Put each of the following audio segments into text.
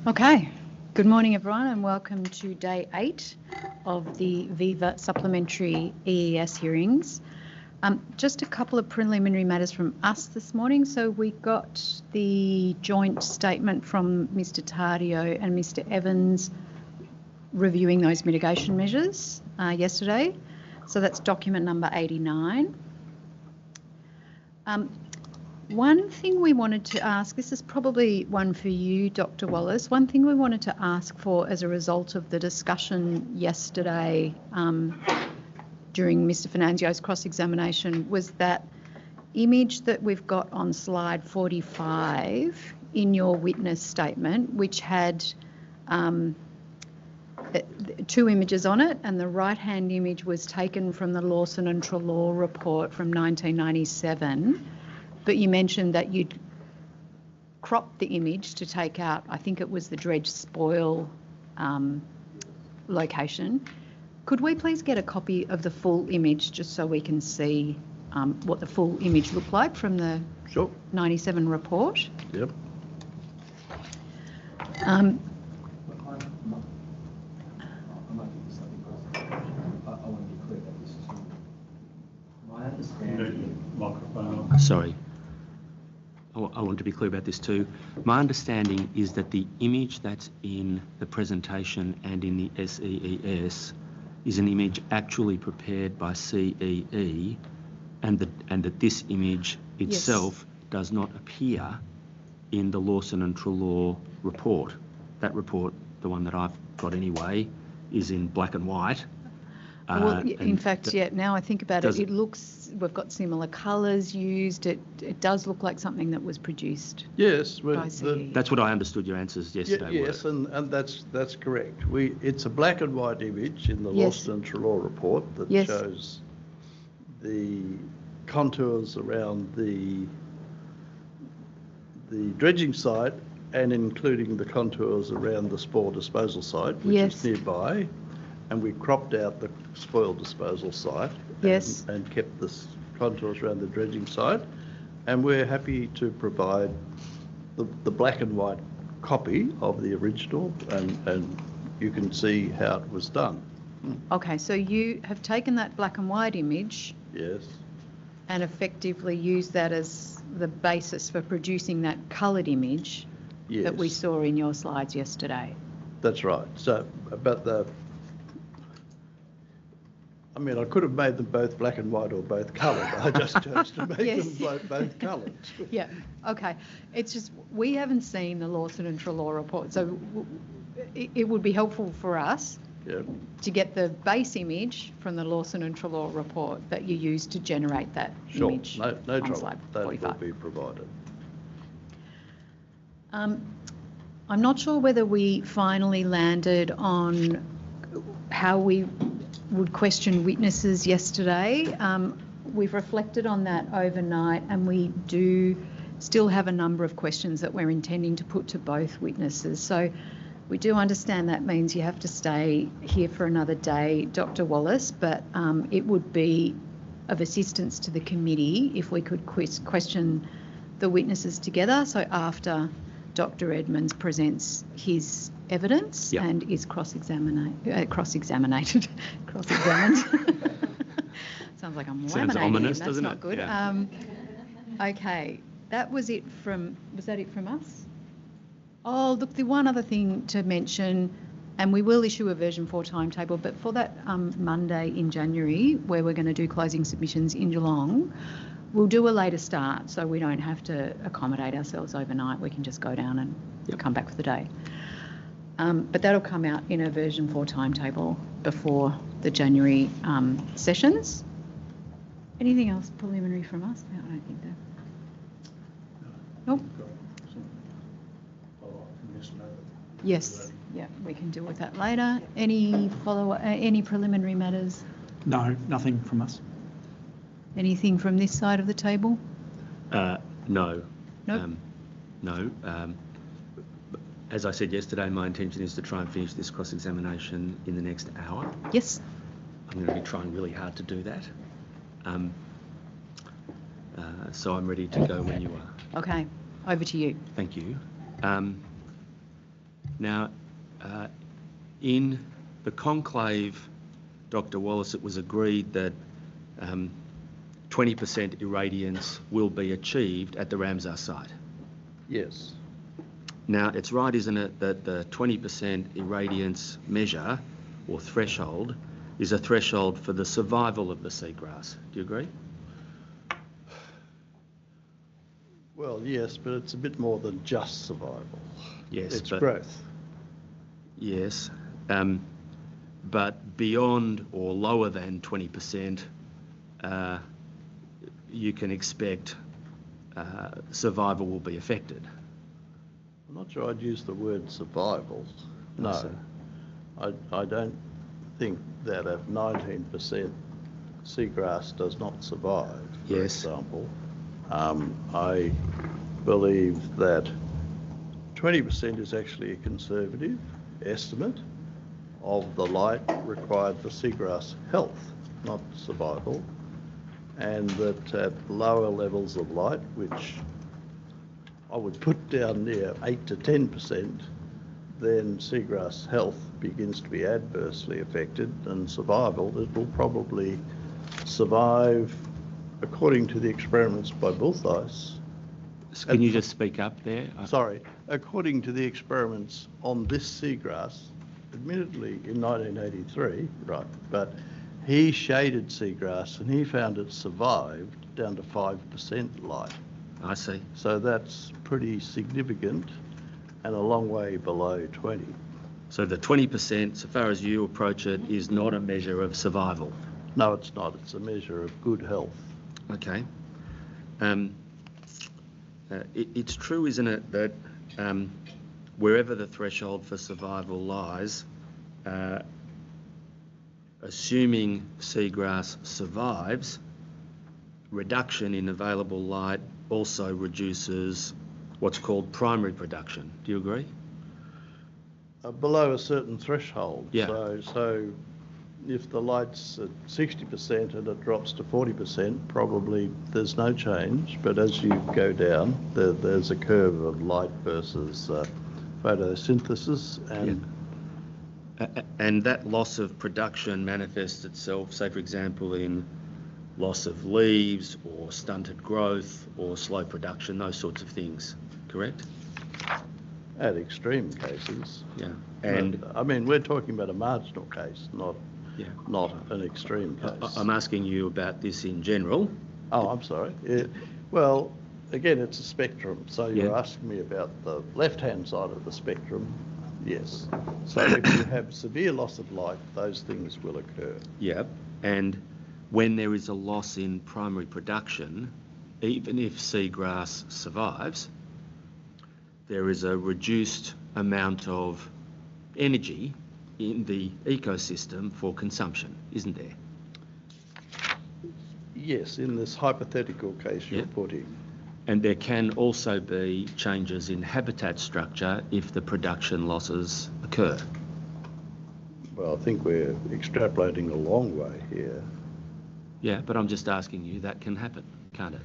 Okay, good morning everyone and welcome to day 8 of the Viva Supplementary EES hearings. Just a couple of preliminary matters from us this morning. So we got the joint statement from Mr Tardio and Mr Evans reviewing those mitigation measures yesterday. So that's document number 89. One thing we wanted to ask, this is probably one for you, Dr Wallace, one thing we wanted to ask for as a result of the discussion yesterday during Mr Fernandez's cross-examination was that image that we've got on slide 45 in your witness statement, which had 2 images on it, and the right-hand image was taken from the Lawson and Treloar report from 1997. But you mentioned that you'd cropped the image to take out, I think it was the dredge spoil location. Could we please get a copy of the full image just so we can see what the full image looked like from the 97 report? Yep. Sorry. I want to be clear about this too. My understanding is that the image that's in the presentation and in the SEES is an image actually prepared by CEE, and that this image itself does not appear in the Lawson and Treloar report. That report, the one that I've got anyway, is in black and white. Well, in fact, now I think about it, it looks, we've got similar colours used. It does look like something that was produced. Yes, by CE. That's what I understood your answers yesterday were. Yes, and that's correct. It's a black and white image in the Lawson and Treloar report that shows the contours around the dredging site and including the contours around the spoil disposal site, which is nearby. And we cropped out the spoil disposal site and kept the contours around the dredging site. And we're happy to provide the black and white copy of the original, and you can see how it was done. Okay, so you have taken that black and white image and effectively used that as the basis for producing that coloured image that we saw in your slides yesterday. That's right. So, I could have made them both black and white or both coloured. I just chose to make them both coloured. Yeah, okay. It's just we haven't seen the Lawson and Treloar report, so it would be helpful for us to get the base image from the Lawson and Treloar report that you used to generate that image. No trouble. Slide that 45. will be provided. I'm not sure whether we finally landed on how we would question witnesses yesterday. We've reflected on that overnight, and we do still have a number of questions that we're intending to put to both witnesses. So we do understand that means you have to stay here for another day, Dr. Wallace, but it would be of assistance to the committee if we could question the witnesses together. So after Dr. Edmonds presents his evidence and is cross-examined. Sounds like I'm Sounds laminating ominous, him. That's doesn't not it? good. Yeah. Okay, was that it from us? Oh, look, the one other thing to mention, and we will issue a version 4 timetable, but for that Monday in January, where we're going to do closing submissions in Geelong, we'll do a later start, so we don't have to accommodate ourselves overnight. We can just go down and come back for the day. But that'll come out in a version 4 timetable before the January sessions. Anything else preliminary from us? No, I don't think so. Nope. Yes, we can deal with that later. Any any preliminary matters? No, nothing from us. Anything from this side of the table? No. Nope. No. As I said yesterday, my intention is to try and finish this cross-examination in the next hour. Yes. I'm going to be trying really hard to do that. So I'm ready to go when you are. Okay, over to you. Thank you. Now, in the conclave, Dr. Wallace, it was agreed that 20% irradiance will be achieved at the Ramsar site. Yes. Now, it's right, isn't it, that the 20% irradiance measure or threshold is a threshold for the survival of the seagrass? Do you agree? Well, yes, but it's a bit more than just survival. Yes, it's growth. Yes, but beyond or lower than 20%, you can expect survival will be affected. I'm not sure I'd use the word survival. No, I don't think that at 19% seagrass does not survive, for example. I believe that 20% is actually a conservative estimate of the light required for seagrass health, not survival, and that at lower levels of light, which I would put down near 8 to 10%, then seagrass health begins to be adversely affected, and survival, it will probably survive according to the experiments by Bultheiss. Can you just speak up there? Sorry, according to the experiments on this seagrass, admittedly in 1983, right, but he shaded seagrass and he found it survived down to 5% light. I see. So that's pretty significant and a long way below 20. So the 20%, so far as you approach it, is not a measure of survival? No, it's not. It's a measure of good health. Okay. It's true, isn't it, that wherever the threshold for survival lies, assuming seagrass survives, reduction in available light also reduces what's called primary production. Do you agree? Below a certain threshold. Yeah. So if the light's at 60% and it drops to 40%, probably there's no change. But as you go down, there's a curve of light versus photosynthesis. And that loss of production manifests itself, say, for example, in loss of leaves or stunted growth or slow production, those sorts of things, correct? At extreme cases. Yeah. And I mean, we're talking about a marginal case, not an extreme case. I'm asking you about this in general. Oh, I'm sorry. Well, again, it's a spectrum. So you're asking me about the left-hand side of the spectrum. Yes. So if you have severe loss of light, those things will occur. Yeah. And when there is a loss in primary production, even if seagrass survives, there is a reduced amount of energy in the ecosystem for consumption, isn't there? Yes, in this hypothetical case you're putting. And there can also be changes in habitat structure if the production losses occur. Well, I think we're extrapolating a long way here. Yeah, but I'm just asking you, that can happen, can't it?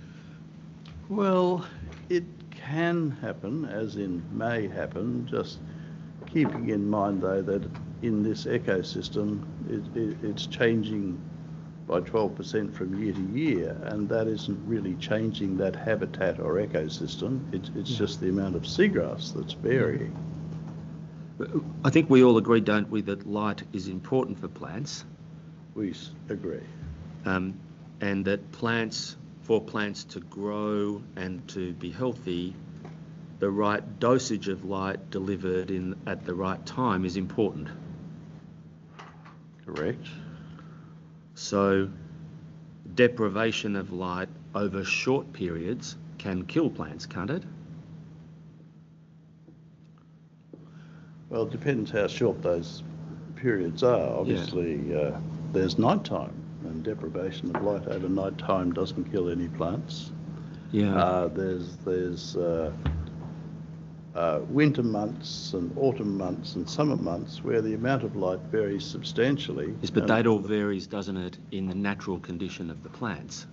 Well, it can happen, as in may happen, just keeping in mind, though, that in this ecosystem, it's changing by 12% from year to year, and that isn't really changing that habitat or ecosystem. It's just the amount of seagrass that's varying. I think we all agree, don't we, that light is important for plants? We agree. And that for plants to grow and to be healthy, the right dosage of light delivered at the right time is important. Correct. So deprivation of light over short periods can kill plants, can't it? Well, it depends how short those periods are. Obviously, there's nighttime, and deprivation of light over nighttime doesn't kill any plants. Yeah. There's winter months and autumn months and summer months where the amount of light varies substantially. Yes, but that all varies, doesn't it, in the natural condition of the plants?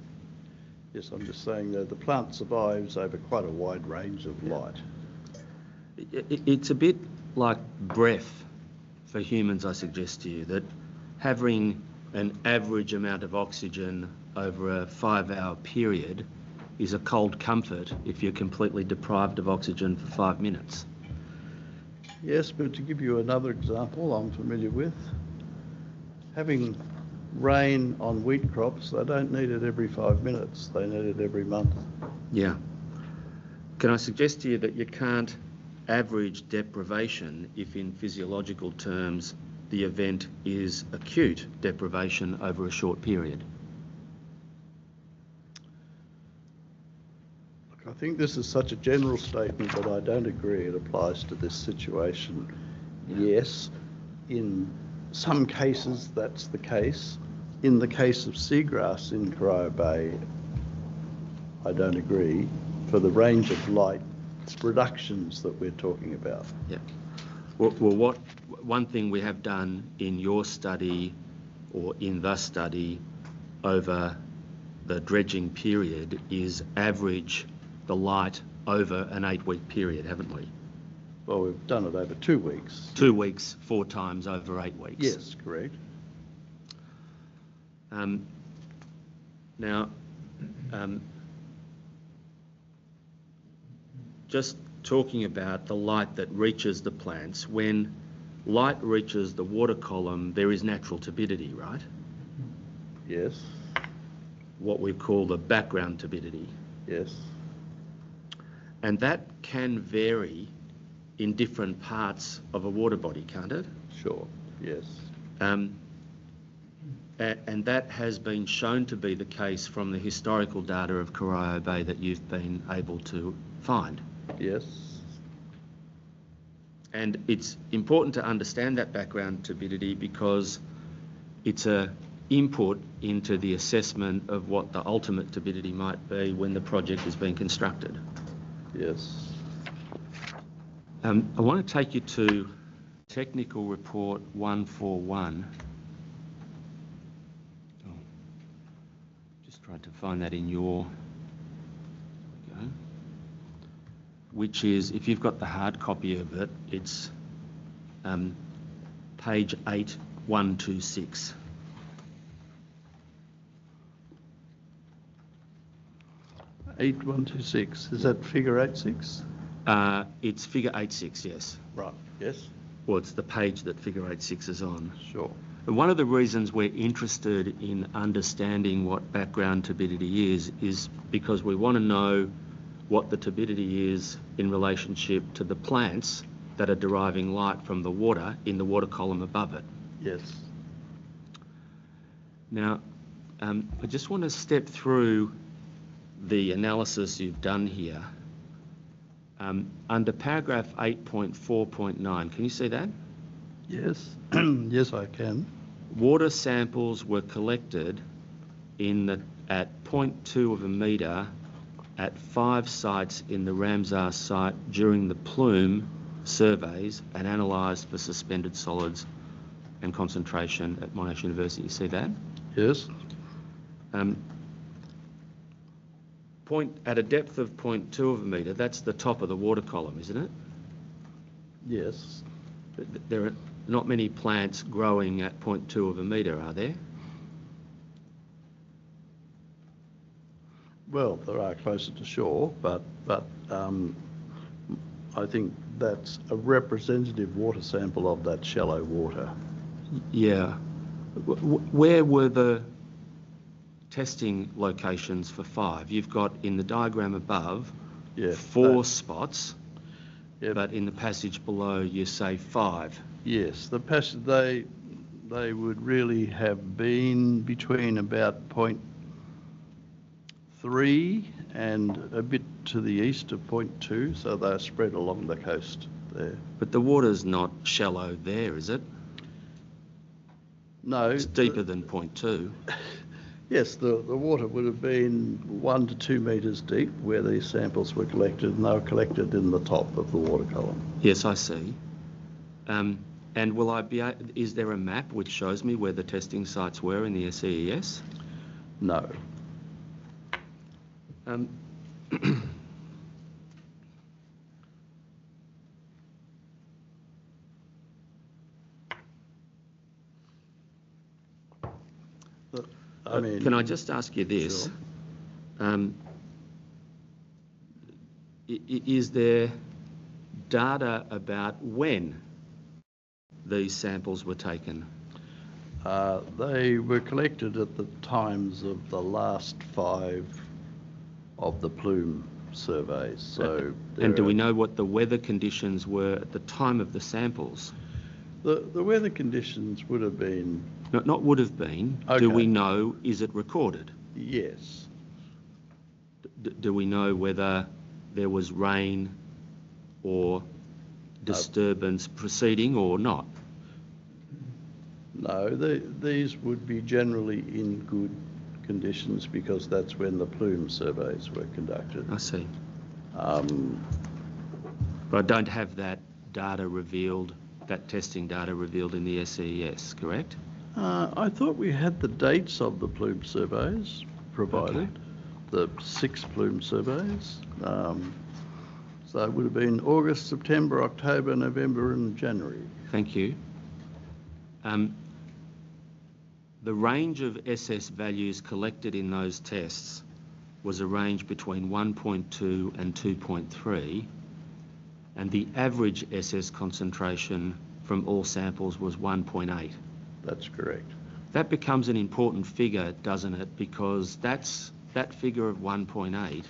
Yes, I'm just saying that the plant survives over quite a wide range of light. It's a bit like breath for humans, I suggest to you, that having an average amount of oxygen over a 5-hour period is a cold comfort if you're completely deprived of oxygen for 5 minutes. Yes, but to give you another example I'm familiar with, having rain on wheat crops, they don't need it every 5 minutes, they need it every month. Yeah. Can I suggest to you that you can't average deprivation if in physiological terms the event is acute deprivation over a short period? I think this is such a general statement that I don't agree it applies to this situation. Yes, in some cases that's the case. In the case of seagrass in Corio Bay, I don't agree for the range of light reductions that we're talking about. Yeah. Well, one thing we have done in your study or in the study over the dredging period is average the light over an 8-week period, haven't we? Well, we've done it over 2 weeks. 2 weeks, 4 times over 8 weeks. Yes, correct. Now, just talking about the light that reaches the plants, when light reaches the water column, there is natural turbidity, right? Yes. What we call the background turbidity. Yes. And that can vary in different parts of a water body, can't it? Sure, yes. And that has been shown to be the case from the historical data of Corio Bay that you've been able to find. Yes. And it's important to understand that background turbidity because it's an input into the assessment of what the ultimate turbidity might be when the project is being constructed. Yes. I want to take you to Technical Report 141. Just tried to find that in your... which is, if you've got the hard copy of it, it's page 8126. Eight 126. Is that figure 86? It's figure 86, yes. Right. Yes. Well, it's the page that figure 86 is on. Sure. And one of the reasons we're interested in understanding what background turbidity is because we want to know what the turbidity is in relationship to the plants that are deriving light from the water in the water column above it. Yes. Now, I just want to step through the analysis you've done here. Under paragraph 8.4.9, can you see that? Yes. Yes, I can. Water samples were collected at 0.2 of a metre at 5 sites in the Ramsar site during the plume surveys and analysed for suspended solids and concentration at Monash University. You see that? Yes. At a depth of 0.2 of a metre, that's the top of the water column, isn't it? Yes. There are not many plants growing at 0.2 of a metre, are there? Well, there are closer to shore, but I think that's a representative water sample of that shallow water. Yeah. Where were the testing locations for 5? You've got in the diagram above 4 spots, but in the passage below you say 5. Yes, the passage they would really have been between about 0.3 and a bit to the east of 0.2, so they're spread along the coast there. But the water's not shallow there, is it? No. It's deeper than 0.2. Yes, the water would have been 1 to 2 metres deep where these samples were collected, and they were collected in the top of the water column. Yes, I see. And will I be? Is there a map which shows me where the testing sites were in the EES? No. I mean... Can I just ask you this? Sure. Is there data about when these samples were taken? They were collected at the times of the last 5 of the plume surveys. So and do we know what the weather conditions were at the time of the samples? The weather conditions would have been... Not would have been. Okay. Do we know, is it recorded? Yes. Do we know whether there was rain or disturbance preceding or not? No, these would be generally in good conditions because that's when the plume surveys were conducted. I see. But I don't have that data revealed, that testing data revealed in the SEES, correct? I thought we had the dates of the plume surveys provided, the 6 plume surveys. So it would have been August, September, October, November and January. Thank you. The range of SS values collected in those tests was a range between 1.2 and 2.3, and the average SS concentration from all samples was 1.8. That's correct. That becomes an important figure, doesn't it? Because that figure of 1.8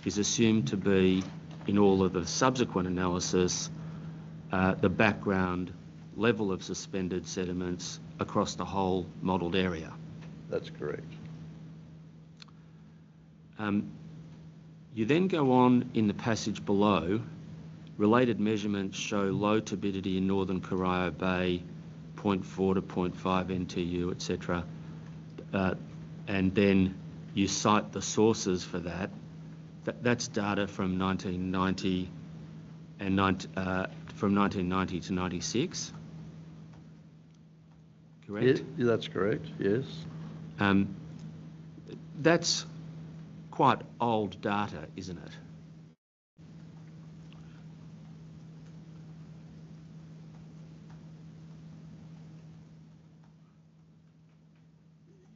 is assumed to be, in all of the subsequent analysis, the background level of suspended sediments across the whole modelled area. That's correct. You then go on in the passage below. Related measurements show low turbidity in northern Corio Bay, 0.4 to 0.5 NTU, etc. And then you cite the sources for that. That's data from 1990 and from 1990 to 96. Correct? Yeah, that's correct, yes. That's quite old data, isn't it?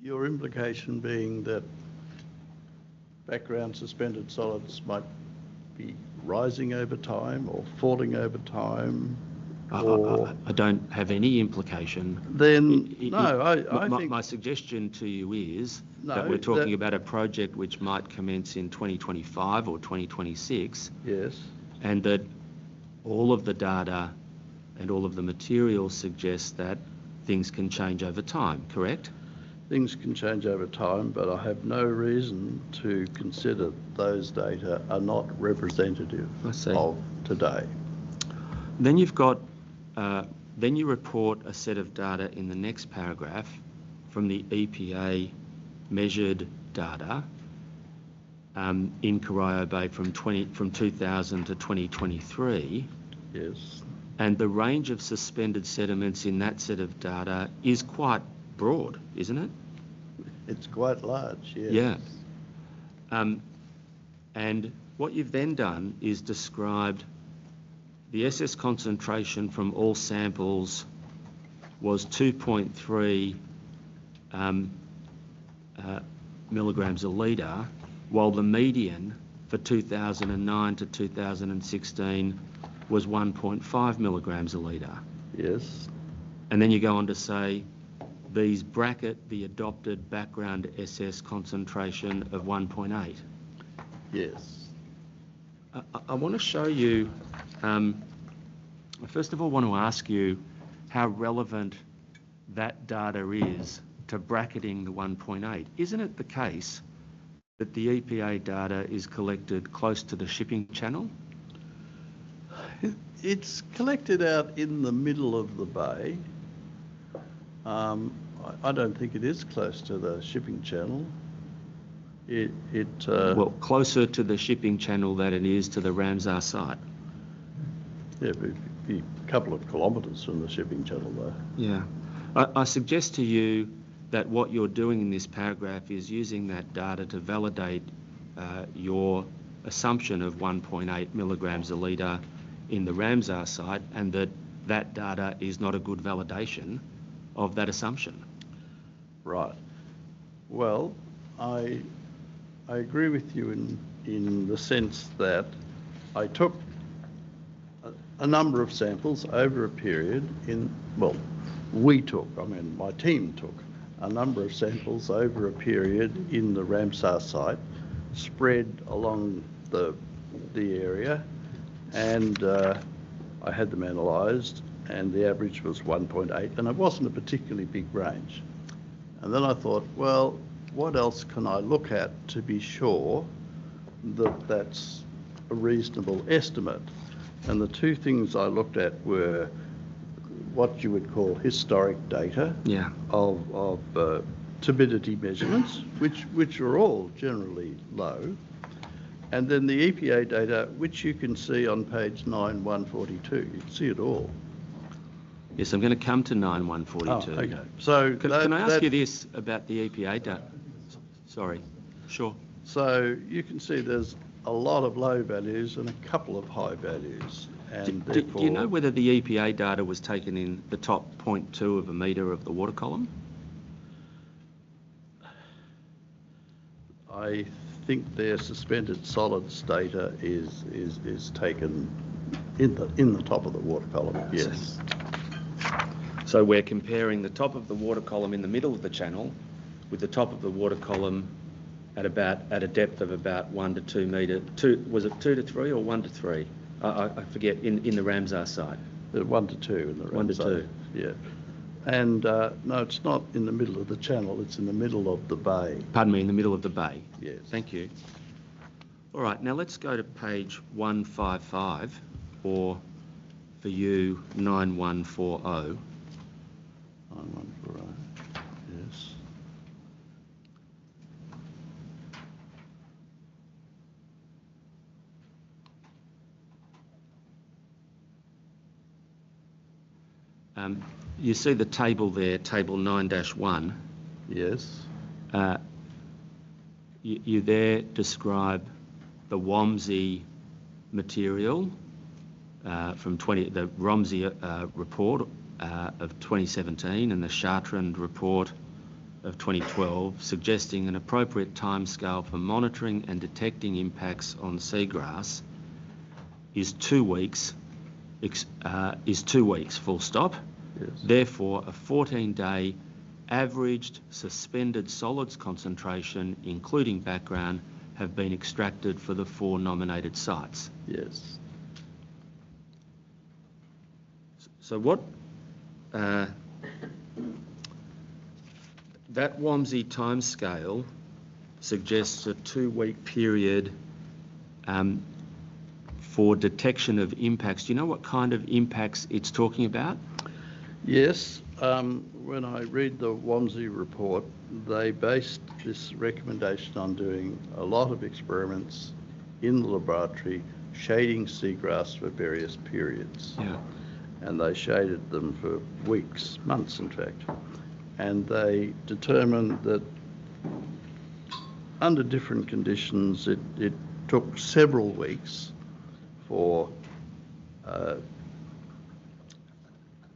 Your implication being that background suspended solids might be rising over time or falling over time? I don't have any implication. Then, no, I think... My suggestion to you is No, that we're talking about a project which might commence in 2025 or 2026. Yes. And that all of the data and all of the materials suggest that things can change over time, correct? Things can change over time, but I have no reason to consider those data are not representative of today. Then you've got, then you report a set of data in the next paragraph from the EPA measured data in Corio Bay from 2000 to 2023. Yes. And the range of suspended sediments in that set of data is quite broad, isn't it? It's quite large, yes. Yeah. And what you've then done is described the SS concentration from all samples was 2.3 milligrams a litre, while the median for 2009 to 2016 was 1.5 milligrams a litre. Yes. And then you go on to say these bracket the adopted background SS concentration of 1.8. Yes. I want to show you, first of all, I want to ask you how relevant that data is to bracketing the 1.8. Isn't it the case that the EPA data is collected close to the shipping channel? It's collected out in the middle of the bay. I don't think it is close to the shipping channel. Well, closer to the shipping channel than it is to the Ramsar site. Yeah, it'd be a couple of kilometres from the shipping channel though. Yeah. I suggest to you that what you're doing in this paragraph is using that data to validate your assumption of 1.8 milligrams a litre in the Ramsar site, and that data is not a good validation of that assumption. Right. Well, I agree with you in the sense that I took a number of samples over a period my team took a number of samples over a period in the Ramsar site, spread along the area, and I had them analysed, and the average was 1.8, and it wasn't a particularly big range. And then I thought, well, what else can I look at to be sure that that's a reasonable estimate? And the two things I looked at were what you would call historic data of turbidity measurements, which are all generally low, and then the EPA data, which you can see on page 9142. You can see it all. Yes, I'm going to come to 9142. Oh, okay. So can I ask you this about the EPA data? Sorry. Sure. So you can see there's a lot of low values and a couple of high values. And do you know whether the EPA data was taken in the top 0.2 of a metre of the water column? I think their suspended solids data is taken in the top of the water column, yes. So we're comparing the top of the water column in the middle of the channel with the top of the water column at a depth of about 1 to 2 metre. Was it 2 to 3 or 1 to 3? I forget, in the Ramsar site. 1 to 2 in the Ramsar. 1 to 2. Yeah. And no, it's not in the middle of the channel, it's in the middle of the bay. Pardon me, in the middle of the bay? Yes. Thank you. All right, now let's go to page 155, or for you, 9140. 9140, yes. You see the table there, table 9-1. Yes. You there describe the WOMSI material from the WOMSI report of 2017 and the Chartrand report of 2012, suggesting an appropriate timescale for monitoring and detecting impacts on seagrass is 2 weeks. Is 2 weeks, full stop. Yes. Therefore, a 14-day averaged suspended solids concentration, including background, have been extracted for the 4 nominated sites. Yes. So what that WOMSI timescale suggests a 2-week period for detection of impacts. Do you know what kind of impacts it's talking about? Yes. When I read the WOMSI report, they based this recommendation on doing a lot of experiments in the laboratory, shading seagrass for various periods. Yeah. And they shaded them for weeks, months in fact. And they determined that under different conditions, it took several weeks for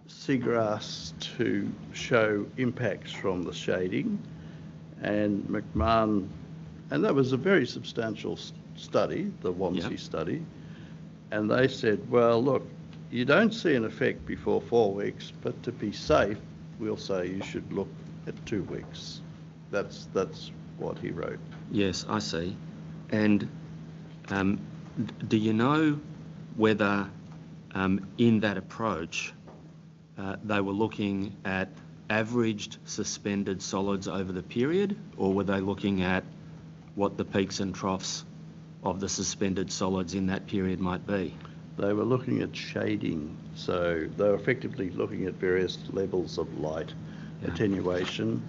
seagrass to show impacts from the shading, and McMahon, and that was a very substantial study, the WOMSI study, and they said, well, look, you don't see an effect before 4 weeks, but to be safe, we'll say you should look at 2 weeks. That's what he wrote. Yes, I see. And do you know whether in that approach they were looking at averaged suspended solids over the period, or were they looking at what the peaks and troughs of the suspended solids in that period might be? They were looking at shading, so they were effectively looking at various levels of light attenuation,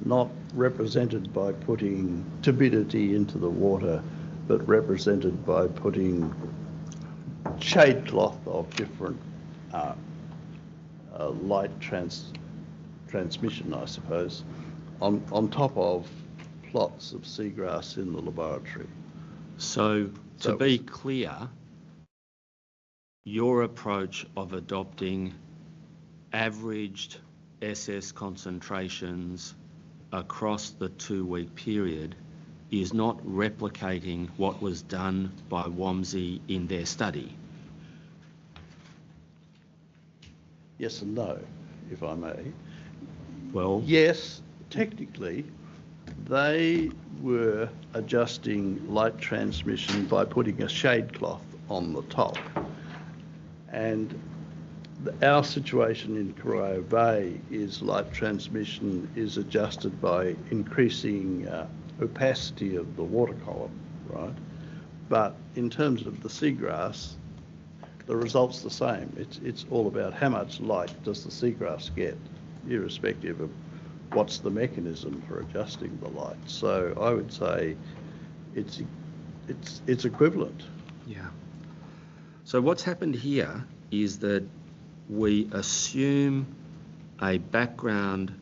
not represented by putting turbidity into the water, but represented by putting shade cloth of different light transmission, I suppose, on top of plots of seagrass in the laboratory. So to be clear, your approach of adopting averaged SS concentrations across the 2-week period is not replicating what was done by WAMSI in their study? Yes and no, if I may. Well, yes, technically, they were adjusting light transmission by putting a shade cloth on the top. And our situation in Corio Bay is light transmission is adjusted by increasing opacity of the water column, right? But in terms of the seagrass, the result's the same. It's all about how much light does the seagrass get, irrespective of what's the mechanism for adjusting the light. So I would say it's equivalent. yeah. So what's happened here is that we assume a background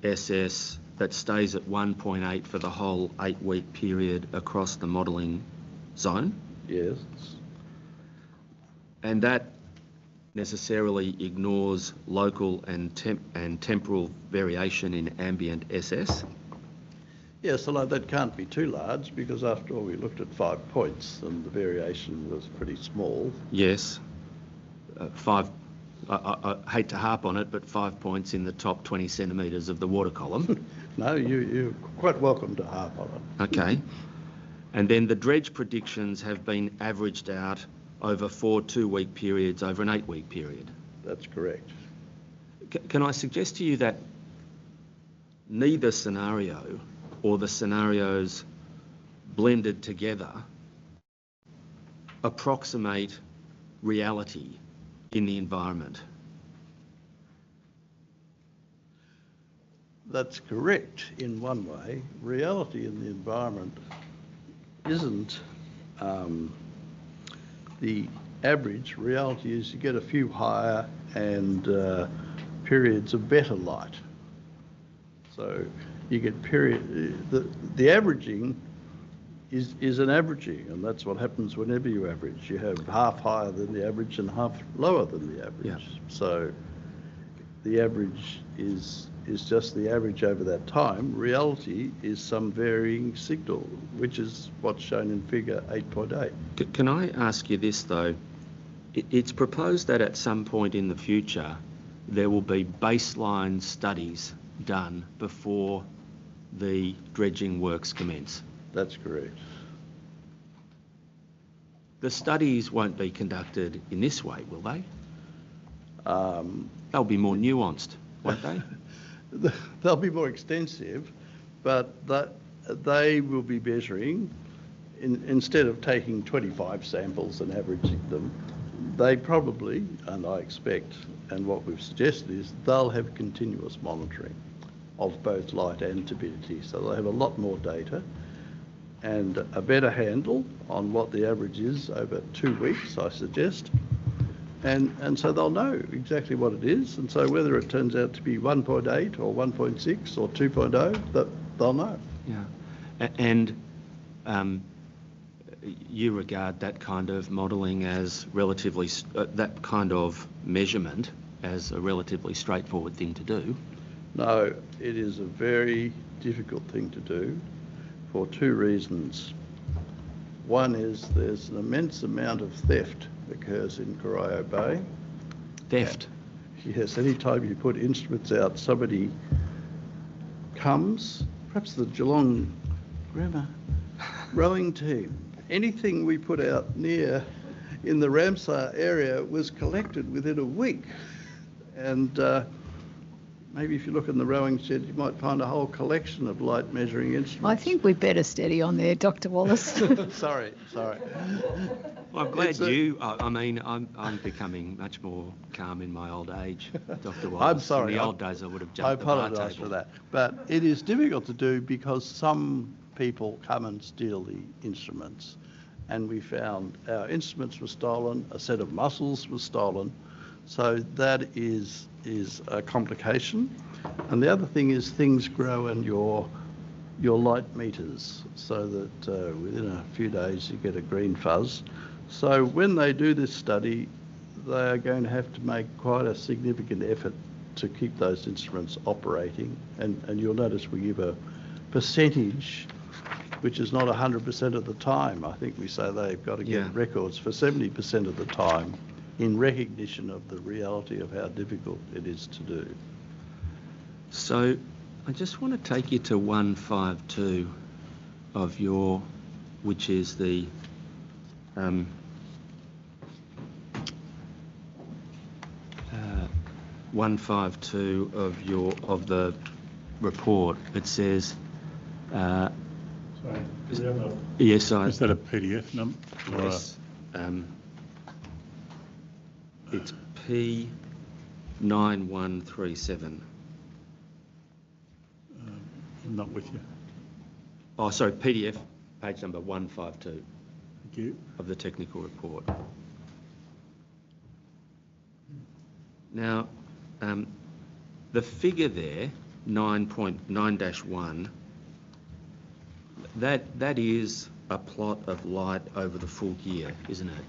SS that stays at 1.8 for the whole 8-week period across the modelling zone. Yes. And that necessarily ignores local and temporal variation in ambient SS. Yes, although that can't be too large because after all we looked at 5 points and the variation was pretty small. Yes. I hate to harp on it, but 5 points in the top 20 centimetres of the water column. No, you're quite welcome to harp on it. Okay. And then the dredge predictions have been averaged out over 4 2-week periods over an 8-week period. That's correct. Can I suggest to you that neither scenario or the scenarios blended together approximate reality in the environment? That's correct in one way. Reality in the environment isn't the average. Reality is you get a few higher and periods of better light. So you get the averaging is an averaging, and that's what happens whenever you average. You have half higher than the average and half lower than the average. Yeah. So the average is just the average over that time. Reality is some varying signal, which is what's shown in figure 8.8. Can I ask you this though? It's proposed that at some point in the future there will be baseline studies done before the dredging works commence. That's correct. The studies won't be conducted in this way, will they? They'll be more nuanced, won't they? They'll be more extensive, but they will be measuring, instead of taking 25 samples and averaging them, they probably, and I expect, and what we've suggested is they'll have continuous monitoring of both light and turbidity. So they'll have a lot more data and a better handle on what the average is over 2 weeks, I suggest. And so they'll know exactly what it is. And so whether it turns out to be 1.8 or 1.6 or 2.0, they'll know. Yeah. And you regard that kind of modelling as relatively, that kind of measurement as a relatively straightforward thing to do? No, it is a very difficult thing to do for 2 reasons. One is there's an immense amount of theft occurs in Corio Bay. Theft? Yes, any time you put instruments out, somebody comes, perhaps the Geelong Grammar rowing team. Anything we put out near in the Ramsar area was collected within a week. And maybe if you look in the rowing shed, you might find a whole collection of light measuring instruments. I think we'd better steady on there, Dr. Wallace. Sorry. Well, I'm glad I'm becoming much more calm in my old age, Dr. Wallace. I'm sorry. In the old days, I would have jumped the bar table. I apologise for that. But it is difficult to do because some people come and steal the instruments. And we found our instruments were stolen, a set of mussels was stolen. So that is a complication. And the other thing is things grow in your light meters so that within a few days you get a green fuzz. So when they do this study, they are going to have to make quite a significant effort to keep those instruments operating. And you'll notice we give a percentage, which is not 100% of the time. I think we say they've got to get records for 70% of the time in recognition of the reality of how difficult it is to do. So I just want to take you to 152 of your, which is the 152 of the report. It says. Sorry, do we have a, yes, is that a PDF number? Yes. It's P9137. I'm not with you. Oh, sorry, PDF, page number 152. Thank you. Of the technical report. Now, the figure there, 9.9-1, that is a plot of light over the full year, isn't it?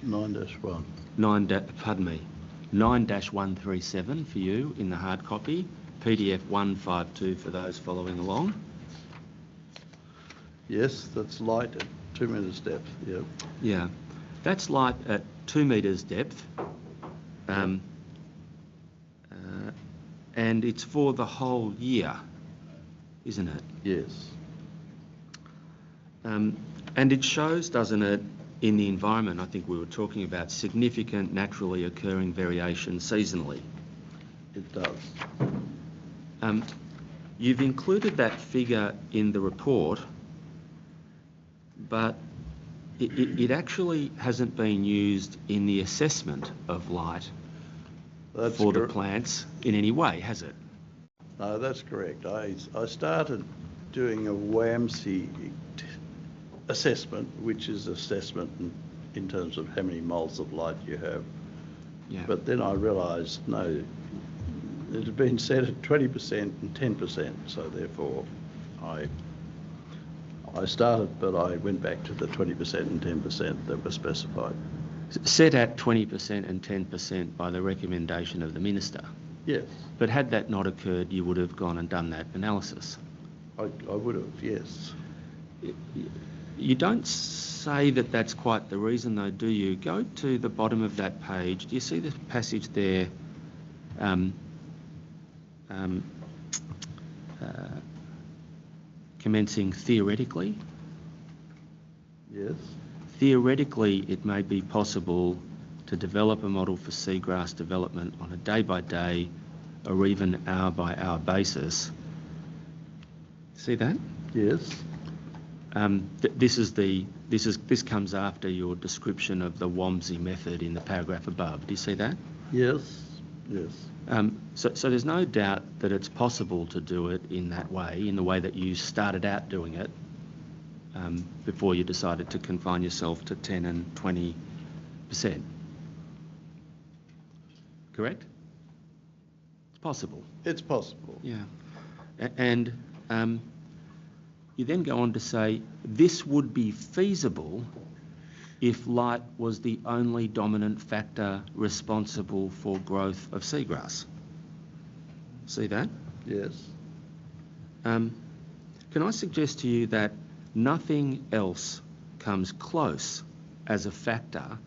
9-1. 9-137 for you in the hard copy, PDF 152 for those following along. Yes, that's light at 2 metres depth, yeah. Yeah, that's light at 2 metres depth, and it's for the whole year, isn't it? Yes. And it shows, doesn't it, in the environment, I think we were talking about significant naturally occurring variation seasonally. It does. You've included that figure in the report, but it actually hasn't been used in the assessment of light for the plants in any way, has it? No, that's correct. I started doing a WAMC assessment, which is assessment in terms of how many moles of light you have. Yeah. But then I realised, no, it had been set at 20% and 10%, so therefore I started, but I went back to the 20% and 10% that were specified. Set at 20% and 10% by the recommendation of the Minister? Yes. But had that not occurred, you would have gone and done that analysis? I would have, yes. You don't say that that's quite the reason, though, do you? Go to the bottom of that page. Do you see the passage there? Commencing theoretically? Yes. Theoretically, it may be possible to develop a model for seagrass development on a day-by-day or even hour-by-hour basis. See that? Yes. This comes after your description of the WAMSI method in the paragraph above. Do you see that? Yes. Yes. So there's no doubt that it's possible to do it in that way, in the way that you started out doing it before you decided to confine yourself to 10 and 20%. Correct? It's possible. It's possible. Yeah. And you then go on to say, this would be feasible if light was the only dominant factor responsible for growth of seagrass. See that? Yes. Can I suggest to you that nothing else comes close as a factor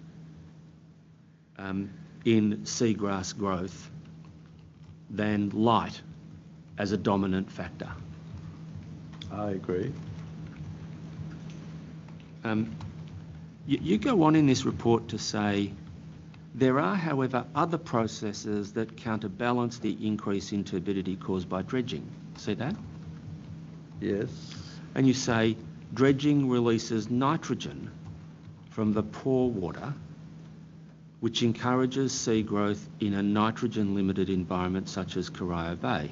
in seagrass growth than light as a dominant factor? I agree. You go on in this report to say, there are, however, other processes that counterbalance the increase in turbidity caused by dredging. See that? Yes. And you say, dredging releases nitrogen from the pore water, which encourages sea growth in a nitrogen-limited environment such as Corio Bay.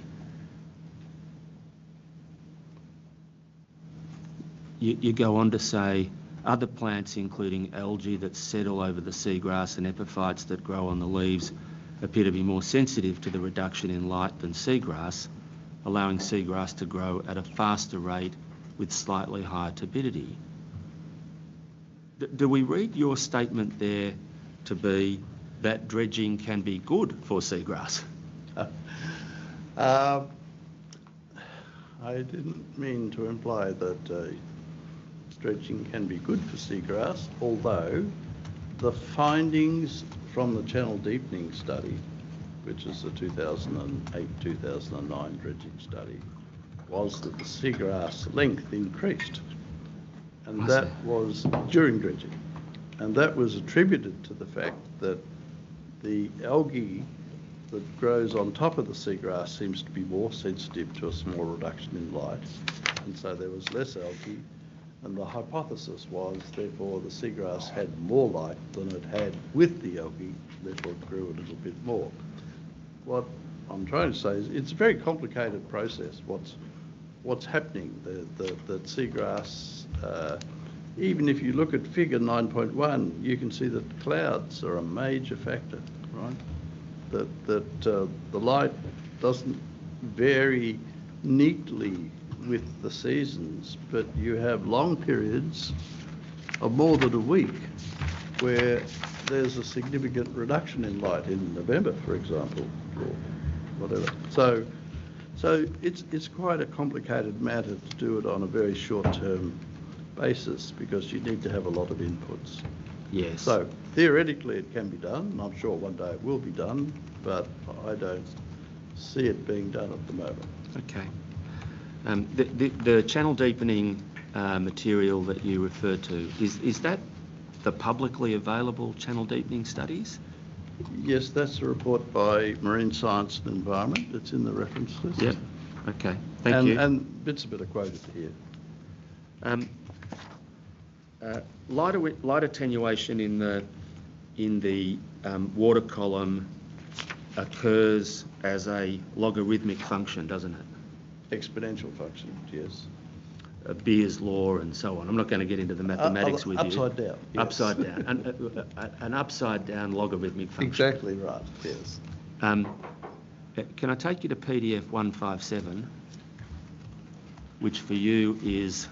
You go on to say, other plants, including algae that settle over the seagrass and epiphytes that grow on the leaves, appear to be more sensitive to the reduction in light than seagrass, allowing seagrass to grow at a faster rate with slightly higher turbidity. Do we read your statement there to be that dredging can be good for seagrass? I didn't mean to imply that dredging can be good for seagrass, although the findings from the channel deepening study, which is the 2008-2009 dredging study, was that the seagrass length increased, and that was during dredging, and that was attributed to the fact that the algae that grows on top of the seagrass seems to be more sensitive to a small reduction in light, and so there was less algae, and the hypothesis was therefore the seagrass had more light than it had with the algae, therefore it grew a little bit more. What I'm trying to say is it's a very complicated process. What's happening? The seagrass, even if you look at figure 9.1, you can see that clouds are a major factor, right? That the light doesn't vary neatly with the seasons, but you have long periods of more than a week where there's a significant reduction in light in November, for example, or whatever. So it's quite a complicated matter to do it on a very short-term basis because you need to have a lot of inputs. Yes. So theoretically it can be done, and I'm sure one day it will be done, but I don't see it being done at the moment. Okay. The channel deepening material that you referred to, is that the publicly available channel deepening studies? Yes, that's a report by Marine Science and Environment. It's in the reference list. Yep. Okay. Thank you. And bits of it are quoted here. Light attenuation in the water column occurs as a logarithmic function, doesn't it? Exponential function, yes. Beer's law and so on. I'm not going to get into the mathematics with you. Upside down. Yes. Upside down. An upside down logarithmic function. Exactly right, yes. Can I take you to PDF 157, which for you is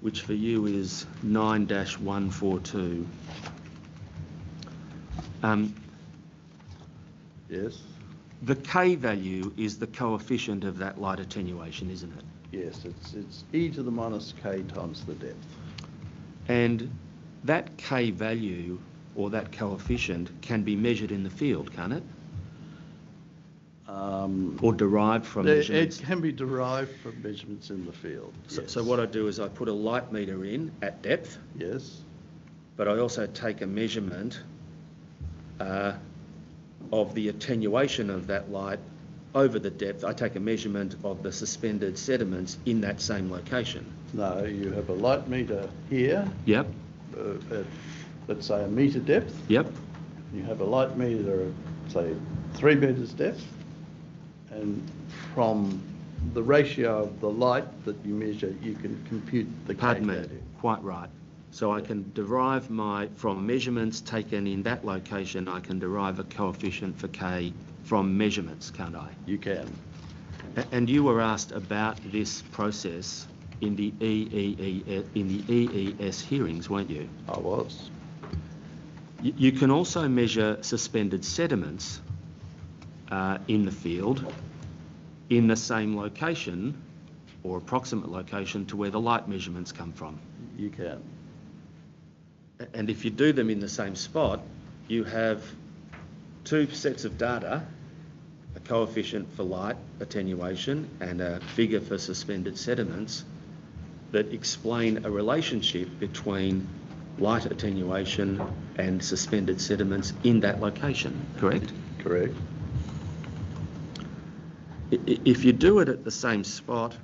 which for you is 9-142. Yes. The K value is the coefficient of that light attenuation, isn't it? Yes, it's e to the minus k times the depth. And that K value, or that coefficient, can be measured in the field, can't it? Or derived from measurements? It can be derived from measurements in the field. So, yes. so what I do is I put a light meter in at depth. Yes. But I also take a measurement of the attenuation of that light over the depth. I take a measurement of the suspended sediments in that same location. No, you have a light meter here. Yep. At, let's say, a metre depth. Yep. You have a light meter at, say, 3 metres depth. And from the ratio of the light that you measure, you can compute the K value. Quite right. So I can derive from measurements taken in that location, I can derive a coefficient for K from measurements, can't I? You can. And you were asked about this process in the EES hearings, weren't you? I was. You can also measure suspended sediments in the field in the same location or approximate location to where the light measurements come from. You can. And if you do them in the same spot, you have two sets of data, a coefficient for light attenuation and a figure for suspended sediments, that explain a relationship between light attenuation and suspended sediments in that location, correct? Correct. If you do it at the same spot,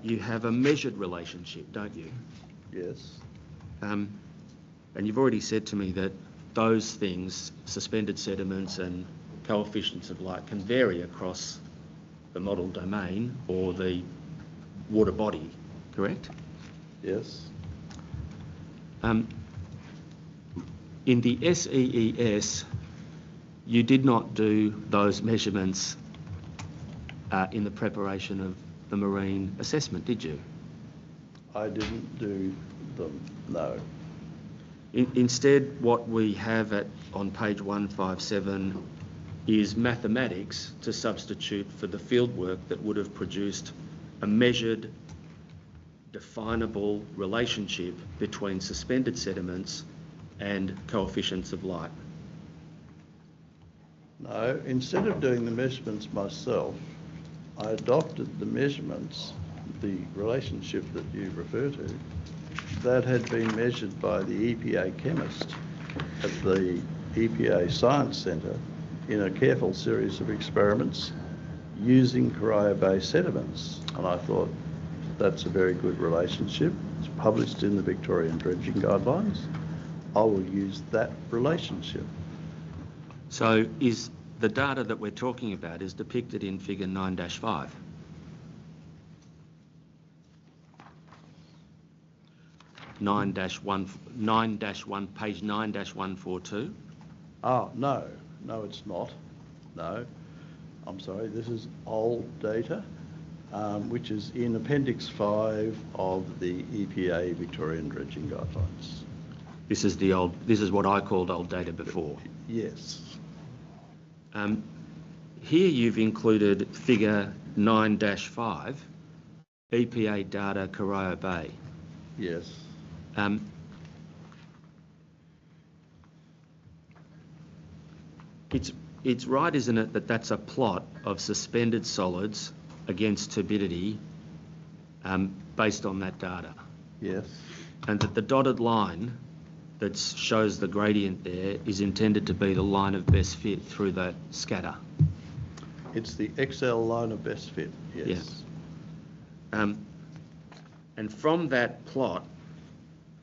you have a measured relationship, don't you? Yes. And you've already said to me that those things, suspended sediments and coefficients of light, can vary across the model domain or the water body, correct? Yes. In the SEES, you did not do those measurements in the preparation of the marine assessment, did you? I didn't do them, no. Instead, what we have on page 157 is mathematics to substitute for the fieldwork that would have produced a measured, definable relationship between suspended sediments and coefficients of light. No, instead of doing the measurements myself, I adopted the measurements, the relationship that you refer to, that had been measured by the EPA chemist at the EPA Science Centre in a careful series of experiments using Corio Bay sediments. And I thought, that's a very good relationship. It's published in the Victorian Dredging Guidelines. I will use that relationship. So is the data that we're talking about is depicted in figure 9-5? Page 9-142. Oh, no, it's not. No, I'm sorry, this is old data, which is in Appendix 5 of the EPA Victorian Dredging Guidelines. This is what I called old data before. Yes. Here you've included figure 9-5, EPA data Corio Bay. Yes. It's right, isn't it, that that's a plot of suspended solids against turbidity based on that data? Yes. And that the dotted line that shows the gradient there is intended to be the line of best fit through the scatter. It's the XL line of best fit, yes. Yeah. And from that plot,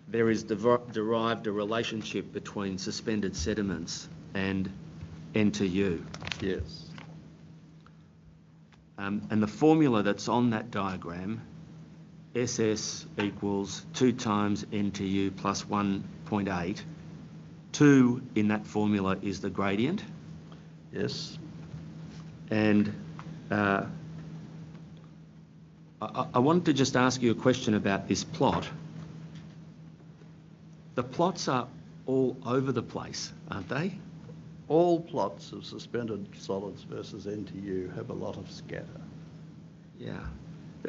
there is derived a relationship between suspended sediments and N/U. Yes. And the formula that's on that diagram, SS equals 2 times N/U plus 1.8. 2 in that formula is the gradient. Yes. And I wanted to just ask you a question about this plot. The plots are all over the place, aren't they? All plots of suspended solids versus N/U have a lot of scatter. Yeah.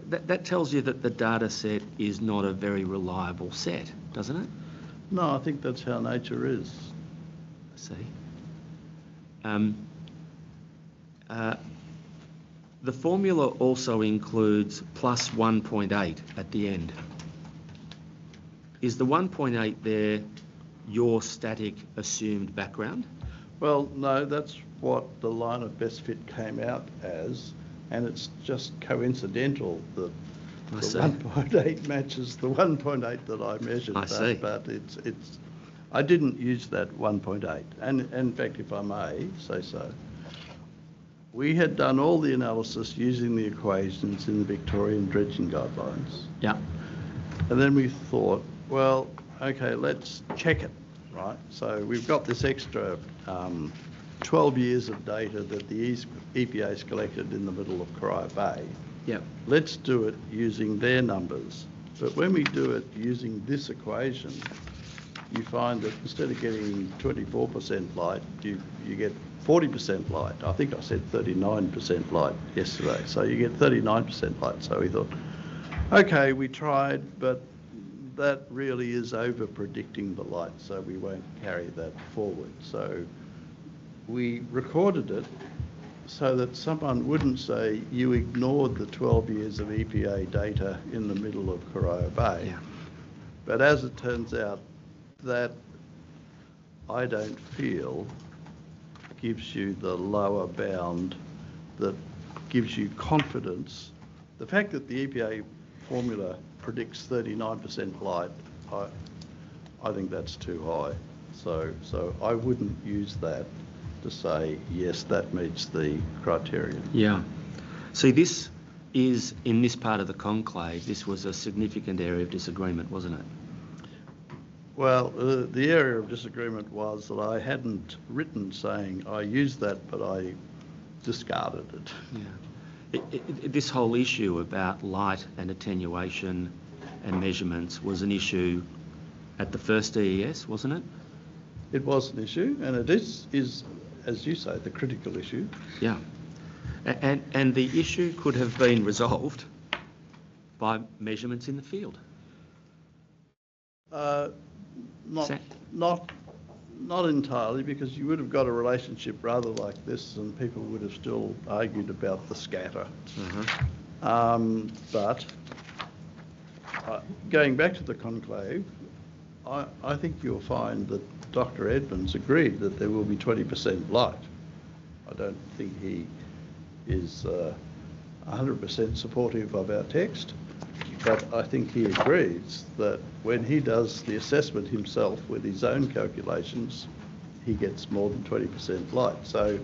That tells you that the data set is not a very reliable set, doesn't it? No, I think that's how nature is. I see. The formula also includes plus 1.8 at the end. Is the 1.8 there your static assumed background? Well, no, that's what the line of best fit came out as, and it's just coincidental that the 1.8 matches the 1.8 that I measured. I see. But I didn't use that 1.8. And in fact, if I may say so, we had done all the analysis using the equations in the Victorian Dredging Guidelines. Yeah. And then we thought, well, okay, let's check it, right? So we've got this extra 12 years of data that the EPA's collected in the middle of Corio Bay. Yep. Let's do it using their numbers. But when we do it using this equation, you find that instead of getting 24% light, you get 40% light. I think I said 39% light yesterday. So you get 39% light. So we thought, okay, we tried, but that really is over predicting the light, so we won't carry that forward. So we recorded it so that someone wouldn't say you ignored the 12 years of EPA data in the middle of Corio Bay. Yeah. But as it turns out, that I don't feel gives you the lower bound that gives you confidence. The fact that the EPA formula predicts 39% light, I think that's too high. So I wouldn't use that to say, yes, that meets the criterion. Yeah. See, this is, in this part of the conclave, this was a significant area of disagreement, wasn't it? Well, the area of disagreement was that I hadn't written saying I used that, but I discarded it. Yeah. This whole issue about light and attenuation and measurements was an issue at the first EES, wasn't it? It was an issue, and it is, as you say, the critical issue. Yeah. And the issue could have been resolved by measurements in the field. Not entirely, because you would have got a relationship rather like this, and people would have still argued about the scatter. But going back to the conclave, I think you'll find that Dr. Edmonds agreed that there will be 20% light. I don't think he is 100% supportive of our text, but I think he agrees that when he does the assessment himself with his own calculations, he gets more than 20% light. So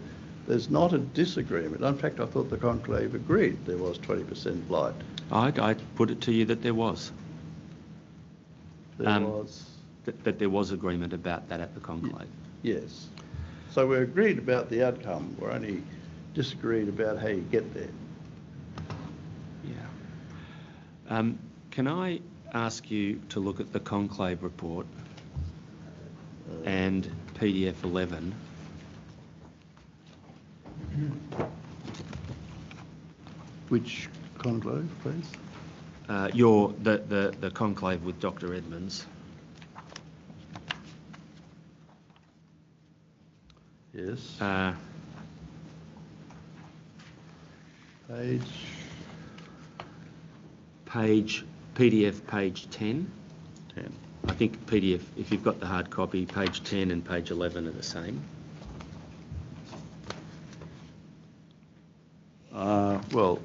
there's not a disagreement. In fact, I thought the conclave agreed there was 20% light. I put it to you that there was. There was. That there was agreement about that at the conclave. Yes. So we agreed about the outcome. We're only disagreed about how you get there. Yeah. Can I ask you to look at the conclave report and PDF 11? Which conclave, please? The conclave with Dr. Edmonds. Yes. PDF page 10. 10. I think PDF, if you've got the hard copy, page 10 and page 11 are the same. Well,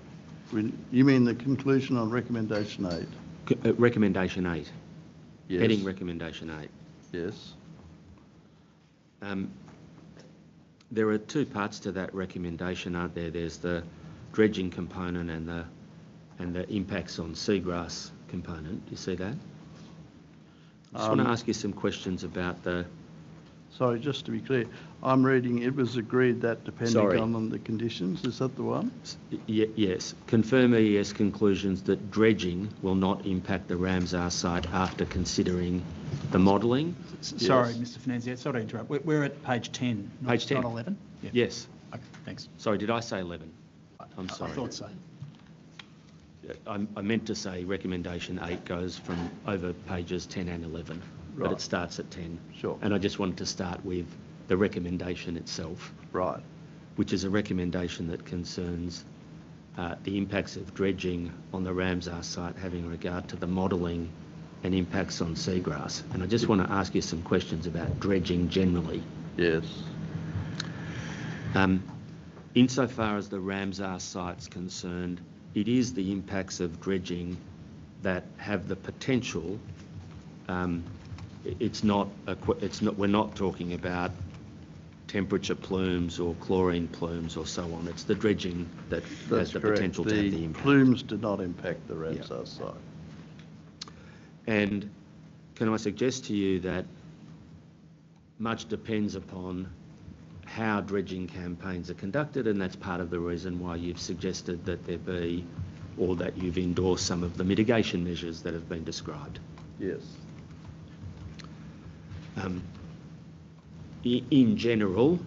you mean the conclusion on recommendation 8? Recommendation 8. Yes. Heading recommendation 8. Yes. There are two parts to that recommendation, aren't there? There's the dredging component and the impacts on seagrass component. Do you see that? I just want to ask you some questions about the... Sorry, just to be clear, I'm reading it was agreed that depending on the conditions. Is that the one? Yes. Confirm EES conclusions that dredging will not impact the Ramsar site after considering the modelling. Sorry, Mr. Finanzier, sorry to interrupt. We're at page 10, page 10. Not 11? Yeah. Yes. Okay, thanks. Sorry, did I say 11? I'm sorry. I thought so. I meant to say recommendation 8 goes from over pages 10 and 11, right. But it starts at 10. Sure. And I just wanted to start with the recommendation itself. Right. Which is a recommendation that concerns the impacts of dredging on the Ramsar site having regard to the modelling and impacts on seagrass. And I just want to ask you some questions about dredging generally. Yes. Insofar as the Ramsar site's concerned, it is the impacts of dredging that have the potential. We're not talking about temperature plumes or chlorine plumes or so on. It's the dredging that has the potential to have the impact. Plumes do not impact the Ramsar site. And can I suggest to you that much depends upon how dredging campaigns are conducted, and that's part of the reason why you've suggested that there be, or that you've endorsed some of the mitigation measures that have been described. Yes. In general,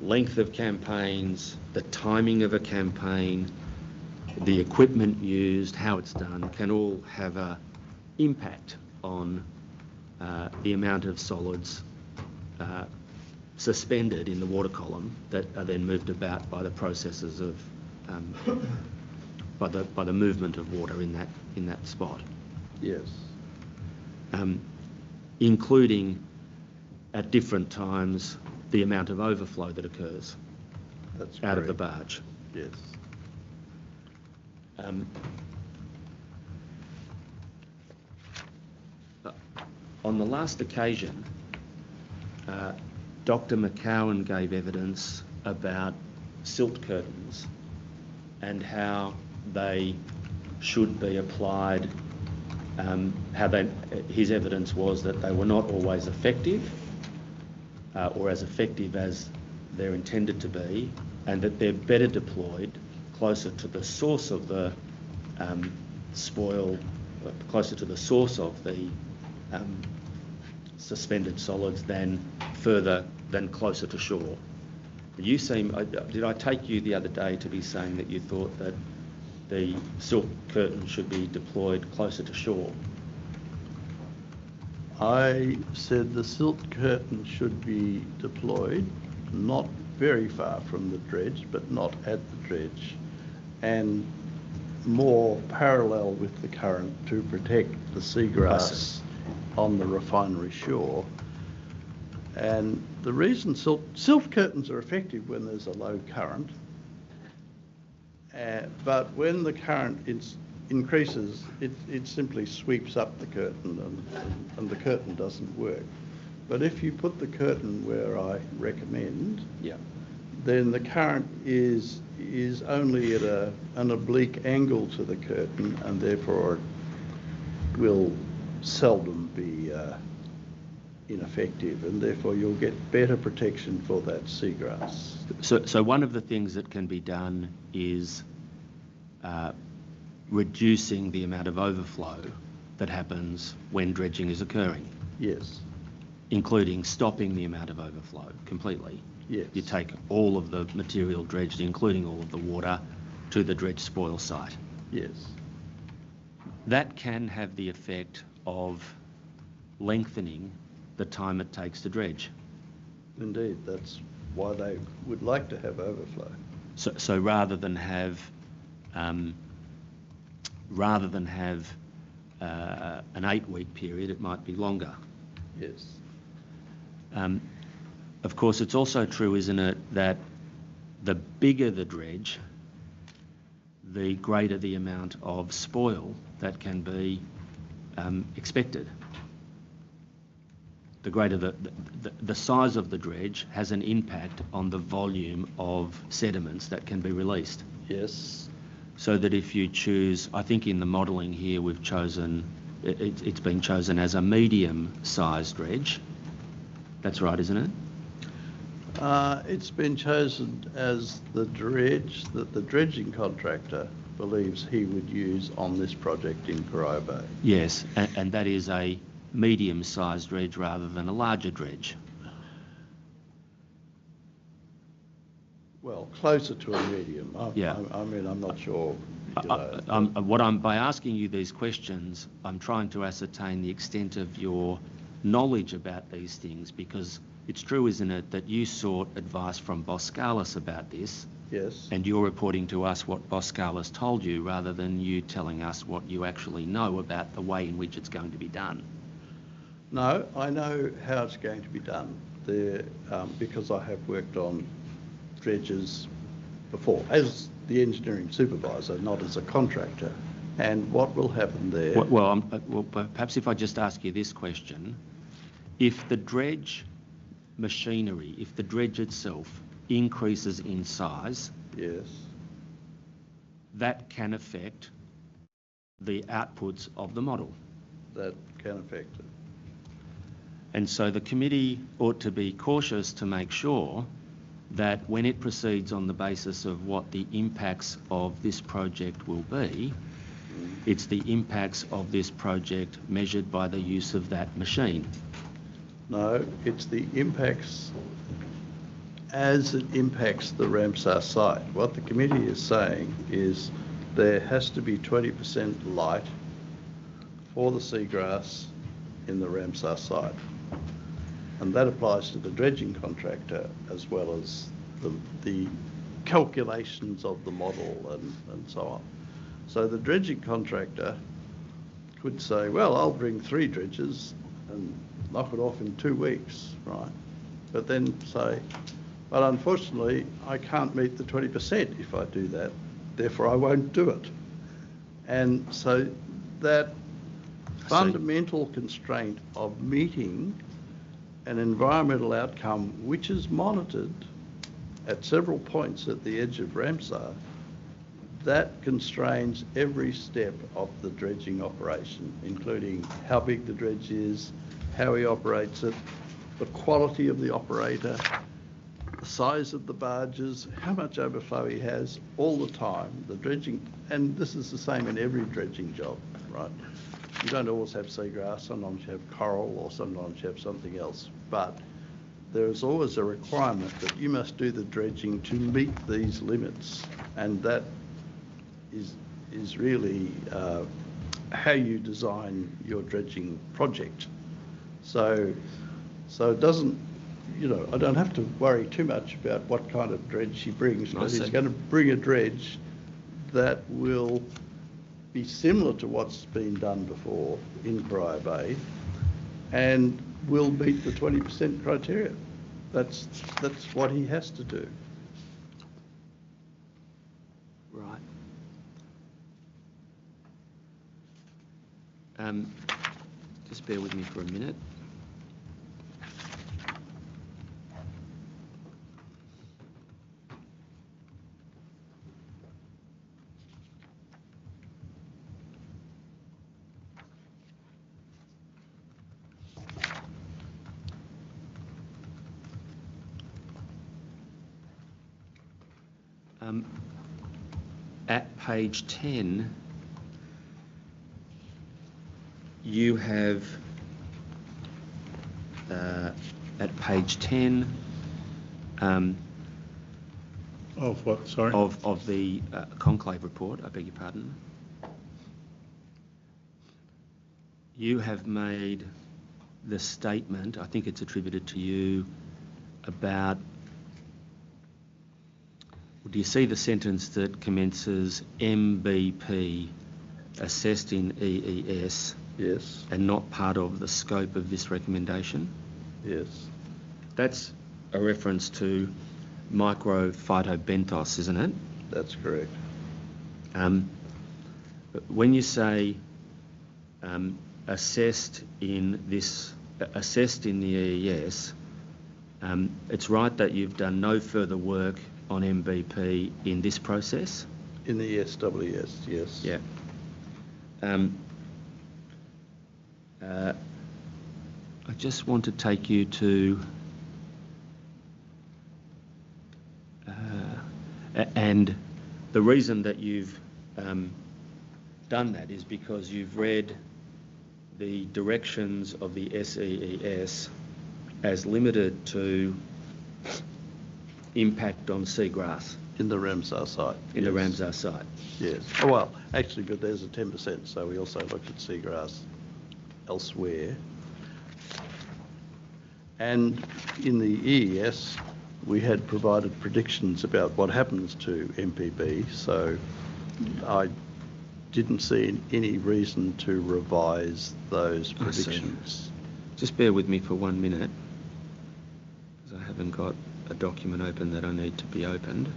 length of campaigns, the timing of a campaign, the equipment used, how it's done, can all have an impact on the amount of solids suspended in the water column that are then moved about by the processes of by the movement of water in that spot. Yes. Including at different times the amount of overflow that occurs out of the barge. Yes. On the last occasion, Dr. McCowan gave evidence about silt curtains and how they should be applied. His evidence was that they were not always effective or as effective as they're intended to be, and that they're better deployed closer to the source of the spoil closer to the source of the suspended solids than closer to shore. You seem, did I take you the other day to be saying that you thought that the silk curtain should be deployed closer to shore? I said the silk curtain should be deployed not very far from the dredge, but not at the dredge, and more parallel with the current to protect the seagrass on the refinery shore. And the reason silk curtains are effective when there's a low current, but when the current increases, it simply sweeps up the curtain and the curtain doesn't work. But if you put the curtain where I recommend, then the current is only at an oblique angle to the curtain, and therefore it will seldom be ineffective, and therefore you'll get better protection for that seagrass. So one of the things that can be done is reducing the amount of overflow that happens when dredging is occurring. Yes. Including stopping the amount of overflow completely. Yes. You take all of the material dredged, including all of the water, to the dredge spoil site. Yes. That can have the effect of lengthening the time it takes to dredge. Indeed, that's why they would like to have overflow. So rather than have an 8-week period, it might be longer. Yes. Of course, it's also true, isn't it, that the bigger the dredge, the greater the amount of spoil that can be expected. The greater the size of the dredge has an impact on the volume of sediments that can be released. Yes. So that if you choose, I think in the modelling here we've chosen, it's been chosen as a medium-sized dredge. That's right, isn't it? It's been chosen as the dredge that the dredging contractor believes he would use on this project in Corio Bay. Yes, and that is a medium-sized dredge rather than a larger dredge. Well, closer to a medium. I mean, I'm not sure. By asking you these questions, I'm trying to ascertain the extent of your knowledge about these things, because it's true, isn't it, that you sought advice from Boscalis about this. Yes. And you're reporting to us what Boscalis told you rather than you telling us what you actually know about the way in which it's going to be done. No, I know how it's going to be done there, because I have worked on dredges before as the engineering supervisor, not as a contractor. And what will happen there? Well, perhaps if I just ask you this question. If the dredge machinery, if the dredge itself increases in size, yes, that can affect the outputs of the model. That can affect it. And so the committee ought to be cautious to make sure that when it proceeds on the basis of what the impacts of this project will be, it's the impacts of this project measured by the use of that machine. No, it's the impacts as it impacts the Ramsar site. What the committee is saying is there has to be 20% light for the seagrass in the Ramsar site. And that applies to the dredging contractor as well as the calculations of the model and so on. So the dredging contractor could say, well, I'll bring 3 dredges and knock it off in 2 weeks, right? But then say, but unfortunately, I can't meet the 20% if I do that, therefore I won't do it. And so that fundamental constraint of meeting an environmental outcome which is monitored at several points at the edge of Ramsar, that constrains every step of the dredging operation, including how big the dredge is, how he operates it, the quality of the operator, the size of the barges, how much overflow he has all the time. The dredging, and this is the same in every dredging job, right? You don't always have seagrass, sometimes you have coral or sometimes you have something else. But there is always a requirement that you must do the dredging to meet these limits. And that is really how you design your dredging project. So it doesn't, I don't have to worry too much about what kind of dredge he brings, because he's going to bring a dredge that will be similar to what's been done before in Briar Bay and will meet the 20% criteria. That's what he has to do. Right. Just bear with me for a minute. At page 10, you have, at page 10, Of what, sorry? Of the conclave report, I beg your pardon. You have made the statement, I think it's attributed to you, about, do you see the sentence that commences MBP assessed in EES? Yes. And not part of the scope of this recommendation? Yes. That's a reference to microphytobenthos, isn't it? That's correct. When you say assessed in the EES, it's right that you've done no further work on MBP in this process? In the SWS, yes. Yeah. I just want to take you to, and the reason that you've done that is because you've read the directions of the SEES as limited to impact on seagrass. In the Ramsar site. In the Ramsar site. Yes. Oh, well, actually, but there's a 10%, so we also looked at seagrass elsewhere. And in the EES, we had provided predictions about what happens to MPB, so I didn't see any reason to revise those predictions. Just bear with me for 1 minute, because I haven't got a document open that I need to be opened.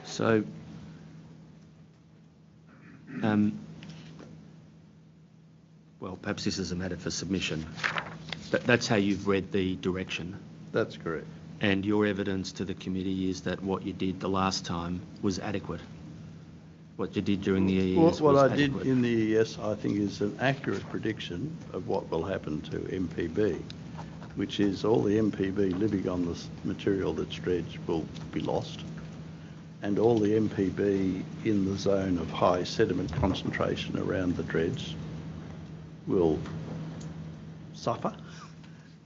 So, well, perhaps this is a matter for submission. That's how you've read the direction. That's correct. And your evidence to the committee is that what you did the last time was adequate. What you did during the EES was adequate. What I did in the EES, I think, is an accurate prediction of what will happen to MPB, which is all the MPB living on this material that's dredged will be lost, and all the MPB in the zone of high sediment concentration around the dredge will suffer,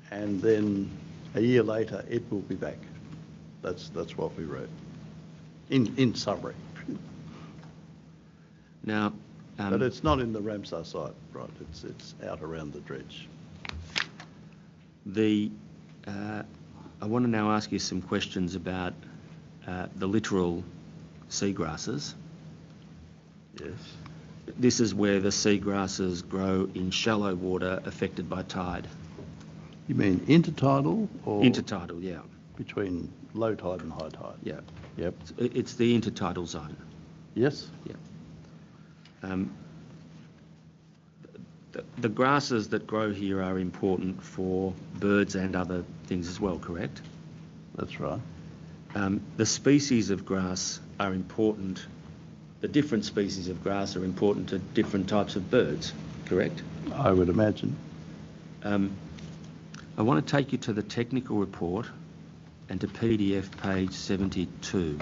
and then a year later it will be back. That's what we wrote, in summary. Now, but it's not in the Ramsar site, right? It's out around the dredge. I want to now ask you some questions about the littoral seagrasses. Yes. This is where the seagrasses grow in shallow water affected by tide. You mean intertidal or? Intertidal, yeah. Between low tide and high tide? Yeah. Yep. It's the intertidal zone. Yes. Yeah. the grasses that grow here are important for birds and other things as well, correct? That's right. The species of grass are important. The different species of grass are important to different types of birds, correct? I would imagine. I want to take you to the technical report and to PDF page 72,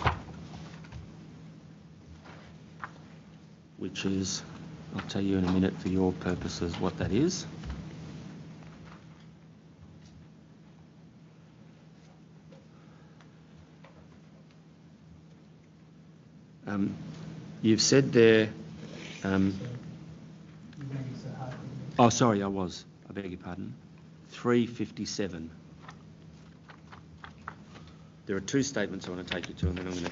which is, I'll tell you in a minute for your purposes what that is. You've said there, oh sorry, I beg your pardon, 357. There are two statements I want to take you to, and then I'm going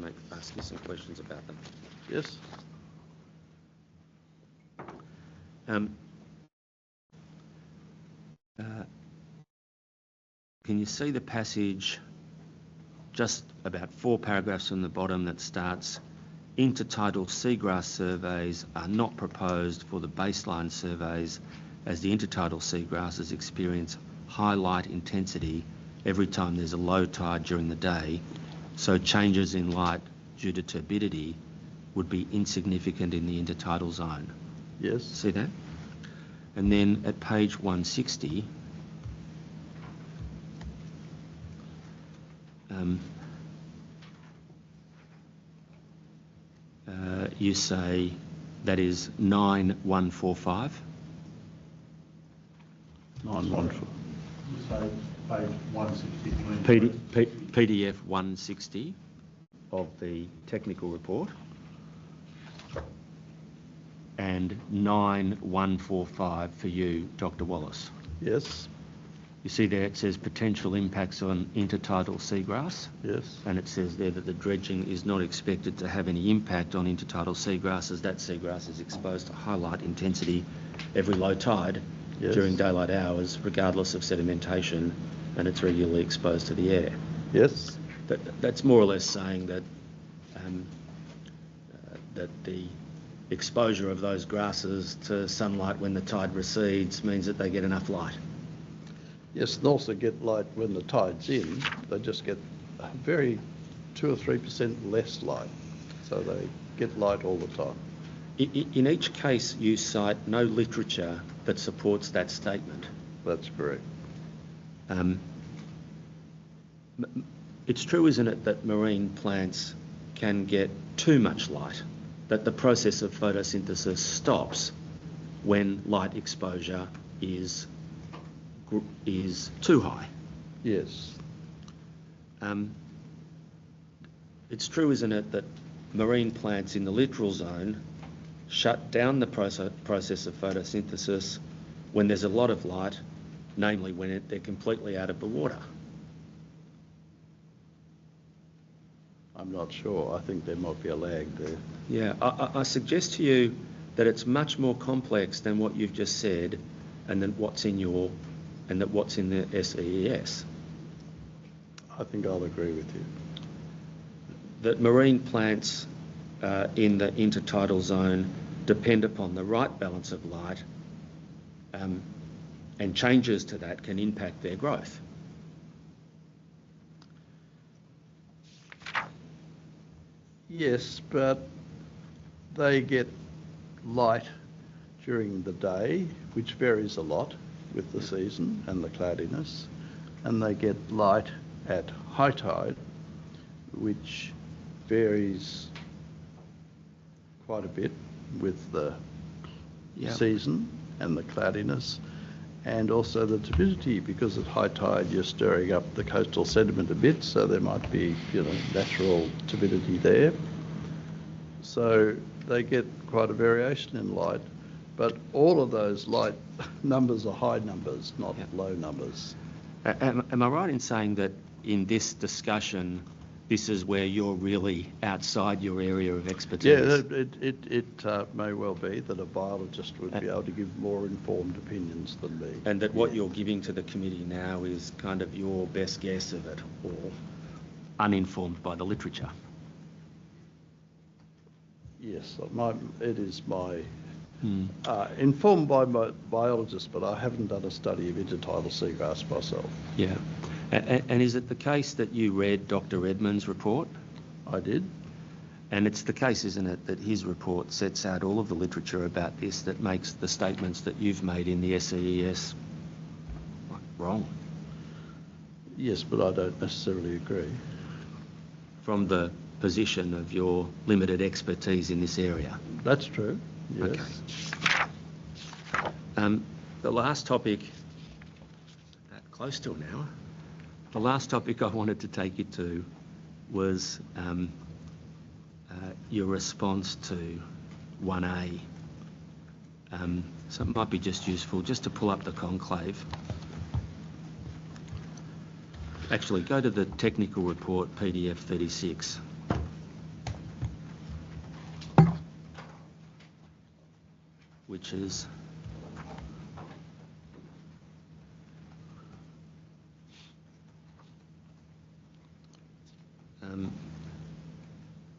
to ask you some questions about them. Yes. Can you see the passage just about 4 paragraphs from the bottom that starts, intertidal seagrass surveys are not proposed for the baseline surveys as the intertidal seagrasses experience high light intensity every time there's a low tide during the day, so changes in light due to turbidity would be insignificant in the intertidal zone. Yes. See that? And then at page 160, you say that is 9145. 914. You say page 160. PDF 160 of the technical report and 9145 for you, Dr. Wallace. Yes. You see there it says potential impacts on intertidal seagrass. Yes. And it says there that the dredging is not expected to have any impact on intertidal seagrass as that seagrass is exposed to high light intensity every low tide during daylight hours, regardless of sedimentation, and it's regularly exposed to the air. Yes. That's more or less saying that that the exposure of those grasses to sunlight when the tide recedes means that they get enough light. Yes, and also get light when the tide's in. They just get very 2 or 3% less light, so they get light all the time. In each case, you cite no literature that supports that statement. That's correct. It's true, isn't it, that marine plants can get too much light, that the process of photosynthesis stops when light exposure is too high? Yes. It's true, isn't it, that marine plants in the littoral zone shut down the process of photosynthesis when there's a lot of light, namely when they're completely out of the water? I'm not sure. I think there might be a lag there. Yeah, I suggest to you that it's much more complex than what you've just said, and than what's in the SEES. I think I'll agree with you. That marine plants in the intertidal zone depend upon the right balance of light, and changes to that can impact their growth. Yes, but they get light during the day, which varies a lot with the season and the cloudiness, and they get light at high tide, which varies quite a bit with the season and the cloudiness, and also the turbidity, because at high tide you're stirring up the coastal sediment a bit, so there might be, natural turbidity there. So they get quite a variation in light, but all of those light numbers are high numbers, not low numbers. Am I right in saying that in this discussion, this is where you're really outside your area of expertise? Yeah, it may well be that a biologist would be able to give more informed opinions than me. And that what you're giving to the committee now is kind of your best guess of it, or uninformed by the literature? Yes, it is my Informed by my biologist, but I haven't done a study of intertidal seagrass myself. Yeah. And is it the case that you read Dr. Redmond's report? I did. And it's the case, isn't it, that his report sets out all of the literature about this that makes the statements that you've made in the SEES wrong? Yes, but I don't necessarily agree. From the position of your limited expertise in this area? That's true, yes. Okay. The last topic, that close to an hour, the last topic I wanted to take you to was your response to 1A. So it might be just useful just to pull up the conclave. Actually, go to the technical report, PDF 36. Which is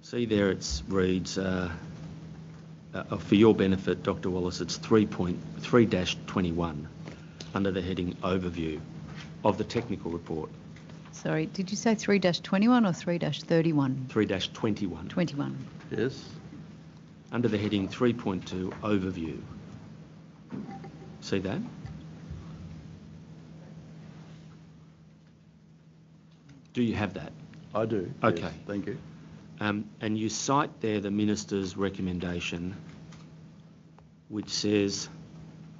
see there it reads, for your benefit, Dr. Wallace, it's 3.3-21 under the heading Overview of the technical report. Sorry, did you say 3-21 or 3-31? 3-21. 21. Yes. Under the heading 3.2 Overview. See that? Do you have that? I do. Okay. Yes, thank you. And you cite there the Minister's recommendation, which says,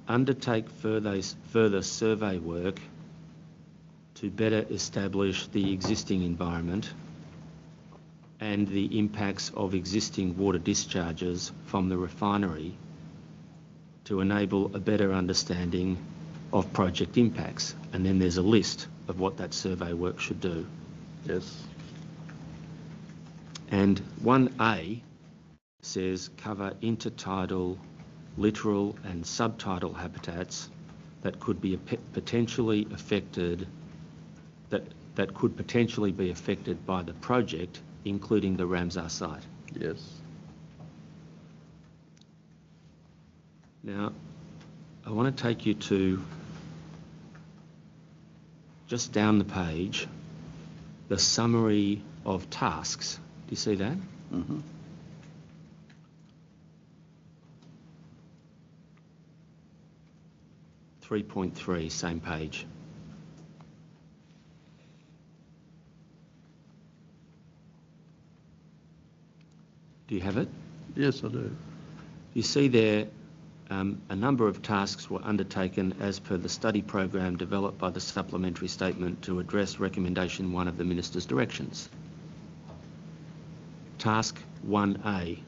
undertake further survey work to better establish the existing environment and the impacts of existing water discharges from the refinery to enable a better understanding of project impacts. And then there's a list of what that survey work should do. Yes. And 1A says cover intertidal, littoral and subtidal habitats that could be potentially affected, that could potentially be affected by the project, including the Ramsar site. Yes. Now, I want to take you to, just down the page, the summary of tasks. Do you see that? Mm-hmm. .3, same page. Do you have it? Yes, I do. You see there a number of tasks were undertaken as per the study program developed by the supplementary statement to address recommendation 1 of the Minister's directions. Task 1A,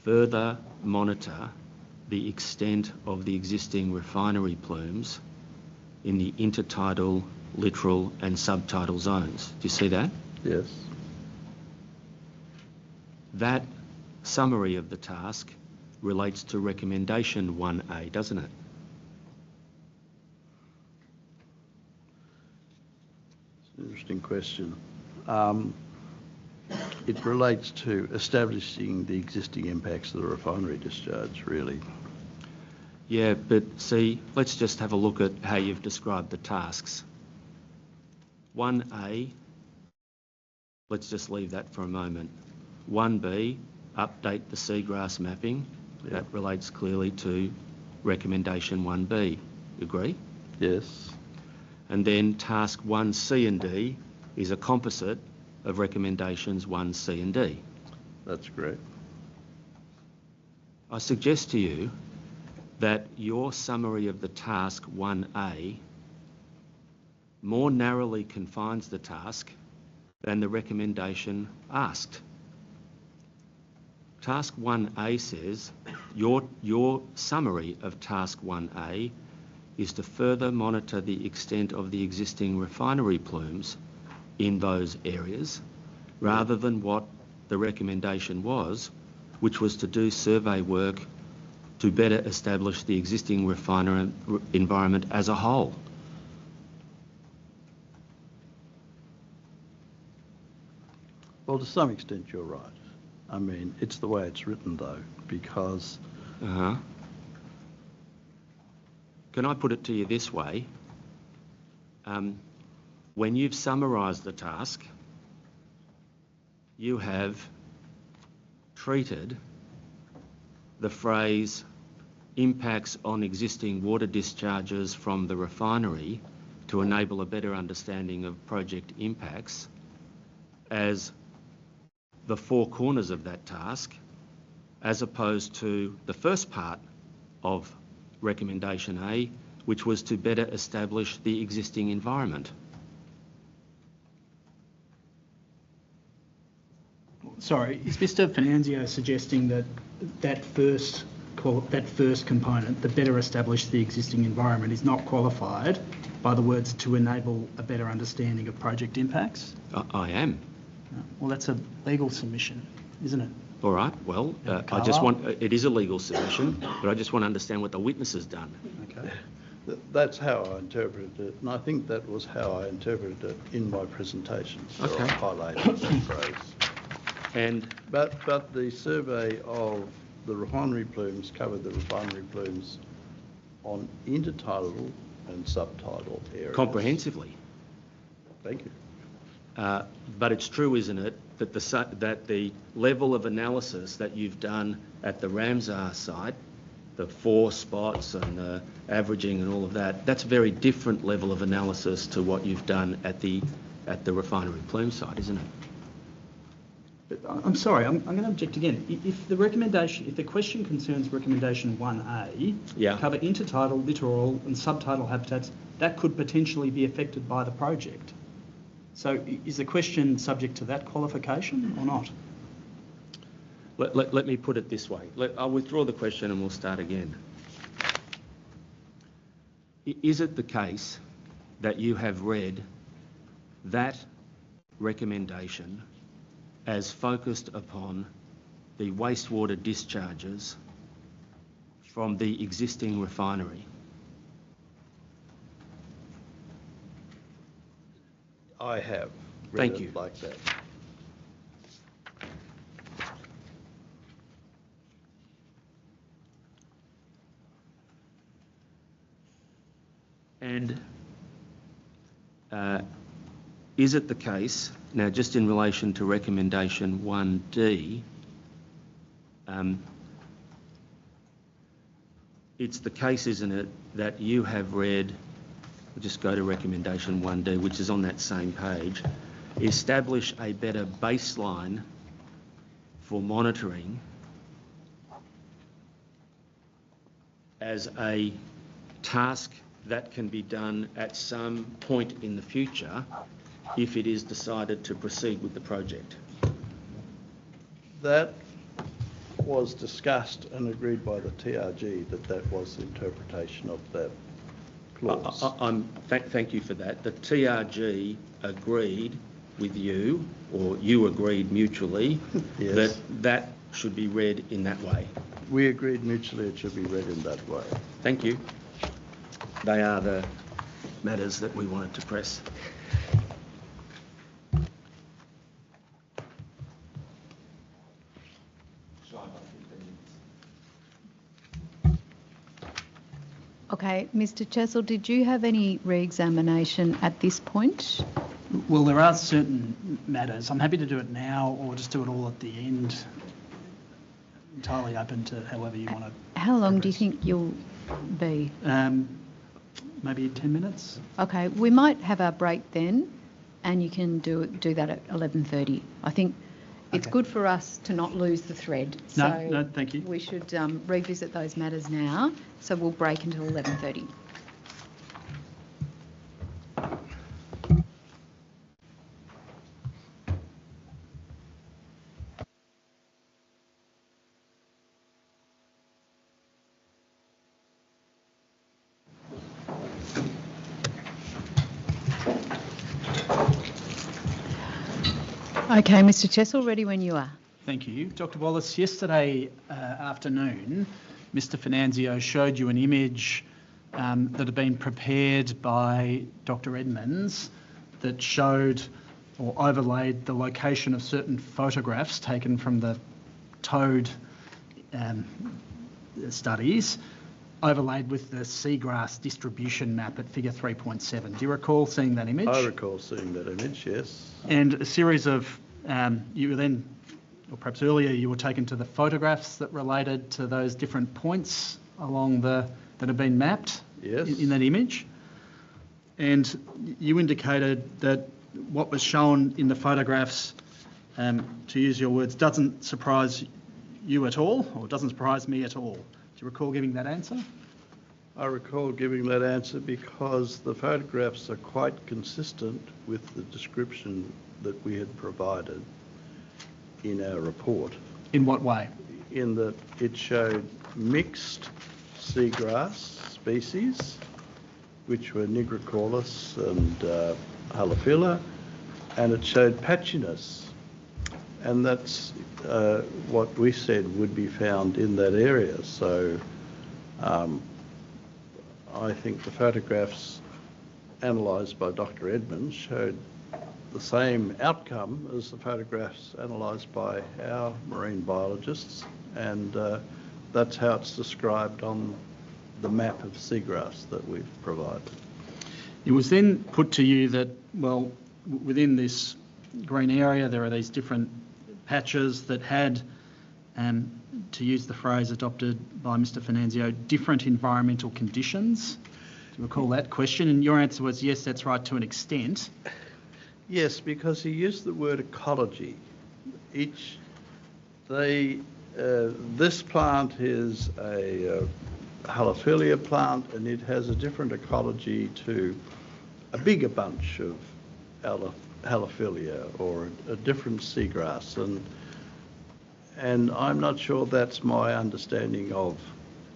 further monitor the extent of the existing refinery plumes in the intertidal, littoral and subtidal zones. Do you see that? Yes. That summary of the task relates to recommendation 1A, doesn't it? It's an interesting question. It relates to establishing the existing impacts of the refinery discharge, really. Yeah, but see, let's just have a look at how you've described the tasks. 1A, let's just leave that for a moment. 1B, update the seagrass mapping. Yep. That relates clearly to recommendation 1B. Agree? Yes. And then task 1C and D is a composite of recommendations 1C and D. That's correct. I suggest to you that your summary of the task 1A more narrowly confines the task than the recommendation asked. Task 1A says your summary of task 1A is to further monitor the extent of the existing refinery plumes in those areas, rather than what the recommendation was, which was to do survey work to better establish the existing refinery environment as a whole. Well, to some extent you're right. I mean, it's the way it's written though, because Can I put it to you this way? When you've summarised the task, you have treated the phrase impacts on existing water discharges from the refinery to enable a better understanding of project impacts as the four corners of that task, as opposed to the first part of recommendation A, which was to better establish the existing environment. Sorry, is Mr Finanzio suggesting that that first component, the better establish the existing environment, is not qualified by the words to enable a better understanding of project impacts? I am. Well, that's a legal submission, isn't it? All right, well, it is a legal submission, but I just want to understand what the witness has done. Okay. That's how I interpreted it, and I think that was how I interpreted it in my presentation. So Okay. I highlighted that phrase. But the survey of the refinery plumes covered the refinery plumes on intertidal and subtidal areas. Comprehensively. Thank you. But it's true, isn't it, that the level of analysis that you've done at the Ramsar site, the 4 spots and the averaging and all of that, that's a very different level of analysis to what you've done at the refinery plume site, isn't it? I'm sorry, I'm going to object again. If the question concerns recommendation 1A, cover intertidal, littoral and subtidal habitats, that could potentially be affected by the project. So is the question subject to that qualification or not? Let me put it this way. I'll withdraw the question and we'll start again. Is it the case that you have read that recommendation as focused upon the wastewater discharges from the existing refinery? I have read Thank you. it like that. And is it the case, now just in relation to recommendation 1D, it's the case, isn't it, that you have read, we'll just go to recommendation 1D, which is on that same page, establish a better baseline for monitoring as a task that can be done at some point in the future if it is decided to proceed with the project? That was discussed and agreed by the TRG that was the interpretation of that clause. Thank you for that. The TRG agreed with you, or you agreed mutually, Yes. that should be read in that way. We agreed mutually it should be read in that way. Thank you. They are the matters that we wanted to press. Okay, Mr Chessel, did you have any re-examination at this point? Well, there are certain matters. I'm happy to do it now or just do it all at the end. Entirely open to however you want to. How long do you think you'll be? Maybe 10 minutes. Okay, we might have our break then, and you can do that at 11:30. I think it's good for us to not lose the thread. No, thank you. We should revisit those matters now. So we'll break until 11:30. Okay, Mr Chessel, ready when you are. Thank you. Dr Wallace, yesterday afternoon, Mr Finanzio showed you an image that had been prepared by Dr Edmonds that showed or overlaid the location of certain photographs taken from the towed studies overlaid with the seagrass distribution map at figure 3.7. Do you recall seeing that image? I recall seeing that image, yes. And a series of, you were then, or perhaps earlier, you were taken to the photographs that related to those different points along that have been mapped in that image. And you indicated that what was shown in the photographs, to use your words, doesn't surprise you at all, or doesn't surprise me at all. Do you recall giving that answer? I recall giving that answer because the photographs are quite consistent with the description that we had provided in our report. In what way? In that it showed mixed seagrass species, which were Nigrocaulus and Halophila, and it showed patchiness. And that's what we said would be found in that area. So I think the photographs analysed by Dr. Edmonds showed the same outcome as the photographs analysed by our marine biologists, and that's how it's described on the map of seagrass that we've provided. It was then put to you that, well, within this green area there are these different patches that had, to use the phrase adopted by Mr. Finanzio, different environmental conditions. Do you recall that question? And your answer was yes, that's right, to an extent. Yes, because he used the word ecology. This plant is a Halophilia plant, and it has a different ecology to a bigger bunch of Halophilia or a different seagrass, and I'm not sure that's my understanding of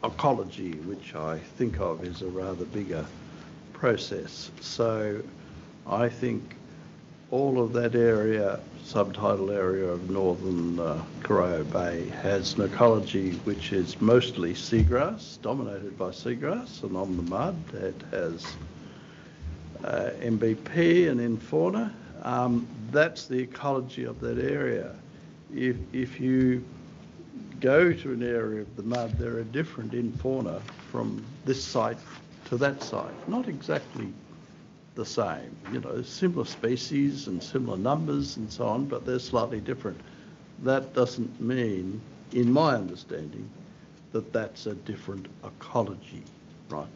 ecology, which I think of as a rather bigger process. So I think all of that area, subtidal area of northern Corio Bay, has an ecology which is mostly seagrass, dominated by seagrass, and on the mud it has MBP and infauna. That's the ecology of that area. If you go to an area of the mud, there are different infauna from this site to that site. Not exactly the same, similar species and similar numbers and so on, but they're slightly different. That doesn't mean, in my understanding, that that's a different ecology, right?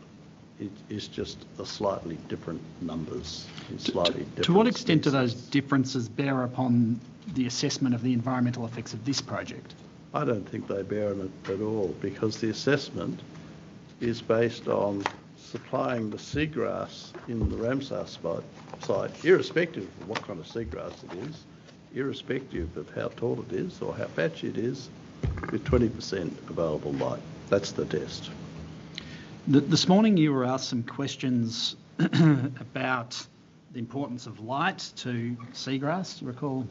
It is just a slightly different numbers. To what extent do those differences bear upon the assessment of the environmental effects of this project? I don't think they bear on it at all, because the assessment is based on supplying the seagrass in the Ramsar site, irrespective of what kind of seagrass it is, irrespective of how tall it is or how patchy it is, with 20% available light. That's the test. This morning you were asked some questions about the importance of light to seagrass. Do you recall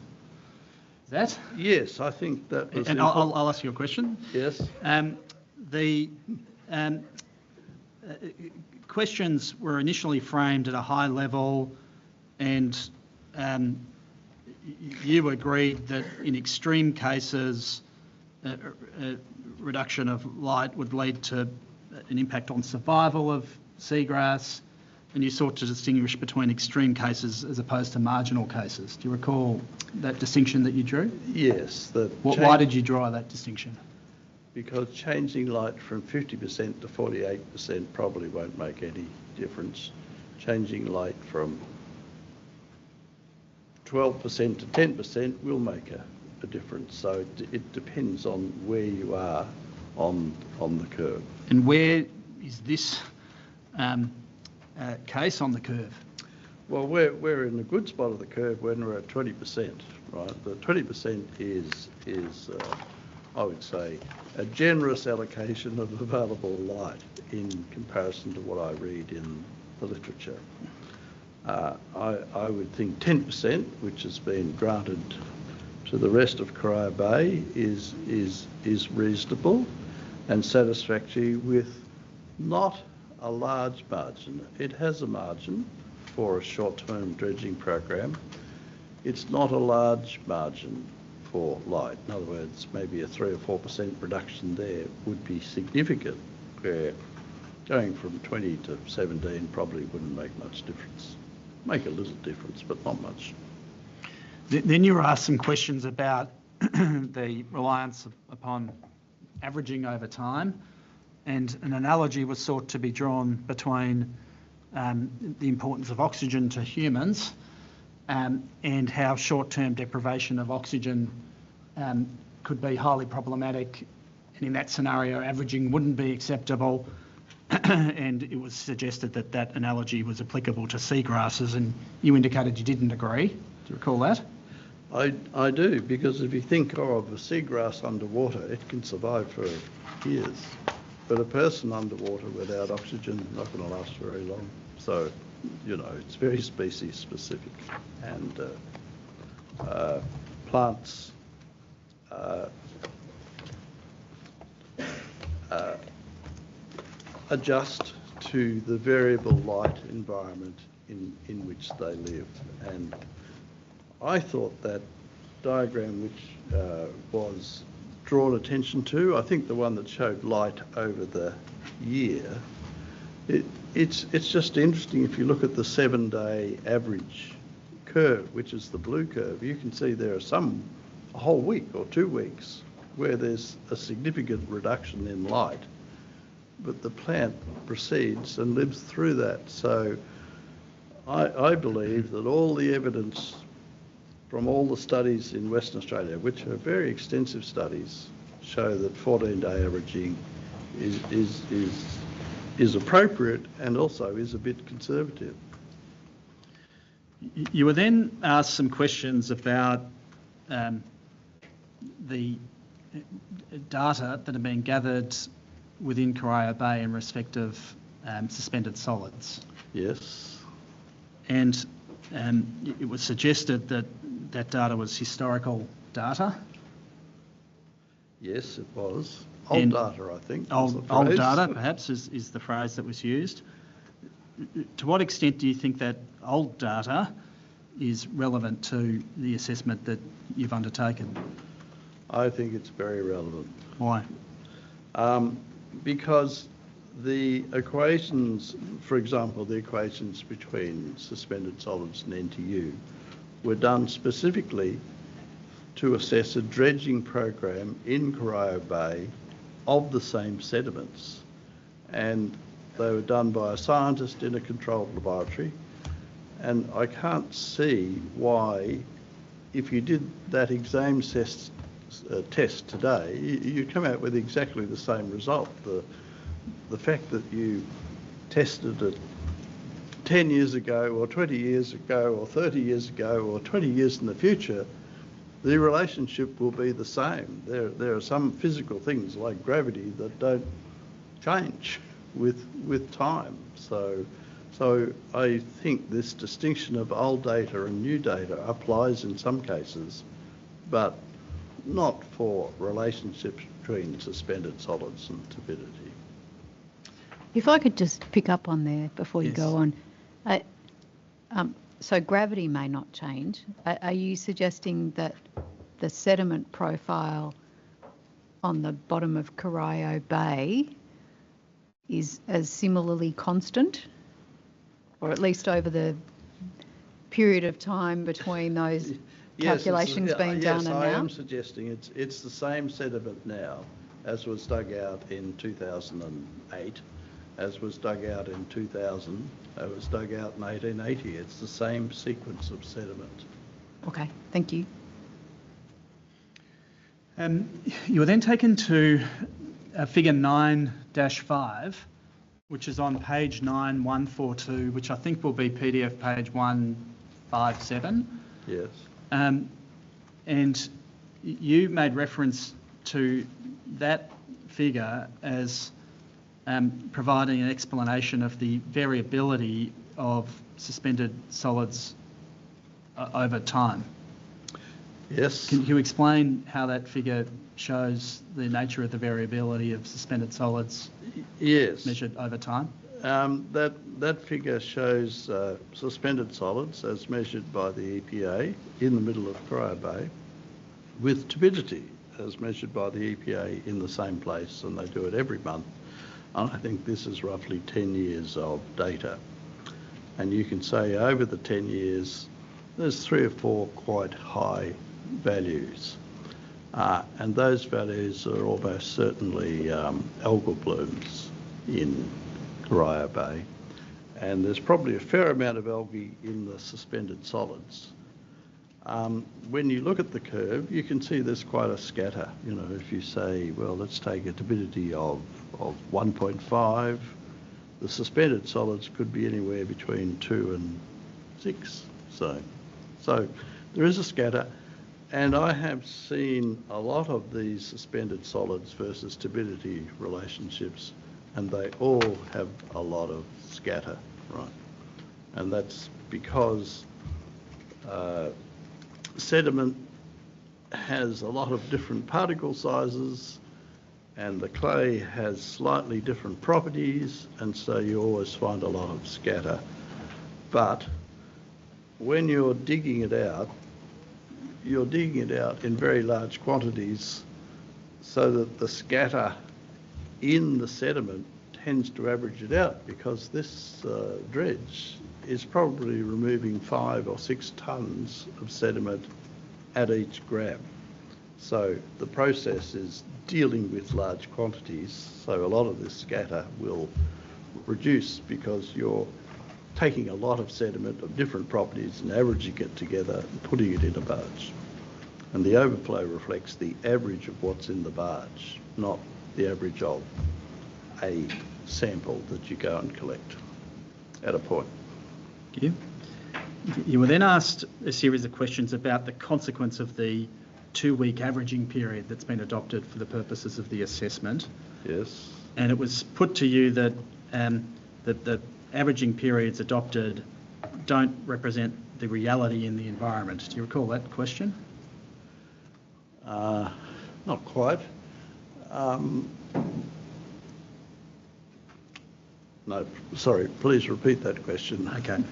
that? Yes, I think that was... And I'll ask you a question. Yes. The questions were initially framed at a high level, and you agreed that in extreme cases a reduction of light would lead to an impact on survival of seagrass, and you sought to distinguish between extreme cases as opposed to marginal cases. Do you recall that distinction that you drew? Yes. Why did you draw that distinction? Because changing light from 50% to 48% probably won't make any difference. Changing light from 12% to 10% will make a difference. So it depends on where you are on the curve. And where is this case on the curve? Well, we're in a good spot of the curve when we're at 20%, right? The 20% is I would say, a generous allocation of available light in comparison to what I read in the literature. I would think 10%, which has been granted to the rest of Corio Bay, is reasonable and satisfactory, with not a large margin. It has a margin for a short-term dredging program. It's not a large margin for light. In other words, maybe a 3 or 4% reduction there would be significant, where Going from 20 to 17 probably wouldn't make much difference. Make a little difference, but not much. Then you were asked some questions about the reliance upon averaging over time, and an analogy was sought to be drawn between the importance of oxygen to humans and how short-term deprivation of oxygen could be highly problematic, and in that scenario averaging wouldn't be acceptable. And it was suggested that that analogy was applicable to seagrasses, and you indicated you didn't agree. Do you recall that? I do, because if you think of a seagrass underwater, it can survive for years. But a person underwater without oxygen not going to last very long. So, you know, it's very species specific. And plants adjust to the variable light environment in which they live. And I thought that diagram which was drawn attention to, I think the one that showed light over the year, it's just interesting. If you look at the 7-day average curve, which is the blue curve, you can see there are a whole week or 2 weeks where there's a significant reduction in light, but the plant proceeds and lives through that. So I believe that all the evidence from all the studies in Western Australia, which are very extensive studies, show that 14-day averaging is appropriate and also is a bit conservative. You were then asked some questions about the data that have been gathered within Corio Bay in respect of suspended solids. Yes. And it was suggested that that data was historical data. Yes, it was. Old data, I think. Old data, perhaps, is the phrase that was used. To what extent do you think that old data is relevant to the assessment that you've undertaken? I think it's very relevant. Why? Because the equations, for example, the equations between suspended solids and NTU were done specifically to assess a dredging program in Corio Bay of the same sediments. And they were done by a scientist in a controlled laboratory. And I can't see why, if you did that exam test today, you'd come out with exactly the same result. The fact that you tested it 10 years ago or 20 years ago or 30 years ago or 20 years in the future, the relationship will be the same. There are some physical things like gravity that don't change with time. So I think this distinction of old data and new data applies in some cases, but not for relationships between suspended solids and turbidity. If I could just pick up on there before you go on. So gravity may not change. Are you suggesting that the sediment profile on the bottom of Corio Bay is as similarly constant, or at least over the period of time between those calculations being done and now? Yes, I am suggesting it's the same sediment now as was dug out in 2008, as was dug out in 2000, as was dug out in 1880. It's the same sequence of sediment. Okay, thank you. You were then taken to figure 9-5, which is on page 9142, which I think will be PDF page 157. Yes. And you made reference to that figure as providing an explanation of the variability of suspended solids over time. Yes. Can you explain how that figure shows the nature of the variability of suspended solids measured over time? That figure shows suspended solids as measured by the EPA in the middle of Corio Bay, with turbidity as measured by the EPA in the same place, and they do it every month. And I think this is roughly 10 years of data. And you can say over the 10 years, there's 3 or 4 quite high values. And those values are almost certainly algal blooms in Corio Bay. And there's probably a fair amount of algae in the suspended solids. When you look at the curve, you can see there's quite a scatter. You know, if you say, well, let's take a turbidity of 1.5, the suspended solids could be anywhere between 2 and 6. So there is a scatter, and I have seen a lot of these suspended solids versus turbidity relationships, and they all have a lot of scatter, right? And that's because sediment has a lot of different particle sizes, and the clay has slightly different properties, and so you always find a lot of scatter. But when you're digging it out in very large quantities so that the scatter in the sediment tends to average it out, because this dredge is probably removing 5 or 6 tonnes of sediment at each grab. So the process is dealing with large quantities, so a lot of this scatter will reduce because you're taking a lot of sediment of different properties and averaging it together and putting it in a barge. And the overflow reflects the average of what's in the barge, not the average of a sample that you go and collect at a point. Thank you. You were then asked a series of questions about the consequence of the 2-week averaging period that's been adopted for the purposes of the assessment. Yes. And it was put to you that that the averaging periods adopted don't represent the reality in the environment. Do you recall that question? Not quite. No, sorry, please repeat that question. Okay.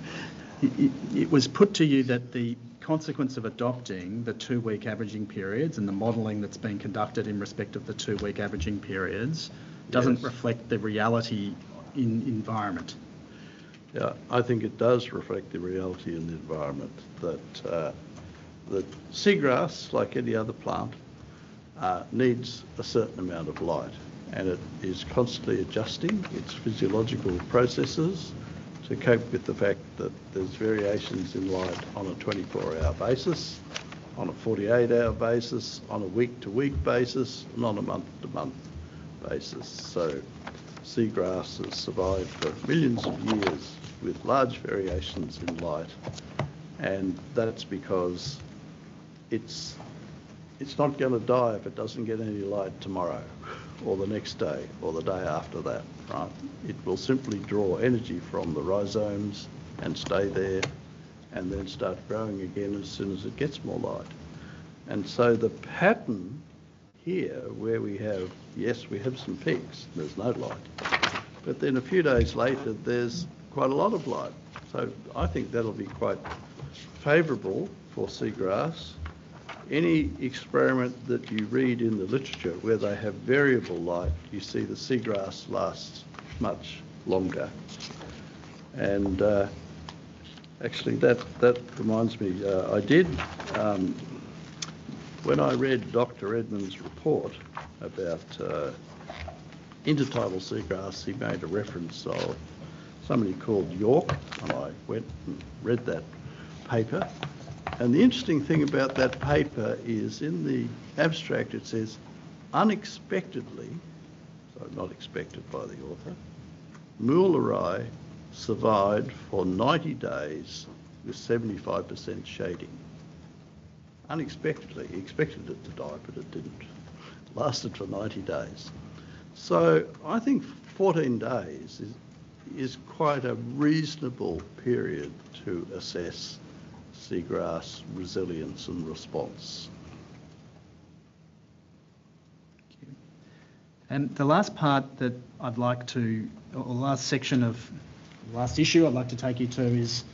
It was put to you that the consequence of adopting the 2-week averaging periods and the modelling that's been conducted in respect of the 2-week averaging periods doesn't reflect the reality in environment. Yeah, I think it does reflect the reality in the environment that seagrass, like any other plant, needs a certain amount of light, and it is constantly adjusting its physiological processes to cope with the fact that there's variations in light on a 24-hour basis, on a 48-hour basis, on a week-to-week basis, and on a month-to-month basis. So seagrass has survived for millions of years with large variations in light, and that's because it's not going to die if it doesn't get any light tomorrow or the next day or the day after that, right? It will simply draw energy from the rhizomes and stay there and then start growing again as soon as it gets more light. And so the pattern here where we have, yes, we have some peaks, there's no light, but then a few days later there's quite a lot of light. So I think that'll be quite favourable for seagrass. Any experiment that you read in the literature where they have variable light, you see the seagrass lasts much longer. And actually that reminds me, I did, when I read Dr. Edmonds' report about intertidal seagrass, he made a reference of somebody called York, and I went and read that paper. And the interesting thing about that paper is in the abstract it says, unexpectedly, so not expected by the author, Mullarai survived for 90 days with 75% shading. Unexpectedly. He expected it to die, but it didn't. It lasted for 90 days. So I think 14 days is quite a reasonable period to assess seagrass resilience and response. Thank you. And the last part that I'd like to, or last section of, last issue I'd like to take you to is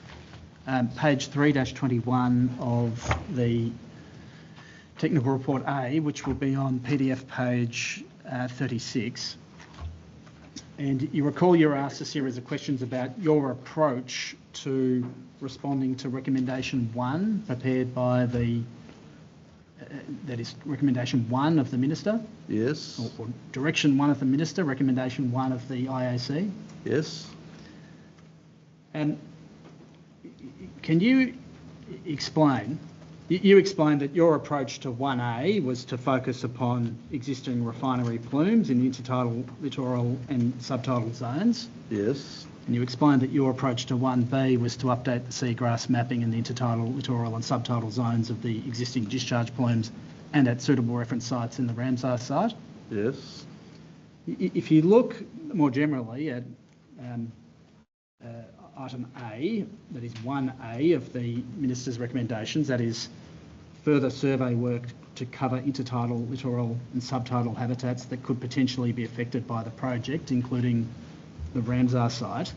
page 3-21 of the Technical Report A, which will be on PDF page 36. And you recall you were asked a series of questions about your approach to responding to recommendation 1 prepared by the, that is recommendation 1 of the Minister? Yes. Or direction 1 of the Minister, recommendation 1 of the IAC? Yes. And can you explain, you explained that your approach to 1A was to focus upon existing refinery plumes in the intertidal, littoral and subtidal zones. Yes. And you explained that your approach to 1B was to update the seagrass mapping in the intertidal, littoral and subtidal zones of the existing discharge plumes and at suitable reference sites in the Ramsar site. Yes. If you look more generally at item A, that is 1A of the Minister's recommendations, that is further survey work to cover intertidal, littoral and subtidal habitats that could potentially be affected by the project, including the Ramsar site.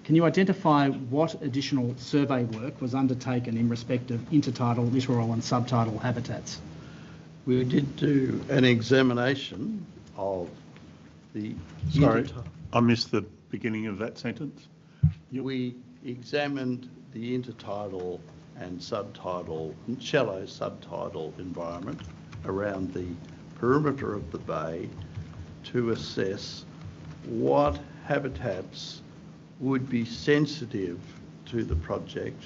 Can you identify what additional survey work was undertaken in respect of intertidal, littoral and subtidal habitats? We did do an examination of the... Sorry, I missed the beginning of that sentence. We examined the intertidal and subtidal, shallow subtidal environment around the perimeter of the bay to assess what habitats would be sensitive to the project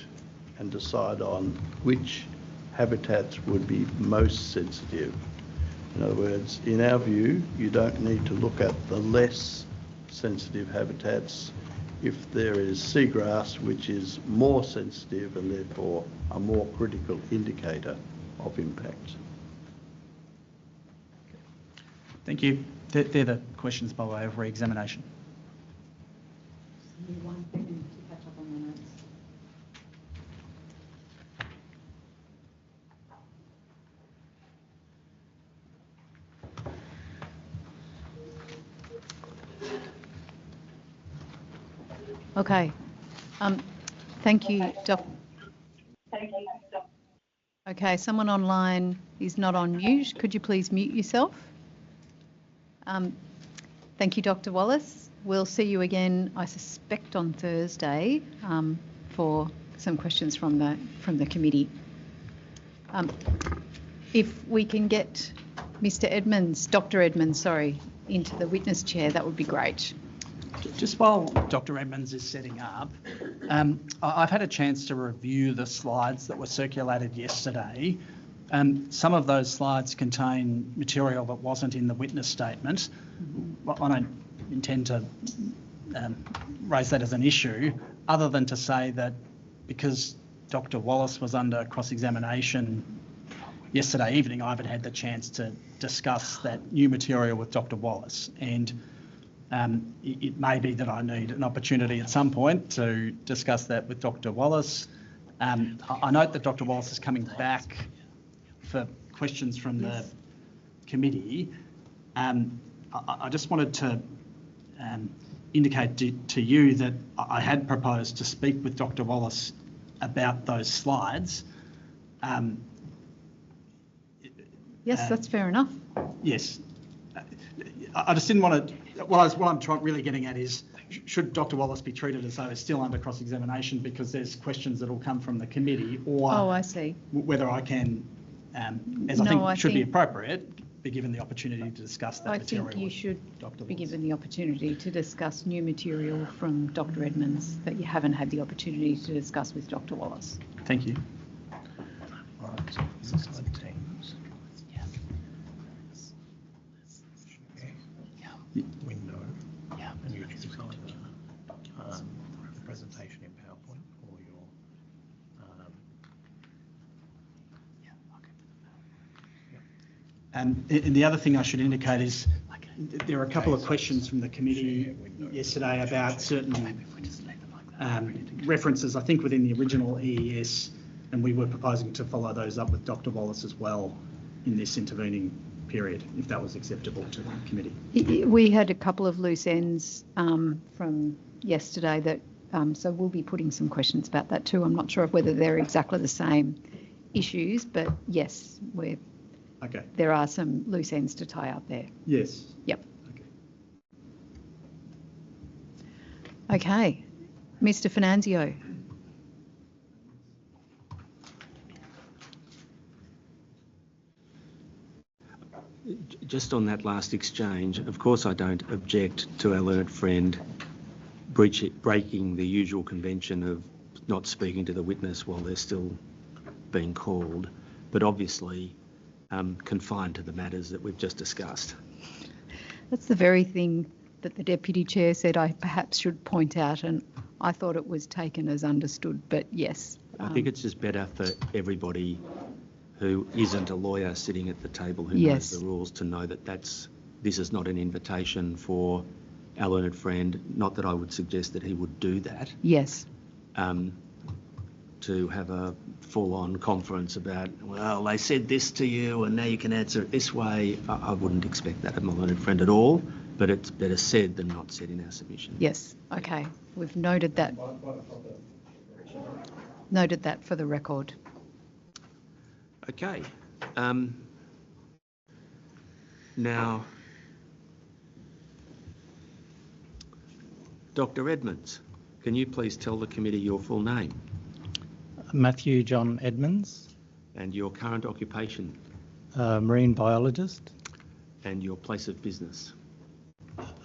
and decide on which habitats would be most sensitive. In other words, in our view, you don't need to look at the less sensitive habitats if there is seagrass which is more sensitive and therefore a more critical indicator of impact. Thank you. They're the questions by way of re-examination. One second to catch up on the notes. Okay. Thank you, Doc. Okay, someone online is not on mute. Could you please mute yourself? Thank you, Dr. Wallace. We'll see you again, I suspect, on Thursday for some questions from the committee. If we can get Mr. Edmonds, Dr. Edmonds, sorry, into the witness chair, that would be great. Just while Dr. Edmonds is setting up, I've had a chance to review the slides that were circulated yesterday. Some of those slides contain material that wasn't in the witness statement. I don't intend to raise that as an issue, other than to say that because Dr. Wallace was under cross-examination yesterday evening, I haven't had the chance to discuss that new material with Dr. Wallace. And it may be that I need an opportunity at some point to discuss that with Dr. Wallace. I note that Dr. Wallace is coming back for questions from the committee. I just wanted to indicate to you that I had proposed to speak with Dr. Wallace about those slides. Yes, that's fair enough. Yes. I just didn't want to... What I'm really getting at is, should Dr. Wallace be treated as though he's still under cross-examination because there's questions that will come from the committee, or I see. Whether I can, as I think should be appropriate, be given the opportunity to discuss that material. I think you should be given the opportunity to discuss new material from Dr. Edmonds that you haven't had the opportunity to discuss with Dr. Wallace. Thank you. Window. Yeah. And you choose either the presentation in PowerPoint or your. And the other thing I should indicate is there are a couple of questions from the committee yesterday about certain references, I think, within the original EES, and we were proposing to follow those up with Dr. Wallace as well in this intervening period, if that was acceptable to the committee. We had a couple of loose ends from yesterday that, so we'll be putting some questions about that too. I'm not sure of whether they're exactly the same issues, but yes, there are some loose ends to tie up there. Yes. Yep. Okay. Okay. Mr. Finanzio. Just on that last exchange, of course I don't object to our learned friend breaking the usual convention of not speaking to the witness while they're still being called, but obviously confined to the matters that we've just discussed. That's the very thing that the Deputy Chair said I perhaps should point out, and I thought it was taken as understood, but yes. I think it's just better for everybody who isn't a lawyer sitting at the table who Yes. knows the rules to know that this is not an invitation for our learned friend, not that I would suggest that he would do that. Yes. To have a full-on conference about, well, they said this to you and now you can answer it this way. I wouldn't expect that of my learned friend at all, but it's better said than not said in our submission. Yes. Okay. We've noted that. Noted that for the record. Okay. Now, Dr. Edmonds, can you please tell the committee your full name? Matthew John Edmonds. And your current occupation? Marine biologist. And your place of business?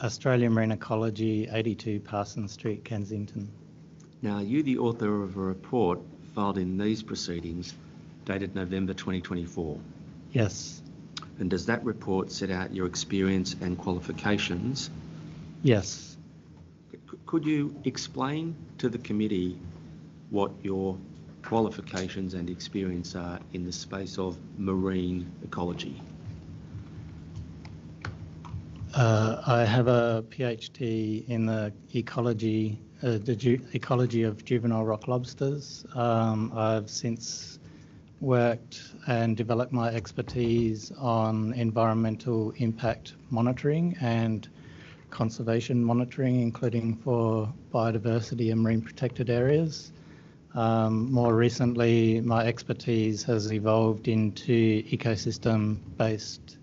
Australian Marine Ecology, 82 Parsons Street, Kensington. Now, are you the author of a report filed in these proceedings dated November 2024? Yes. And does that report set out your experience and qualifications? Yes. Could you explain to the committee what your qualifications and experience are in the space of marine ecology? I have a PhD in the ecology of juvenile rock lobsters. I've since worked and developed my expertise on environmental impact monitoring and conservation monitoring, including for biodiversity and marine protected areas. More recently, my expertise has evolved into ecosystem-based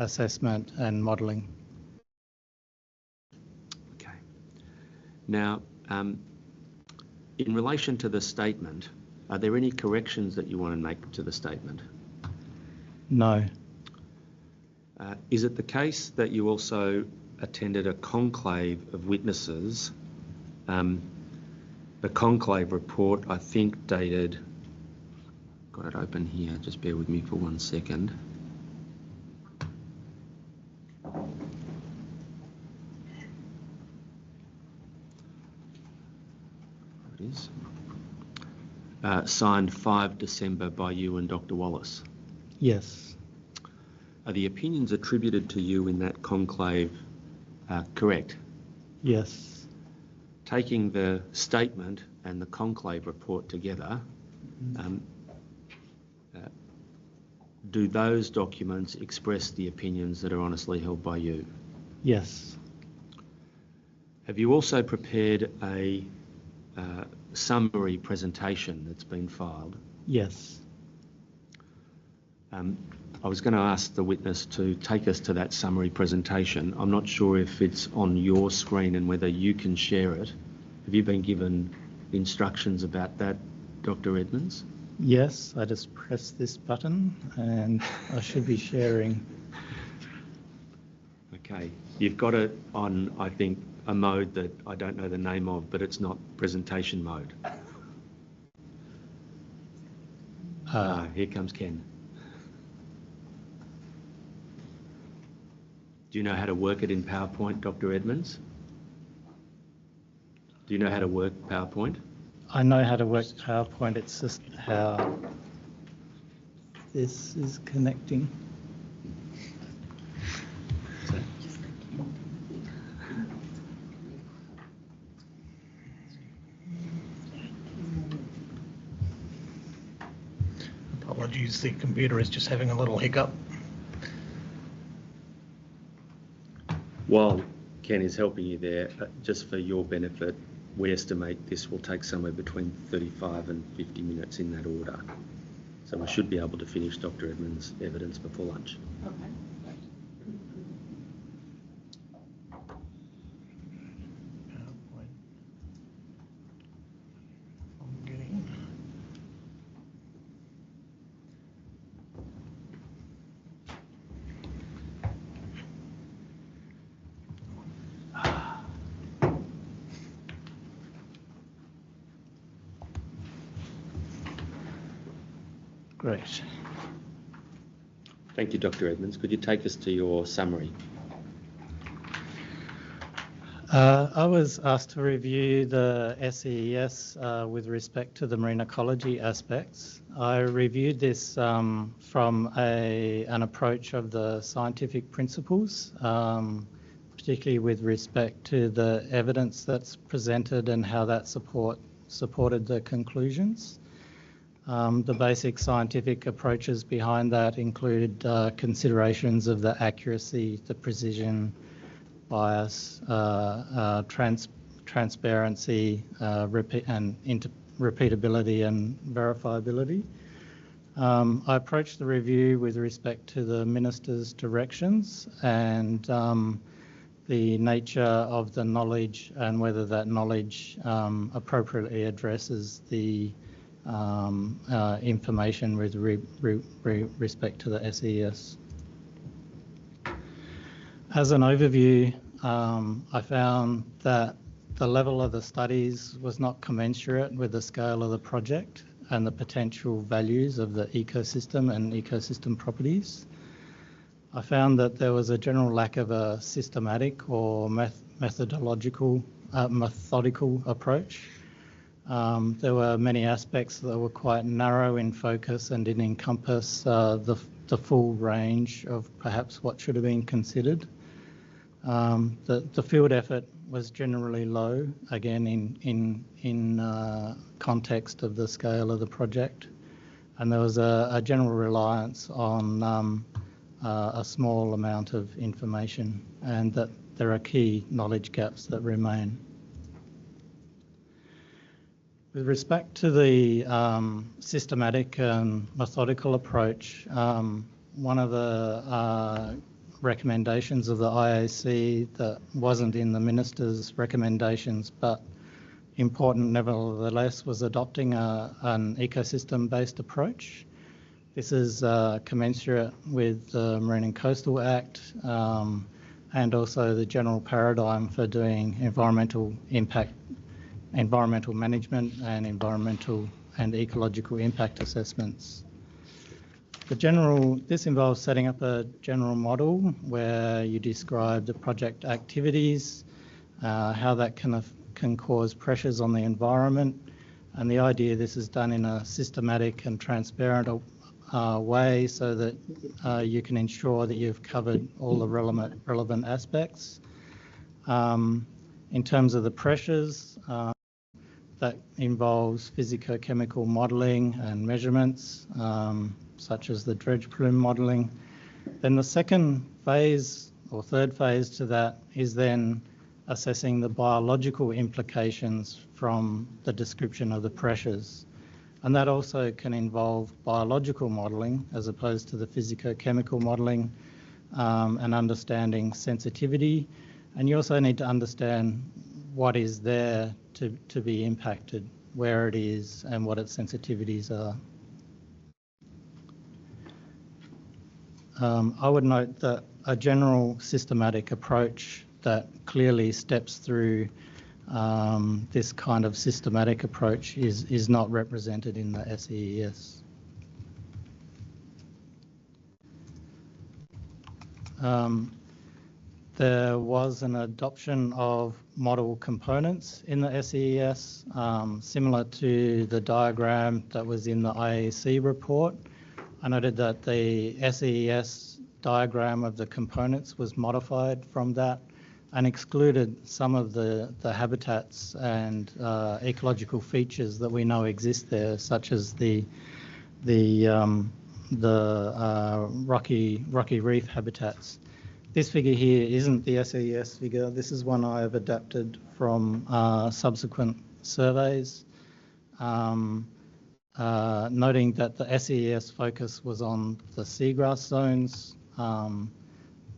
assessment and modelling. Okay. Now, in relation to the statement, are there any corrections that you want to make to the statement? No. Is it the case that you also attended a conclave of witnesses? The conclave report, I think, dated, got it open here, just bear with me for 1 second. There it is. Signed 5 December by you and Dr. Wallace. Yes. Are the opinions attributed to you in that conclave correct? Yes. Taking the statement and the conclave report together, do those documents express the opinions that are honestly held by you? Yes. Have you also prepared a summary presentation that's been filed? Yes. I was going to ask the witness to take us to that summary presentation. I'm not sure if it's on your screen and whether you can share it. Have you been given instructions about that, Dr. Edmonds? Yes, I just press this button and I should be sharing. Okay, you've got it on, I think, a mode that I don't know the name of, but it's not presentation mode. Here comes Ken. Do you know how to work it in PowerPoint, Dr. Edmonds? Do you know how to work PowerPoint? I know how to work PowerPoint, it's just how this is connecting. Apologies, the computer is just having a little hiccup. While Ken is helping you there, just for your benefit, we estimate this will take somewhere between 35 and 50 minutes in that order. So we should be able to finish Dr. Edmonds' evidence before lunch. Okay. PowerPoint. Great. Thank you, Dr. Edmonds. Could you take us to your summary? I was asked to review the SEES with respect to the marine ecology aspects. I reviewed this from an approach of the scientific principles, particularly with respect to the evidence that's presented and how that supported the conclusions. The basic scientific approaches behind that include considerations of the accuracy, the precision, bias, transparency, repeatability and verifiability. I approached the review with respect to the Minister's directions and the nature of the knowledge and whether that knowledge appropriately addresses the information with respect to the SES. As an overview, I found that the level of the studies was not commensurate with the scale of the project and the potential values of the ecosystem and ecosystem properties. I found that there was a general lack of a systematic or methodical approach. There were many aspects that were quite narrow in focus and didn't encompass the full range of perhaps what should have been considered. The field effort was generally low, again in context of the scale of the project, and there was a general reliance on a small amount of information, and that there are key knowledge gaps that remain. With respect to the systematic and methodical approach, one of the recommendations of the IAC that wasn't in the Minister's recommendations but important nevertheless was adopting an ecosystem-based approach. This is commensurate with the Marine and Coastal Act and also the general paradigm for doing environmental management and environmental and ecological impact assessments. This involves setting up a general model where you describe the project activities, how that can cause pressures on the environment, and the idea this is done in a systematic and transparent way so that you can ensure that you've covered all the relevant aspects. In terms of the pressures, that involves physicochemical modelling and measurements, such as the dredge plume modelling. Then the second phase or third phase to that is then assessing the biological implications from the description of the pressures. And that also can involve biological modelling as opposed to the physicochemical modelling and understanding sensitivity. And you also need to understand what is there to be impacted, where it is and what its sensitivities are. I would note that a general systematic approach that clearly steps through this kind of systematic approach is not represented in the SEES. There was an adoption of model components in the SEES, similar to the diagram that was in the IAC report. I noted that the SEES diagram of the components was modified from that and excluded some of the habitats and ecological features that we know exist there, such as the rocky reef habitats. This figure here isn't the SES figure. This is one I have adapted from subsequent surveys, noting that the SES focus was on the seagrass zones,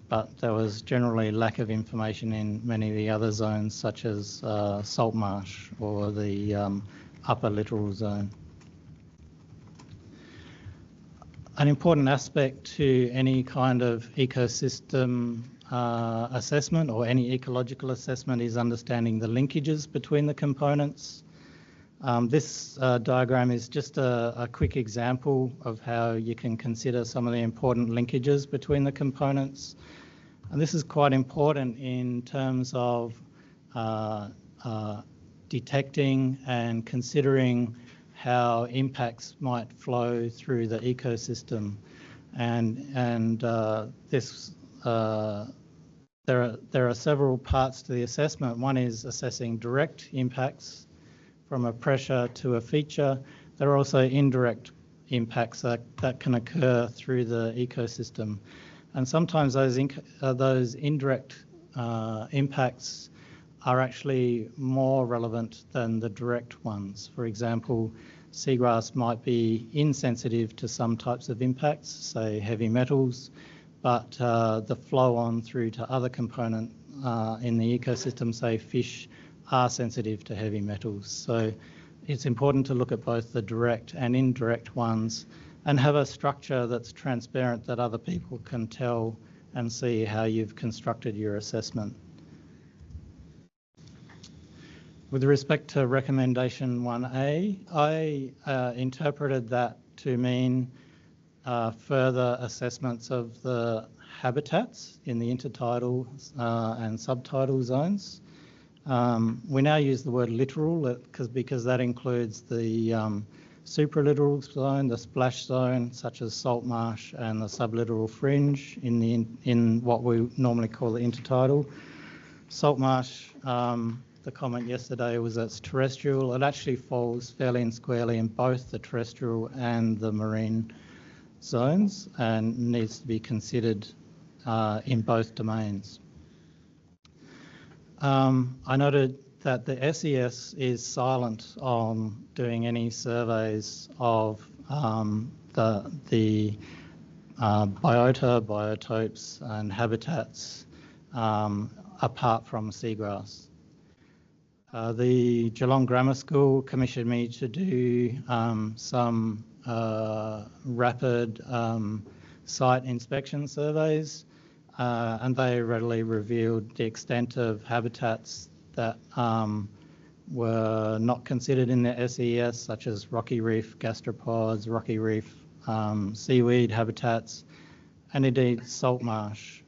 but there was generally lack of information in many of the other zones, such as salt marsh or the upper littoral zone. An important aspect to any kind of ecosystem assessment or any ecological assessment is understanding the linkages between the components. This diagram is just a quick example of how you can consider some of the important linkages between the components. And this is quite important in terms of detecting and considering how impacts might flow through the ecosystem. And there are several parts to the assessment. One is assessing direct impacts from a pressure to a feature. There are also indirect impacts that can occur through the ecosystem. And sometimes those indirect impacts are actually more relevant than the direct ones. For example, seagrass might be insensitive to some types of impacts, say heavy metals, but the flow on through to other component in the ecosystem, say fish, are sensitive to heavy metals. So it's important to look at both the direct and indirect ones and have a structure that's transparent that other people can tell and see how you've constructed your assessment. With respect to recommendation 1A, I interpreted that to mean further assessments of the habitats in the intertidal and subtidal zones. We now use the word littoral because that includes the supralittoral zone, the splash zone, such as salt marsh, and the sublittoral fringe in what we normally call the intertidal. Salt marsh, the comment yesterday was that it's terrestrial. It actually falls fairly and squarely in both the terrestrial and the marine zones and needs to be considered in both domains. I noted that the SES is silent on doing any surveys of the biota, biotopes and habitats apart from seagrass. The Geelong Grammar School commissioned me to do some rapid site inspection surveys, and they readily revealed the extent of habitats that were not considered in the SES, such as rocky reef gastropods, rocky reef seaweed habitats, and indeed salt marsh,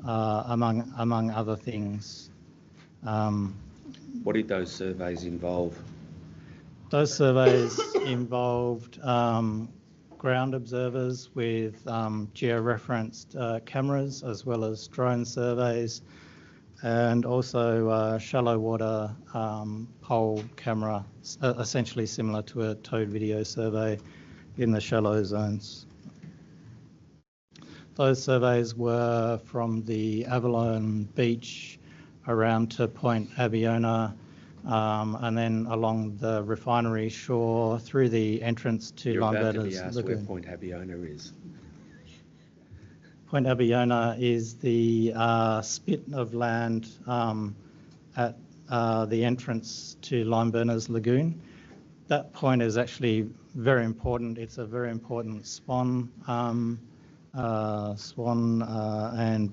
among other things. What did those surveys involve? Those surveys involved ground observers with georeferenced cameras, as well as drone surveys, and also shallow water pole camera, essentially similar to a towed video survey in the shallow zones. Those surveys were from the Avalon Beach around to Point Abiona, and then along the refinery shore through the entrance to Limburner's Lagoon. Where Point Abiona is. Point Abiona is the spit of land at the entrance to Limburner's Lagoon. That point is actually very important. It's a very important swan and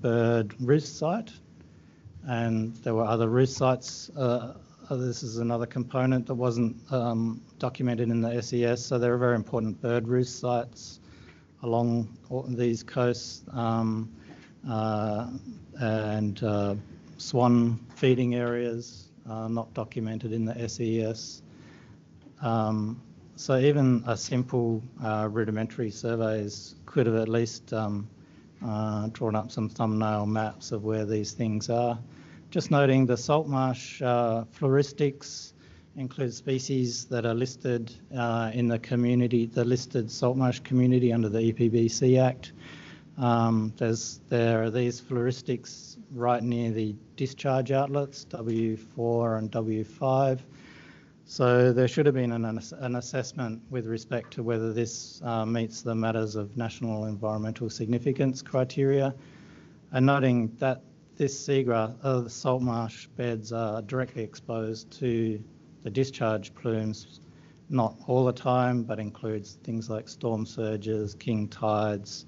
bird roost site. And there were other roost sites. This is another component that wasn't documented in the SES. So there are very important bird roost sites along these coasts, and swan feeding areas not documented in the SES. So even a simple rudimentary surveys could have at least drawn up some thumbnail maps of where these things are. Just noting the salt marsh floristics include species that are listed in the community, the listed salt marsh community under the EPBC Act. There are these floristics right near the discharge outlets, W4 and W5. So there should have been an assessment with respect to whether this meets the matters of national environmental significance criteria, and noting that this seagrass, the salt marsh beds are directly exposed to the discharge plumes, not all the time, but includes things like storm surges, king tides,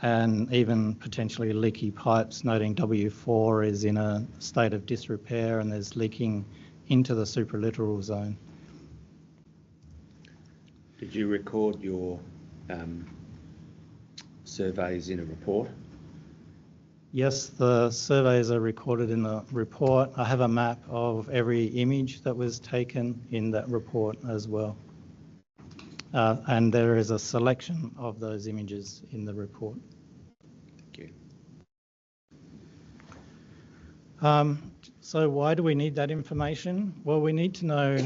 and even potentially leaky pipes, noting W4 is in a state of disrepair and there's leaking into the supralittoral zone. Did you record your surveys in a report? Yes, the surveys are recorded in the report. I have a map of every image that was taken in that report as well. And there is a selection of those images in the report. Thank you. So why do we need that information? Well, we need to know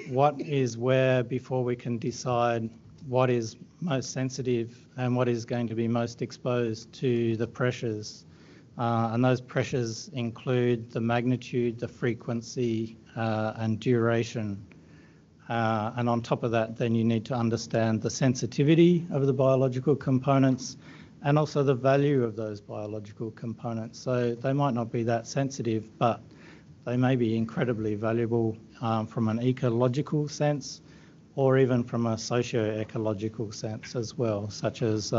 what is where before we can decide what is most sensitive and what is going to be most exposed to the pressures. And those pressures include the magnitude, the frequency, and duration. And on top of that, then you need to understand the sensitivity of the biological components and also the value of those biological components. So they might not be that sensitive, but they may be incredibly valuable from an ecological sense or even from a socio-ecological sense as well, such as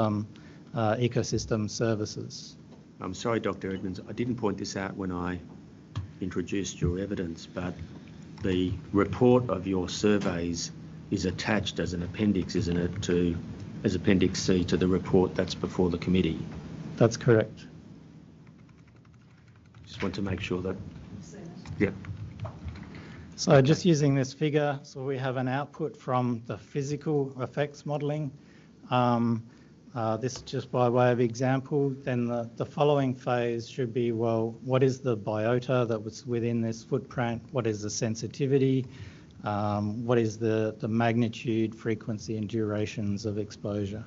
ecosystem services. I'm sorry, Dr. Edmonds, I didn't point this out when I introduced your evidence, but the report of your surveys is attached as an appendix, isn't it, as Appendix C to the report that's before the committee? That's correct. Just want to make sure that... Yeah. So just using this figure, so we have an output from the physical effects modelling. This just by way of example. Then the following phase should be, well, what is the biota that was within this footprint? What is the sensitivity? What is the magnitude, frequency and durations of exposure?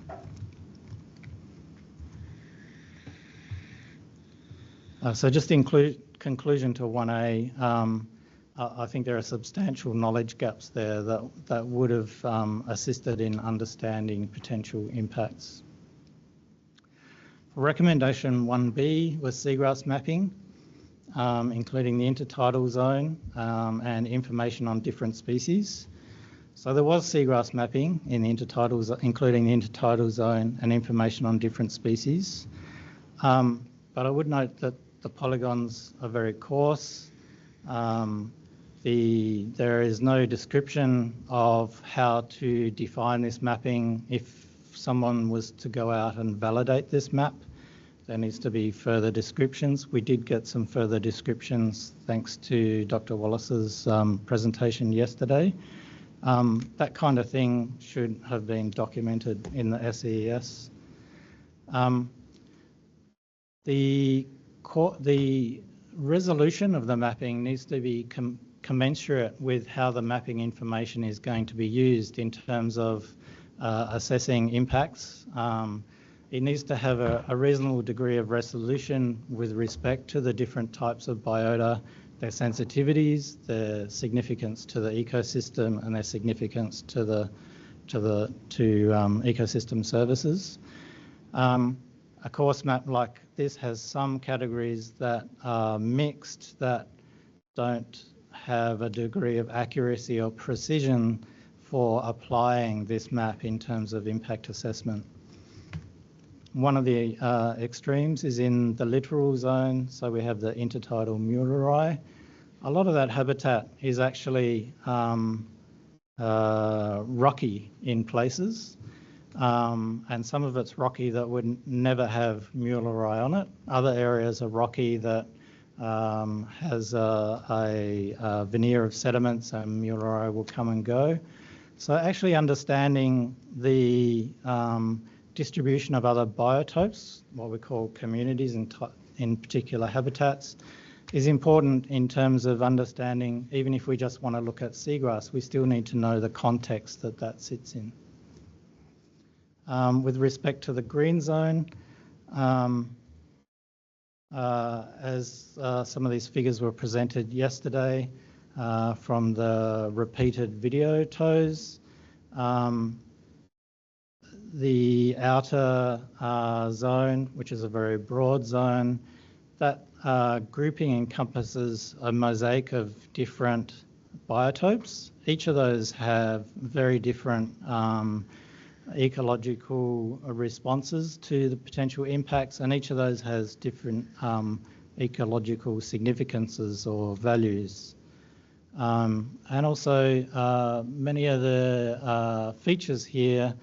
So just in conclusion to 1A, I think there are substantial knowledge gaps there that would have assisted in understanding potential impacts. Recommendation 1B was seagrass mapping, including the intertidal zone and information on different species. So there was seagrass mapping in the including the intertidal zone and information on different species. But I would note that the polygons are very coarse. There is no description of how to define this mapping. If someone was to go out and validate this map, there needs to be further descriptions. We did get some further descriptions thanks to Dr. Wallace's presentation yesterday. That kind of thing should have been documented in the SEES. The resolution of the mapping needs to be commensurate with how the mapping information is going to be used in terms of assessing impacts. It needs to have a reasonable degree of resolution with respect to the different types of biota, their sensitivities, their significance to the ecosystem, and their significance to ecosystem services. A course map like this has some categories that are mixed, that don't have a degree of accuracy or precision for applying this map in terms of impact assessment. One of the extremes is in the littoral zone, so we have the intertidal mulleri. A lot of that habitat is actually rocky in places, and some of it's rocky that would never have mulleri on it. Other areas are rocky that has a veneer of sediments and mulleri will come and go. So actually understanding the distribution of other biotopes, what we call communities in particular habitats, is important in terms of understanding, even if we just want to look at seagrass, we still need to know the context that sits in. With respect to the green zone, as some of these figures were presented yesterday from the repeated video tows, the outer zone, which is a very broad zone, that grouping encompasses a mosaic of different biotopes. Each of those have very different ecological responses to the potential impacts, and each of those has different ecological significances or values. And also many of the features here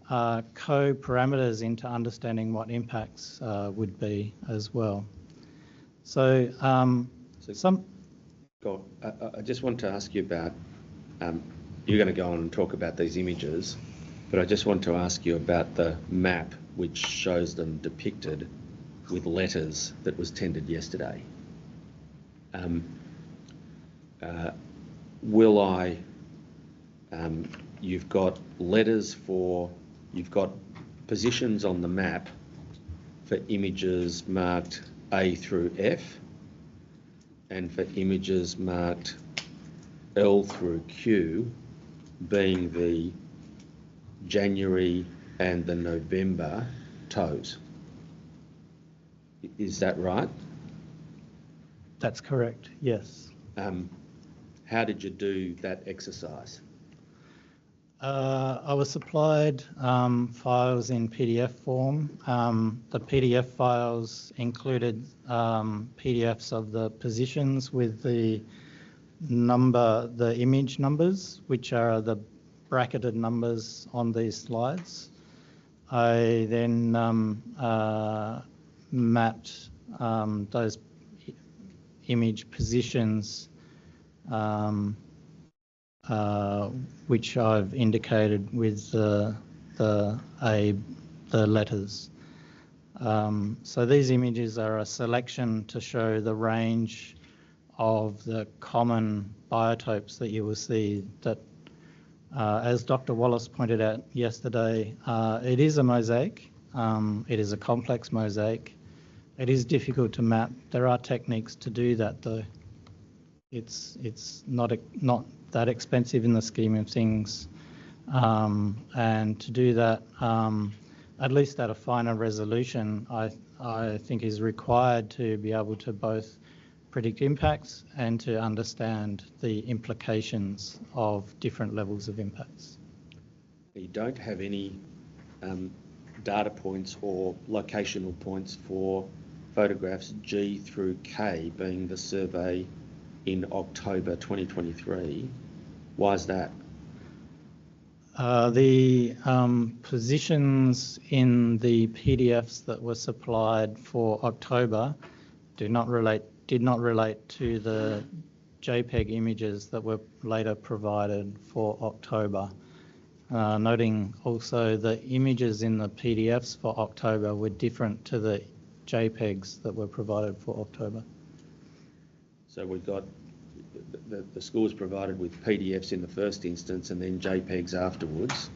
are co-parameters into understanding what impacts would be as well. So, I just want to ask you about, you're going to go on and talk about these images, but I just want to ask you about the map which shows them depicted with letters that was tendered yesterday. You've got letters for, you've got positions on the map for images marked A through F, and for images marked L through Q, being the January and the November toes. Is that right? That's correct, yes. How did you do that exercise? I was supplied files in PDF form. The PDF files included PDFs of the positions with the image numbers, which are the bracketed numbers on these slides. I then mapped those image positions which I've indicated with the letters. So these images are a selection to show the range of the common biotopes that you will see that, as Dr. Wallace pointed out yesterday, it is a mosaic. It is a complex mosaic. It is difficult to map. There are techniques to do that, though. It's not that expensive in the scheme of things, and to do that, at least at a finer resolution, I think is required to be able to both predict impacts and to understand the implications of different levels of impacts. You don't have any data points or locational points for photographs G through K, being the survey in October 2023. Why is that? The positions in the PDFs that were supplied for October did not relate to the JPEG images that were later provided for October. Noting also the images in the PDFs for October were different to the JPEGs that were provided for October. So we've got the school was provided with PDFs in the first instance and then JPEGs afterwards.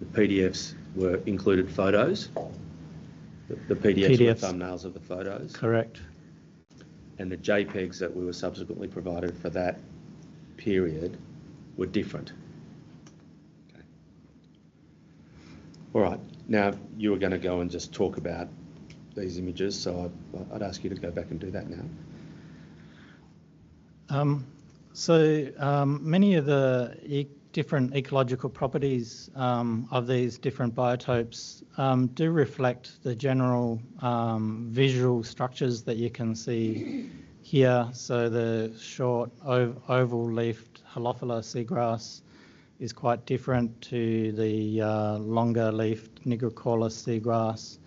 The PDFs included photos. The PDFs were thumbnails of the photos. Correct. And the JPEGs that we were subsequently provided for that period were different. Okay. All right. Now, you were going to go and just talk about these images, so I'd ask you to go back and do that now. Many of the different ecological properties of these different biotopes do reflect the general visual structures that you can see here. So the short oval-leafed Halophila seagrass is quite different to the longer-leafed Nigricollis seagrass.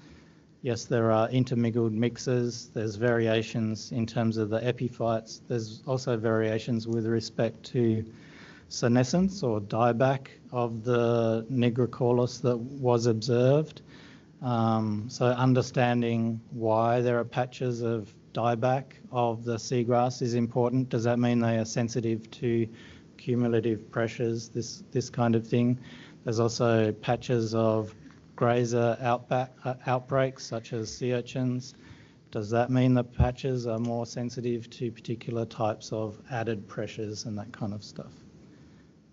Yes, there are intermingled mixes. There's variations in terms of the epiphytes. There's also variations with respect to senescence or dieback of the Nigricollis that was observed. So understanding why there are patches of dieback of the seagrass is important. Does that mean they are sensitive to cumulative pressures, this kind of thing? There's also patches of grazer outbreaks such as sea urchins. Does that mean the patches are more sensitive to particular types of added pressures and that kind of stuff?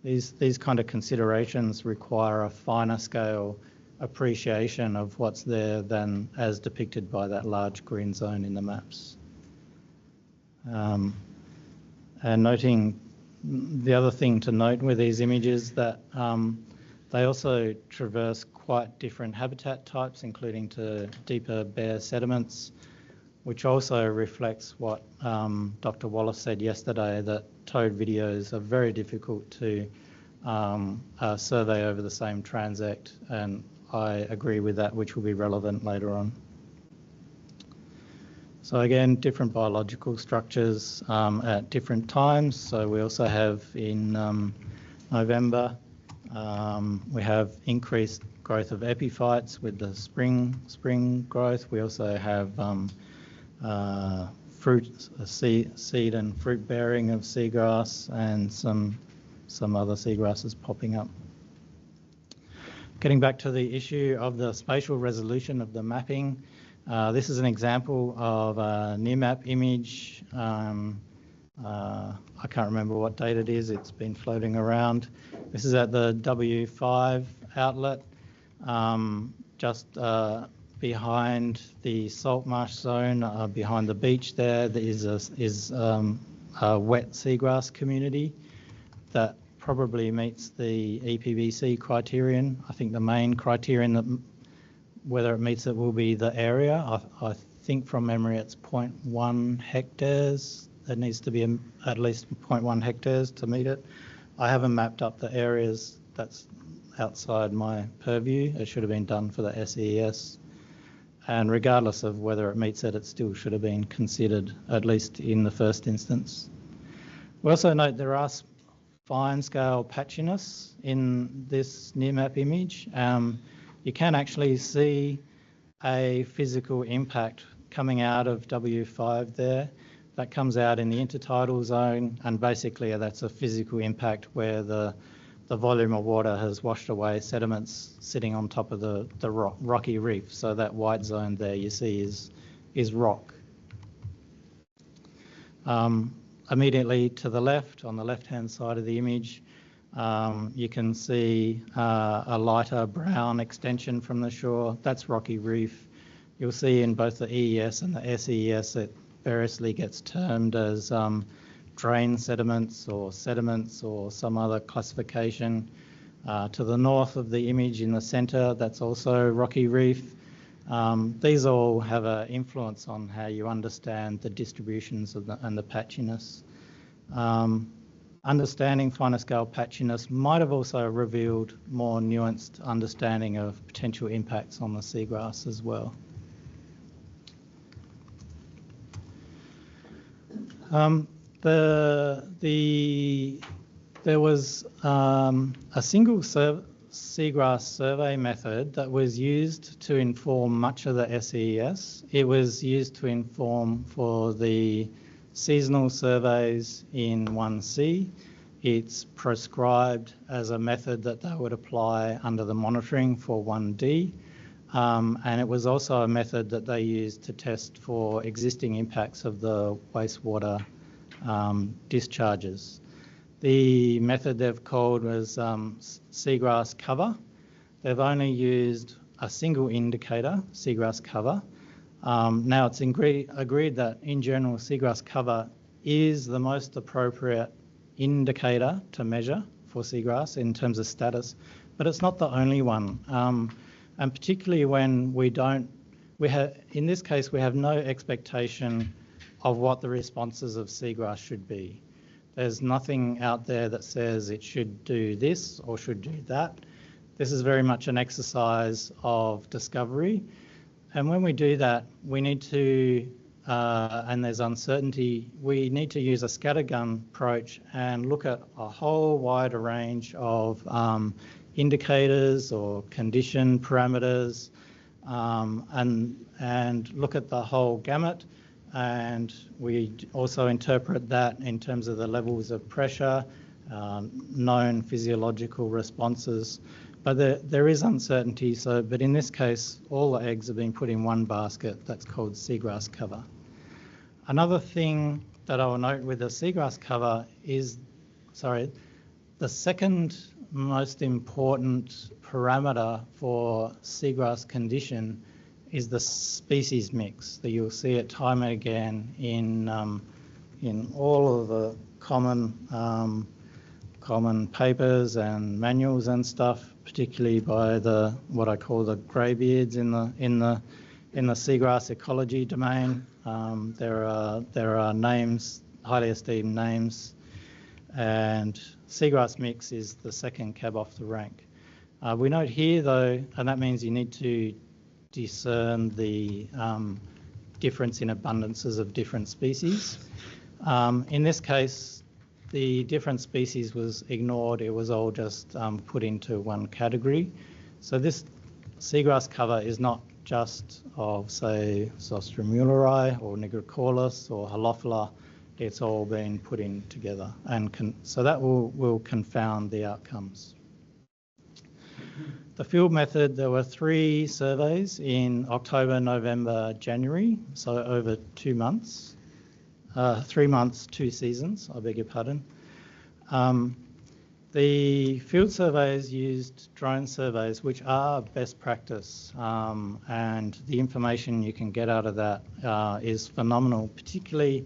These kind of considerations require a finer scale appreciation of what's there than as depicted by that large green zone in the maps. And noting the other thing to note with these images that they also traverse quite different habitat types, including to deeper bare sediments. which also reflects what Dr. Wallace said yesterday, that towed videos are very difficult to survey over the same transect, and I agree with that, which will be relevant later on. So again, different biological structures at different times. So we also have in November, we have increased growth of epiphytes with the spring growth. We also have seed and fruit bearing of seagrass and some other seagrasses popping up. Getting back to the issue of the spatial resolution of the mapping, this is an example of a near map image. I can't remember what date it is. It's been floating around. This is at the W5 outlet, just behind the salt marsh zone, behind the beach there is a wet seagrass community that probably meets the EPBC criterion. I think the main criterion that whether it meets it will be the area. I think from memory it's 0.1 hectares. There needs to be at least 0.1 hectares to meet it. I haven't mapped up the areas. That's outside my purview. It should have been done for the SES. And regardless of whether it meets it, it still should have been considered, at least in the first instance. We also note there are fine scale patchiness in this near map image. You can actually see a physical impact coming out of W5 there. That comes out in the intertidal zone, and basically that's a physical impact where the volume of water has washed away sediments sitting on top of the rocky reef. So that white zone there you see is rock. Immediately to the left, on the left-hand side of the image, you can see a lighter brown extension from the shore. That's rocky reef. You'll see in both the EES and the SES it variously gets termed as drain sediments or some other classification. To the north of the image in the centre, that's also rocky reef. These all have an influence on how you understand the distributions of and the patchiness. Understanding finer scale patchiness might have also revealed more nuanced understanding of potential impacts on the seagrass as well. There was a single seagrass survey method that was used to inform much of the SES. It was used to inform for the seasonal surveys in 1C. It's prescribed as a method that they would apply under the monitoring for 1D. And it was also a method that they used to test for existing impacts of the wastewater discharges. The method they've called was seagrass cover. They've only used a single indicator, seagrass cover. Now it's agreed that in general seagrass cover is the most appropriate indicator to measure for seagrass in terms of status, but it's not the only one. And particularly when in this case, we have no expectation of what the responses of seagrass should be. There's nothing out there that says it should do this or should do that. This is very much an exercise of discovery. And when we do that, we need to, and there's uncertainty, we need to use a scattergun approach and look at a whole wide range of indicators or condition parameters, and look at the whole gamut. And we also interpret that in terms of the levels of pressure, known physiological responses. But there is uncertainty, but in this case, all the eggs have been put in one basket that's called seagrass cover. Another thing that I will note with the seagrass cover is, the second most important parameter for seagrass condition is the species mix that you'll see it time and again in all of the common papers and manuals and stuff, particularly by what I call the greybeards in the seagrass ecology domain. There are names, highly esteemed names, and seagrass mix is the second cab off the rank. We note here though, and that means you need to discern the difference in abundances of different species. In this case, the different species was ignored. It was all just put into one category. So this seagrass cover is not just of, say, Zostera muelleri or Nigricollis or Halophila. It's all been put in together, and so that will confound the outcomes. The field method, there were 3 surveys in October, November, January, so over 2 months. 3 months, 2 seasons, I beg your pardon. The field surveys used drone surveys, which are best practice, and the information you can get out of that is phenomenal, particularly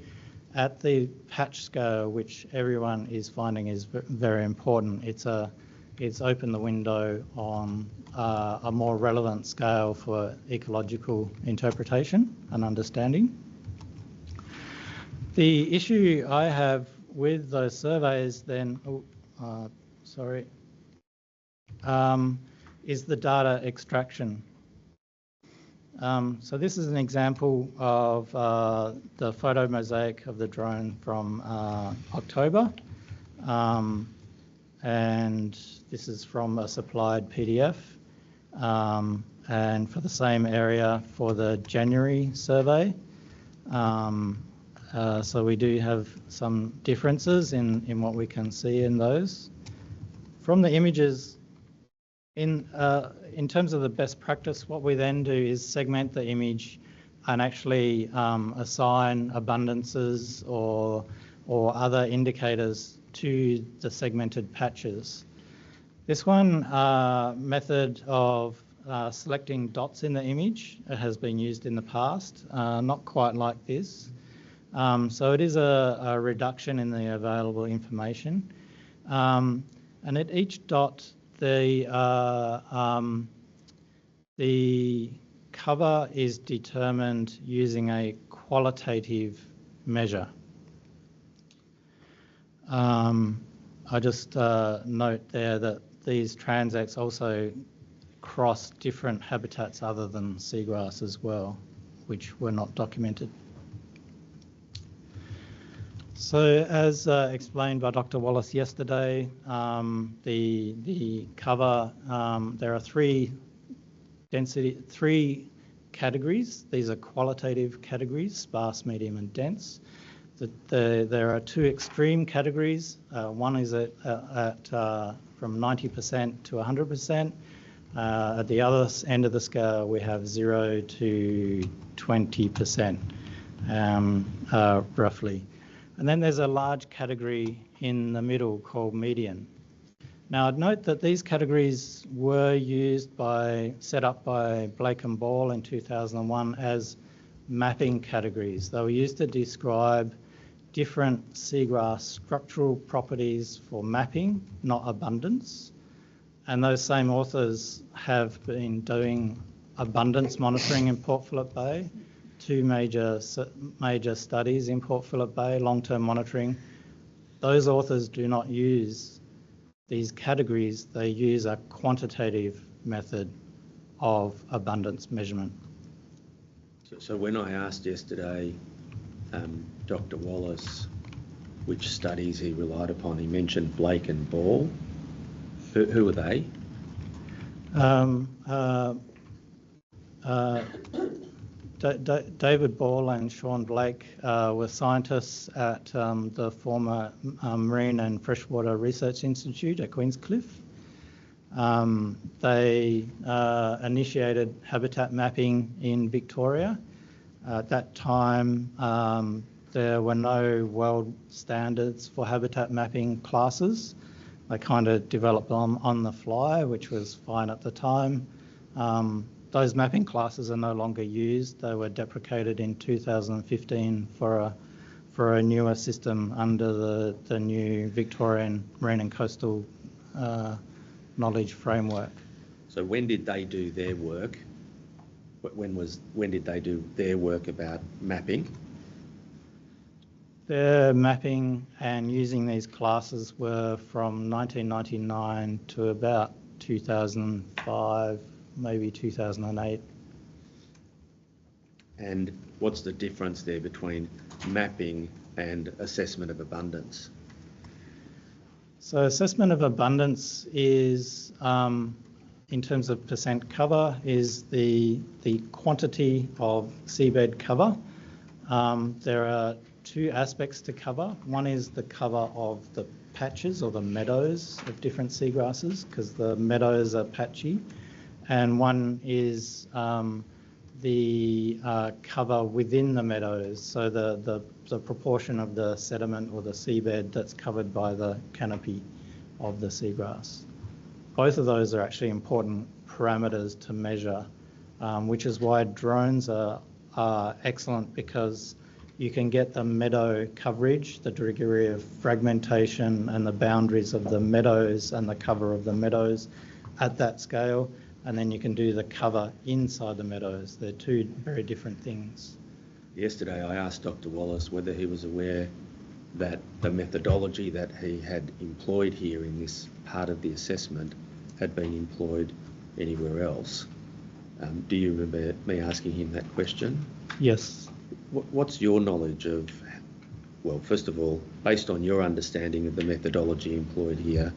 at the patch scale, which everyone is finding is very important. It's opened the window on a more relevant scale for ecological interpretation and understanding. The issue I have with those surveys then, is the data extraction. So this is an example of the photo mosaic of the drone from October. And this is from a supplied PDF. And for the same area for the January survey. So we do have some differences in what we can see in those. From the images, in terms of the best practice, what we then do is segment the image and actually assign abundances or other indicators to the segmented patches. This one method of selecting dots in the image has been used in the past, not quite like this. So it is a reduction in the available information. And at each dot, the cover is determined using a qualitative measure. I just note there that these transects also cross different habitats other than seagrass as well, which were not documented. So as explained by Dr. Wallace yesterday, the cover, there are 3 categories. These are qualitative categories, sparse, medium and dense. There are 2 extreme categories. One is at from 90% to 100%. At the other end of the scale, we have 0 to 20%, roughly. And then there's a large category in the middle called median. Now, I'd note that these categories were set up by Blake and Ball in 2001 as mapping categories. They were used to describe different seagrass structural properties for mapping, not abundance. And those same authors have been doing abundance monitoring in Port Phillip Bay, 2 major studies in Port Phillip Bay, long-term monitoring. Those authors do not use these categories. They use a quantitative method of abundance measurement. So when I asked yesterday Dr. Wallace which studies he relied upon, he mentioned Blake and Ball. Who are they? David Ball and Sean Blake were scientists at the former Marine and Freshwater Research Institute at Queenscliff. They initiated habitat mapping in Victoria. At that time, there were no world standards for habitat mapping classes. They kind of developed them on the fly, which was fine at the time. Those mapping classes are no longer used. They were deprecated in 2015 for a newer system under the new Victorian Marine and Coastal Knowledge Framework. So when did they do their work When did they do their work about mapping? Their mapping and using these classes were from 1999 to about 2005, maybe 2008. And what's the difference there between mapping and assessment of abundance? So assessment of abundance is, in terms of percent cover, is the quantity of seabed cover. There are two aspects to cover. One is the cover of the patches or the meadows of different seagrasses, because the meadows are patchy, and one is the cover within the meadows, so the proportion of the sediment or the seabed that's covered by the canopy of the seagrass. Both of those are actually important parameters to measure, which is why drones are excellent, because you can get the meadow coverage, the degree of fragmentation and the boundaries of the meadows and the cover of the meadows at that scale, and then you can do the cover inside the meadows. They're two very different things. Yesterday I asked Dr. Wallace whether he was aware that the methodology that he had employed here in this part of the assessment had been employed anywhere else. Do you remember me asking him that question? Yes. What's your knowledge of, well, first of all, based on your understanding of the methodology employed here,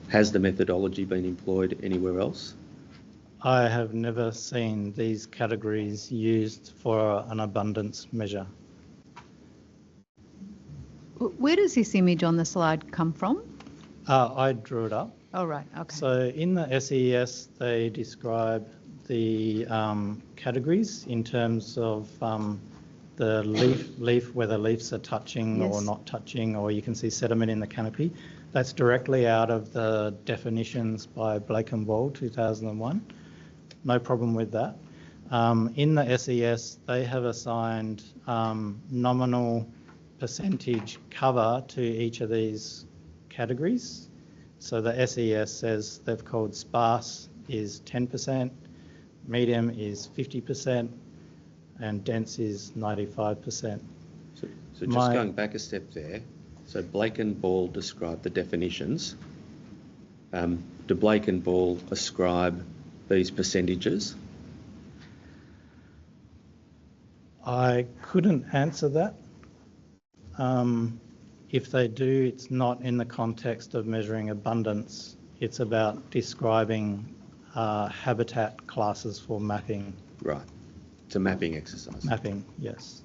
has the methodology been employed anywhere else? I have never seen these categories used for an abundance measure. Where does this image on the slide come from? I drew it up. Oh, right, okay. So in the SES, they describe the categories in terms of the leaf, whether leaves are touching or not touching, or you can see sediment in the canopy. That's directly out of the definitions by Blake and Ball, 2001. No problem with that. In the SES, they have assigned nominal percentage cover to each of these categories. So the SES says they've called sparse is 10%, medium is 50%, and dense is 95%. So just going back a step there, so Blake and Ball describe the definitions. Do Blake and Ball ascribe these percentages? I couldn't answer that. If they do, it's not in the context of measuring abundance. It's about describing habitat classes for mapping. Right. It's a mapping exercise. Mapping, yes.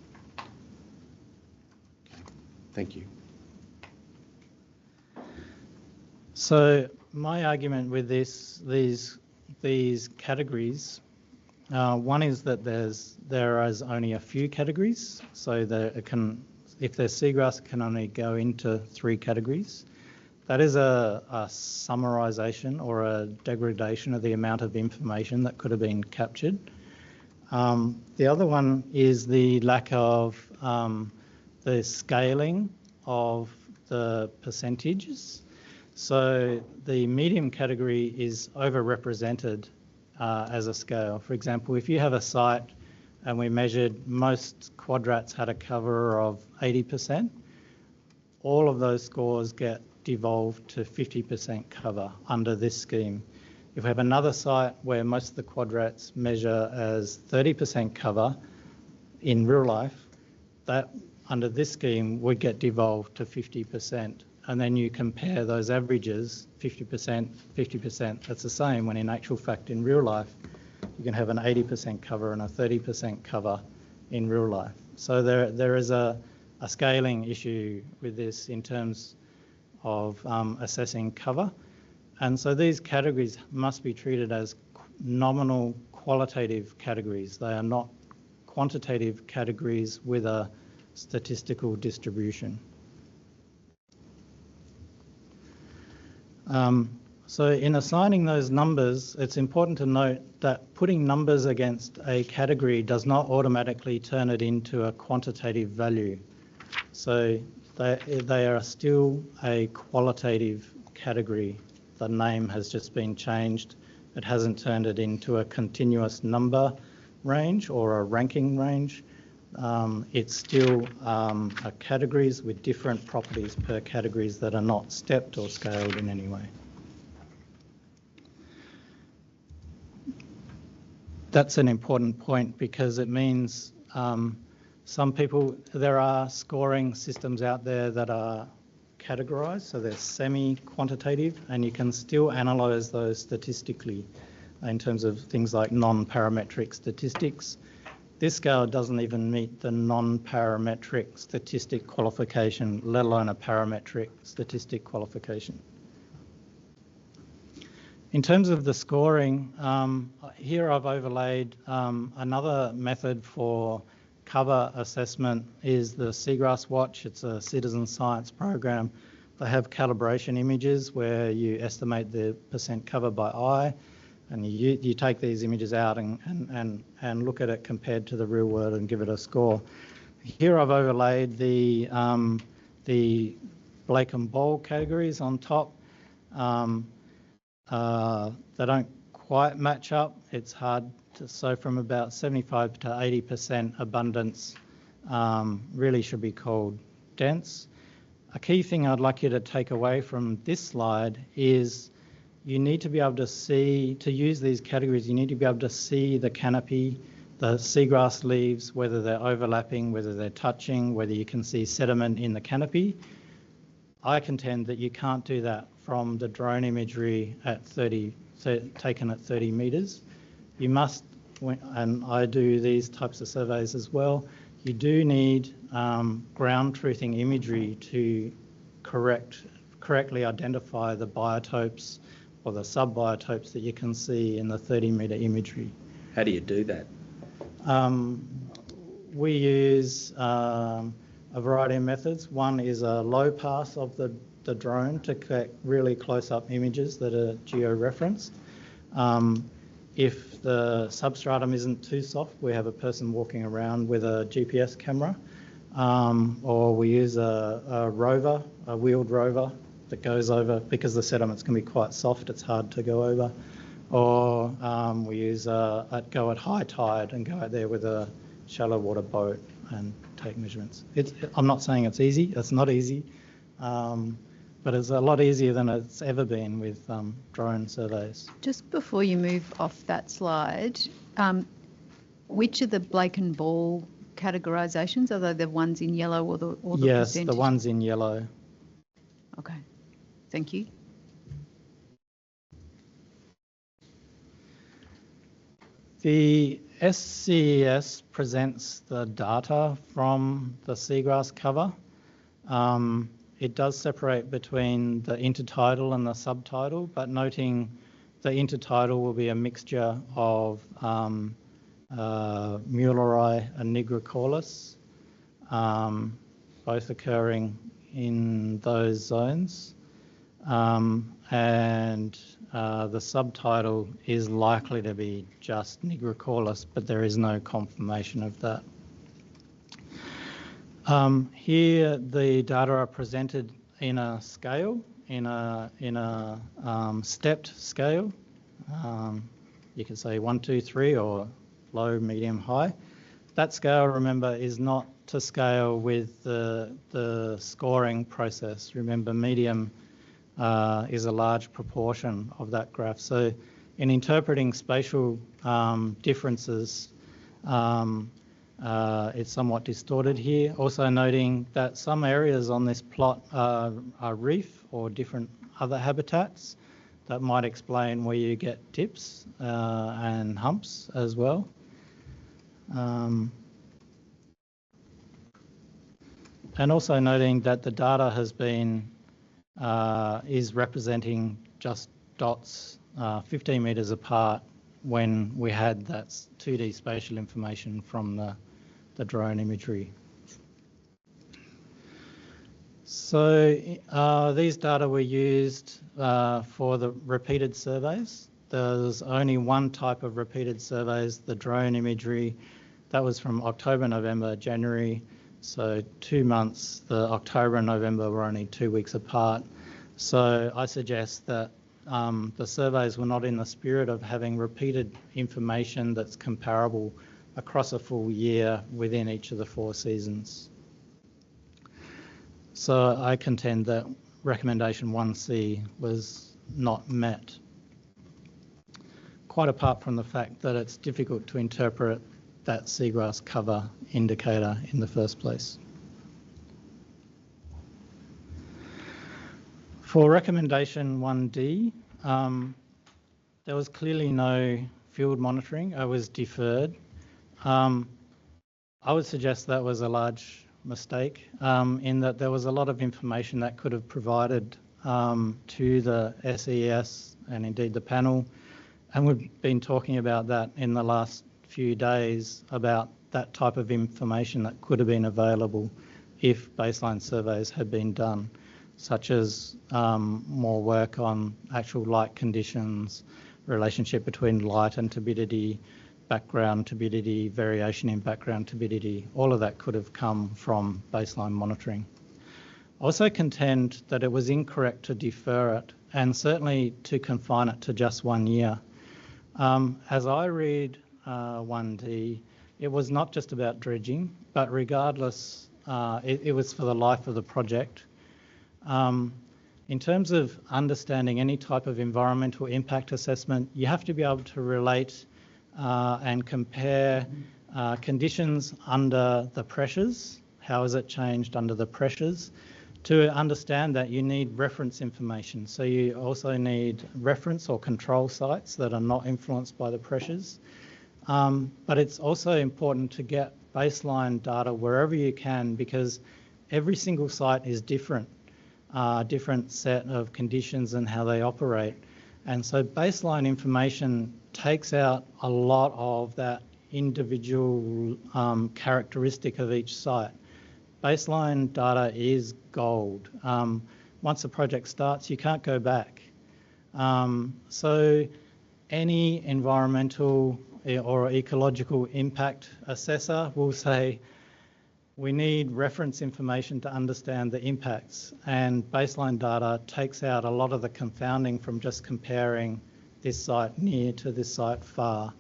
Thank you. So my argument with these categories, one is that there is only a few categories, so if there's seagrass, it can only go into 3 categories. That is a summarisation or a degradation of the amount of information that could have been captured. The other one is the lack of the scaling of the percentages. So the medium category is overrepresented as a scale. For example, if you have a site and we measured most quadrats had a cover of 80%, all of those scores get devolved to 50% cover under this scheme. If we have another site where most of the quadrats measure as 30% cover in real life, that under this scheme would get devolved to 50%. And then you compare those averages, 50%, 50%, that's the same, when in actual fact in real life, you can have an 80% cover and a 30% cover in real life. So there is a scaling issue with this in terms of assessing cover. And so these categories must be treated as nominal qualitative categories. They are not quantitative categories with a statistical distribution. So in assigning those numbers, it's important to note that putting numbers against a category does not automatically turn it into a quantitative value. So they are still a qualitative category. The name has just been changed. It hasn't turned it into a continuous number range or a ranking range. It's still categories with different properties per categories that are not stepped or scaled in any way. That's an important point because it means there are scoring systems out there that are categorised, so they're semi-quantitative, and you can still analyse those statistically in terms of things like non-parametric statistics. This scale doesn't even meet the non-parametric statistic qualification, let alone a parametric statistic qualification. In terms of the scoring, here I've overlaid another method for cover assessment is the Seagrass Watch. It's a citizen science program. They have calibration images where you estimate the percent cover by eye, and you take these images out and look at it compared to the real world and give it a score. Here I've overlaid the Blake and Ball categories on top. They don't quite match up. It's hard to, so from about 75 to 80% abundance really should be called dense. A key thing I'd like you to take away from this slide is you need to be able to see, to use these categories, you need to be able to see the canopy, the seagrass leaves, whether they're overlapping, whether they're touching, whether you can see sediment in the canopy. I contend that you can't do that from the drone imagery at taken at 30 metres. You must, and I do these types of surveys as well, you do need ground truthing imagery to correctly identify the biotopes or the sub-biotopes that you can see in the 30-metre imagery. How do you do that? We use a variety of methods. One is a low pass of the drone to collect really close-up images that are geo-referenced. If the substratum isn't too soft, we have a person walking around with a GPS camera, or we use a rover, a wheeled rover that goes over, because the sediments can be quite soft, it's hard to go over, or we use go at high tide and go out there with a shallow water boat and take measurements. I'm not saying it's easy, it's not easy, but it's a lot easier than it's ever been with drone surveys. Just before you move off that slide, which are the Blake and Ball categorisations? Are they the ones in yellow or the yes, percentage? the ones in yellow. Okay, thank you. The SCES presents the data from the seagrass cover. It does separate between the intertidal and the subtidal, but noting the intertidal will be a mixture of Muelleri and nigricollis, both occurring in those zones. And the subtidal is likely to be just nigricollis, but there is no confirmation of that. Here the data are presented in a scale, in a stepped scale. You can say 1, 2, 3 or low, medium, high. That scale, remember, is not to scale with the scoring process. Remember, medium is a large proportion of that graph. So in interpreting spatial differences, it's somewhat distorted here. Also noting that some areas on this plot are reef or different other habitats. That might explain where you get dips and humps as well. And also noting that the data has been is representing just dots 15 metres apart when we had that 2D spatial information from the drone imagery. So these data were used for the repeated surveys. There's only one type of repeated surveys, the drone imagery. That was from October, November, January. So 2 months, the October and November were only 2 weeks apart. So I suggest that the surveys were not in the spirit of having repeated information that's comparable across a full year within each of the 4 seasons. So I contend that recommendation 1C was not met, quite apart from the fact that it's difficult to interpret that seagrass cover indicator in the first place. For recommendation 1D, there was clearly no field monitoring. It was deferred. I would suggest that was a large mistake in that there was a lot of information that could have provided to the SES and indeed the panel, and we've been talking about that in the last few days about that type of information that could have been available if baseline surveys had been done, such as more work on actual light conditions, relationship between light and turbidity, background turbidity, variation in background turbidity. All of that could have come from baseline monitoring. I also contend that it was incorrect to defer it and certainly to confine it to just 1 year. As I read 1D, it was not just about dredging, but regardless, it was for the life of the project. In terms of understanding any type of environmental impact assessment, you have to be able to relate and compare conditions under the pressures. How has it changed under the pressures? To understand that, you need reference information. So you also need reference or control sites that are not influenced by the pressures. But it's also important to get baseline data wherever you can, because every single site is different, different set of conditions and how they operate. And so baseline information takes out a lot of that individual characteristic of each site. Baseline data is gold. Once a project starts, you can't go back. So any environmental or ecological impact assessor will say, we need reference information to understand the impacts, and baseline data takes out a lot of the confounding from just comparing this site near to this site far,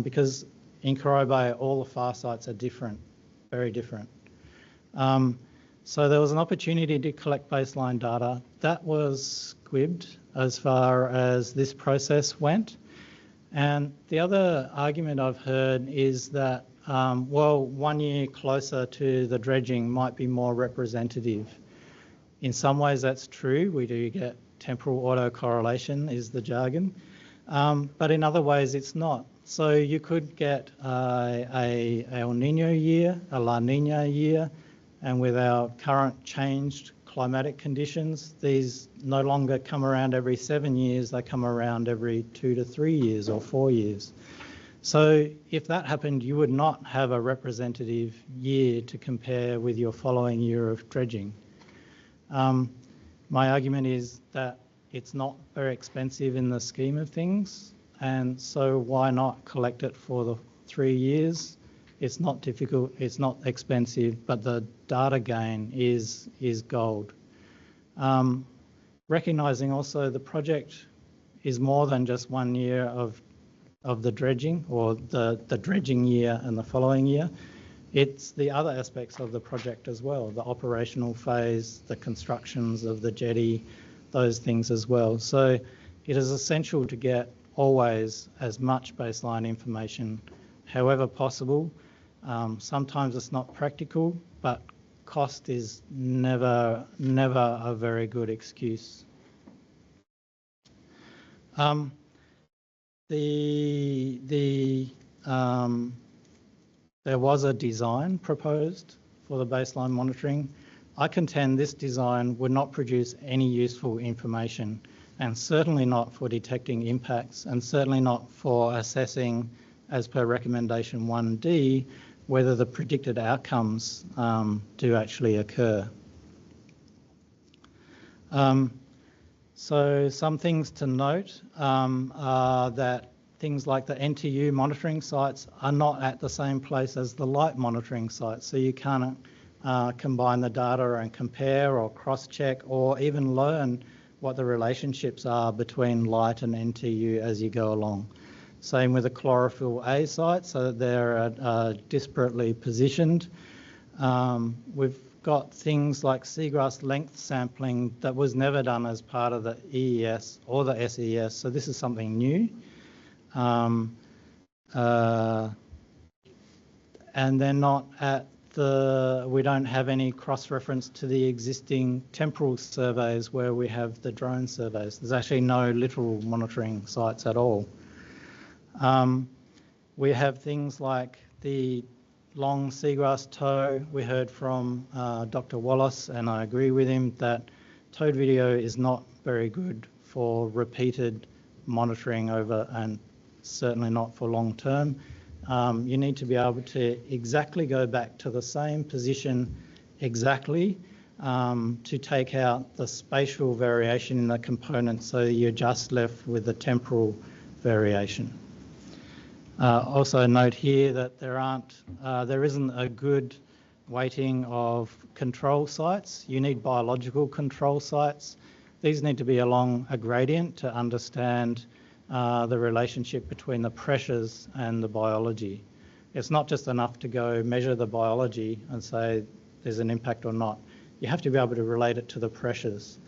because in Corio Bay all the far sites are different, very different. So there was an opportunity to collect baseline data. That was squibbed as far as this process went. And the other argument I've heard is that, well, 1 year closer to the dredging might be more representative. In some ways that's true. We do get temporal autocorrelation is the jargon. But in other ways it's not. So you could get a El Nino year, a La Nina year, and with our current changed climatic conditions, these no longer come around every 7 years, they come around every 2 to 3 years or 4 years. So if that happened, you would not have a representative year to compare with your following year of dredging. My argument is that it's not very expensive in the scheme of things, and so why not collect it for the 3 years? It's not difficult, it's not expensive, but the data gain is gold. Recognising also the project is more than just 1 year of the dredging, or the dredging year and the following year. It's the other aspects of the project as well, the operational phase, the constructions of the jetty, those things as well. So it is essential to get always as much baseline information, however possible. Sometimes it's not practical, but cost is never a very good excuse. There was a design proposed for the baseline monitoring. I contend this design would not produce any useful information, and certainly not for detecting impacts, and certainly not for assessing, as per recommendation 1D, whether the predicted outcomes do actually occur. So some things to note are that things like the NTU monitoring sites are not at the same place as the light monitoring sites, so you can't combine the data and compare or cross-check or even learn what the relationships are between light and NTU as you go along. Same with the chlorophyll A site, so that they're disparately positioned. We've got things like seagrass length sampling that was never done as part of the EES or the SES, so this is something new. And they're not at we don't have any cross-reference to the existing temporal surveys where we have the drone surveys. There's actually no littoral monitoring sites at all. We have things like the long seagrass tow. We heard from Dr. Wallace, and I agree with him, that towed video is not very good for repeated monitoring over, and certainly not for long term. You need to be able to exactly go back to the same position exactly to take out the spatial variation in the component, so you're just left with the temporal variation. Also note here that there isn't a good weighting of control sites. You need biological control sites. These need to be along a gradient to understand the relationship between the pressures and the biology. It's not just enough to go measure the biology and say there's an impact or not. You have to be able to relate it to the pressures.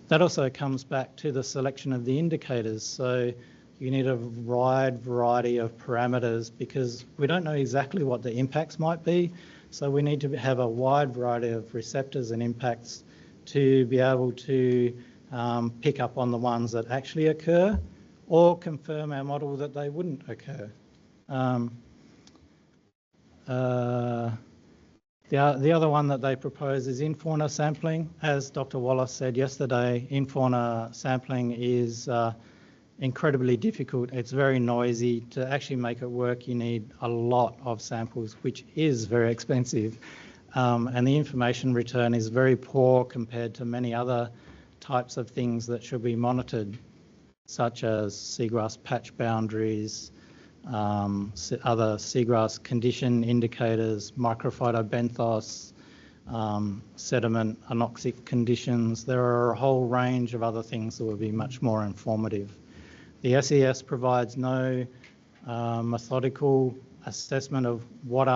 That also comes back to the selection of the indicators. So you need a wide variety of parameters because we don't know exactly what the impacts might be. So we need to have a wide variety of receptors and impacts to be able to pick up on the ones that actually occur, or confirm our model that they wouldn't occur. The other one that they propose is in-fauna sampling. As Dr. Wallace said yesterday, in-fauna sampling is incredibly difficult. It's very noisy. To actually make it work, you need a lot of samples, which is very expensive. And the information return is very poor compared to many other types of things that should be monitored, such as seagrass patch boundaries, other seagrass condition indicators, microphytobenthos, sediment anoxic conditions. There are a whole range of other things that would be much more informative. The SES provides no methodical assessment of what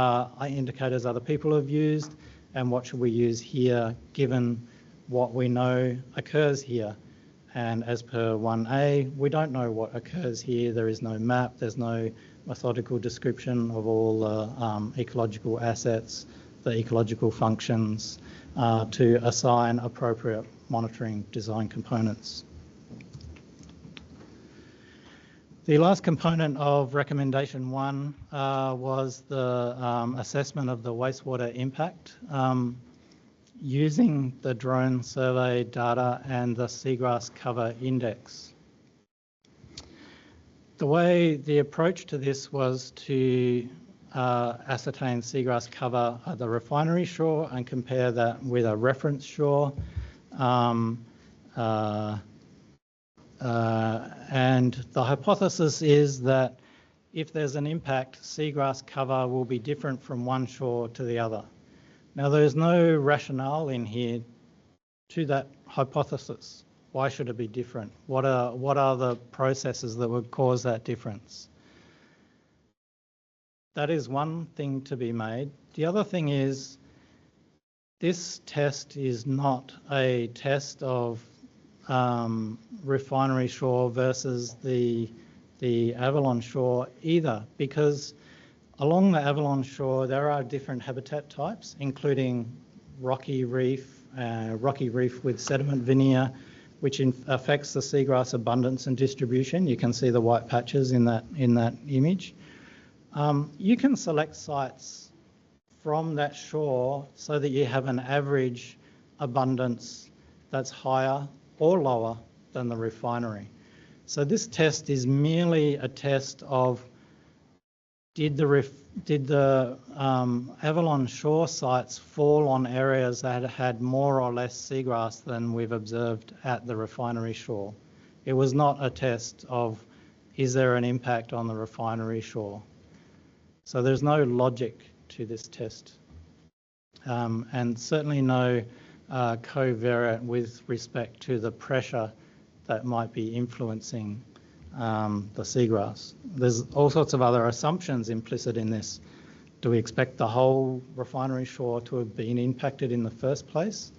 indicators other people have used and what should we use here given what we know occurs here. And as per 1A, we don't know what occurs here. There is no map, there's no methodical description of all the ecological assets, the ecological functions to assign appropriate monitoring design components. The last component of recommendation 1 was the assessment of the wastewater impact. Using the drone survey data and the seagrass cover index. The approach to this was to ascertain seagrass cover at the refinery shore and compare that with a reference shore. And the hypothesis is that if there's an impact, seagrass cover will be different from one shore to the other. Now, there's no rationale in here to that hypothesis. Why should it be different? What are the processes that would cause that difference? That is one thing to be made. The other thing is this test is not a test of refinery shore versus the Avalon shore either, because along the Avalon shore, there are different habitat types, including rocky reef with sediment veneer, which affects the seagrass abundance and distribution. You can see the white patches in that image. You can select sites from that shore so that you have an average abundance that's higher or lower than the refinery. So this test is merely a test of did the Avalon shore sites fall on areas that had more or less seagrass than we've observed at the refinery shore? It was not a test of is there an impact on the refinery shore? So there's no logic to this test, and certainly no covariate with respect to the pressure that might be influencing the seagrass. There's all sorts of other assumptions implicit in this. Do we expect the whole refinery shore to have been impacted in the first place,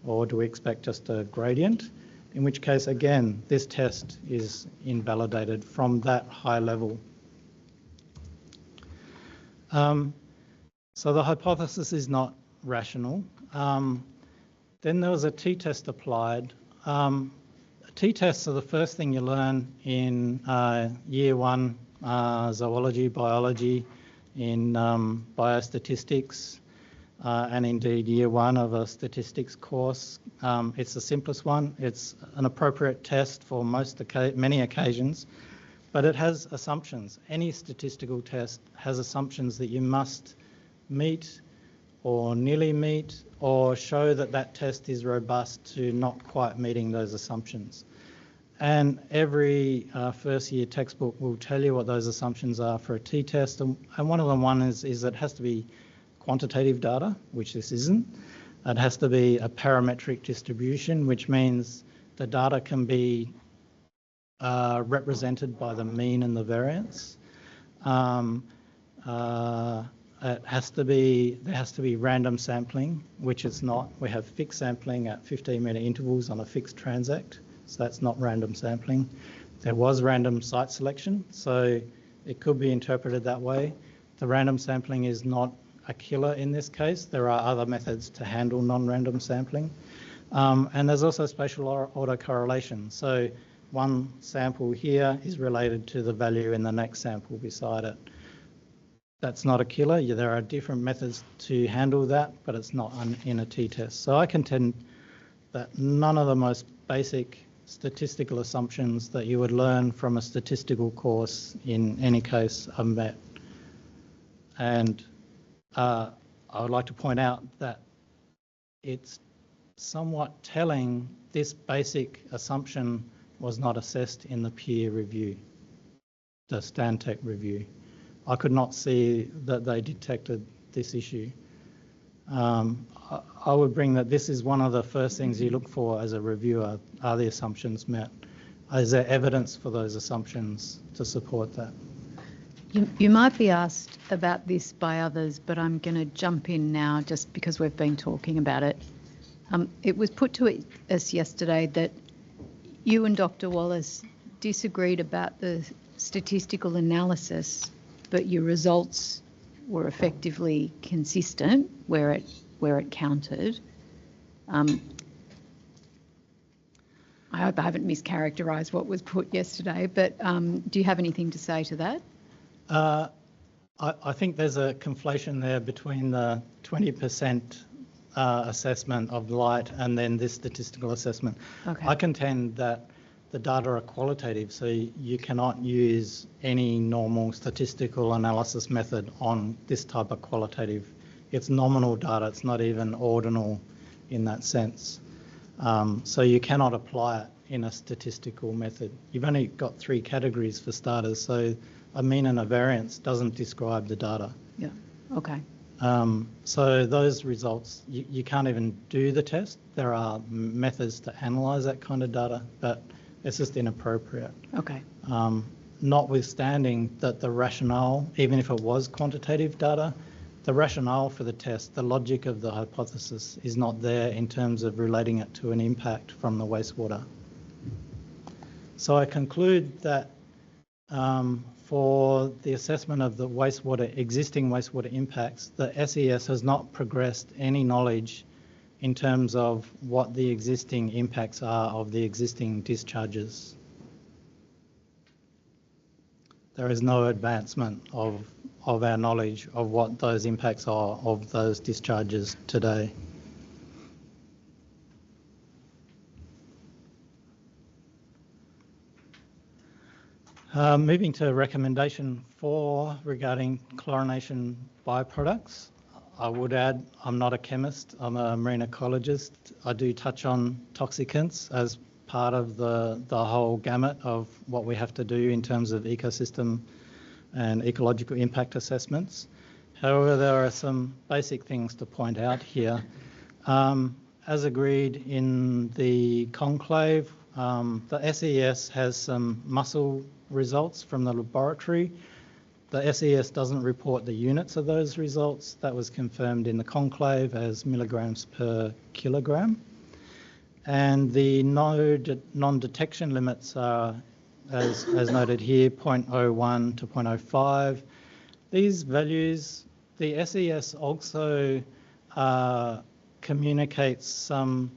or do we expect just a gradient? In which case, again, this test is invalidated from that high level. So the hypothesis is not rational. Then there was a t-test applied. T-tests are the first thing you learn in year one zoology, biology, in biostatistics, and indeed year one of a statistics course. It's the simplest one. It's an appropriate test for many occasions, but it has assumptions. Any statistical test has assumptions that you must meet or nearly meet, or show that that test is robust to not quite meeting those assumptions. And every first year textbook will tell you what those assumptions are for a t-test, and one of them is it has to be quantitative data, which this isn't. It has to be a parametric distribution, which means the data can be represented by the mean and the variance. There has to be random sampling, which it's not. We have fixed sampling at 15-metre intervals on a fixed transact, so that's not random sampling. There was random site selection, so it could be interpreted that way. The random sampling is not a killer in this case. There are other methods to handle non-random sampling. And there's also spatial autocorrelation. So one sample here is related to the value in the next sample beside it. That's not a killer. There are different methods to handle that, but it's not in a t-test. So I contend that none of the most basic statistical assumptions that you would learn from a statistical course in any case are met. And I would like to point out that it's somewhat telling this basic assumption was not assessed in the peer review, the Stantec review. I could not see that they detected this issue. I would bring that this is one of the first things you look for as a reviewer. Are the assumptions met? Is there evidence for those assumptions to support that? You might be asked about this by others, but I'm going to jump in now just because we've been talking about it. It was put to us yesterday that you and Dr. Wallace disagreed about the statistical analysis, but your results were effectively consistent where it counted. I hope I haven't mischaracterised what was put yesterday, but do you have anything to say to that? I think there's a conflation there between the 20% assessment of light and then this statistical assessment. Okay. I contend that the data are qualitative, so you cannot use any normal statistical analysis method on this type of qualitative. It's nominal data, it's not even ordinal in that sense. So you cannot apply it in a statistical method. You've only got 3 categories for starters, so a mean and a variance doesn't describe the data. Yeah, okay. So those results, you can't even do the test. There are methods to analyse that kind of data, but it's just inappropriate. Okay. Notwithstanding that the rationale, even if it was quantitative data, the rationale for the test, the logic of the hypothesis is not there in terms of relating it to an impact from the wastewater. So I conclude that for the assessment of the existing wastewater impacts, the SES has not progressed any knowledge in terms of what the existing impacts are of the existing discharges. There is no advancement of our knowledge of what those impacts are of those discharges today. Moving to recommendation 4 regarding chlorination byproducts. I would add, I'm not a chemist, I'm a marine ecologist. I do touch on toxicants as part of the whole gamut of what we have to do in terms of ecosystem and ecological impact assessments. However, there are some basic things to point out here. As agreed in the conclave, The SES has some muscle results from the laboratory. The SES doesn't report the units of those results. That was confirmed in the conclave as milligrams per kilogram. And the non-detection limits are, as noted here, 0.01 to 0.05. These values, the SES also communicates some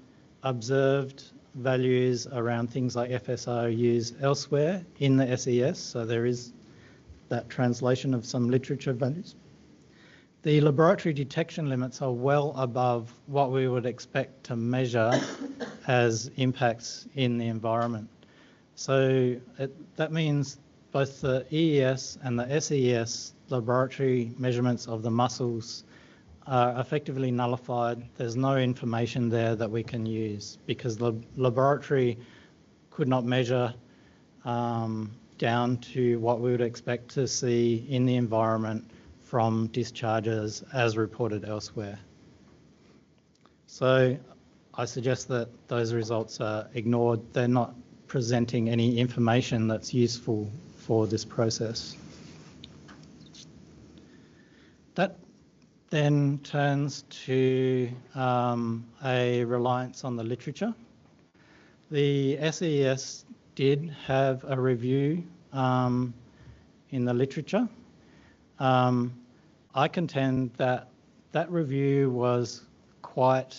observed values around things like FSRUs elsewhere in the SES, so there is that translation of some literature values. The laboratory detection limits are well above what we would expect to measure as impacts in the environment. So that means both the EES and the SES laboratory measurements of the muscles are effectively nullified. There's no information there that we can use because the laboratory could not measure down to what we would expect to see in the environment from discharges as reported elsewhere. So I suggest that those results are ignored. They're not presenting any information that's useful for this process. That then turns to a reliance on the literature. The SES did have a review in the literature. I contend that that review was quite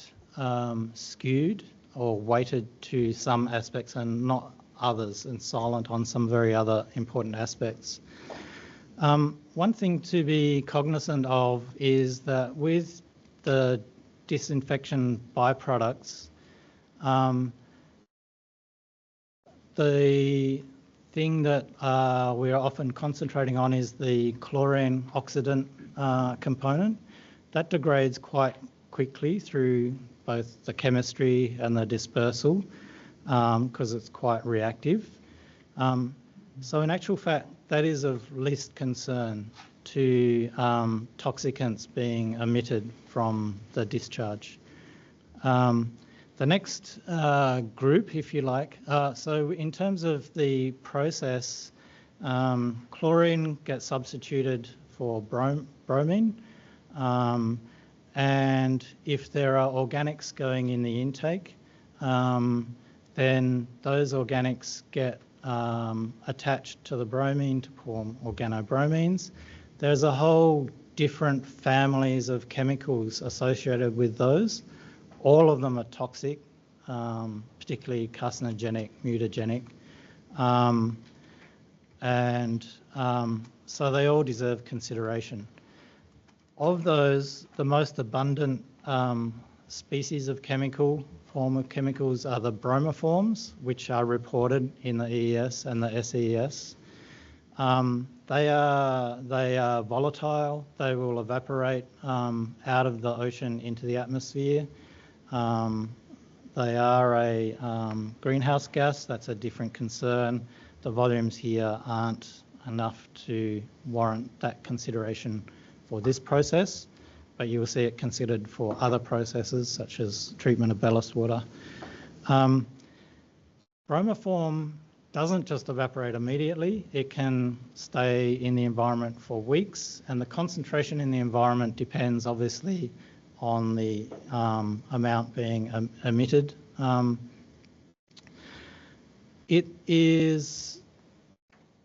skewed or weighted to some aspects and not others, and silent on some very other important aspects. One thing to be cognizant of is that with the disinfection byproducts, the thing that we are often concentrating on is the chlorine oxidant component. That degrades quite quickly through both the chemistry and the dispersal because it's quite reactive. So in actual fact, that is of least concern to toxicants being emitted from the discharge. The next group, if you like, so in terms of the process, chlorine gets substituted for bromine, and if there are organics going in the intake, then those organics get attached to the bromine to form organobromines. There's a whole different families of chemicals associated with those. All of them are toxic, particularly carcinogenic, mutagenic, and so they all deserve consideration. Of those, the most abundant species of form of chemicals are the bromoforms, which are reported in the EES and the SES. They are volatile. They will evaporate out of the ocean into the atmosphere. They are a greenhouse gas. That's a different concern. The volumes here aren't enough to warrant that consideration for this process, but you will see it considered for other processes such as treatment of ballast water. Bromoform doesn't just evaporate immediately. It can stay in the environment for weeks, and the concentration in the environment depends obviously on the amount being emitted. It is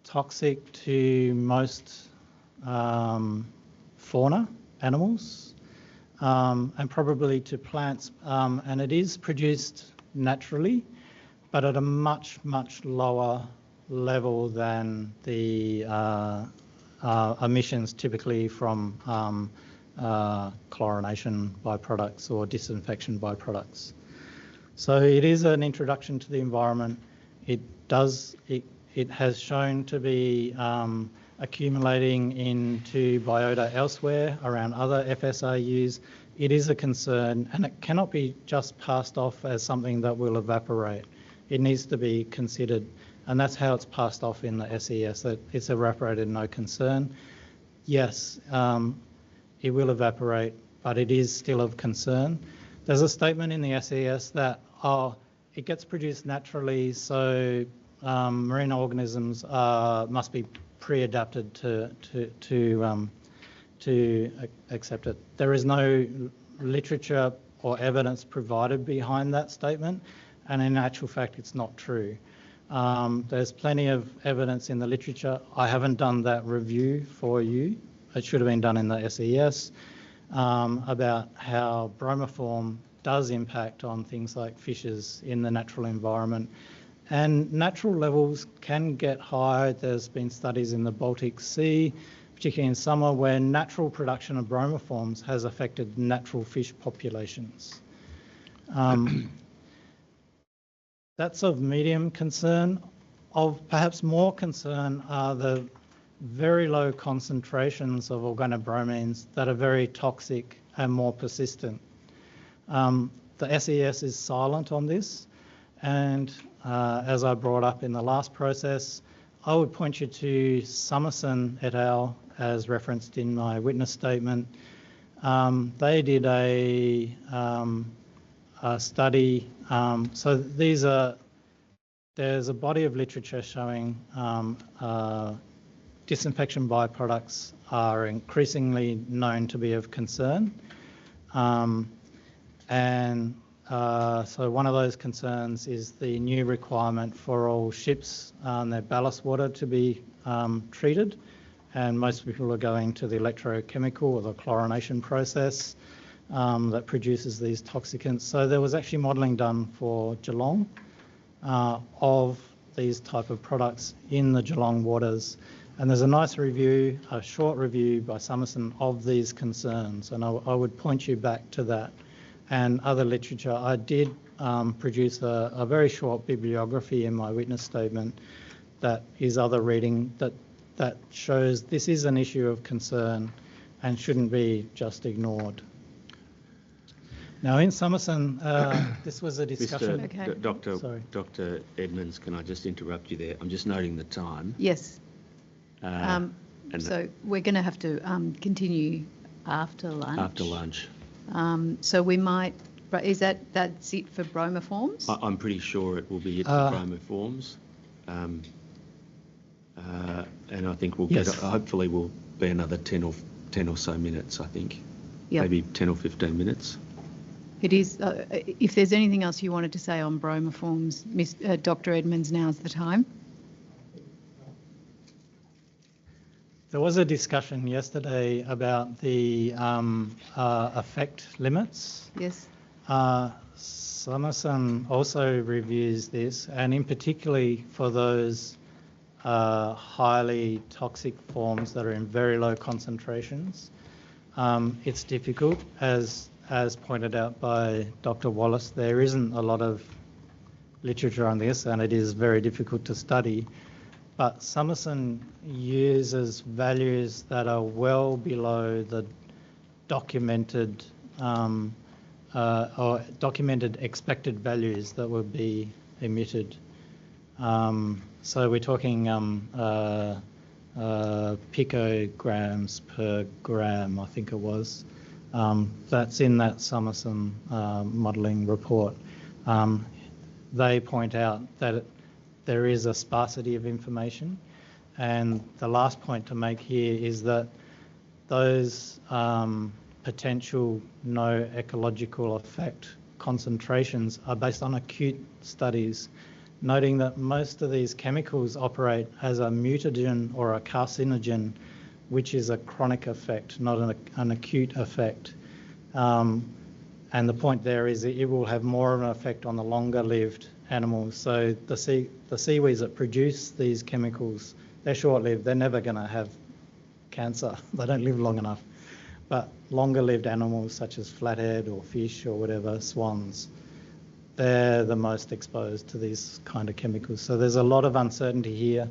toxic to most fauna, animals, and probably to plants, and it is produced naturally, but at a much, much lower level than the emissions typically from chlorination byproducts or disinfection byproducts. So it is an introduction to the environment. It has shown to be accumulating into biota elsewhere around other FSRUs. It is a concern, and it cannot be just passed off as something that will evaporate. It needs to be considered, and that's how it's passed off in the SES, that it's evaporated, no concern. Yes, it will evaporate, but it is still of concern. There's a statement in the SES that, it gets produced naturally, so marine organisms must be pre-adapted to accept it. There is no literature or evidence provided behind that statement, and in actual fact it's not true. There's plenty of evidence in the literature. I haven't done that review for you. It should have been done in the SES, about how bromoform does impact on things like fishes in the natural environment. And natural levels can get high. There's been studies in the Baltic Sea, particularly in summer, where natural production of bromoforms has affected natural fish populations. That's of medium concern. Of perhaps more concern are the very low concentrations of organobromines that are very toxic and more persistent. The SES is silent on this, and as I brought up in the last process, I would point you to Summerson et al. As referenced in my witness statement. They did a study. So there's a body of literature showing disinfection byproducts are increasingly known to be of concern. So one of those concerns is the new requirement for all ships and their ballast water to be treated. And most people are going to the electrochemical or the chlorination process that produces these toxicants. So there was actually modelling done for Geelong of these type of products in the Geelong waters. And there's a nice review, a short review by Summerson of these concerns. And I would point you back to that and other literature. I did produce a very short bibliography in my witness statement that is other reading that shows this is an issue of concern and shouldn't be just ignored. Now in Summerson, this was a discussion. Dr. Edmonds, can I just interrupt you there? I'm just noting the time. Yes. So we're going to have to continue after lunch. After lunch. So we might. Is that's it for bromoforms? I'm pretty sure it will be it for bromoforms. And I think we'll get, hopefully we'll be another 10 or so minutes, I think. Yep. Maybe 10 or 15 minutes. It is, if there's anything else you wanted to say on bromoforms, Dr. Edmonds, now's the time. There was a discussion yesterday about the effect limits. Yes. Summerson also reviews this, and in particularly for those highly toxic forms that are in very low concentrations. It's difficult, as pointed out by Dr. Wallace. There isn't a lot of literature on this, and it is very difficult to study. But Summerson uses values that are well below the documented or documented expected values that would be emitted. So we're talking picograms per gram, I think it was. That's in that Summerson modelling report. They point out that there is a sparsity of information, and the last point to make here is that those potential no ecological effect concentrations are based on acute studies, noting that most of these chemicals operate as a mutagen or a carcinogen, which is a chronic effect, not an acute effect. And the point there is that it will have more of an effect on the longer-lived animals. So the seaweeds that produce these chemicals, they're short-lived. They're never going to have cancer. They don't live long enough. But longer-lived animals such as flathead or fish or whatever, swans, they're the most exposed to these kind of chemicals. So there's a lot of uncertainty here.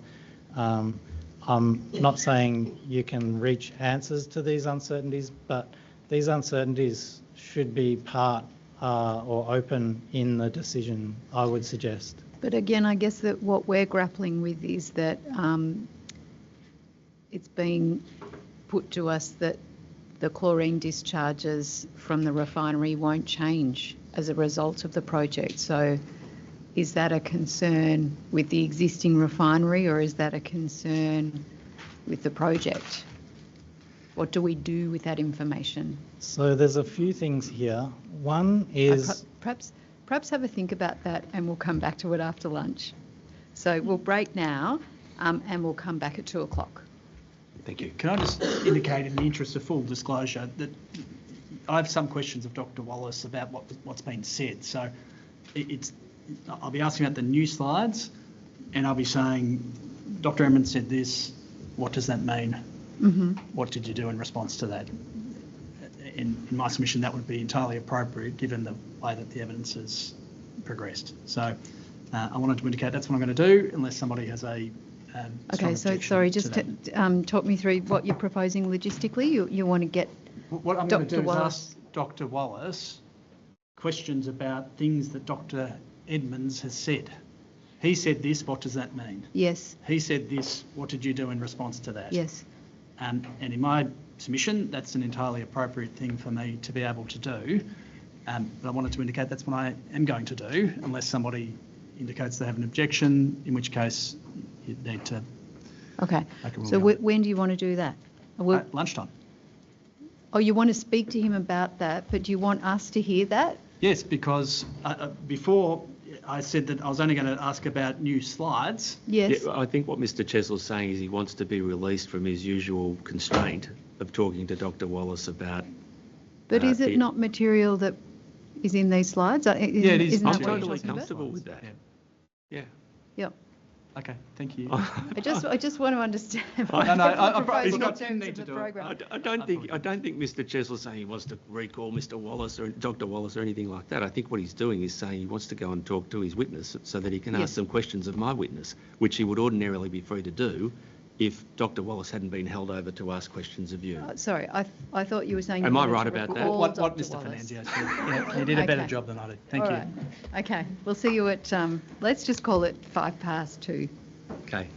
I'm not saying you can reach answers to these uncertainties, but these uncertainties should be part or open in the decision, I would suggest. But again, I guess that what we're grappling with is that it's being put to us that the chlorine discharges from the refinery won't change as a result of the project. So is that a concern with the existing refinery, or is that a concern with the project? What do we do with that information? So there's a few things here. One is... Perhaps have a think about that, and we'll come back to it after lunch. So we'll break now, and we'll come back at 2 o'clock. Thank you. Can I just indicate, in the interest of full disclosure, that I have some questions of Dr. Wallace about what's been said. So I'll be asking about the new slides, and I'll be saying, Dr. Edmonds said this, what does that mean? Mm-hmm. What did you do in response to that? In my submission, that would be entirely appropriate given the way that the evidence has progressed. So I wanted to indicate that's what I'm going to do, unless somebody has a okay, so sorry, just talk me through what you're proposing logistically. You want to get what I'm going to do is ask Dr. Wallace questions about things that Dr. Edmonds has said. He said this, what does that mean? Yes. He said this, what did you do in response to that? Yes. And in my submission, that's an entirely appropriate thing for me to be able to do. But I wanted to indicate that's what I am going to do, unless somebody indicates they have an objection, in which case you need to... Okay. So when do you want to do that? Lunchtime. Oh, you want to speak to him about that, but do you want us to hear that? Yes, because before I said that I was only going to ask about new slides. Yes. Yeah, I think what Mr. Chesil's saying is he wants to be released from his usual constraint of talking to Dr. Wallace about... But is it not material that is in these slides? Yeah, it is. I'm totally comfortable with that. Yeah. Yep. Okay, thank you. I just want to understand what he's got in terms of the program. I don't think Mr. Chesil's saying he wants to recall Mr. Wallace or Dr. Wallace or anything like that. I think what he's doing is saying he wants to go and talk to his witness so that he can ask some questions of my witness, which he would ordinarily be free to do if Dr. Wallace hadn't been held over to ask questions of you. Sorry, I thought you were saying... Am I right about that? What Mr. Fernandez said. Yeah, he did a better job than I did. Thank you. Right. Okay, we'll see you at, let's just call it 2:05. Okay.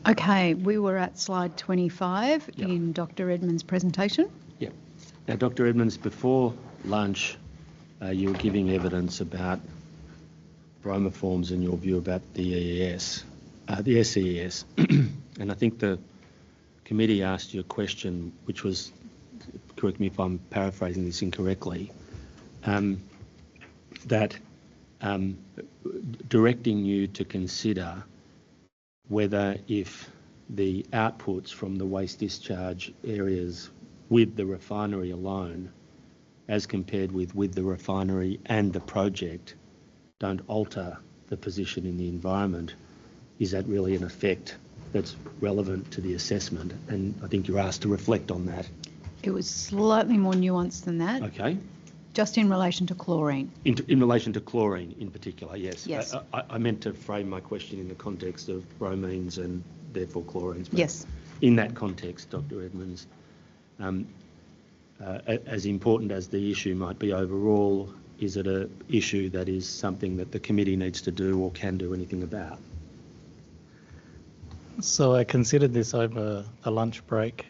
Okay, we were at slide 25 in Dr. Edmonds' presentation. Yep. Now, Dr. Edmonds, before lunch, you were giving evidence about bromoforms and your view about the EES, the SEES. And I think the committee asked you a question, which was, correct me if I'm paraphrasing this incorrectly, that directing you to consider whether if the outputs from the waste discharge areas with the refinery alone, as compared with the refinery and the project, don't alter the position in the environment, is that really an effect that's relevant to the assessment? And I think you're asked to reflect on that. It was slightly more nuanced than that. Okay. Just in relation to chlorine. In relation to chlorine in particular, yes. Yes. I meant to frame my question in the context of bromines and therefore chlorines. Yes. In that context, Dr. Edmonds, as important as the issue might be overall, is it an issue that is something that the committee needs to do or can do anything about? So I considered this over the lunch break.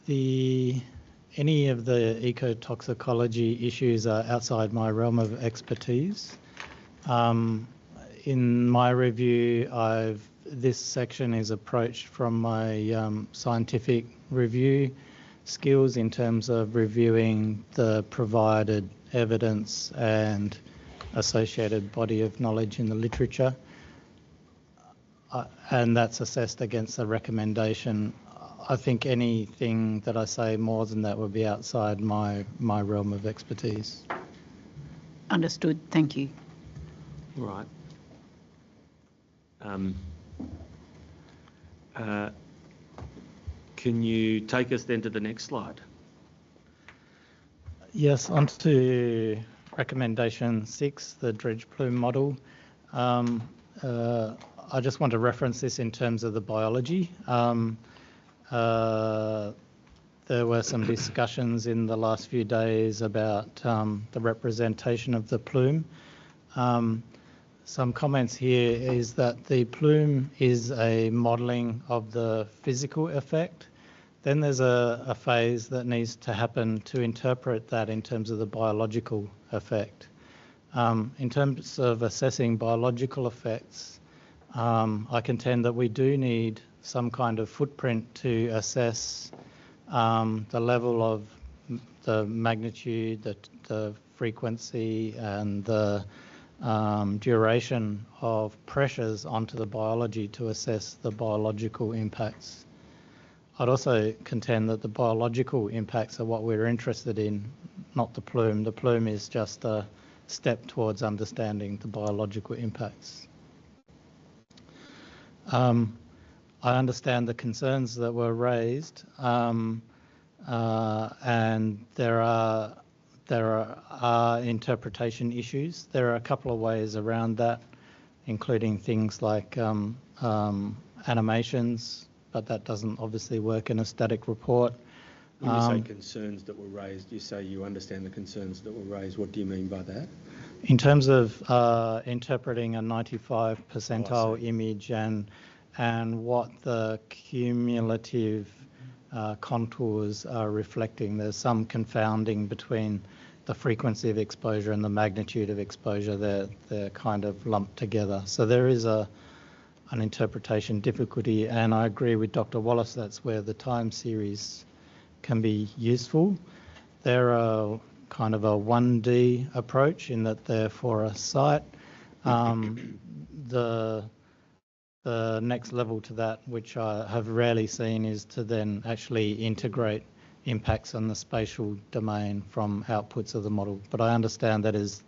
Any of the ecotoxicology issues are outside my realm of expertise. In my review, this section is approached from my scientific review skills in terms of reviewing the provided evidence and associated body of knowledge in the literature, and that's assessed against the recommendation. I think anything that I say more than that would be outside my realm of expertise. Understood. Thank you. Right. Can you take us then to the next slide? Yes, on to recommendation 6, the dredge plume model. I just want to reference this in terms of the biology. there were some discussions in the last few days about the representation of the plume. Some comments here is that the plume is a modelling of the physical effect. Then there's a phase that needs to happen to interpret that in terms of the biological effect. In terms of assessing biological effects, I contend that we do need some kind of footprint to assess the level of the magnitude, the frequency and the duration of pressures onto the biology to assess the biological impacts. I'd also contend that the biological impacts are what we're interested in, not the plume. The plume is just a step towards understanding the biological impacts. I understand the concerns that were raised, and there are interpretation issues. There are a couple of ways around that, including things like animations, but that doesn't obviously work in a static report. When you say concerns that were raised, you say you understand the concerns that were raised. What do you mean by that? In terms of interpreting a 95 percentile image and what the cumulative contours are reflecting, there's some confounding between the frequency of exposure and the magnitude of exposure. They're kind of lumped together. So there is an interpretation difficulty, and I agree with Dr. Wallace, that's where the time series can be useful. They're a kind of a 1D approach in that they're for a site. The next level to that, which I have rarely seen, is to then actually integrate impacts on the spatial domain from outputs of the model. But I understand that is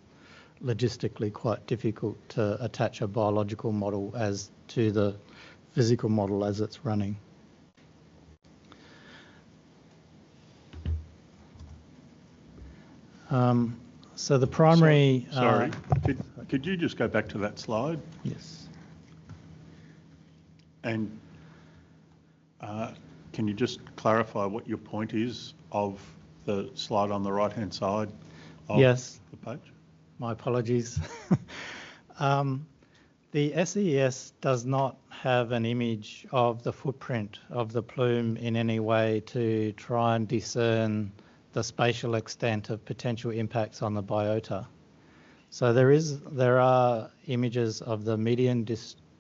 logistically quite difficult to attach a biological model as to the physical model as it's running. So the primary... Sorry, could you just go back to that slide? Yes. And can you just clarify what your point is of the slide on the right-hand side of the page? My apologies. The SES does not have an image of the footprint of the plume in any way to try and discern the spatial extent of potential impacts on the biota. So there are images of the median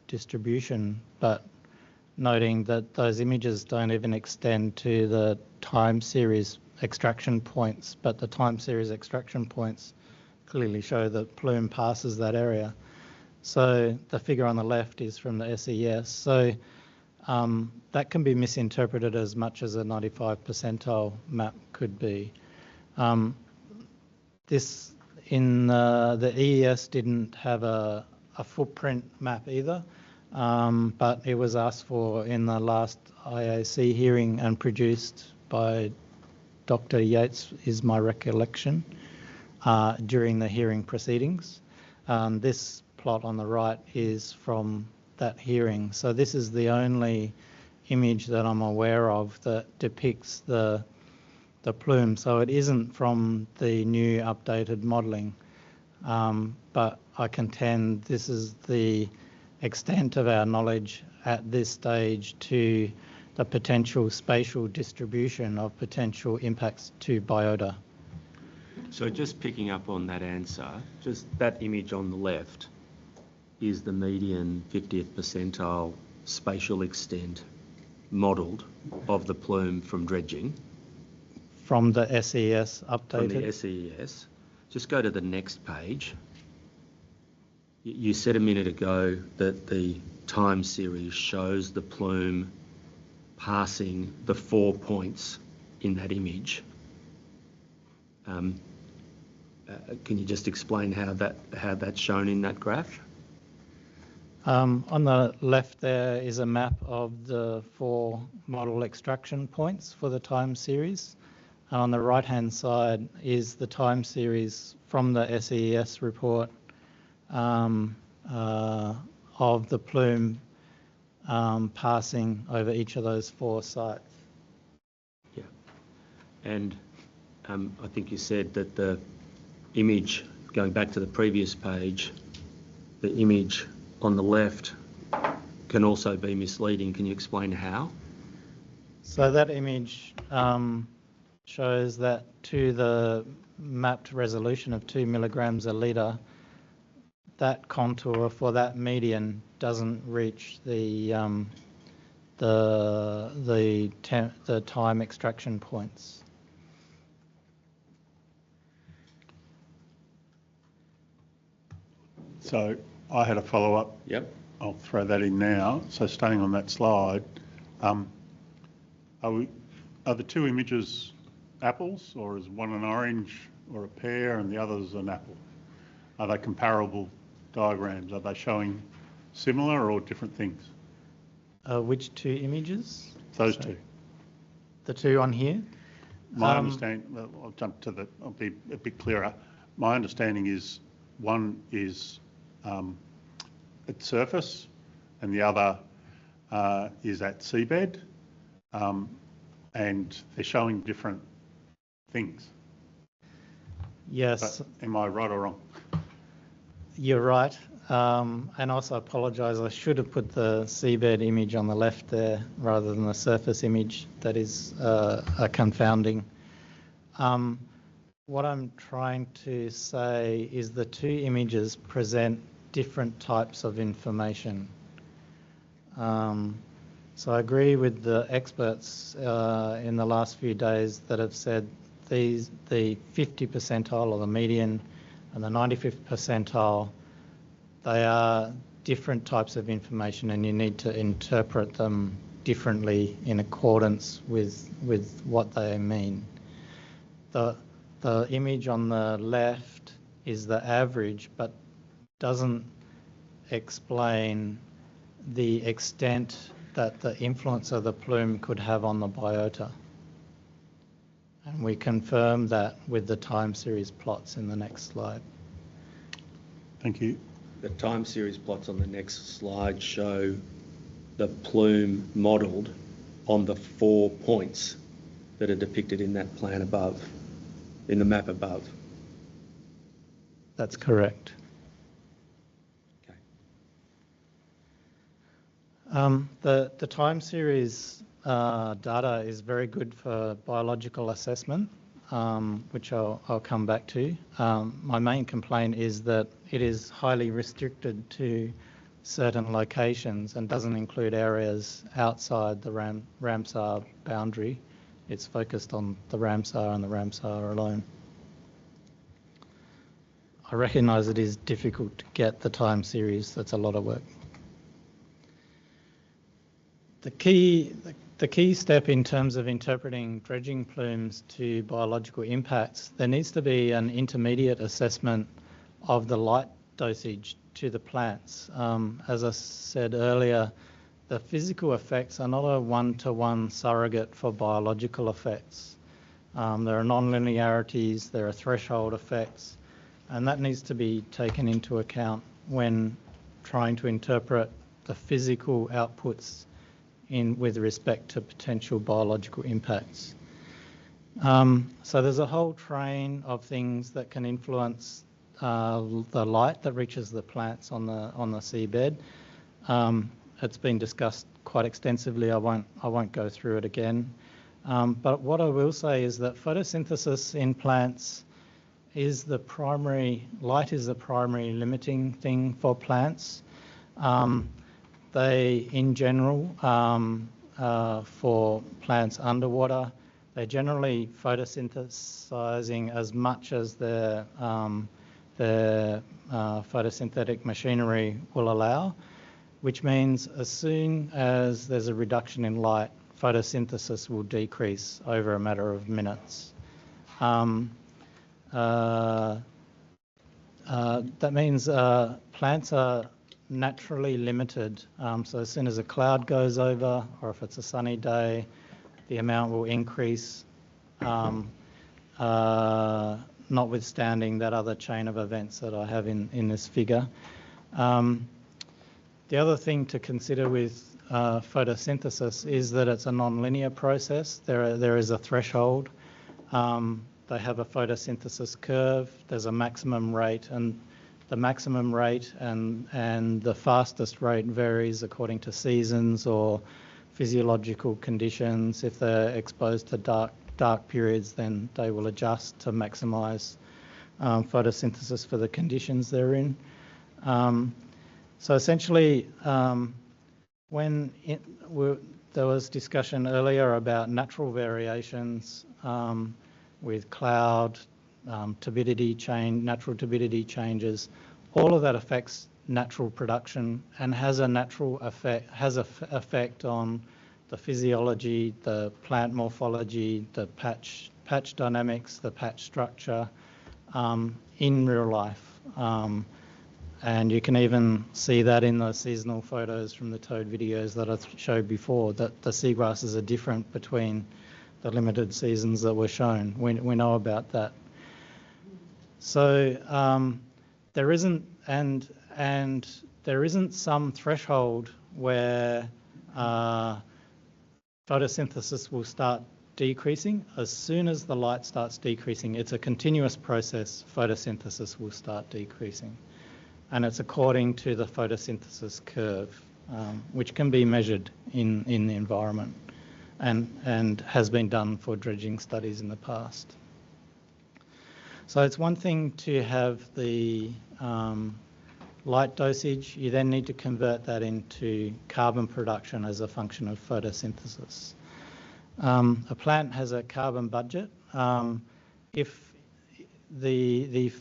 distribution, but noting that those images don't even extend to the time series extraction points, but the time series extraction points clearly show that plume passes that area. So the figure on the left is from the SES. So that can be misinterpreted as much as a 95 percentile map could be. This in the EES didn't have a footprint map either, but it was asked for in the last IAC hearing and produced by Dr. Yates, is my recollection, during the hearing proceedings. This plot on the right is from that hearing. So this is the only image that I'm aware of that depicts the plume. So it isn't from the new updated modelling, but I contend this is the extent of our knowledge at this stage to the potential spatial distribution of potential impacts to biota. So just picking up on that answer, just that image on the left is the median 50th percentile spatial extent modelled of the plume from dredging. From the SES updated? From the SES. Just go to the next page. You said a minute ago that the time series shows the plume passing the 4 points in that image. Can you just explain how that's shown in that graph? On the left there is a map of the 4 model extraction points for the time series. And on the right-hand side is the time series from the SES report of the plume passing over each of those 4 sites. And I think you said that the image, going back to the previous page, the image on the left can also be misleading. Can you explain how? So that image shows that to the mapped resolution of 2 milligrams a litre, that contour for that median doesn't reach the time extraction points. So I had a follow-up. Yep. I'll throw that in now. So staying on that slide, are the two images apples, or is one an orange or a pear and the other's an apple? Are they comparable diagrams? Are they showing similar or different things? Which two images? Those two. The two on here? My understanding, well, I'll be a bit clearer. My understanding is one is at surface and the other is at seabed, and they're showing different things. Yes. But am I right or wrong? You're right. And also apologise, I should have put the seabed image on the left there rather than the surface image. That is confounding. What I'm trying to say is the two images present different types of information. So I agree with the experts in the last few days that have said the 50 percentile or the median and the 95th percentile, they are different types of information and you need to interpret them differently in accordance with what they mean. The image on the left is the average but doesn't explain the extent that the influence of the plume could have on the biota. And we confirm that with the time series plots in the next slide. Thank you. The time series plots on the next slide show the plume modelled on the 4 points that are depicted in that plan above, in the map above. That's correct. Okay. The time series data is very good for biological assessment, which I'll come back to. My main complaint is that it is highly restricted to certain locations and doesn't include areas outside the Ramsar boundary. It's focused on the Ramsar and the Ramsar alone. I recognise it is difficult to get the time series. That's a lot of work. The key step in terms of interpreting dredging plumes to biological impacts, there needs to be an intermediate assessment of the light dosage to the plants. As I said earlier, the physical effects are not a one-to-one surrogate for biological effects. There are non-linearities, there are threshold effects, and that needs to be taken into account when trying to interpret the physical outputs with respect to potential biological impacts. So there's a whole train of things that can influence the light that reaches the plants on the seabed. It's been discussed quite extensively. I won't go through it again. But what I will say is that photosynthesis in plants is the primary limiting thing for plants. They, in general, for plants underwater, they're generally photosynthesizing as much as their photosynthetic machinery will allow, which means as soon as there's a reduction in light, photosynthesis will decrease over a matter of minutes. That means plants are naturally limited. So as soon as a cloud goes over, or if it's a sunny day, the amount will increase, notwithstanding that other chain of events that I have in this figure. The other thing to consider with photosynthesis is that it's a non-linear process. There is a threshold, They have a photosynthesis curve. There's a maximum rate, and the maximum rate and the fastest rate varies according to seasons or physiological conditions. If they're exposed to dark periods, then they will adjust to maximise photosynthesis for the conditions they're in. So essentially, there was discussion earlier about natural variations with cloud, natural turbidity changes. All of that affects natural production and has a natural effect on the physiology, the plant morphology, the patch dynamics, the patch structure in real life. And you can even see that in the seasonal photos from the toad videos that I showed before, that the seagrasses are different between the limited seasons that were shown. We know about that. So there isn't some threshold where photosynthesis will start decreasing. As soon as the light starts decreasing, it's a continuous process, photosynthesis will start decreasing. And it's according to the photosynthesis curve, which can be measured in the environment and has been done for dredging studies in the past. So it's one thing to have the light dosage. You then need to convert that into carbon production as a function of photosynthesis. A plant has a carbon budget. If the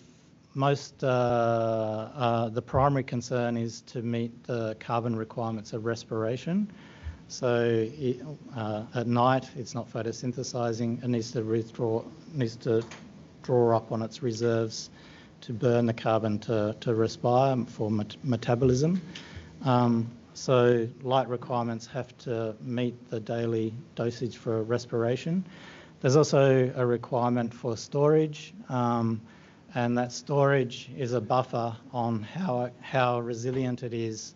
primary concern is to meet the carbon requirements of respiration. So at night, it's not photosynthesizing. It needs to draw up on its reserves to burn the carbon to respire for metabolism. So light requirements have to meet the daily dosage for respiration. There's also a requirement for storage. And that storage is a buffer on how resilient it is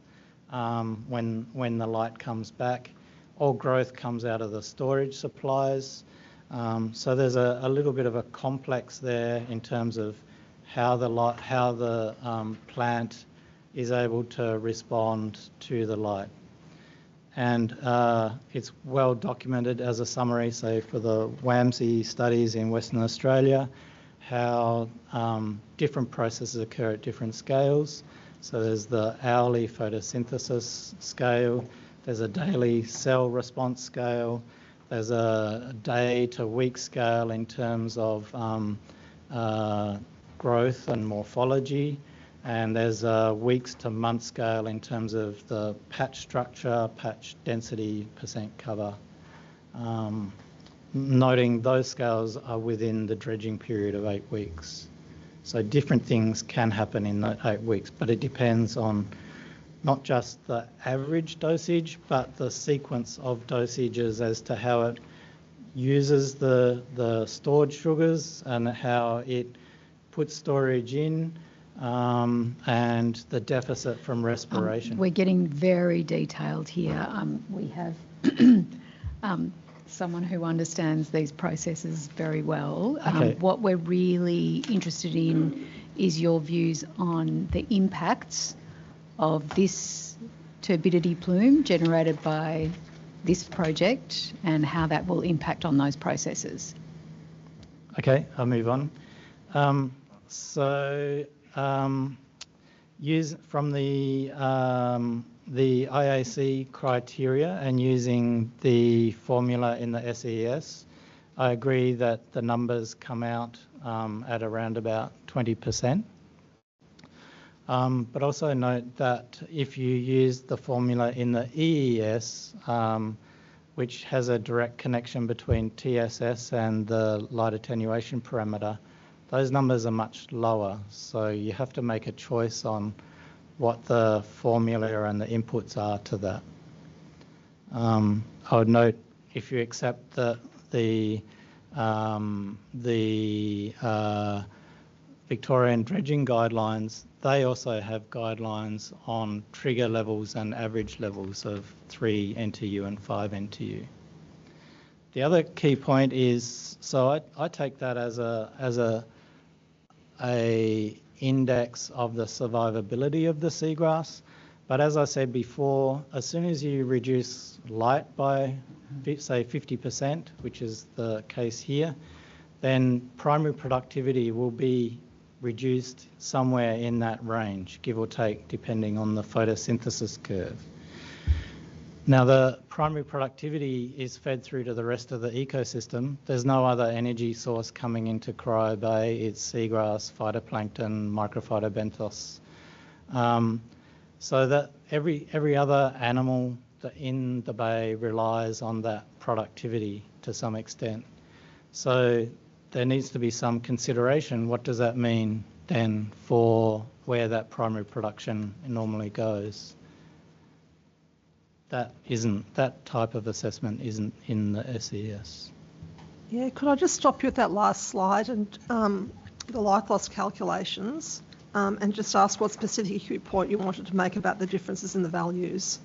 when the light comes back. All growth comes out of the storage supplies. So there's a little bit of a complex there in terms of how the plant is able to respond to the light. And it's well documented as a summary, so for the WAMSI studies in Western Australia, how different processes occur at different scales. So there's the hourly photosynthesis scale, there's a daily cell response scale, there's a day to week scale in terms of growth and morphology, and there's a weeks to month scale in terms of the patch structure, patch density, percent cover. Noting those scales are within the dredging period of 8 weeks. So different things can happen in that 8 weeks, but it depends on not just the average dosage, but the sequence of dosages as to how it uses the stored sugars and how it puts storage in, and the deficit from respiration. We're getting very detailed here. We have someone who understands these processes very well. Okay. What we're really interested in is your views on the impacts of this turbidity plume generated by this project and how that will impact on those processes. Okay, I'll move on. Use from the IAC criteria and using the formula in the SES, I agree that the numbers come out at around about 20%. But also note that if you use the formula in the EES, which has a direct connection between TSS and the light attenuation parameter, those numbers are much lower. So you have to make a choice on what the formula and the inputs are to that. I would note, if you accept that the Victorian dredging guidelines, they also have guidelines on trigger levels and average levels of 3 NTU and 5 NTU. The other key point is, so I take that as a index of the survivability of the seagrass. But as I said before, as soon as you reduce light by, say, 50%, which is the case here, then primary productivity will be reduced somewhere in that range, give or take, depending on the photosynthesis curve. Now, the primary productivity is fed through to the rest of the ecosystem. There's no other energy source coming into Cryo Bay. It's seagrass, phytoplankton, microphytobenthos. So that every other animal in the bay relies on that productivity to some extent. So there needs to be some consideration. What does that mean then for where that primary production normally goes? That type of assessment isn't in the SES. Yeah, could I just stop you at that last slide and the light loss calculations and just ask what specific point you wanted to make about the differences in the values?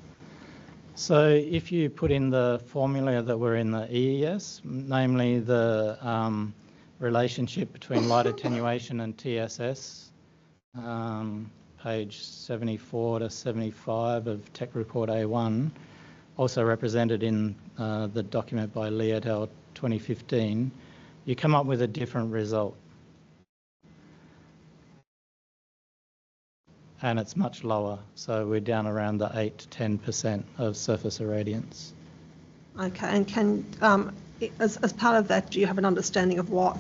So if you put in the formula that were in the EES, namely the relationship between light attenuation and TSS, page 74 to 75 of Tech Report A1, also represented in the document by Lee et al. 2015, you come up with a different result. And it's much lower, so we're down around the 8 to 10% of surface irradiance. Okay, and can, as part of that, do you have an understanding of what,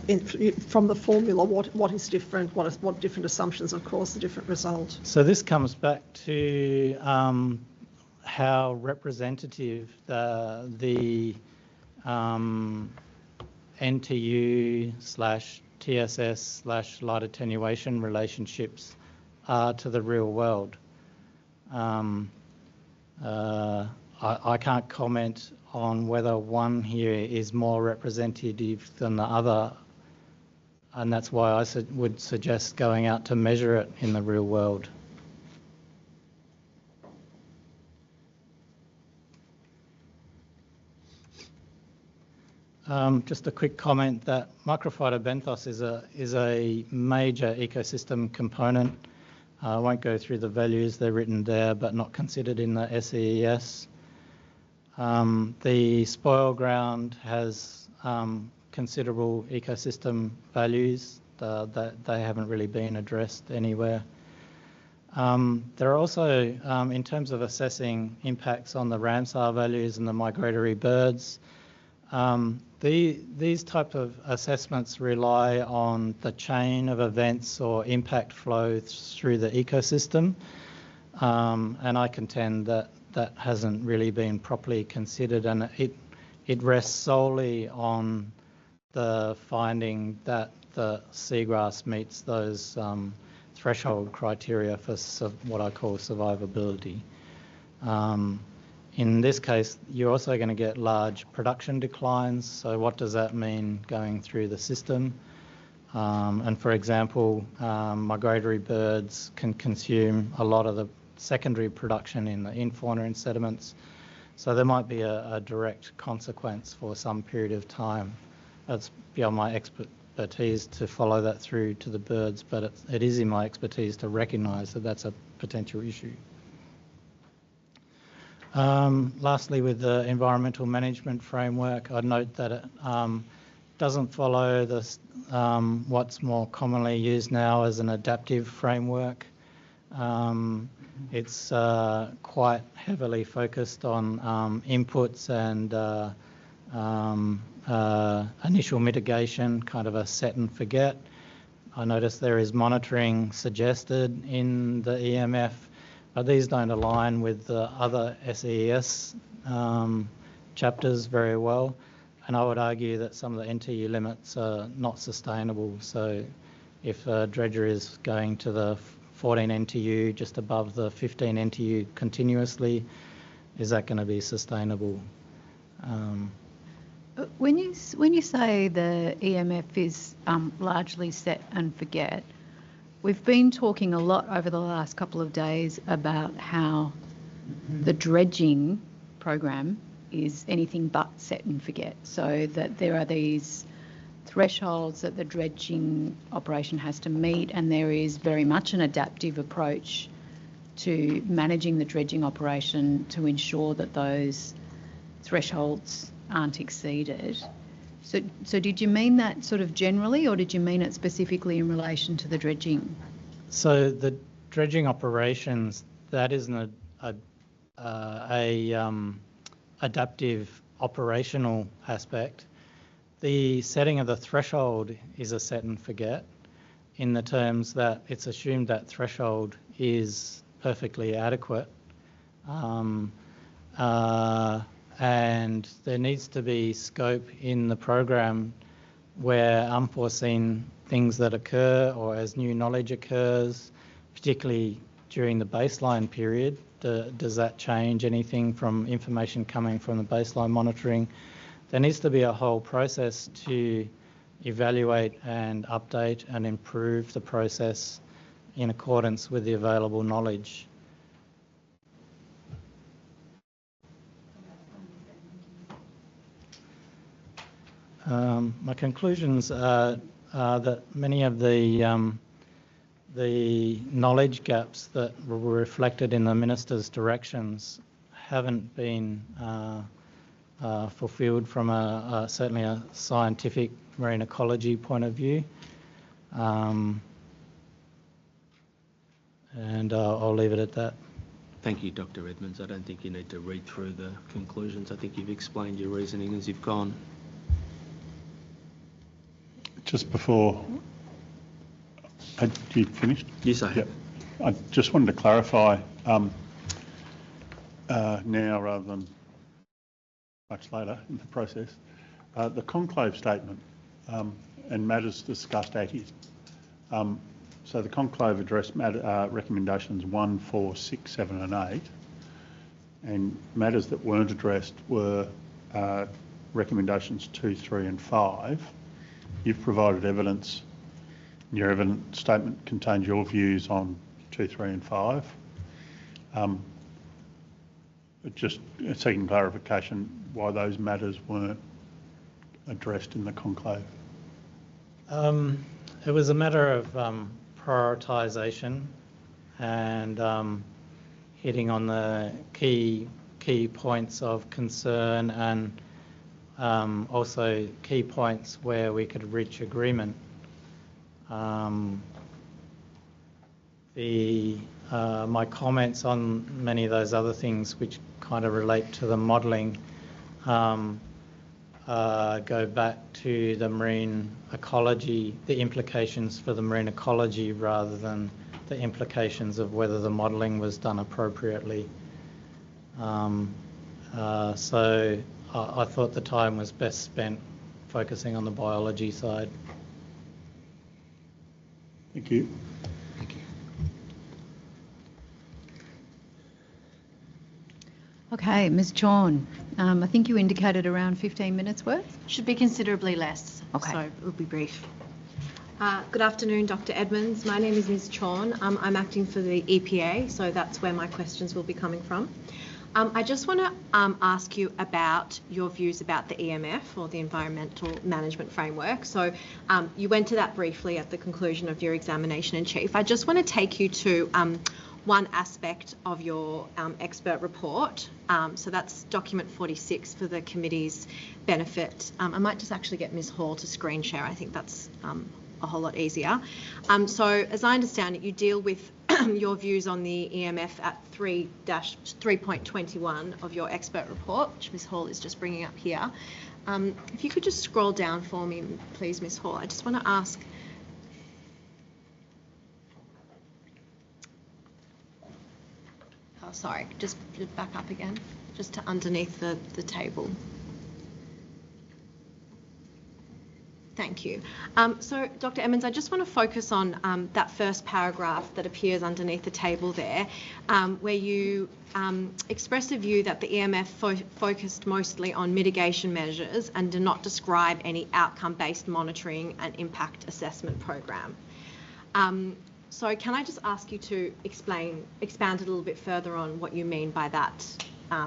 from the formula, what is different, what different assumptions have caused the different result? So this comes back to how representative the NTU/TSS/light attenuation relationships are to the real world. I can't comment on whether one here is more representative than the other, and that's why I would suggest going out to measure it in the real world. Just a quick comment that microphytobenthos is a major ecosystem component. I won't go through the values, they're written there, but not considered in the SES. The spoil ground has considerable ecosystem values that they haven't really been addressed anywhere. There are also, in terms of assessing impacts on the Ramsar values and the migratory birds, these type of assessments rely on the chain of events or impact flow through the ecosystem, and I contend that that hasn't really been properly considered, and it rests solely on the finding that the seagrass meets those threshold criteria for what I call survivability. In this case, you're also going to get large production declines. So what does that mean going through the system? And for example, migratory birds can consume a lot of the secondary production in the infauna and sediments. So there might be a direct consequence for some period of time. That's beyond my expertise to follow that through to the birds, but it is in my expertise to recognise that that's a potential issue. Lastly, with the environmental management framework, I'd note that it doesn't follow what's more commonly used now as an adaptive framework. It's quite heavily focused on inputs and initial mitigation, kind of a set and forget. I notice there is monitoring suggested in the EMF, but these don't align with the other SES chapters very well. And I would argue that some of the NTU limits are not sustainable. So if a dredger is going to the 14 NTU just above the 15 NTU continuously, is that going to be sustainable? When you say the EMF is largely set and forget, we've been talking a lot over the last couple of days about how the dredging program is anything but set and forget, so that there are these thresholds that the dredging operation has to meet, and there is very much an adaptive approach to managing the dredging operation to ensure that those thresholds aren't exceeded. So did you mean that sort of generally, or did you mean it specifically in relation to the dredging? So the dredging operations, that is an adaptive operational aspect. The setting of the threshold is a set and forget, in the terms that it's assumed that threshold is perfectly adequate. And there needs to be scope in the program where unforeseen things that occur, or as new knowledge occurs, particularly during the baseline period. Does that change anything from information coming from the baseline monitoring? There needs to be a whole process to evaluate and update and improve the process in accordance with the available knowledge. My conclusions are that many of the knowledge gaps that were reflected in the Minister's directions haven't been fulfilled from certainly a scientific marine ecology point of view. And I'll leave it at that. Thank you, Dr. Edmonds. I don't think you need to read through the conclusions. I think you've explained your reasoning as you've gone. Just before, had you finished? Yes, I have. Yep. I just wanted to clarify now rather than much later in the process, the conclave statement and matters discussed at it. So the conclave addressed recommendations 1, 4, 6, 7 and 8, and matters that weren't addressed were recommendations 2, 3 and 5. You've provided evidence, your evidence statement contains your views on 2, 3 and 5. Just seeking clarification why those matters weren't addressed in the conclave. It was a matter of prioritisation and hitting on the key points of concern, and also key points where we could reach agreement. My comments on many of those other things which kind of relate to the modelling go back to the marine ecology, the implications for the marine ecology, rather than the implications of whether the modelling was done appropriately. So I thought the time was best spent focusing on the biology side. Thank you. Thank you. Okay, Ms. Chorn, I think you indicated around 15 minutes worth? Should be considerably less, okay. So it will be brief. Good afternoon, Dr. Edmonds. My name is Ms. Chorn. I'm acting for the EPA, so that's where my questions will be coming from. I just want to ask you about your views about the EMF, or the Environmental Management Framework. So you went to that briefly at the conclusion of your examination in chief. I just want to take you to one aspect of your expert report. So that's document 46 for the committee's benefit. I might just actually get Ms. Hall to screen share. I think that's a whole lot easier. So as I understand it, you deal with your views on the EMF at 3-3.21 of your expert report, which Ms. Hall is just bringing up here. If you could just scroll down for me, please, Ms. Hall. I just want to ask. Oh, sorry, just back up again, just to underneath the table. Thank you. So, Dr. Edmonds, I just want to focus on that first paragraph that appears underneath the table there, where you express a view that the EMF focused mostly on mitigation measures and did not describe any outcome-based monitoring and impact assessment program. So can I just ask you to expand a little bit further on what you mean by that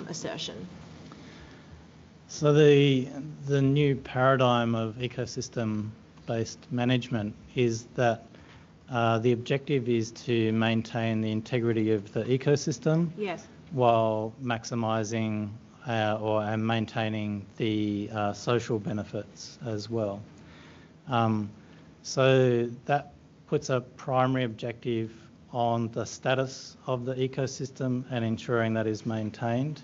assertion? So the new paradigm of ecosystem-based management is that the objective is to maintain the integrity of the ecosystem, Yes. while maximising and maintaining the social benefits as well. So that puts a primary objective on the status of the ecosystem and ensuring that is maintained.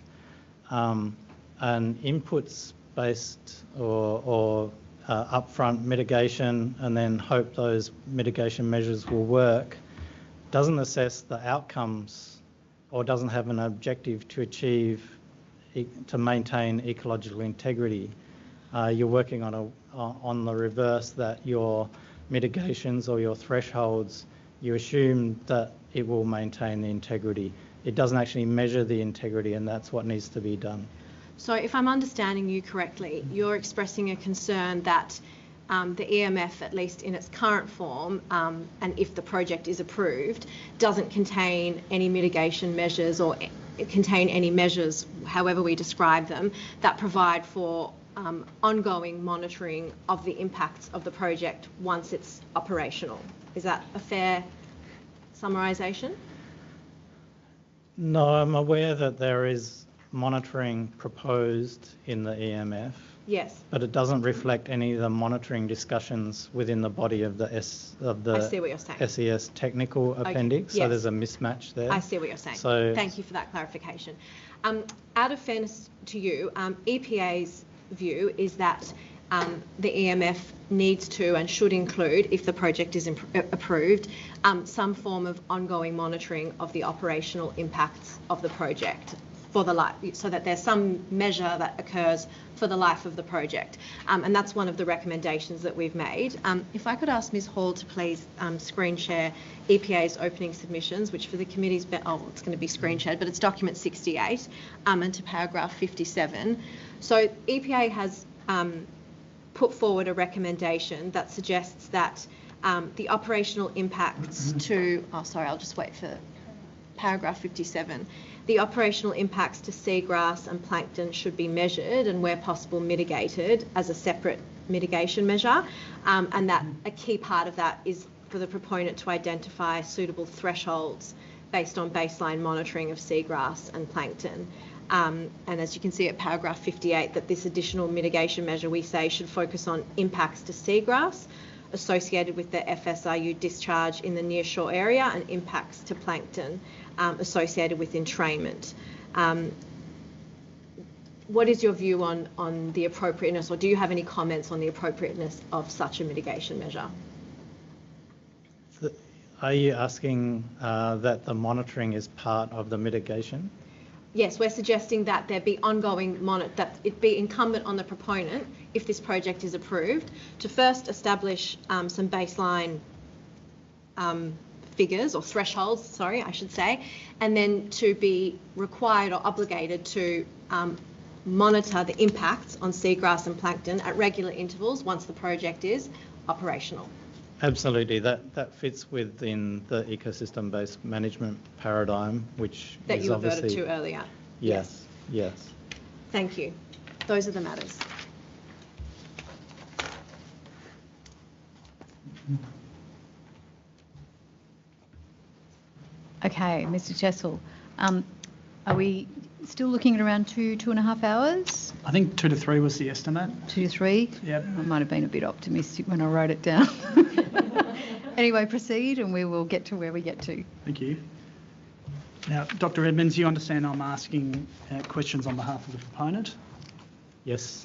And inputs-based or upfront mitigation and then hope those mitigation measures will work doesn't assess the outcomes or doesn't have an objective to maintain ecological integrity. You're working on the reverse, that your mitigations or your thresholds, you assume that it will maintain the integrity. It doesn't actually measure the integrity, and that's what needs to be done. So if I'm understanding you correctly, you're expressing a concern that the EMF, at least in its current form, and if the project is approved, doesn't contain any mitigation measures or contain any measures, however we describe them, that provide for ongoing monitoring of the impacts of the project once it's operational. Is that a fair summarisation? No, I'm aware that there is monitoring proposed in the EMF. Yes. But it doesn't reflect any of the monitoring discussions within the body of the I see what you're saying. SES technical appendix. Yes. So there's a mismatch there. I see what you're saying. So thank you for that clarification. Out of fairness to you, EPA's view is that the EMF needs to and should include, if the project is approved, some form of ongoing monitoring of the operational impacts of the project for the life, so that there's some measure that occurs for the life of the project. And that's one of the recommendations that we've made. If I could ask Ms Hall to please screen share EPA's opening submissions, which for the committee's, it's going to be screen shared, but it's document 68 and to paragraph 57. So EPA has put forward a recommendation that suggests that the operational impacts to, I'll just wait for paragraph 57. The operational impacts to seagrass and plankton should be measured and, where possible, mitigated as a separate mitigation measure, and that a key part of that is for the proponent to identify suitable thresholds based on baseline monitoring of seagrass and plankton. And as you can see at paragraph 58, that this additional mitigation measure, we say, should focus on impacts to seagrass associated with the FSRU discharge in the nearshore area and impacts to plankton associated with entrainment. What is your view on the appropriateness, or do you have any comments on the appropriateness of such a mitigation measure? Are you asking that the monitoring is part of the mitigation? Yes, we're suggesting that there be ongoing that it be incumbent on the proponent, if this project is approved, to first establish some baseline figures or thresholds, I should say, and then to be required or obligated to monitor the impacts on seagrass and plankton at regular intervals once the project is operational. Absolutely, that fits within the ecosystem-based management paradigm, which that is you obviously reverted to earlier. Yes. Thank you. Those are the matters. Okay, Mr. Chessel, are we still looking at around 2.5 hours? I think 2 to 3 was the estimate. 2 to 3? Yep. I might have been a bit optimistic when I wrote it down. Anyway, proceed and we will get to where we get to. Thank you. Now, Dr. Edmonds, you understand I'm asking questions on behalf of the proponent? Yes.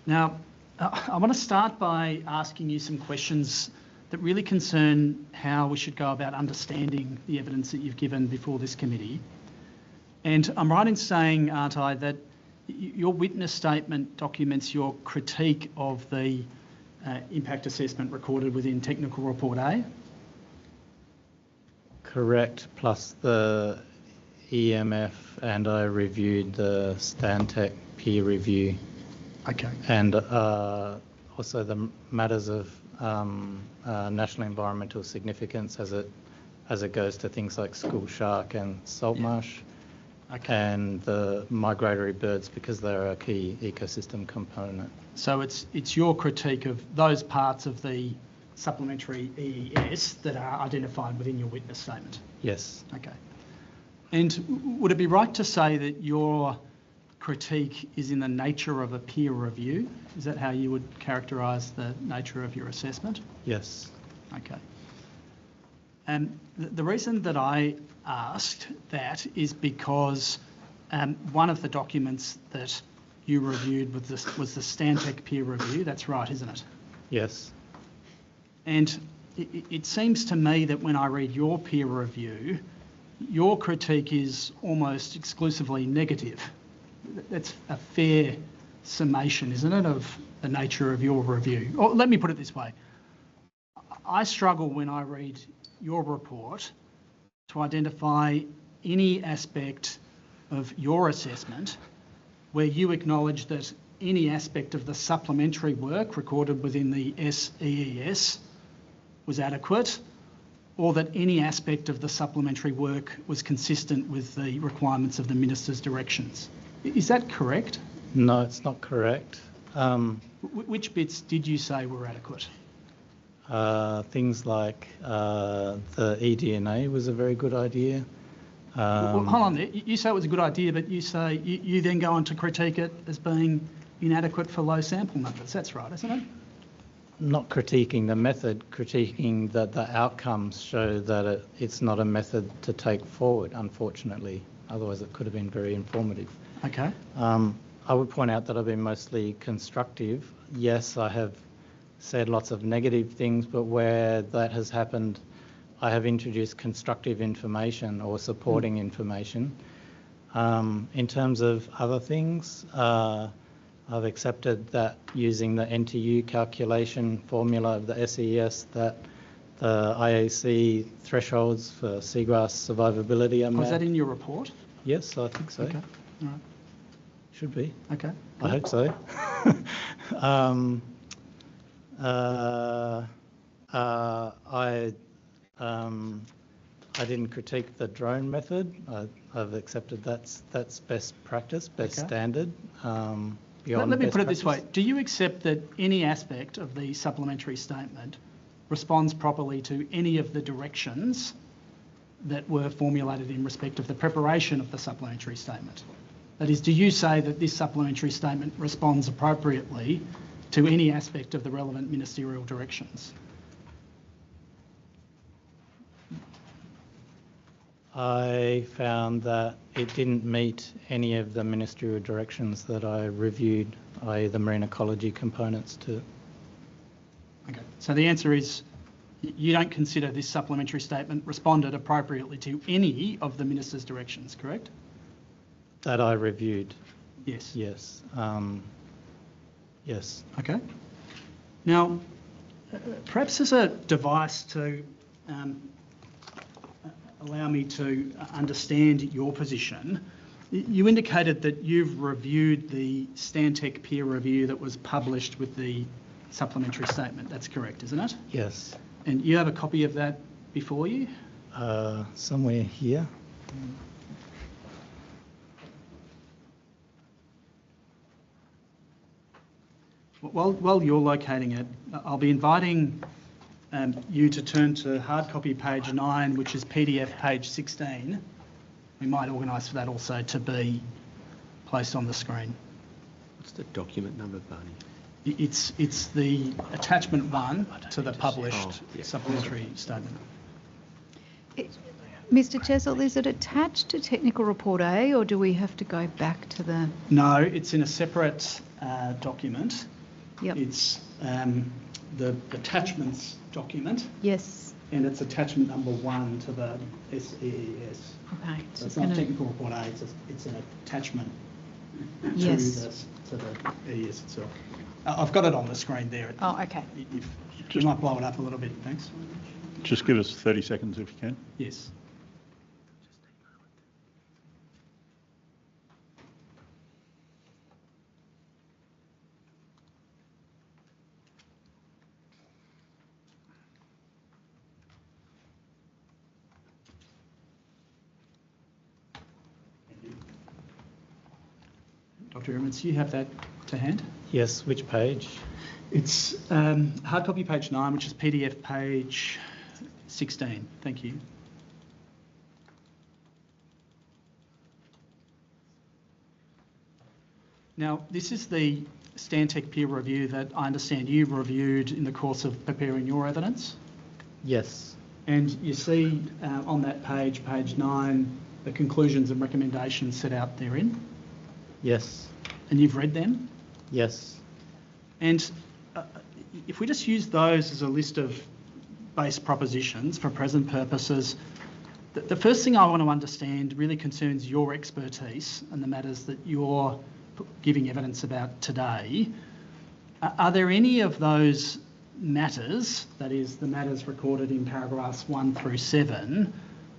Now, I want to start by asking you some questions that really concern how we should go about understanding the evidence that you've given before this committee. And I'm right in saying, aren't I, that your witness statement documents your critique of the impact assessment recorded within Technical Report A? Correct, plus the EMF, and I reviewed the Stantec peer review. Okay. And also the matters of national environmental significance as it goes to things like school shark and salt marsh. and the migratory birds because they're a key ecosystem component. So it's your critique of those parts of the supplementary EES that are identified within your witness statement? Yes. Okay. And would it be right to say that your critique is in the nature of a peer review? Is that how you would characterise the nature of your assessment? Yes. Okay. And the reason that I asked that is because one of the documents that you reviewed was the Stantec peer review. That's right, isn't it? Yes. And it seems to me that when I read your peer review, your critique is almost exclusively negative. That's a fair summation, isn't it, of the nature of your review? Or let me put it this way. I struggle when I read your report to identify any aspect of your assessment where you acknowledge that any aspect of the supplementary work recorded within the SEES was adequate, or that any aspect of the supplementary work was consistent with the requirements of the Minister's directions. Is that correct? No, it's not correct. Which bits did you say were adequate? Things like the eDNA was a very good idea. Well, hold on there. You say it was a good idea, but you say you then go on to critique it as being inadequate for low sample numbers. That's right, isn't it? Not critiquing the method, critiquing that the outcomes show that it's not a method to take forward, unfortunately. Otherwise, it could have been very informative. Okay. I would point out that I've been mostly constructive. Yes, I have said lots of negative things, but where that has happened, I have introduced constructive information or supporting information. In terms of other things, I've accepted that using the NTU calculation formula of the SES that the IAC thresholds for seagrass survivability are met. Was that in your report? Yes, I think so. Okay. All right. Should be. Okay. I hope so. I didn't critique the drone method. I've accepted that's best practice, best standard. Let me put it this way. Do you accept that any aspect of the supplementary statement responds properly to any of the directions that were formulated in respect of the preparation of the supplementary statement? That is, do you say that this supplementary statement responds appropriately to any aspect of the relevant ministerial directions? I found that it didn't meet any of the ministerial directions that I reviewed, i.e. the marine ecology components to. Okay, so the answer is you don't consider this supplementary statement responded appropriately to any of the Minister's directions, correct? That I reviewed. Yes. Yes. Yes. Okay. Now, perhaps as a device to allow me to understand your position, you indicated that you've reviewed the Stantec peer review that was published with the supplementary statement. That's correct, isn't it? Yes. And you have a copy of that before you? Somewhere here. While you're locating it, I'll be inviting you to turn to hard copy page 9, which is PDF page 16. We might organise for that also to be placed on the screen. What's the document number, Barney? It's the attachment 1 to the published supplementary statement. Mr. Chesel, is it attached to Technical Report A, or do we have to go back to the... No, it's in a separate document. Yep. It's the attachments document. Yes. And it's attachment number 1 to the SEES. Okay. So it's not Technical Report A, it's an attachment yes. to the EES itself. I've got it on the screen there. Oh, okay. You might blow it up a little bit, thanks. Just give us 30 seconds if you can. Yes. Dr. Edmonds, do you have that to hand? Yes, which page? It's hard copy page 9, which is PDF page 16. Thank you. Now, this is the Stantec peer review that I understand you reviewed in the course of preparing your evidence. Yes. And you see on that page, page 9, the conclusions and recommendations set out therein. Yes. And you've read them? Yes. And if we just use those as a list of base propositions for present purposes, the first thing I want to understand really concerns your expertise and the matters that you're giving evidence about today. Are there any of those matters, that is the matters recorded in paragraphs 1 through 7,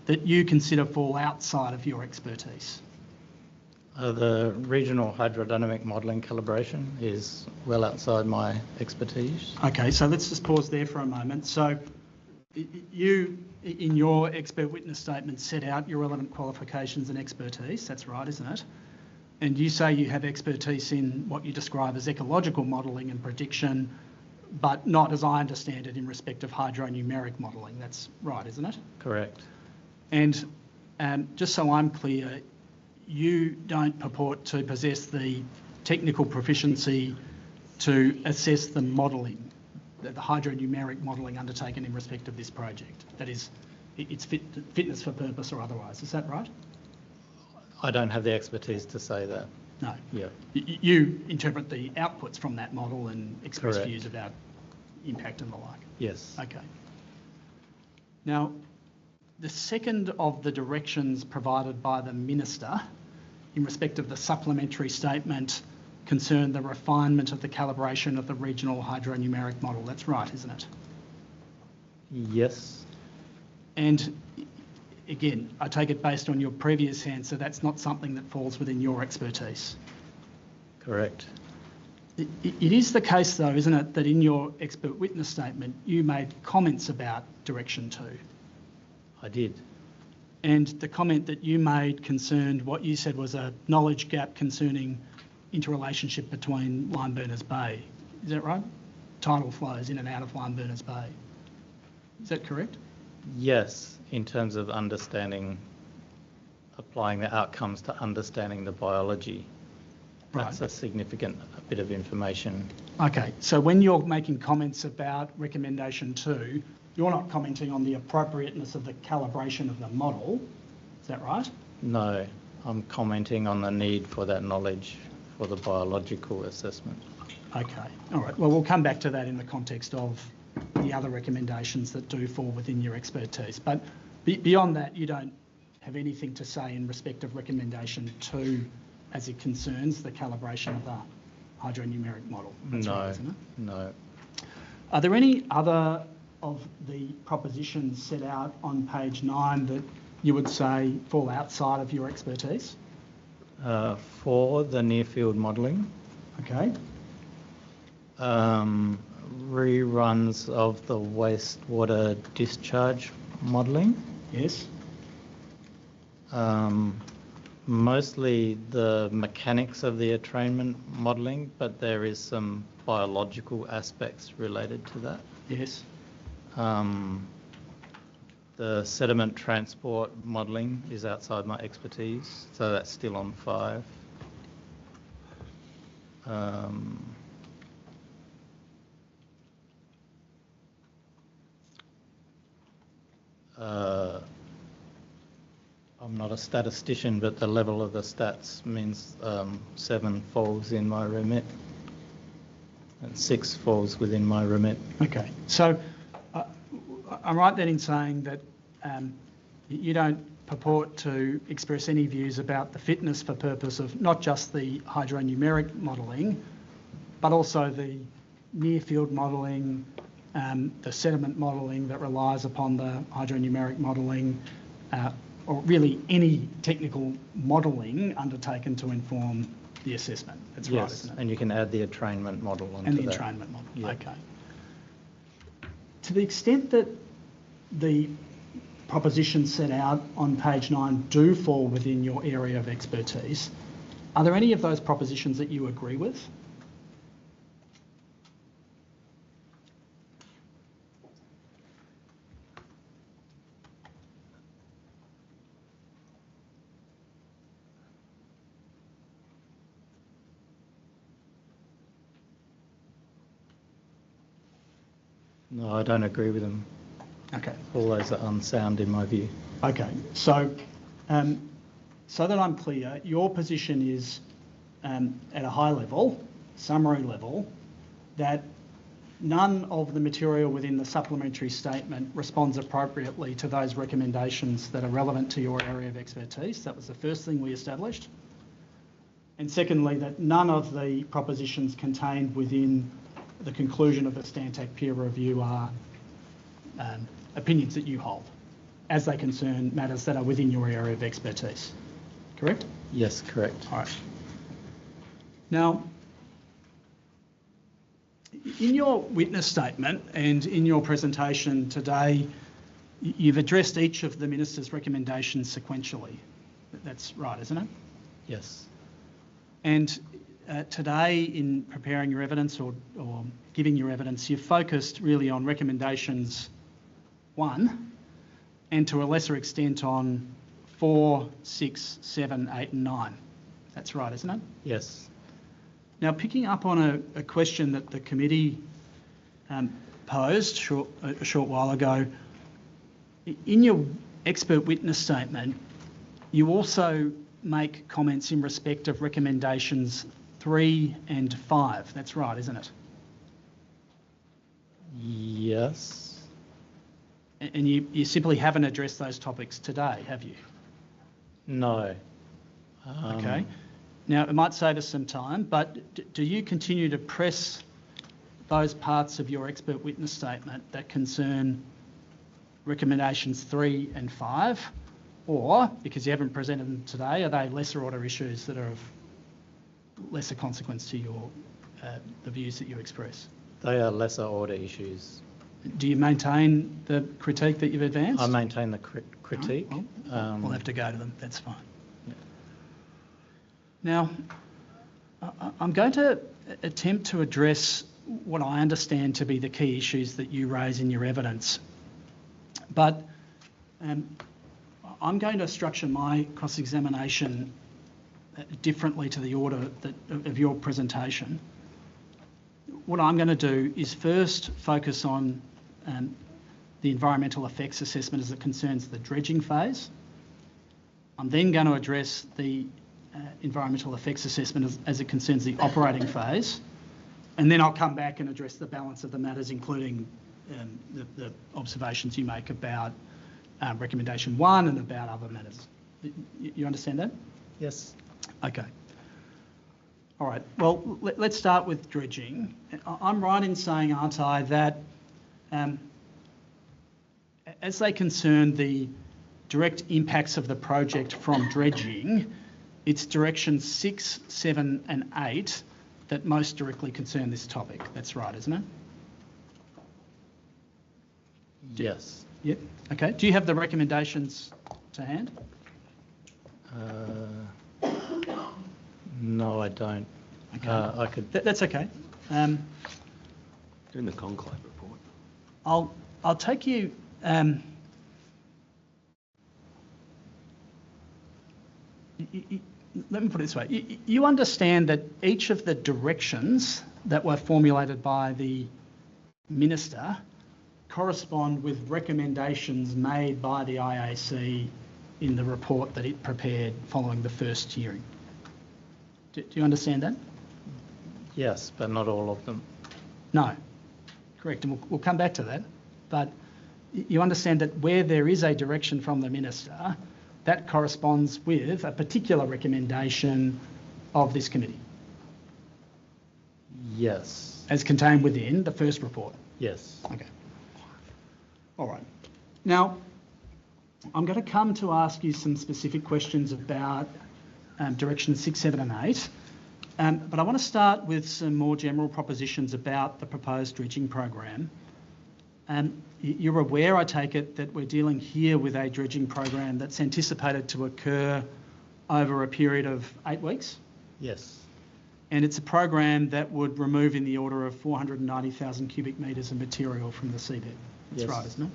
that you consider fall outside of your expertise? The regional hydrodynamic modelling calibration is well outside my expertise. Okay, so let's just pause there for a moment. So you, in your expert witness statement, set out your relevant qualifications and expertise. That's right, isn't it? And you say you have expertise in what you describe as ecological modelling and prediction, but not, as I understand it, in respect of hydronumeric modelling. That's right, isn't it? Correct. And just so I'm clear, you don't purport to possess the technical proficiency to assess the modelling, the hydronumeric modelling undertaken in respect of this project. That is, its fitness for purpose or otherwise. Is that right? I don't have the expertise to say that. No. Yeah. You interpret the outputs from that model and express Correct. views about impact and the like. Yes. Okay. Now, the second of the directions provided by the Minister in respect of the supplementary statement concerned the refinement of the calibration of the regional hydronumeric model. That's right, isn't it? Yes. And again, I take it based on your previous answer, that's not something that falls within your expertise. Correct. It is the case, though, isn't it, that in your expert witness statement, you made comments about Direction 2. I did. And the comment that you made concerned what you said was a knowledge gap concerning interrelationship between Limeburners Bay. Is that right? Tidal flows in and out of Limeburners Bay. Is that correct? Yes, in terms of understanding, applying the outcomes to understanding the biology. Right. That's a significant bit of information. Okay, so when you're making comments about recommendation 2, you're not commenting on the appropriateness of the calibration of the model, is that right? No, I'm commenting on the need for that knowledge for the biological assessment. Okay, all right. Well, we'll come back to that in the context of the other recommendations that do fall within your expertise. But beyond that, you don't have anything to say in respect of recommendation 2 as it concerns the calibration of the hydronumeric model. That's No, right, isn't it? no. Are there any other of the propositions set out on page 9 that you would say fall outside of your expertise? For the near-field modelling, Okay. Reruns of the wastewater discharge modelling. Yes. Mostly the mechanics of the attrainment modelling, but there is some biological aspects related to that. Yes. The sediment transport modelling is outside my expertise, so that's still on 5. I'm not a statistician, but the level of the stats means 7 falls in my remit and 6 falls within my remit. Okay. So I'm right then in saying that you don't purport to express any views about the fitness for purpose of not just the hydronumeric modelling, but also the near-field modelling, the sediment modelling that relies upon the hydronumeric modelling, or really any technical modelling undertaken to inform the assessment. That's right, isn't it? And you can add the attrainment model onto that. And the entrainment model, Yeah. okay. To the extent that the propositions set out on page 9 do fall within your area of expertise, Are there any of those propositions that you agree with? No, I don't agree with them. Okay. All those are unsound in my view. Okay, so so that I'm clear, your position is at a high level, summary level, that none of the material within the supplementary statement responds appropriately to those recommendations that are relevant to your area of expertise. That was the first thing we established. And secondly, that none of the propositions contained within the conclusion of the Stantec peer review are opinions that you hold, as they concern matters that are within your area of expertise. Correct? Yes, correct. All right. Now, in your witness statement and in your presentation today, you've addressed each of the Minister's recommendations sequentially. That's right, isn't it? Yes. And today, in preparing your evidence or giving your evidence, you've focused really on recommendations 1 and to a lesser extent on 4, 6, 7, 8 and 9. That's right, isn't it? Yes. Now, picking up on a question that the committee posed a short while ago, in your expert witness statement, you also make comments in respect of recommendations 3 and 5. That's right, isn't it? Yes. And you simply haven't addressed those topics today, have you? No. Okay. Now, it might save us some time, but do you continue to press those parts of your expert witness statement that concern recommendations 3 and 5? Or, because you haven't presented them today, are they lesser order issues that are of lesser consequence to your the views that you express? They are lesser order issues. Do you maintain the critique that you've advanced? I maintain the critique. Right, well, we'll have to go to them, that's fine. Yeah. Now, I'm going to attempt to address what I understand to be the key issues that you raise in your evidence. But I'm going to structure my cross-examination differently to the order of your presentation. What I'm going to do is first focus on the environmental effects assessment as it concerns the dredging phase. I'm then going to address the environmental effects assessment as it concerns the operating phase. And then I'll come back and address the balance of the matters, including the observations you make about recommendation 1 and about other matters. You understand that? Yes. Okay. All right. Well, let's start with dredging. I'm right in saying, aren't I, that as they concern the direct impacts of the project from dredging, it's directions 6, 7 and 8 that most directly concern this topic. That's right, isn't it? Yes. Yep. Okay. Do you have the recommendations to hand? No, I don't. Okay. I could. That's okay. In the conclave report. I'll take you. Let me put it this way. You understand that each of the directions that were formulated by the Minister correspond with recommendations made by the IAC in the report that it prepared following the first hearing. Do you understand that? Yes, but not all of them. No. Correct, and we'll come back to that. But you understand that where there is a direction from the Minister, that corresponds with a particular recommendation of this committee? Yes. As contained within the first report? Yes. Okay. All right. Now, I'm going to come to ask you some specific questions about directions 6, 7 and 8. But I want to start with some more general propositions about the proposed dredging program. You're aware, I take it, that we're dealing here with a dredging program that's anticipated to occur over a period of 8 weeks? Yes. And it's a program that would remove in the order of 490,000 cubic metres of material from the seabed. That's Yes. right, isn't it?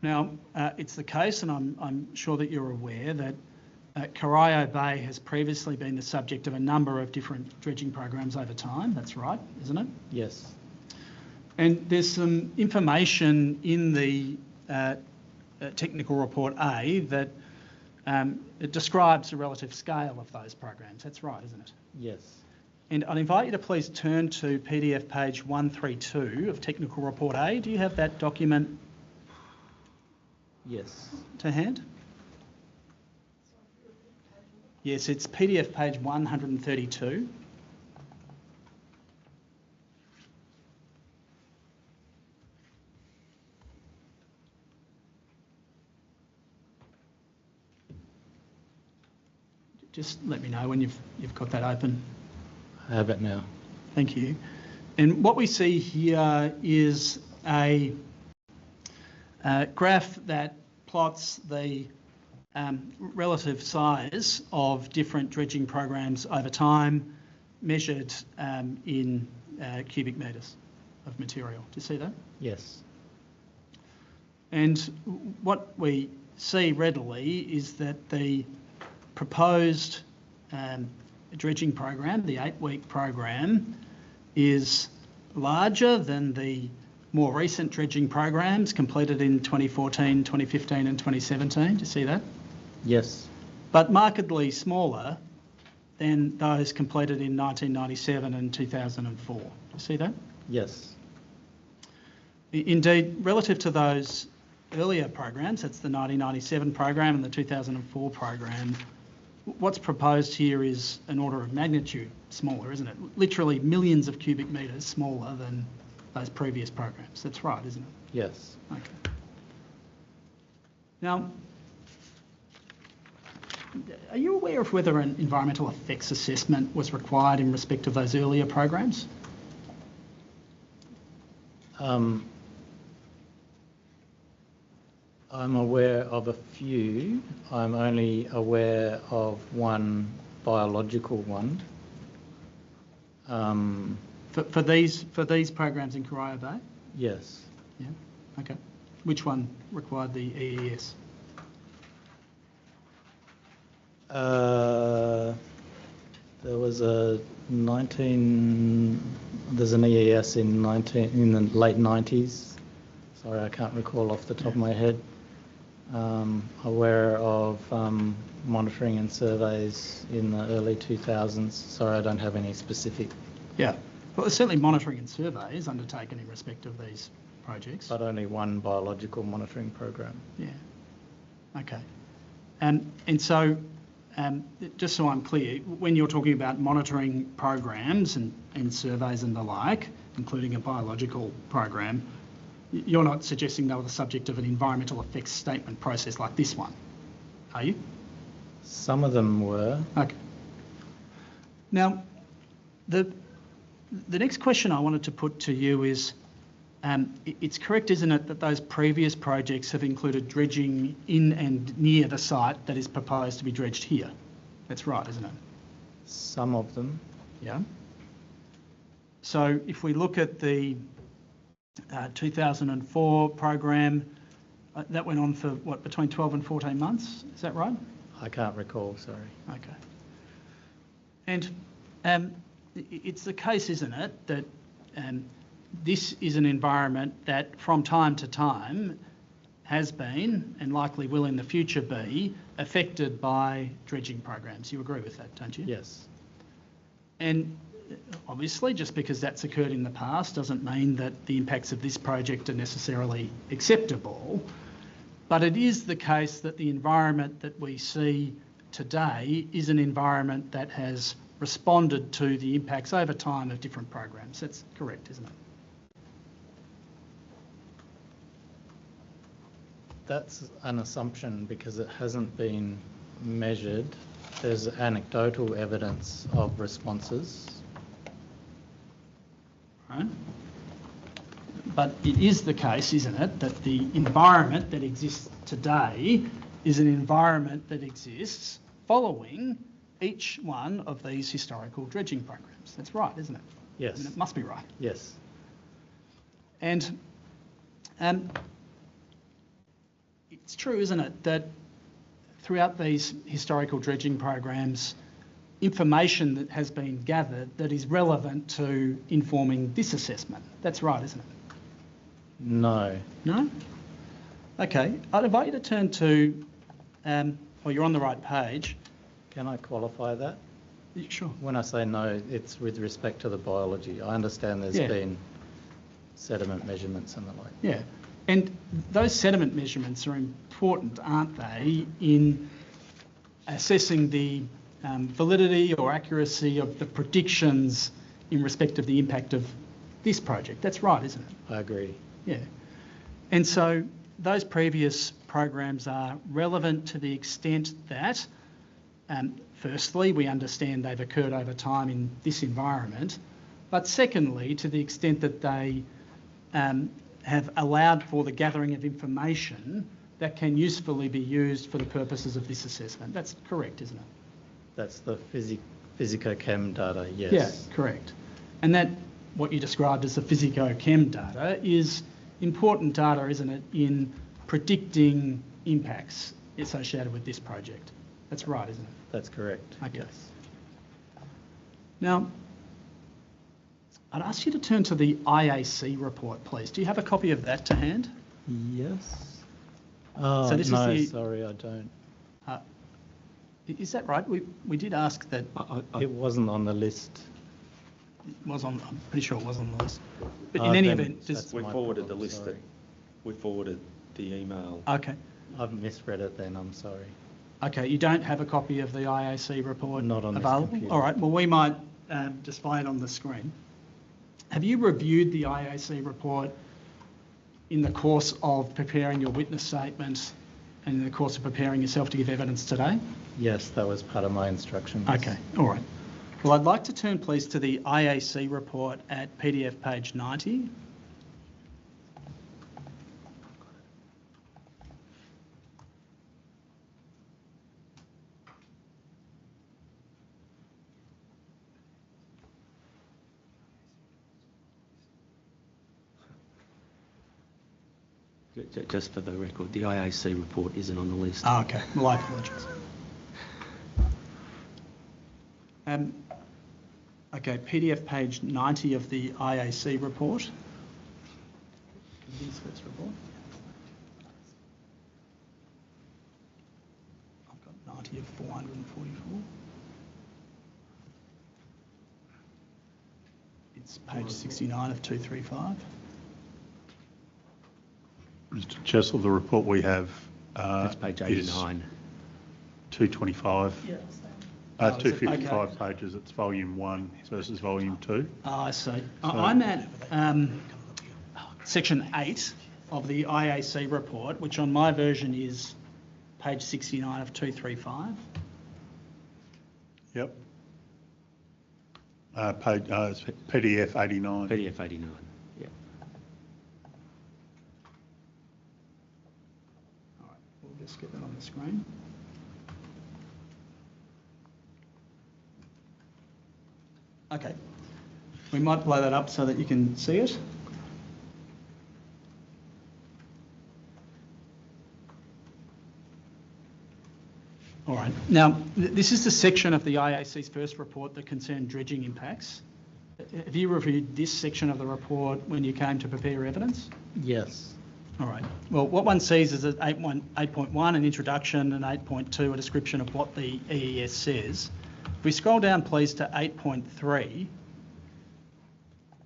Now, it's the case, and I'm sure that you're aware, that Corio Bay has previously been the subject of a number of different dredging programs over time. That's right, isn't it? Yes. And there's some information in the technical report A that it describes the relative scale of those programs. That's right, isn't it? Yes. And I'd invite you to please turn to PDF page 132 of technical report A. Do you have that document? Yes. To hand? Yes, it's PDF page 132. Just let me know when you've got that open. I have it now. Thank you. And what we see here is a graph that plots the relative size of different dredging programs over time, measured in cubic metres of material. Do you see that? Yes. And what we see readily is that the proposed dredging program, the 8-week program, is larger than the more recent dredging programs completed in 2014, 2015 and 2017. Do you see that? Yes. But markedly smaller than those completed in 1997 and 2004. Do you see that? Yes. Indeed, relative to those earlier programs, that's the 1997 program and the 2004 program, what's proposed here is an order of magnitude smaller, isn't it? Literally millions of cubic metres smaller than those previous programs. That's right, isn't it? Yes. Okay. Now, are you aware of whether an environmental effects assessment was required in respect of those earlier programs? I'm aware of a few. I'm only aware of one biological one. For these programs in Corio Bay? Yes. Yeah. Okay. Which one required the EES? There was there's an EES in the late 90s. Sorry, I can't recall off the top of my head. Aware of monitoring and surveys in the early 2000s. Sorry, I don't have any specific. Yeah. Well, there's certainly monitoring and surveys undertaken in respect of these projects. But only one biological monitoring program. Yeah. Okay. And so, just so I'm clear, when you're talking about monitoring programs and surveys and the like, including a biological program, you're not suggesting they were the subject of an environmental effects statement process like this one, are you? Some of them were. Okay. Now, the next question I wanted to put to you is, it's correct, isn't it, that those previous projects have included dredging in and near the site that is proposed to be dredged here? That's right, isn't it? Some of them. Yeah. So if we look at the 2004 program, that went on for, what, between 12 and 14 months? Is that right? I can't recall, sorry. Okay. And it's the case, isn't it, that this is an environment that from time to time has been and likely will in the future be affected by dredging programs. You agree with that, don't you? Yes. And obviously, just because that's occurred in the past doesn't mean that the impacts of this project are necessarily acceptable. But it is the case that the environment that we see today is an environment that has responded to the impacts over time of different programs. That's correct, isn't it? That's an assumption because it hasn't been measured. There's anecdotal evidence of responses. Right. But it is the case, isn't it, that the environment that exists today is an environment that exists following each one of these historical dredging programs. That's right, isn't it? Yes. I mean, it must be right. Yes. And it's true, isn't it, that throughout these historical dredging programs, information that has been gathered that is relevant to informing this assessment. That's right, isn't it? No. No? Okay. I'd invite you to turn to, well, you're on the right page. Can I qualify that? Sure. When I say no, it's with respect to the biology. I understand there's been sediment measurements and the like. Yeah. And those sediment measurements are important, aren't they, in assessing the validity or accuracy of the predictions in respect of the impact of this project. That's right, isn't it? I agree. Yeah. And so those previous programs are relevant to the extent that, firstly, we understand they've occurred over time in this environment, but secondly, to the extent that they have allowed for the gathering of information that can usefully be used for the purposes of this assessment. That's correct, isn't it? That's the physico-chem data, yes. Yeah, correct. And that, what you described as the physico-chem data, is important data, isn't it, in predicting impacts associated with this project. That's right, isn't it? That's correct. Okay. Yes. Now, I'd ask you to turn to the IAC report, please. Do you have a copy of that to hand? Yes. Oh, So this no, is sorry, I don't. Is that right? We did ask that. It wasn't on the list. It was on. I'm pretty sure it was on the list. But in any event, we forwarded the list. We forwarded the email. Okay. I've misread it then. I'm sorry. Okay. You don't have a copy of the IAC report Not on available? this computer. All right. Well, we might display it on the screen. Have you reviewed the IAC report in the course of preparing your witness statement and in the course of preparing yourself to give evidence today? Yes, that was part of my instructions. Okay, all right. Well, I'd like to turn, please, to the IAC report at PDF page 90. Just for the record, the IAC report isn't on the list. Oh, okay. Well, I apologise. Okay, PDF page 90 of the IAC report. Committee's first report. I've got 90 of 444. It's page 69 of 235. Mr. Chessel, the report we have That's page 89. 225. Yeah. 255 okay. pages. It's volume 1 versus volume 2. Oh, I see. I'm at section 8 of the IAC report, which on my version is page 69 of 235. Yep. It's PDF 89. PDF 89, yeah. All right, we'll just get that on the screen. Okay, we might blow that up so that you can see it. All right, now this is the section of the IAC's first report that concerned dredging impacts. Have you reviewed this section of the report when you came to prepare evidence? Yes. All right. Well, what one sees is at 8.1 an introduction and 8.2 a description of what the EES says. If we scroll down, please, to 8.3,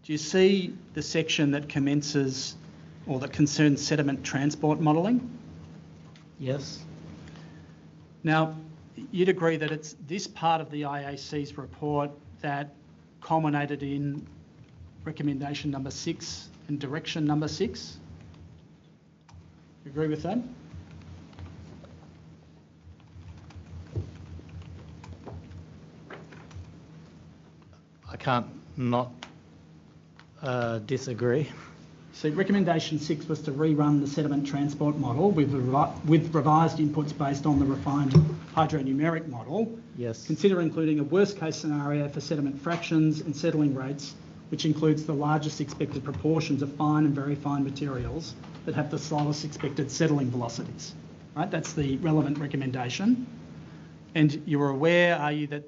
do you see the section that commences or that concerns sediment transport modelling? Yes. Now, you'd agree that it's this part of the IAC's report that culminated in recommendation number 6 and direction number 6? You agree with that? I can't not disagree. See, recommendation 6 was to rerun the sediment transport model with revised inputs based on the refined hydronumeric model. Yes. Consider including a worst-case scenario for sediment fractions and settling rates, which includes the largest expected proportions of fine and very fine materials that have the slowest expected settling velocities. Right? That's the relevant recommendation. And you're aware, are you, that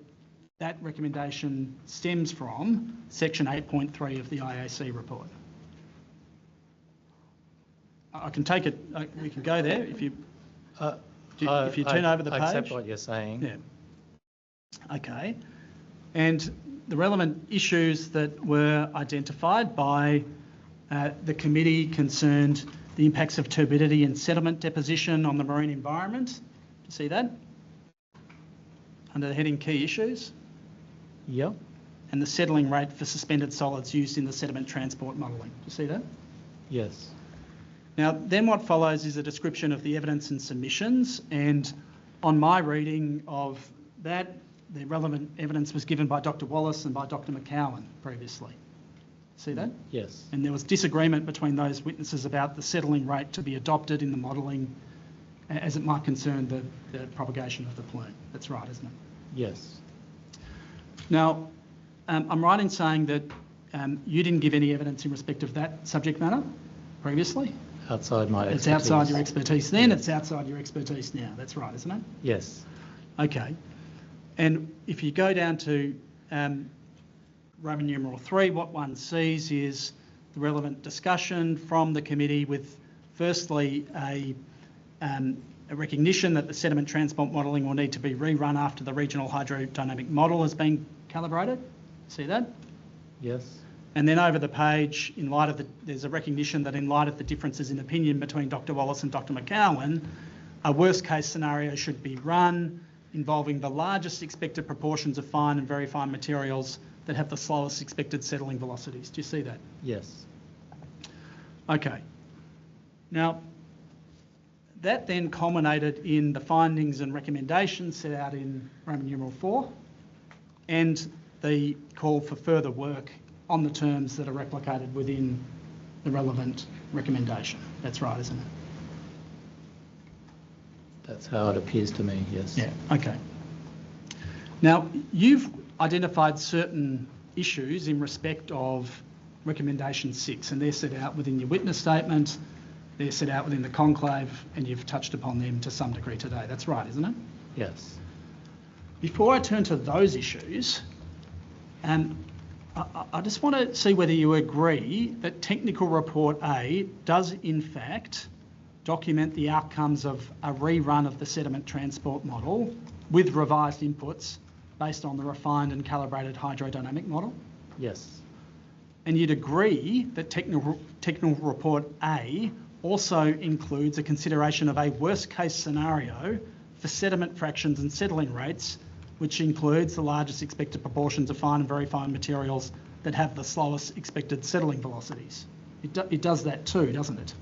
that recommendation stems from section 8.3 of the IAC report? I can take it, we can go there if you, if you turn over the page. I accept what you're saying. Yeah. Okay. And the relevant issues that were identified by the committee concerned the impacts of turbidity and sediment deposition on the marine environment. Do you see that? Under the heading Key Issues. Yep. And the settling rate for suspended solids used in the sediment transport modelling. Do you see that? Yes. Now, then what follows is a description of the evidence and submissions, and on my reading of that, the relevant evidence was given by Dr. Wallace and by Dr. McCowan previously. See that? Yes. And there was disagreement between those witnesses about the settling rate to be adopted in the modelling as it might concern the propagation of the plume. That's right, isn't it? Yes. Now, I'm right in saying that you didn't give any evidence in respect of that subject matter previously? Outside my expertise. It's outside your expertise then, it's outside your expertise now. That's right, isn't it? Yes. Okay. And if you go down to Roman numeral 3, what one sees is the relevant discussion from the committee with, firstly, a recognition that the sediment transport modelling will need to be rerun after the regional hydrodynamic model has been calibrated. See that? Yes. And then over the page, in light of there's a recognition that in light of the differences in opinion between Dr. Wallace and Dr. McCowan, a worst case scenario should be run involving the largest expected proportions of fine and very fine materials that have the slowest expected settling velocities. Do you see that? Yes. Okay. Now, that then culminated in the findings and recommendations set out in Roman numeral 4 and the call for further work on the terms that are replicated within the relevant recommendation. That's right, isn't it? That's how it appears to me, yes. Yeah, okay. Now, you've identified certain issues in respect of recommendation 6, and they're set out within your witness statement, they're set out within the conclave, and you've touched upon them to some degree today. That's right, isn't it? Yes. Before I turn to those issues, I just want to see whether you agree that Technical Report A does in fact document the outcomes of a rerun of the sediment transport model with revised inputs based on the refined and calibrated hydrodynamic model? Yes. And you'd agree that Technical Report A also includes a consideration of a worst case scenario for sediment fractions and settling rates, which includes the largest expected proportions of fine and very fine materials that have the slowest expected settling velocities. It does that too, doesn't it?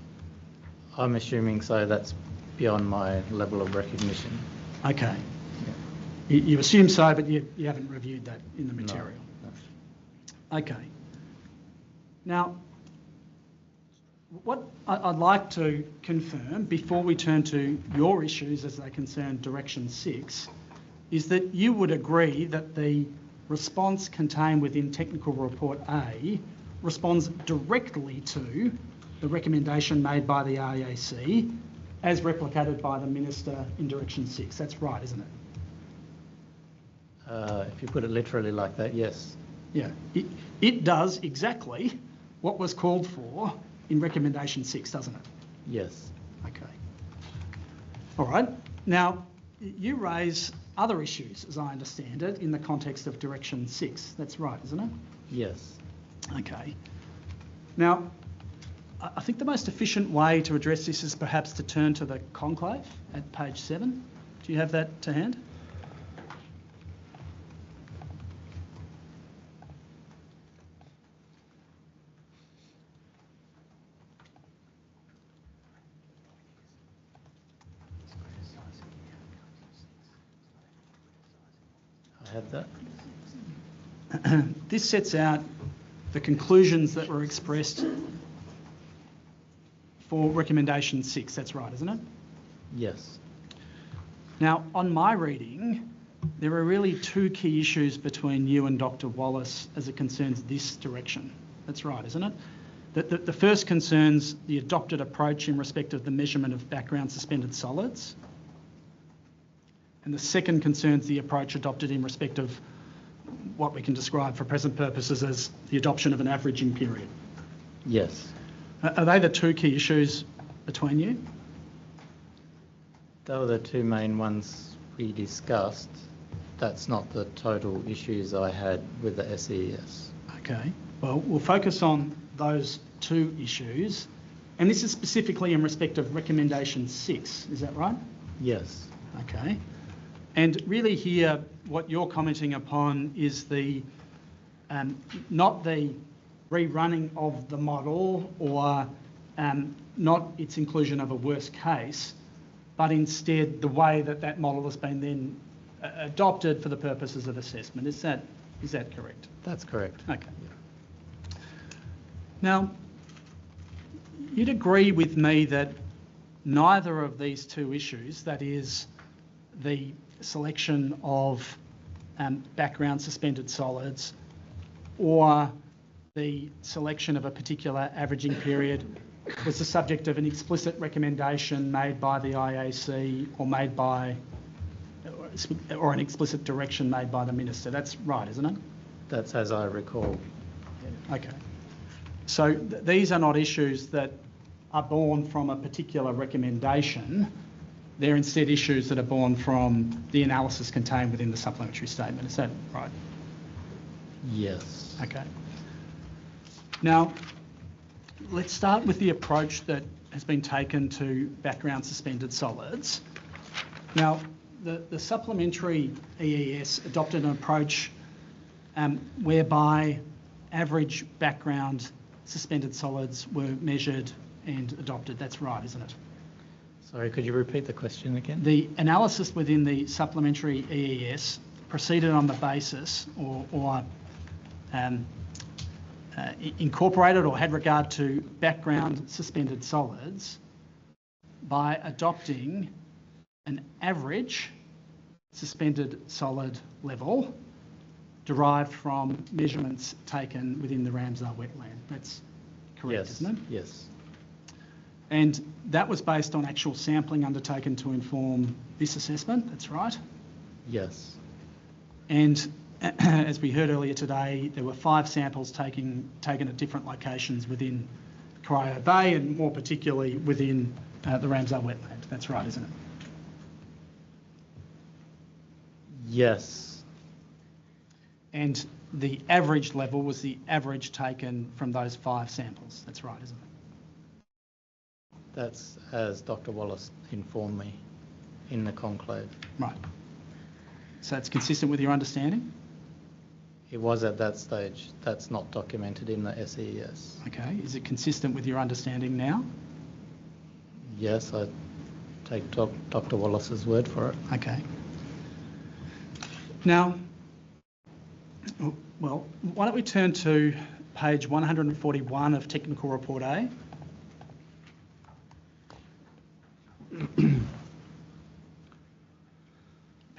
I'm assuming so. That's beyond my level of recognition. Okay. Yeah. You assume so, but you haven't reviewed that in the material. No. Okay. Now, what I'd like to confirm before we turn to your issues as they concern Direction 6 is that you would agree that the response contained within Technical Report A responds directly to the recommendation made by the IAC as replicated by the Minister in Direction 6. That's right, isn't it? If you put it literally like that, yes. Yeah. It does exactly what was called for in Recommendation 6, doesn't it? Yes. Okay. All right. Now, you raise other issues, as I understand it, in the context of Direction 6. That's right, isn't it? Yes. Okay. Now, I think the most efficient way to address this is perhaps to turn to the conclave at page 7. Do you have that to hand? I have that. This sets out the conclusions that were expressed for recommendation 6. That's right, isn't it? Yes. Now, on my reading, there are really two key issues between you and Dr. Wallace as it concerns this direction. That's right, isn't it? The first concerns the adopted approach in respect of the measurement of background suspended solids. And the second concerns the approach adopted in respect of what we can describe for present purposes as the adoption of an averaging period. Yes. Are they the two key issues between you? They were the two main ones we discussed. That's not the total issues I had with the SES. Okay. Well, we'll focus on those two issues. And this is specifically in respect of recommendation 6. Is that right? Yes. Okay. And really here, what you're commenting upon is the not the rerunning of the model or not its inclusion of a worst case, but instead the way that that model has been then adopted for the purposes of assessment. Is that correct? That's correct. Okay. Now, you'd agree with me that neither of these two issues, that is the selection of background suspended solids or the selection of a particular averaging period, was the subject of an explicit recommendation made by the IAC or an explicit direction made by the Minister. That's right, isn't it? That's as I recall. Okay. So these are not issues that are born from a particular recommendation. They're instead issues that are born from the analysis contained within the supplementary statement. Is that right? Yes. Okay. Now, let's start with the approach that has been taken to background suspended solids. Now, the supplementary EES adopted an approach whereby average background suspended solids were measured and adopted. That's right, isn't it? Sorry, could you repeat the question again? The analysis within the supplementary EES proceeded on the basis or incorporated or had regard to background suspended solids by adopting an average suspended solid level derived from measurements taken within the Ramsar wetland. That's correct, yes. Isn't it? Yes. And that was based on actual sampling undertaken to inform this assessment. That's right? Yes. And as we heard earlier today, there were 5 samples taken at different locations within Corio Bay and more particularly within the Ramsar wetland. That's right, isn't it? Yes. And the average level was the average taken from those 5 samples. That's right, isn't it? That's as Dr. Wallace informed me in the conclave. Right. So it's consistent with your understanding? It was at that stage. That's not documented in the SES. Okay. Is it consistent with your understanding now? Yes, I take Dr. Wallace's word for it. Okay. Now, well, why don't we turn to page 141 of Technical Report A.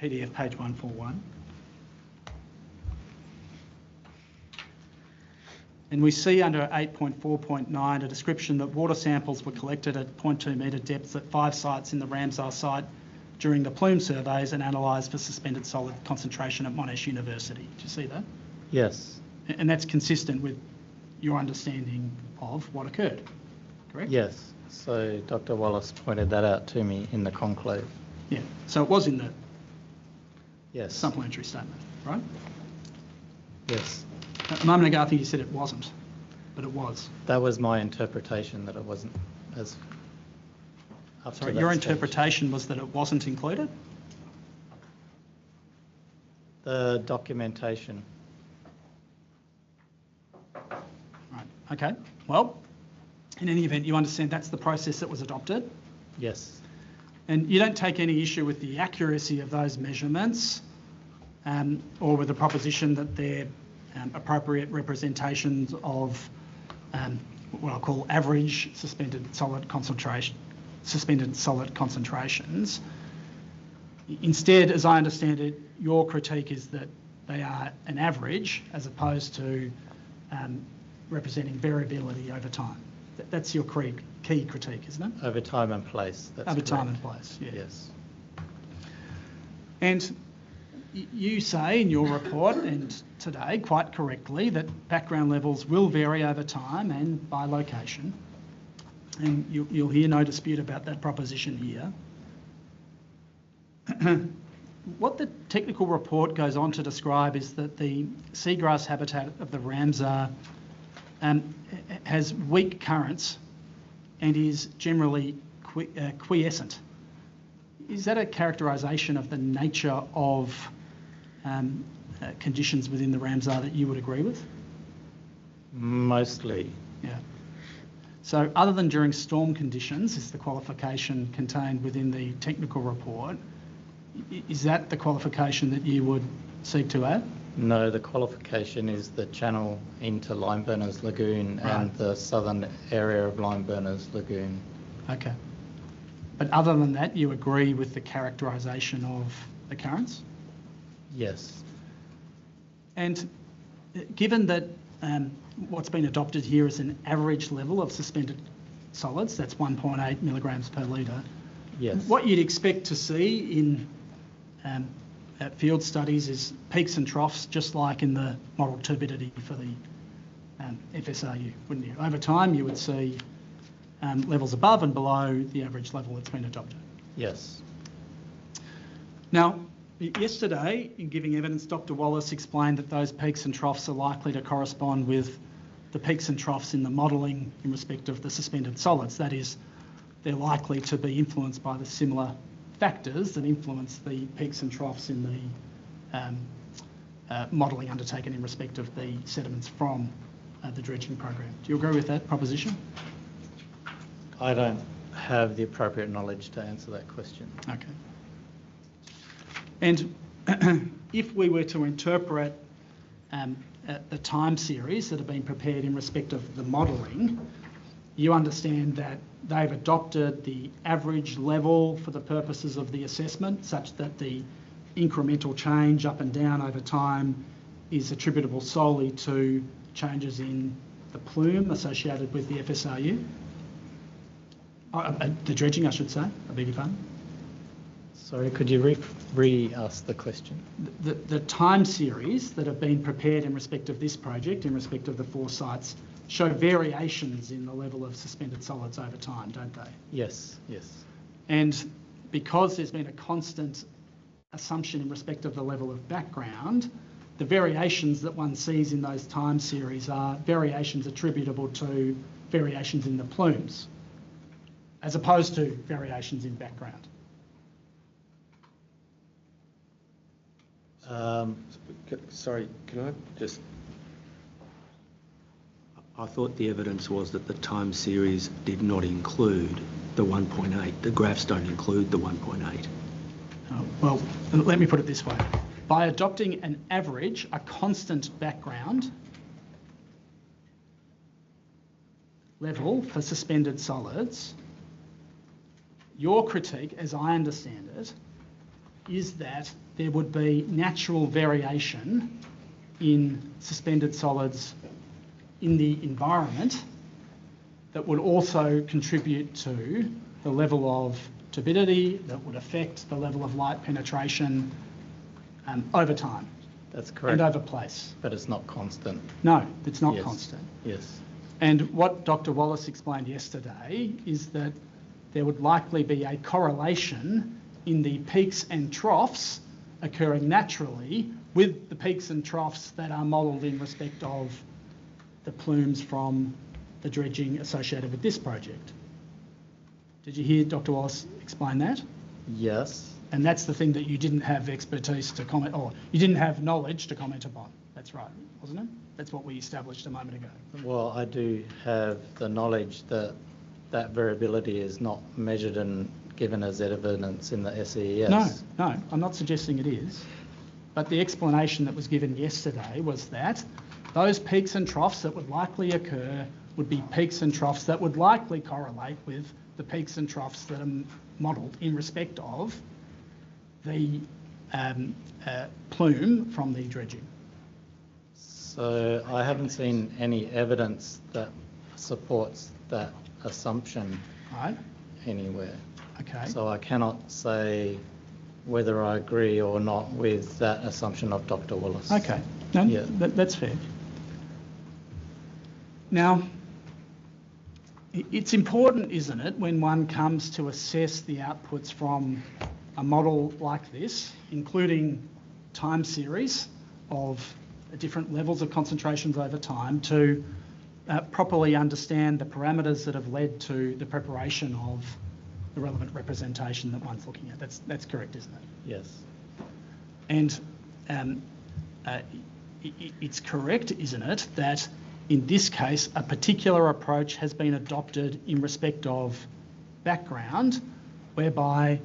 PDF page 141. And we see under 8.4.9 a description that water samples were collected at 0.2 metre depth at 5 sites in the Ramsar site during the plume surveys and analysed for suspended solid concentration at Monash University. Do you see that? Yes. And that's consistent with your understanding of what occurred, correct? Yes. So Dr. Wallace pointed that out to me in the conclave. Yeah. So it was in the Yes. supplementary statement, right? Yes. A moment ago, I think you said it wasn't, but it was. That was my interpretation, that it wasn't as up Sorry, to your that stage. interpretation was that it wasn't included? The documentation. Right. Okay. Well, in any event, you understand that's the process that was adopted? Yes. And you don't take any issue with the accuracy of those measurements or with the proposition that they're appropriate representations of what I'll call average suspended solid concentrations. Instead, as I understand it, your critique is that they are an average as opposed to representing variability over time. That's your key critique, isn't it? Over time and place. That's over time correct. and place, yeah. Yes. And you say in your report and today quite correctly that background levels will vary over time and by location. And you'll hear no dispute about that proposition here. What the technical report goes on to describe is that the seagrass habitat of the Ramsar has weak currents and is generally quiescent. Is that a characterisation of the nature of conditions within the Ramsar that you would agree with? Mostly. Yeah. So other than during storm conditions, is the qualification contained within the technical report, is that the qualification that you would seek to add? No, the qualification is the channel into Limeburners Lagoon and the southern area of Limeburners Lagoon. Okay. But other than that, you agree with the characterisation of the currents? Yes. And given that what's been adopted here is an average level of suspended solids, that's 1.8 milligrams per litre. Yes. What you'd expect to see in field studies is peaks and troughs, just like in the model turbidity for the FSRU, wouldn't you? Over time, you would see levels above and below the average level that's been adopted. Yes. Now, yesterday, in giving evidence, Dr. Wallace explained that those peaks and troughs are likely to correspond with the peaks and troughs in the modelling in respect of the suspended solids. That is, they're likely to be influenced by the similar factors that influence the peaks and troughs in the modelling undertaken in respect of the sediments from the dredging program. Do you agree with that proposition? I don't have the appropriate knowledge to answer that question. Okay. And if we were to interpret the time series that have been prepared in respect of the modelling, you understand that they've adopted the average level for the purposes of the assessment, such that the incremental change up and down over time is attributable solely to changes in the plume associated with the FSRU. The dredging, I should say. I beg your pardon. Sorry, could you re-ask the question? The time series that have been prepared in respect of this project, in respect of the 4 sites, show variations in the level of suspended solids over time, don't they? Yes, yes. And because there's been a constant assumption in respect of the level of background, the variations that one sees in those time series are variations attributable to variations in the plumes, as opposed to variations in background. Sorry, can I just... I thought the evidence was that the time series did not include the 1.8. The graphs don't include the 1.8. Well, let me put it this way. By adopting an average, a constant background level for suspended solids, your critique, as I understand it, is that there would be natural variation in suspended solids in the environment that would also contribute to the level of turbidity that would affect the level of light penetration over time. That's correct. And over place. But it's not constant. No, it's not Yes. constant. Yes. And what Dr. Wallace explained yesterday is that there would likely be a correlation in the peaks and troughs occurring naturally with the peaks and troughs that are modelled in respect of the plumes from the dredging associated with this project. Did you hear Dr. Wallace explain that? Yes. And that's the thing that you didn't have expertise to comment, or you didn't have knowledge to comment upon. That's right, wasn't it? That's what we established a moment ago. Well, I do have the knowledge that that variability is not measured and given as evidence in the SEES. No, I'm not suggesting it is. But the explanation that was given yesterday was that those peaks and troughs that would likely occur would be peaks and troughs that would likely correlate with the peaks and troughs that are modelled in respect of the plume from the dredging. So I haven't seen any evidence that supports that assumption anywhere. Okay. So I cannot say whether I agree or not with that assumption of Dr. Willis. Okay, no, yeah. That's fair. Now, it's important, isn't it, when one comes to assess the outputs from a model like this, including time series of different levels of concentrations over time, to properly understand the parameters that have led to the preparation of the relevant representation that one's looking at. That's correct, isn't it? Yes. And it's correct, isn't it, that in this case a particular approach has been adopted in respect of background, whereby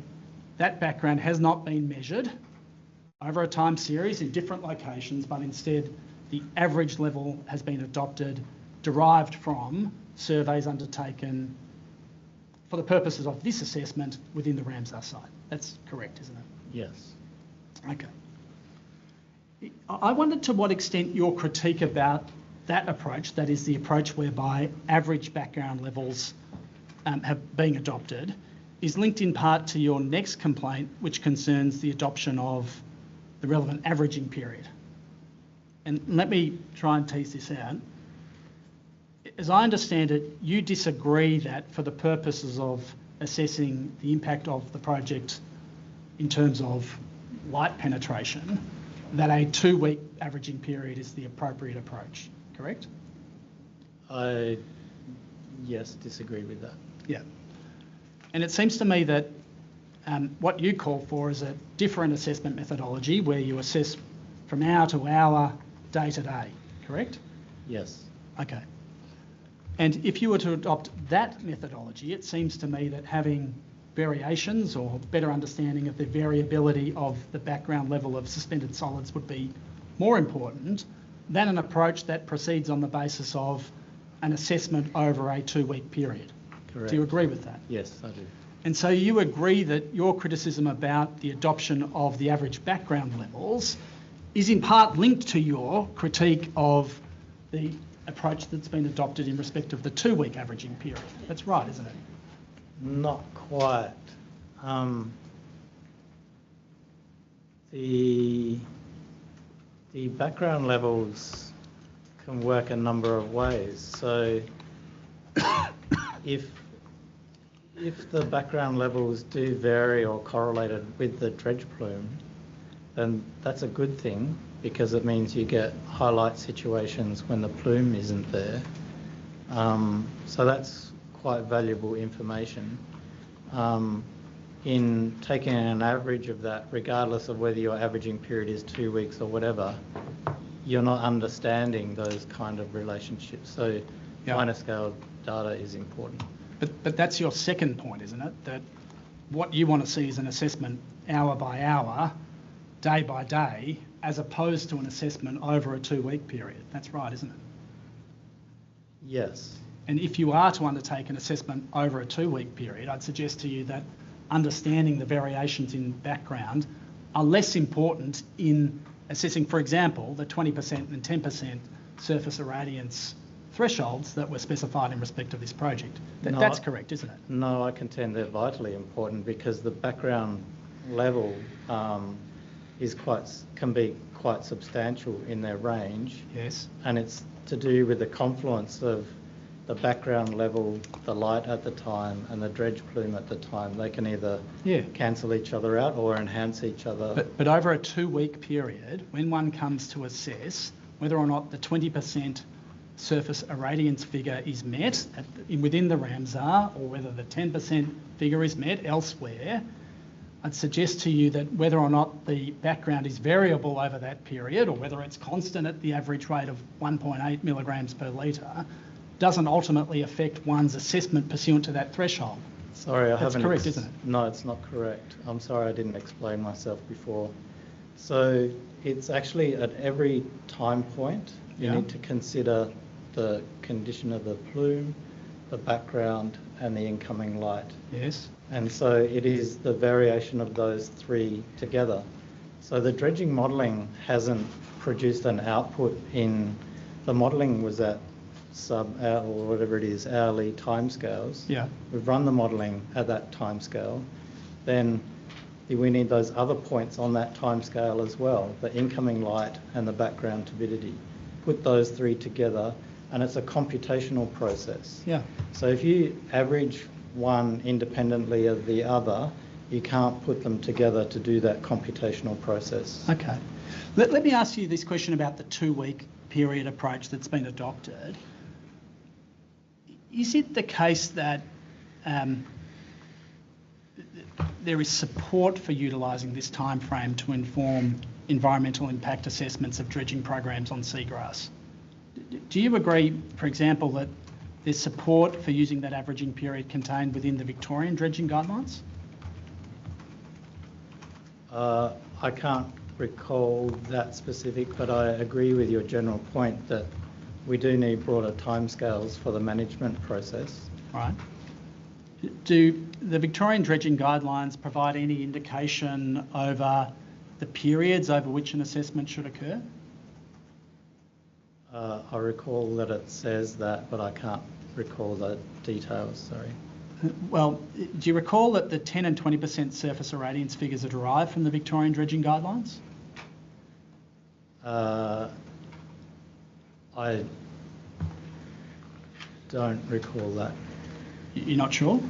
that background has not been measured over a time series in different locations, but instead the average level has been adopted, derived from surveys undertaken for the purposes of this assessment within the Ramsar site. That's correct, isn't it? Yes. Okay. I wondered to what extent your critique about that approach, that is the approach whereby average background levels have been adopted, is linked in part to your next complaint, which concerns the adoption of the relevant averaging period. And let me try and tease this out. As I understand it, you disagree that for the purposes of assessing the impact of the project in terms of light penetration, that a 2-week averaging period is the appropriate approach, correct? I, yes, disagree with that. Yeah. And it seems to me that what you call for is a different assessment methodology where you assess from hour to hour, day to day, correct? Yes. Okay. And if you were to adopt that methodology, it seems to me that having variations or better understanding of the variability of the background level of suspended solids would be more important than an approach that proceeds on the basis of an assessment over a 2-week period. Correct. Do you agree with that? Yes, I do. And so you agree that your criticism about the adoption of the average background levels is in part linked to your critique of the approach that's been adopted in respect of the 2-week averaging period. That's right, isn't it? Not quite. The background levels can work a number of ways. So if the background levels do vary or correlated with the dredge plume, then that's a good thing, because it means you get highlight situations when the plume isn't there. So that's quite valuable information. In taking an average of that, regardless of whether your averaging period is 2 weeks or whatever, you're not understanding those kind of relationships. So finer scale data is important. But that's your second point, isn't it? That what you want to see is an assessment hour by hour, day by day, as opposed to an assessment over a 2-week period. That's right, isn't it? Yes. And if you are to undertake an assessment over a 2-week period, I'd suggest to you that understanding the variations in background are less important in assessing, for example, the 20% and 10% surface irradiance thresholds that were specified in respect of this project. That's correct, isn't it? No, I contend they're vitally important, because the background level can be quite substantial in their range. Yes. And it's to do with the confluence of the background level, the light at the time, and the dredge plume at the time. They can either cancel each other out or enhance each other. But over a 2-week period, when one comes to assess whether or not the 20% surface irradiance figure is met within the Ramsar, or whether the 10% figure is met elsewhere, I'd suggest to you that whether or not the background is variable over that period, or whether it's constant at the average rate of 1.8 milligrams per litre, doesn't ultimately affect one's assessment pursuant to that threshold. Sorry, I haven't... That's correct, isn't it? No, it's not correct. I'm sorry I didn't explain myself before. So it's actually at every time point you need to consider the condition of the plume, the background and the incoming light. Yes. And so it is the variation of those three together. So the dredging modelling hasn't produced an output in, the modelling was at or whatever it is, hourly timescales. Yeah. We've run the modelling at that timescale. Then we need those other points on that timescale as well, the incoming light and the background turbidity. Put those three together and it's a computational process. Yeah. So if you average one independently of the other, you can't put them together to do that computational process. Okay. Let me ask you this question about the 2-week period approach that's been adopted. Is it the case that there is support for utilising this time frame to inform environmental impact assessments of dredging programs on seagrass? Do you agree, for example, that there's support for using that averaging period contained within the Victorian dredging guidelines? I can't recall that specific, but I agree with your general point that we do need broader timescales for the management process. Right. Do the Victorian dredging guidelines provide any indication over the periods over which an assessment should occur? I recall that it says that, but I can't recall the details, sorry. Well, do you recall that the 10 and 20% surface irradiance figures are derived from the Victorian dredging guidelines? I don't recall that. You're not sure?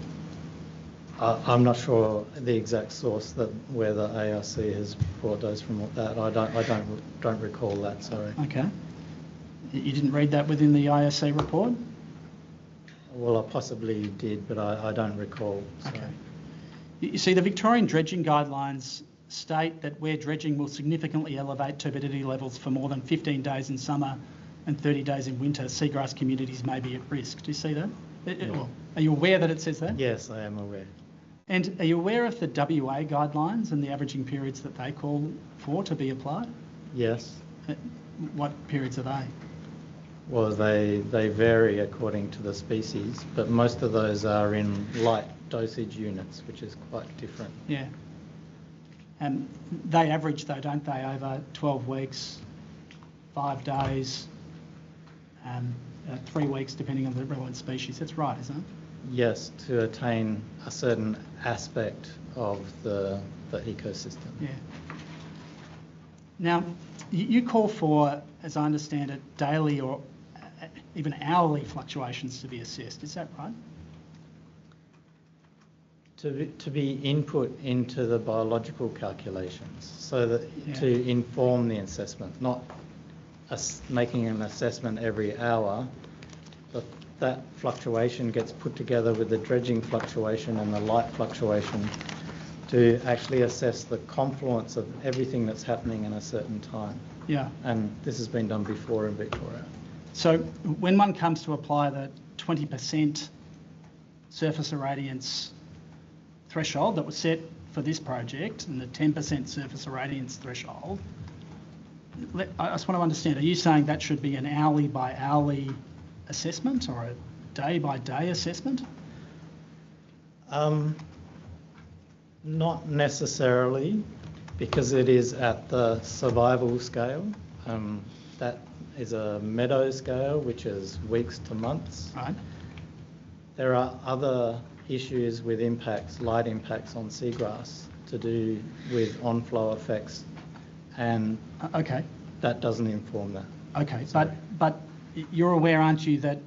I'm not sure the exact source where the ARC has brought those from. That I don't recall that. Sorry. Okay. You didn't read that within the IAC report? Well, I possibly did, but I don't recall. Sorry. Okay. You see, the Victorian dredging guidelines state that where dredging will significantly elevate turbidity levels for more than 15 days in summer and 30 days in winter, seagrass communities may be at risk. Do you see that? Yeah. Are you aware that it says that? Yes, I am aware. And are you aware of the WA guidelines and the averaging periods that they call for to be applied? Yes. What periods are they? Well, they vary according to the species, but most of those are in light dosage units, which is quite different. Yeah. And they average, though, don't they, over 12 weeks, 5 days, 3 weeks, depending on the relevant species. That's right, isn't it? Yes, to attain a certain aspect of the ecosystem. Yeah. Now, you call for, as I understand it, daily or even hourly fluctuations to be assessed. Is that right? To be input into the biological calculations, so that to inform the assessment, not making an assessment every hour, but that fluctuation gets put together with the dredging fluctuation and the light fluctuation to actually assess the confluence of everything that's happening in a certain time. Yeah. And this has been done before in Victoria. So when one comes to apply the 20% surface irradiance threshold that was set for this project and the 10% surface irradiance threshold, I just want to understand, are you saying that should be an hourly by hourly assessment or a day by day assessment? Not necessarily, because it is at the survival scale. That is a meadow scale, which is weeks to months. Right. There are other issues with impacts, light impacts on seagrass to do with on-flow effects, and okay, that doesn't inform that. Okay, but you're aware, aren't you, that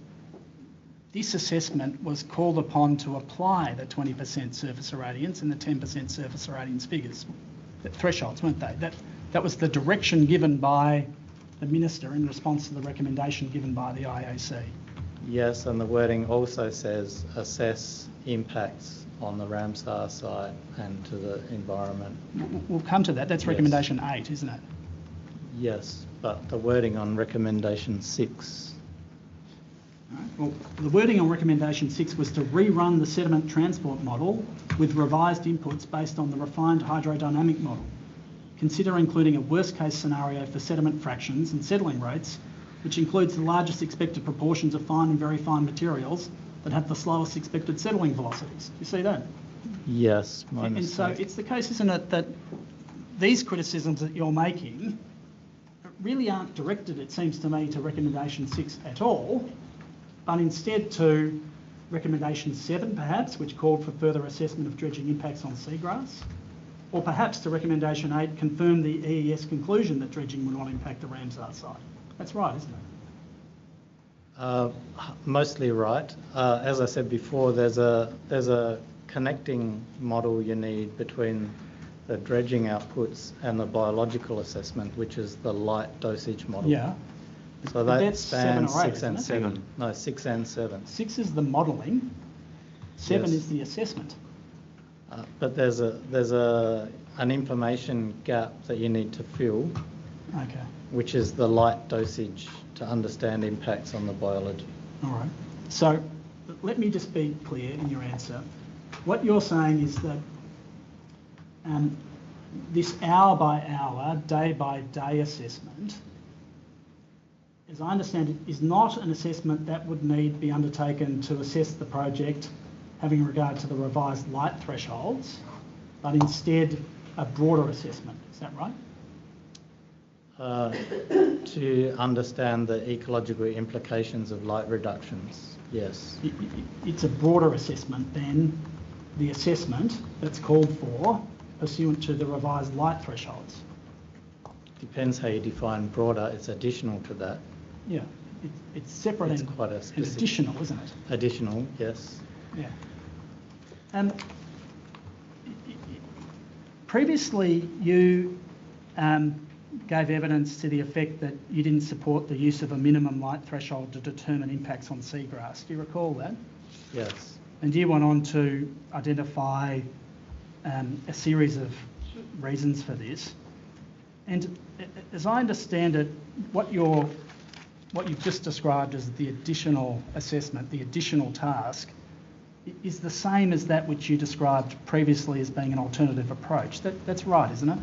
this assessment was called upon to apply the 20% surface irradiance and the 10% surface irradiance figures, the thresholds, weren't they? That was the direction given by the Minister in response to the recommendation given by the IAC. Yes, and the wording also says assess impacts on the Ramsar site and to the environment. We'll come to that. That's recommendation 8, isn't it? Yes, but the wording on recommendation 6. Right. Well, the wording on recommendation 6 was to rerun the sediment transport model with revised inputs based on the refined hydrodynamic model. Consider including a worst case scenario for sediment fractions and settling rates which includes the largest expected proportions of fine and very fine materials that have the slowest expected settling velocities. You see that? Yes, my And so mistake. it's the case, isn't it, that these criticisms that you're making really aren't directed, it seems to me, to recommendation 6 at all, but instead to recommendation 7 perhaps, which called for further assessment of dredging impacts on seagrass, or perhaps to recommendation 8, confirm the EES conclusion that dredging will not impact the Ramsar site. That's right, isn't it? Mostly right. As I said before, there's a connecting model you need between the dredging outputs and the biological assessment, which is the light dosage model. Yeah. So But that that's 7 spans or 8, 6 and isn't it? 7. No, 6 and 7. 6 is the modelling, 7 Yes. is the assessment. But there's an information gap that you need to fill, Okay, which is the light dosage to understand impacts on the biology. all right. So let me just be clear in your answer. What you're saying is that this hour by hour, day by day assessment, as I understand it, is not an assessment that would need to be undertaken to assess the project having regard to the revised light thresholds, but instead a broader assessment. Is that right? To understand the ecological implications of light reductions, yes. It's a broader assessment than the assessment that's called for pursuant to the revised light thresholds. Depends how you define broader. It's additional to that. Yeah, it's separate It's and, quite a and specific. additional, isn't it? Additional, yes. Yeah. Previously, you gave evidence to the effect that you didn't support the use of a minimum light threshold to determine impacts on seagrass. Do you recall that? Yes. And you went on to identify a series of reasons for this. And as I understand it, what you've just described as the additional assessment, the additional task, is the same as that which you described previously as being an alternative approach. That's right, isn't it?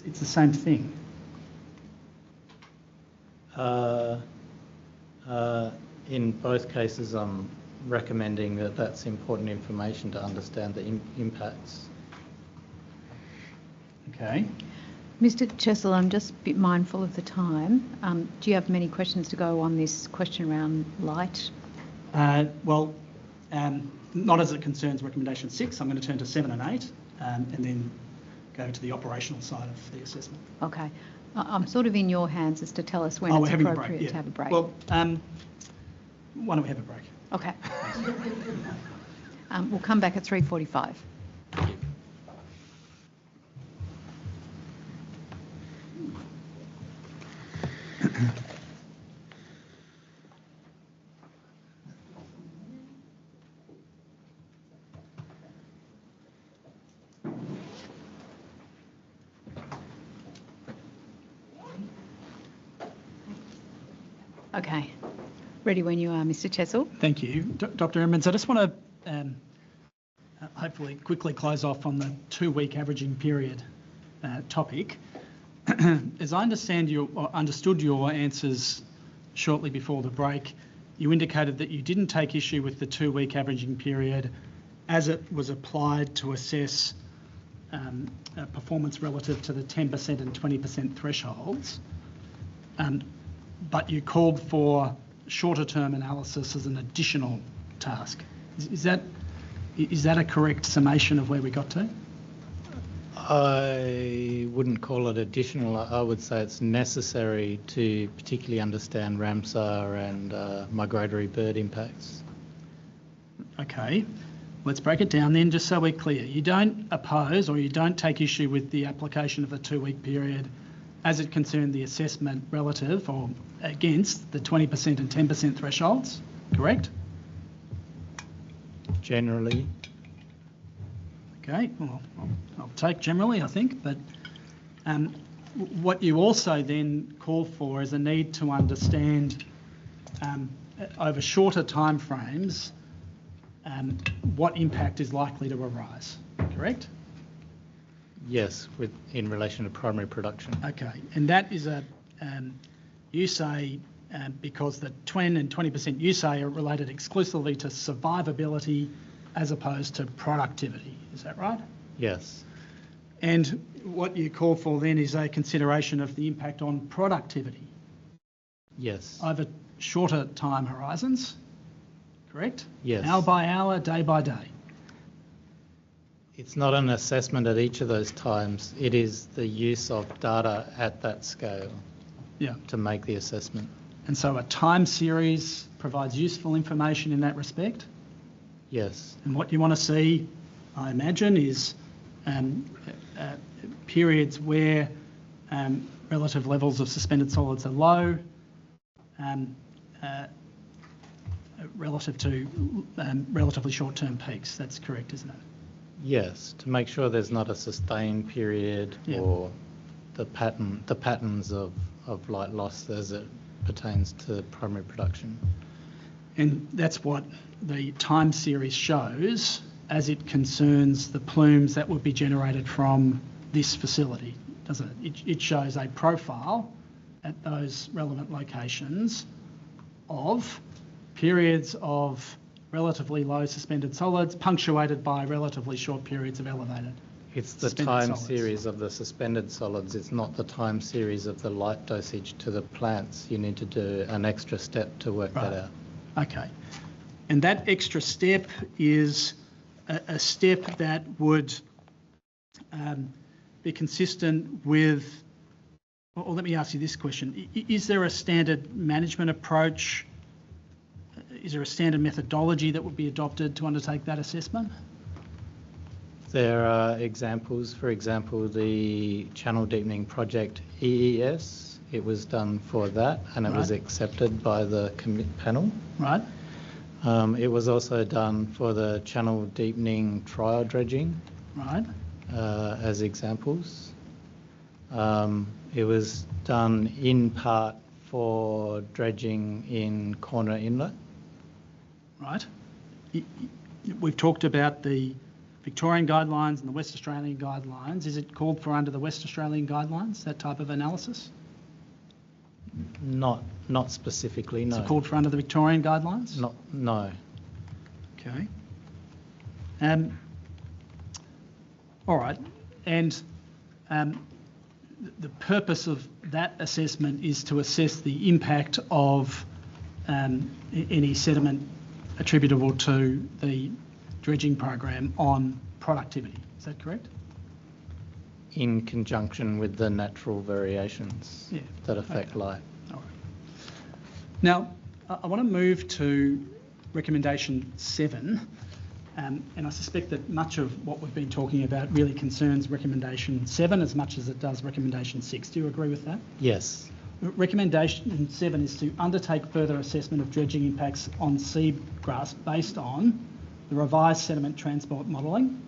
It's the same thing. In both cases, I'm recommending that that's important information to understand the impacts. Okay. Mr. Chessel, I'm just a bit mindful of the time. Do you have many questions to go on this question around light? Well, not as it concerns recommendation 6. I'm going to turn to 7 and 8 and then go to the operational side of the assessment. Okay. I'm sort of in your hands as to tell us when it's appropriate to have a break. Well, why don't we have a break? Okay. We'll come back at 3:45. Okay. Ready when you are, Mr. Chessel. Thank you. Dr. Edmonds, I just want to hopefully quickly close off on the 2-week averaging period topic. As I understood your answers shortly before the break, you indicated that you didn't take issue with the 2-week averaging period as it was applied to assess performance relative to the 10% and 20% thresholds, but you called for shorter term analysis as an additional task. Is that a correct summation of where we got to? I wouldn't call it additional. I would say it's necessary to particularly understand Ramsar and migratory bird impacts. Okay, let's break it down then, just so we're clear. You don't oppose or you don't take issue with the application of the 2-week period as it concerned the assessment relative or against the 20% and 10% thresholds, correct? Generally. Okay, well, I'll take generally, I think, but what you also then call for is a need to understand over shorter timeframes what impact is likely to arise, correct? Yes, in relation to primary production. Okay, and that is you say because the 20 and 20% you say are related exclusively to survivability as opposed to productivity. Is that right? Yes. And what you call for then is a consideration of the impact on productivity. Yes. Over shorter time horizons, correct? Yes. Hour by hour, day by day. It's not an assessment at each of those times. It is the use of data at that scale to make the assessment. And so a time series provides useful information in that respect? Yes. And what you want to see, I imagine, is periods where relative levels of suspended solids are low, relative to relatively short-term peaks. That's correct, isn't it? Yes, to make sure there's not a sustained period or the patterns of light loss as it pertains to primary production. And that's what the time series shows as it concerns the plumes that would be generated from this facility, doesn't it? It shows a profile at those relevant locations of periods of relatively low suspended solids punctuated by relatively short periods of elevated. It's the time series of the suspended solids. It's not the time series of the light dosage to the plants. You need to do an extra step to work that out. Okay. And that extra step is a step that would be consistent with, or let me ask you this question. Is there a standard management approach? Is there a standard methodology that would be adopted to undertake that assessment? There are examples. For example, the Channel Deepening Project EES, it was done for that and it was accepted by the panel. Right. It was also done for the Channel Deepening Trial Dredging. Right. As examples. It was done in part for dredging in Corner Inlet. Right. We've talked about the Victorian guidelines and the West Australian guidelines. Is it called for under the West Australian guidelines, that type of analysis? Not specifically, no. Is it called for under the Victorian guidelines? No. Okay. All right. And the purpose of that assessment is to assess the impact of any sediment attributable to the dredging program on productivity. Is that correct? In conjunction with the natural variations that affect light. All right. Now, I want to move to recommendation 7, and I suspect that much of what we've been talking about really concerns recommendation 7 as much as it does recommendation 6. Do you agree with that? Yes. Recommendation 7 is to undertake further assessment of dredging impacts on seagrass based on the revised sediment transport modelling,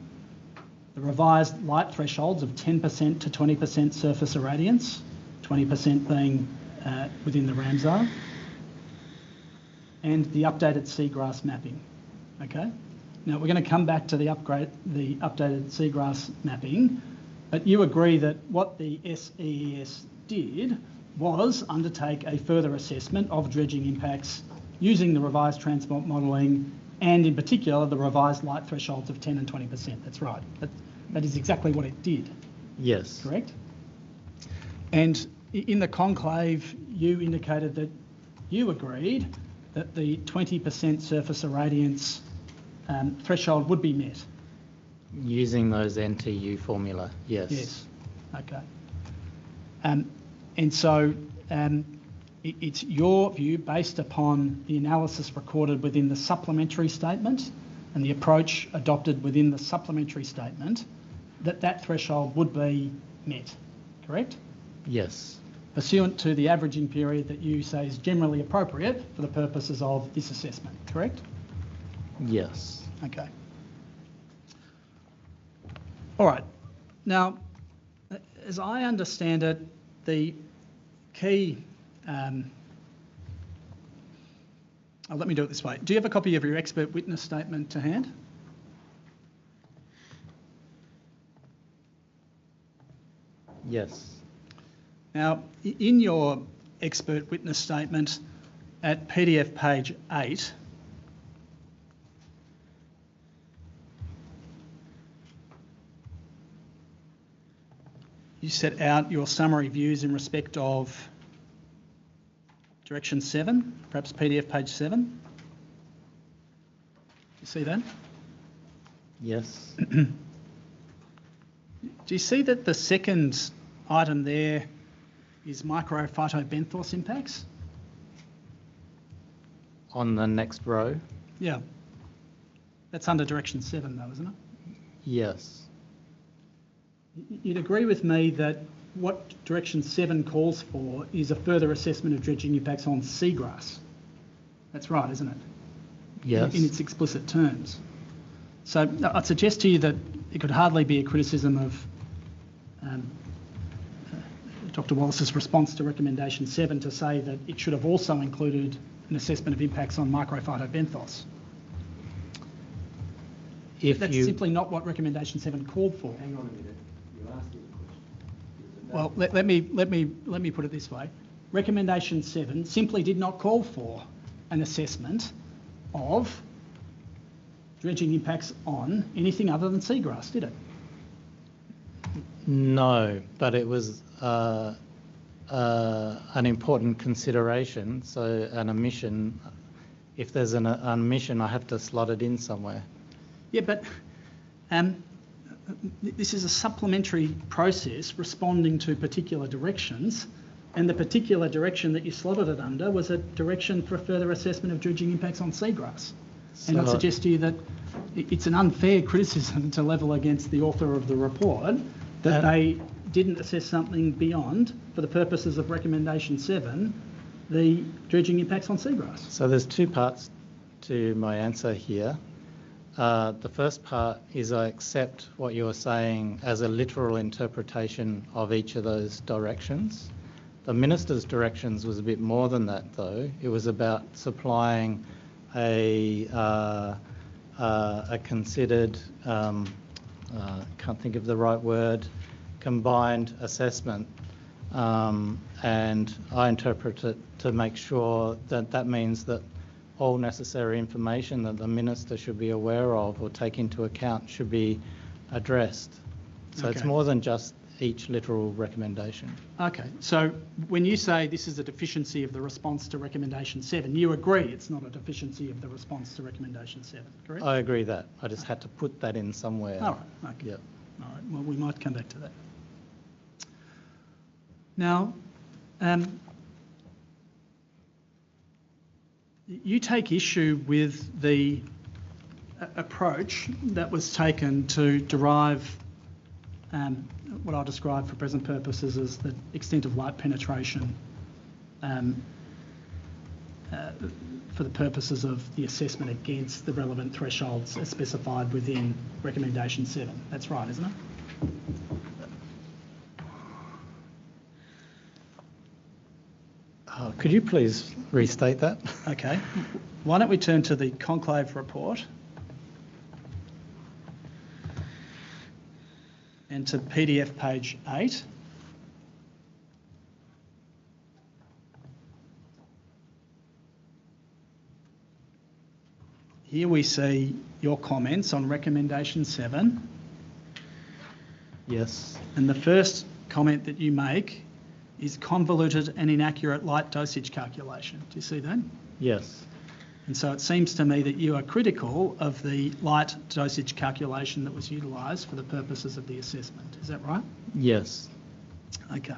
the revised light thresholds of 10% to 20% surface irradiance, 20% being within the RAM zone, and the updated seagrass mapping. Okay? Now we're going to come back to the updated seagrass mapping, but you agree that what the SEES did was undertake a further assessment of dredging impacts using the revised transport modelling and in particular the revised light thresholds of 10 and 20%. That's right. That is exactly what it did. Yes. Correct? And in the conclave, you indicated that you agreed that the 20% surface irradiance threshold would be met. Using those NTU formula, yes. Yes. Okay. And so it's your view, based upon the analysis recorded within the supplementary statement and the approach adopted within the supplementary statement, that that threshold would be met, correct? Yes. Pursuant to the averaging period that you say is generally appropriate for the purposes of this assessment, correct? Yes. Okay. All right. Now, as I understand it, the key... let me do it this way. Do you have a copy of your expert witness statement to hand? Yes. Now, in your expert witness statement at PDF page 8. You set out your summary views in respect of direction 7, perhaps PDF page 7. You see that? Yes. Do you see that the second item there is microphytobenthos impacts? On the next row? Yeah. That's under direction 7 though, isn't it? Yes. You'd agree with me that what direction 7 calls for is a further assessment of dredging impacts on seagrass. That's right, isn't it? Yes. In its explicit terms. So I'd suggest to you that it could hardly be a criticism of Dr. Wallace's response to recommendation 7 to say that it should have also included an assessment of impacts on microphytobenthos. That's simply not what recommendation 7 called for. Hang on a minute. You asked me a question. Well, let me put it this way. Recommendation 7 simply did not call for an assessment of dredging impacts on anything other than seagrass, did it? No, but it was an important consideration. So an omission, if there's an omission, I have to slot it in somewhere. Yeah, but this is a supplementary process responding to particular directions, and the particular direction that you slotted it under was a direction for a further assessment of dredging impacts on seagrass. And I'd suggest to you that it's an unfair criticism to level against the author of the report that they didn't assess something beyond, for the purposes of recommendation 7, the dredging impacts on seagrass. So there's two parts to my answer here. The first part is I accept what you're saying as a literal interpretation of each of those directions. The Minister's directions was a bit more than that, though. It was about supplying a considered, can't think of the right word, combined assessment, and I interpret it to make sure that that means that all necessary information that the Minister should be aware of or take into account should be addressed. So It's more than just each literal recommendation. Okay, so when you say this is a deficiency of the response to recommendation 7, you agree it's not a deficiency of the response to recommendation 7, correct? I agree that. I just had to put that in somewhere. All right, okay. Yep. All right, well, we might come back to that. Now, you take issue with the approach that was taken to derive what I'll describe for present purposes as the extent of light penetration for the purposes of the assessment against the relevant thresholds as specified within recommendation 7. That's right, isn't it? Could you please restate that? Okay. Why don't we turn to the conclave report and to PDF page 8. Here we see your comments on recommendation 7. Yes. And the first comment that you make is convoluted and inaccurate light dosage calculation. Do you see that? Yes. And so it seems to me that you are critical of the light dosage calculation that was utilised for the purposes of the assessment. Is that right? Yes. Okay.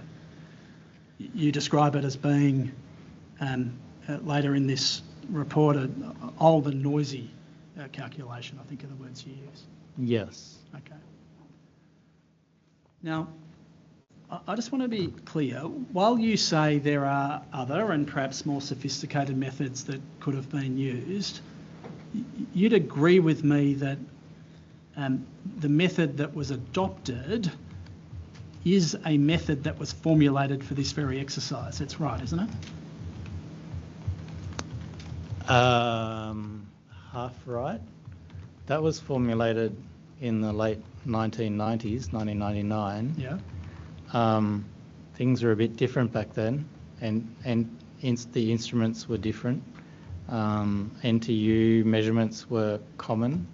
You describe it as being, later in this report, an old and noisy calculation, I think are the words you use. Yes. Okay. Now, I just want to be clear. While you say there are other and perhaps more sophisticated methods that could have been used, you'd agree with me that the method that was adopted is a method that was formulated for this very exercise. That's right, isn't it? Half right. That was formulated in the late 1990s, 1999. Yeah. Things were a bit different back then, the instruments were different. NTU measurements were common,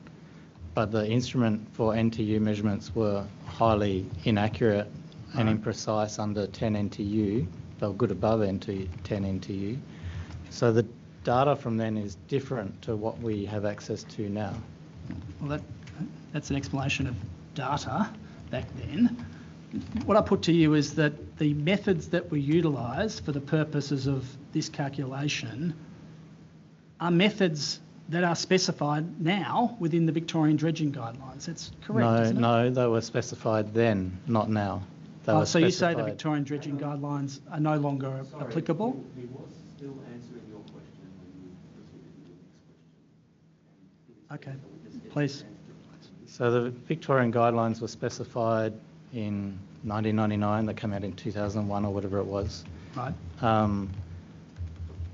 but the instrument for NTU measurements were highly inaccurate and imprecise under 10 NTU. They were good above 10 NTU. So the data from then is different to what we have access to now. Well, that's an explanation of data back then. What I put to you is that the methods that were utilised for the purposes of this calculation are methods that are specified now within the Victorian dredging guidelines. That's correct, isn't it? No, they were specified then, not now. So you say the Victorian dredging guidelines are no longer applicable? He was still answering your question when you proceeded to the next question. Okay, please. So the Victorian guidelines were specified in 1999. They came out in 2001 or whatever it was. Right.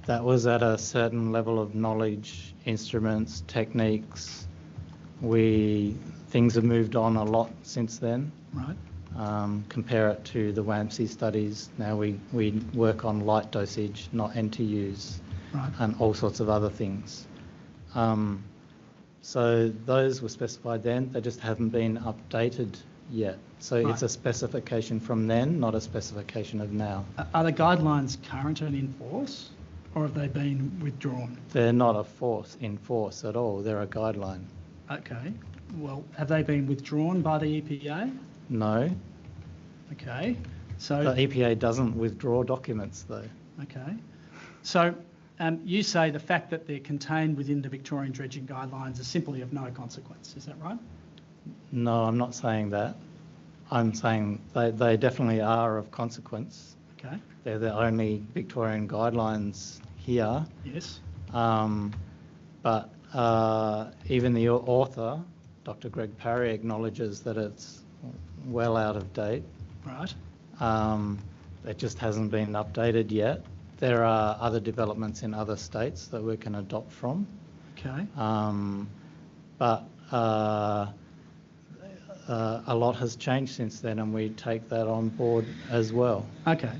That was at a certain level of knowledge, instruments, techniques. Things have moved on a lot since then. Right. Compare it to the WAMC studies. Now we work on light dosage, not NTUs, right, and all sorts of other things. So those were specified then. They just haven't been updated yet. So right, it's a specification from then, not a specification of now. Are the guidelines current and in force, or have they been withdrawn? They're not in force at all. They're a guideline. Okay. Well, have they been withdrawn by the EPA? No. Okay. So the EPA doesn't withdraw documents, though. Okay. So you say the fact that they're contained within the Victorian dredging guidelines is simply of no consequence. Is that right? No, I'm not saying that. I'm saying they definitely are of consequence. Okay. They're the only Victorian guidelines here. Yes. But even the author, Dr. Greg Parry, acknowledges that it's well out of date. Right. It just hasn't been updated yet. There are other developments in other states that we can adopt from. Okay. But a lot has changed since then, and we take that on board as well. Okay.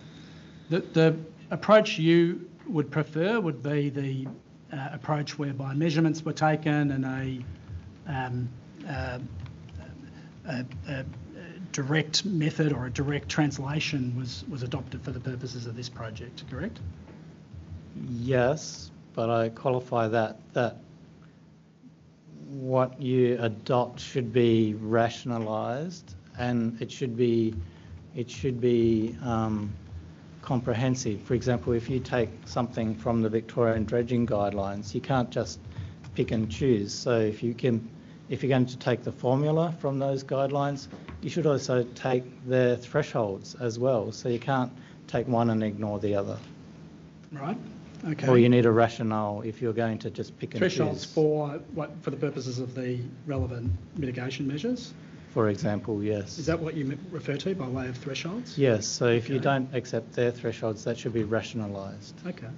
The approach you would prefer would be the approach whereby measurements were taken and a direct method or a direct translation was adopted for the purposes of this project, correct? Yes, but I qualify that what you adopt should be rationalised, and it should be comprehensive. For example, if you take something from the Victorian dredging guidelines, you can't just pick and choose. So if you're going to take the formula from those guidelines, you should also take their thresholds as well. So you can't take one and ignore the other. Right. Okay. Or you need a rationale if you're going to just pick and choose. Thresholds for the purposes of the relevant mitigation measures? For example, yes. Is that what you refer to by way of thresholds? Yes. So if you don't accept their thresholds, that should be rationalised. Okay.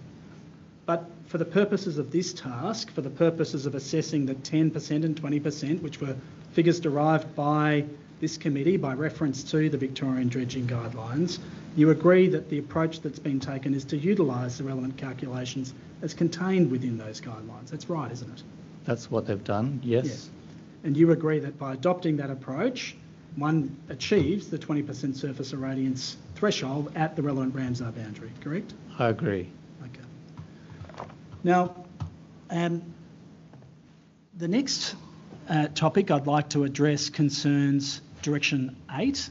But for the purposes of this task, for the purposes of assessing the 10% and 20%, which were figures derived by this committee by reference to the Victorian dredging guidelines, you agree that the approach that's been taken is to utilise the relevant calculations as contained within those guidelines. That's right, isn't it? That's what they've done, yes. And you agree that by adopting that approach, one achieves the 20% surface irradiance threshold at the relevant Ramsar boundary, correct? I agree. Okay. Now, the next topic I'd like to address concerns Direction 8.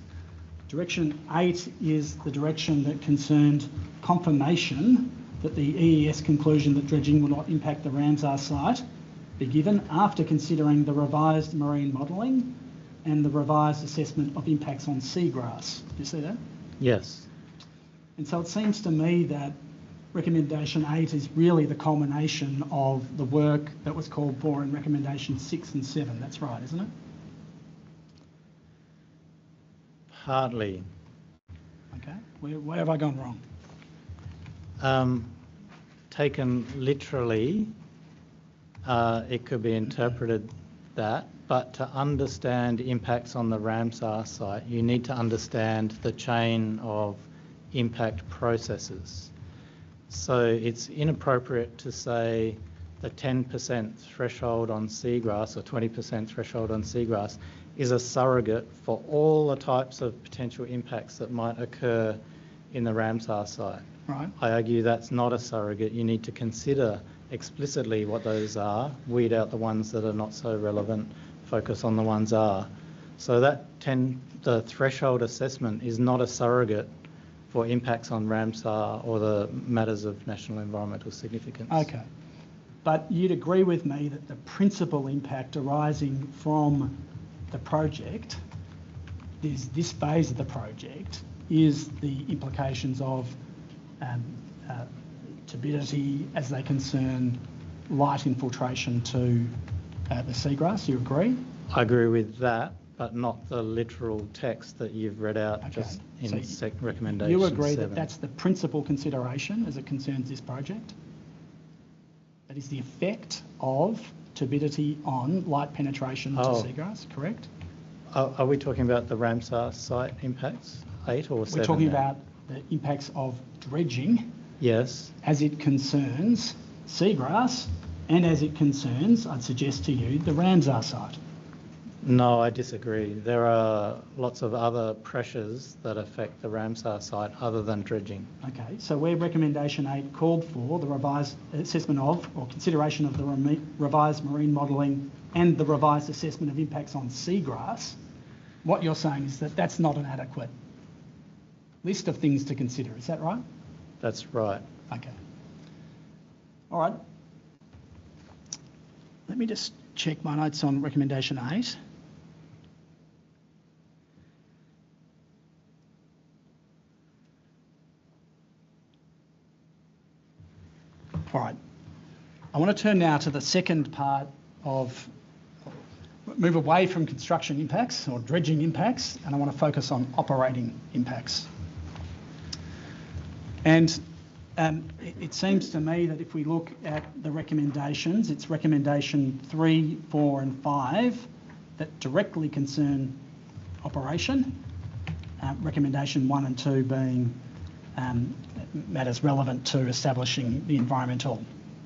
Direction 8 is the direction that concerned confirmation that the EES conclusion that dredging will not impact the Ramsar site be given after considering the revised marine modelling and the revised assessment of impacts on seagrass. Do you see that? Yes. And so it seems to me that recommendation 8 is really the culmination of the work that was called for in recommendation 6 and 7. That's right, isn't it? Partly. Okay. Where have I gone wrong? Taken literally, it could be interpreted that, but to understand impacts on the Ramsar site, you need to understand the chain of impact processes. So it's inappropriate to say the 10% threshold on seagrass or 20% threshold on seagrass is a surrogate for all the types of potential impacts that might occur in the Ramsar site. Right. I argue that's not a surrogate. You need to consider explicitly what those are, weed out the ones that are not so relevant, focus on the ones are. So the threshold assessment is not a surrogate for impacts on Ramsar or the matters of national environmental significance. Okay. But you'd agree with me that the principal impact arising from the project, this phase of the project, is the implications of turbidity as they concern light infiltration to the seagrass. You agree? I agree with that, but not the literal text that you've read out just in recommendation 7. You agree that that's the principal consideration as it concerns this project? That is the effect of turbidity on light penetration to seagrass, correct? Are we talking about the Ramsar site impacts, 8 or 7? We're talking about the impacts of dredging. Yes. As it concerns seagrass and as it concerns, I'd suggest to you, the Ramsar site. No, I disagree. There are lots of other pressures that affect the Ramsar site other than dredging. Okay, so where recommendation 8 called for the revised assessment of or consideration of the revised marine modelling and the revised assessment of impacts on seagrass, what you're saying is that that's not an adequate list of things to consider. Is that right? That's right. Okay. All right. Let me just check my notes on recommendation 8. All right. I want to turn now to the second part of, move away from construction impacts or dredging impacts, and I want to focus on operating impacts. And it seems to me that if we look at the recommendations, it's recommendation 3, 4 and 5 that directly concern operation. Recommendation 1 and 2 being matters relevant to establishing the environmental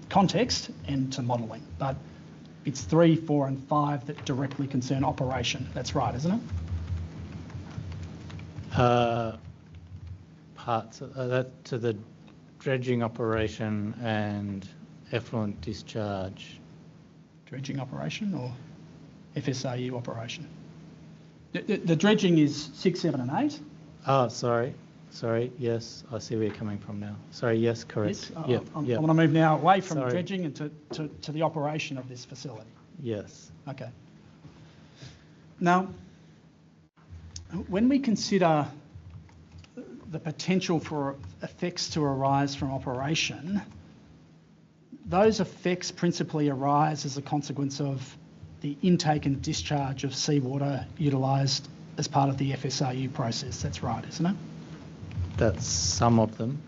context and to modelling. But it's 3, 4 and 5 that directly concern operation. That's right, isn't it? Parts of that to the dredging operation and effluent discharge. Dredging operation or FSAU operation? The dredging is 6, 7 and 8. Oh, sorry, yes, I see where you're coming from now. Sorry, yes, correct. Yes, I want to move now away from dredging and to the operation of this facility. Yes. Okay. Now, when we consider the potential for effects to arise from operation, those effects principally arise as a consequence of the intake and discharge of seawater utilised as part of the FSAU process. That's right, isn't it? That's some of them.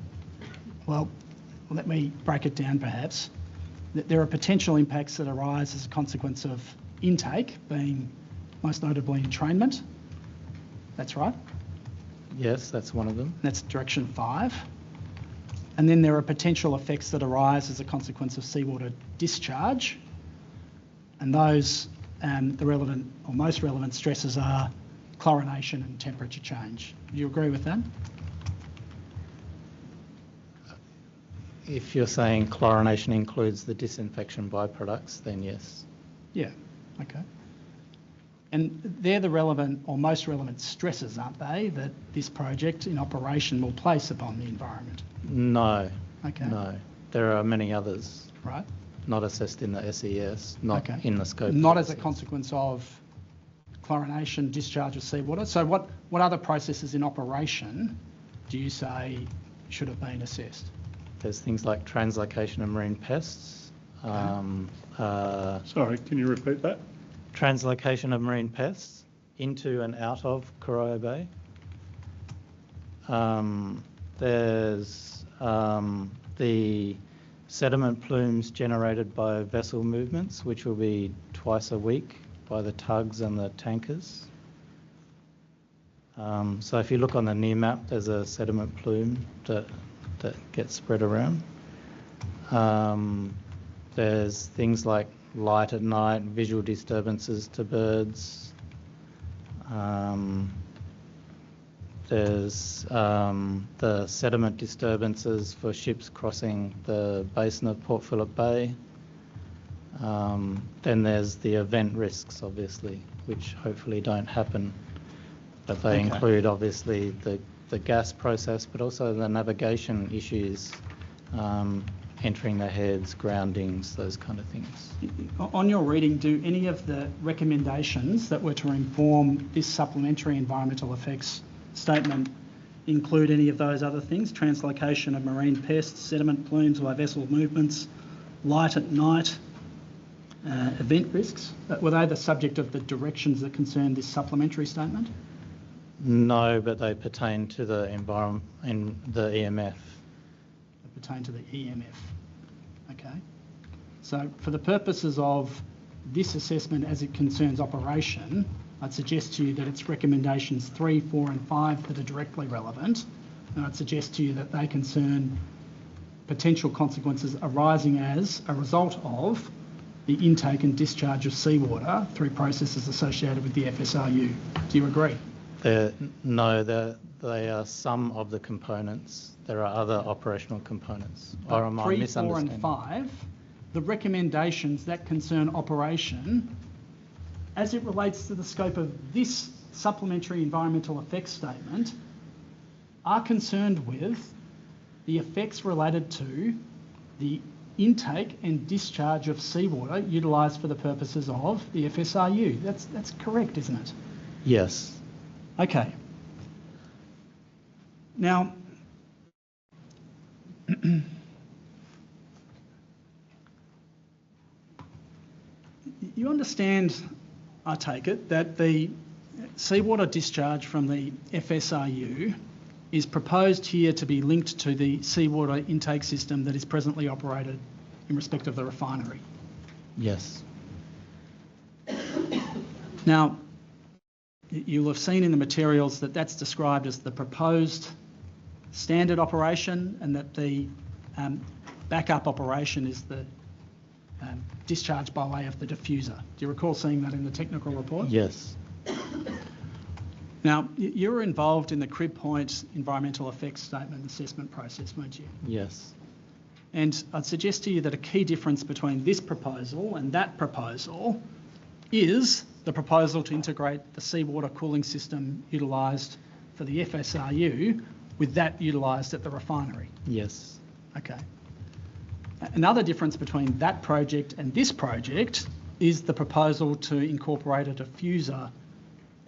Well, let me break it down perhaps. There are potential impacts that arise as a consequence of intake, being most notably entrainment. That's right. Yes, that's one of them. That's direction 5. And then there are potential effects that arise as a consequence of seawater discharge. And those, the relevant or most relevant stresses are chlorination and temperature change. Do you agree with that? If you're saying chlorination includes the disinfection byproducts, then yes. Yeah, okay. And they're the relevant or most relevant stresses, aren't they, that this project in operation will place upon the environment? No. Okay. No. There are many others. Right. Not assessed in the SES, not in the scope. Not as a consequence of chlorination, discharge of seawater. So what other processes in operation do you say should have been assessed? There's things like translocation of marine pests. Sorry, can you repeat that? Translocation of marine pests into and out of Corio Bay. There's the sediment plumes generated by vessel movements, which will be twice a week by the tugs and the tankers. So if you look on the near map, there's a sediment plume that gets spread around. There's things like light at night, visual disturbances to birds. There's the sediment disturbances for ships crossing the basin of Port Phillip Bay. Then there's the event risks, obviously, which hopefully don't happen. But they include, obviously, the gas process, but also the navigation issues, entering the heads, groundings, those kind of things. On your reading, do any of the recommendations that were to inform this supplementary environmental effects statement include any of those other things? Translocation of marine pests, sediment plumes by vessel movements, light at night, event risks? Were they the subject of the directions that concern this supplementary statement? No, but they pertain to the environment in the EMF. They pertain to the EMF. Okay. So for the purposes of this assessment as it concerns operation, I'd suggest to you that it's recommendations 3, 4 and 5 that are directly relevant, and I'd suggest to you that they concern potential consequences arising as a result of the intake and discharge of seawater through processes associated with the FSRU. Do you agree? No, they are some of the components. There are other operational components. Or am I 3, 4 misunderstanding? and 5, the recommendations that concern operation as it relates to the scope of this supplementary environmental effects statement are concerned with the effects related to the intake and discharge of seawater utilised for the purposes of the FSRU. That's correct, isn't it? Yes. Okay. Now, you understand, I take it, that the seawater discharge from the FSRU is proposed here to be linked to the seawater intake system that is presently operated in respect of the refinery. Yes. Now, you'll have seen in the materials that that's described as the proposed standard operation, and that the backup operation is the discharge by way of the diffuser. Do you recall seeing that in the technical report? Yes. Now, you were involved in the Crib Point environmental effects statement assessment process, weren't you? Yes. And I'd suggest to you that a key difference between this proposal and that proposal is the proposal to integrate the seawater cooling system utilised for the FSRU with that utilised at the refinery. Yes. Okay. Another difference between that project and this project is the proposal to incorporate a diffuser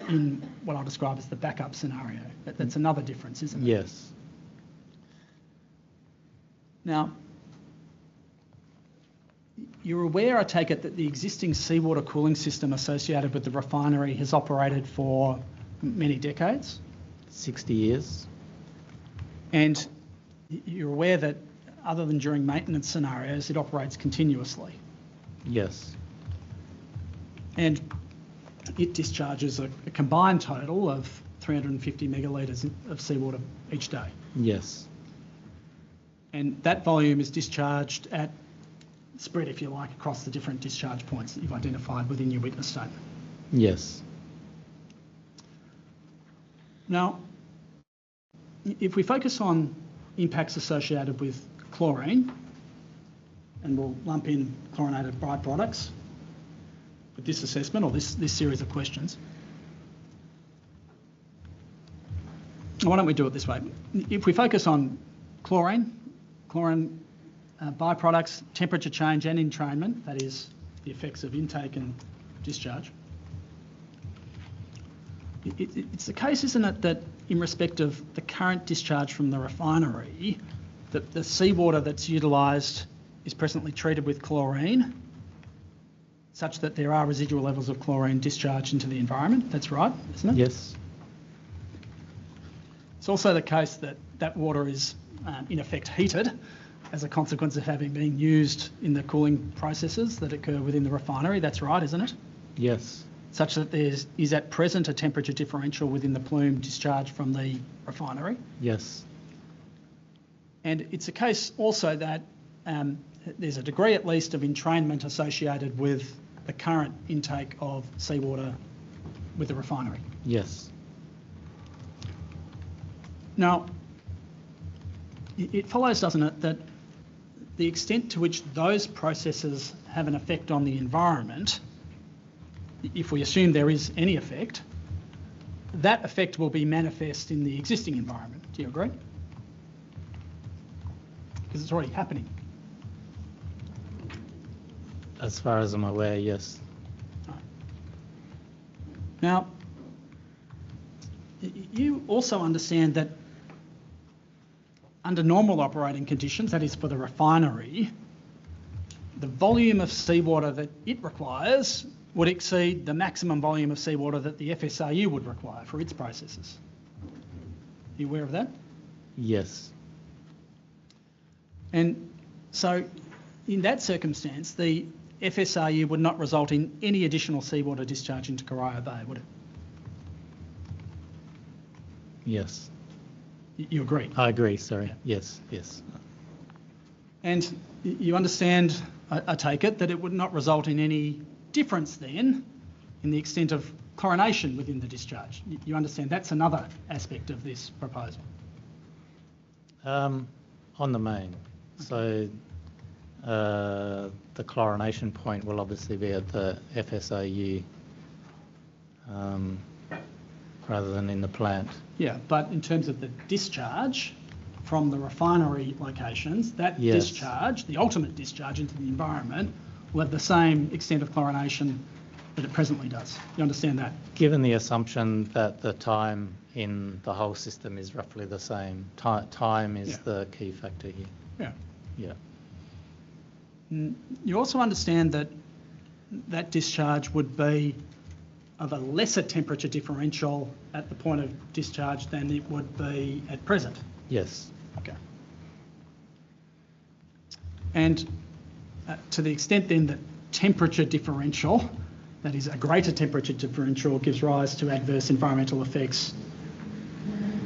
in what I'll describe as the backup scenario. That's another difference, isn't it? Yes. Now, you're aware, I take it, that the existing seawater cooling system associated with the refinery has operated for many decades? 60 years. And you're aware that other than during maintenance scenarios, it operates continuously? Yes. And it discharges a combined total of 350 megalitres of seawater each day? Yes. And that volume is discharged at spread, if you like, across the different discharge points that you've identified within your witness statement? Yes. Now, if we focus on impacts associated with chlorine, and we'll lump in chlorinated byproducts with this assessment or this series of questions. Why don't we do it this way? If we focus on chlorine byproducts, temperature change and entrainment, that is the effects of intake and discharge. It's the case, isn't it, that in respect of the current discharge from the refinery, that the seawater that's utilised is presently treated with chlorine, such that there are residual levels of chlorine discharged into the environment? That's right, isn't it? Yes. It's also the case that that water is in effect heated as a consequence of having been used in the cooling processes that occur within the refinery. That's right, isn't it? Yes. Such that there is at present a temperature differential within the plume discharged from the refinery. Yes. And it's a case also that there's a degree at least of entrainment associated with the current intake of seawater with the refinery. Yes. Now, it follows, doesn't it, that the extent to which those processes have an effect on the environment, if we assume there is any effect, that effect will be manifest in the existing environment. Do you agree? Because it's already happening. As far as I'm aware, yes. Now, you also understand that under normal operating conditions, that is for the refinery, the volume of seawater that it requires would exceed the maximum volume of seawater that the FSRU would require for its processes. Are you aware of that? Yes. And so in that circumstance, the FSRU would not result in any additional seawater discharge into Corio Bay, would it? Yes. You agree? I agree, sorry. Yes, yes. And you understand, I take it, that it would not result in any difference then in the extent of chlorination within the discharge. You understand that's another aspect of this proposal? On the main. So the chlorination point will obviously be at the FSRU rather than in the plant. Yeah, but in terms of the discharge from the refinery locations, that discharge, the ultimate discharge into the environment, will have the same extent of chlorination that it presently does. You understand that? Given the assumption that the time in the whole system is roughly the same, time is the key factor here. Yeah. Yeah. You also understand that that discharge would be of a lesser temperature differential at the point of discharge than it would be at present? Yes. Okay. And to the extent then that temperature differential, that is a greater temperature differential, gives rise to adverse environmental effects,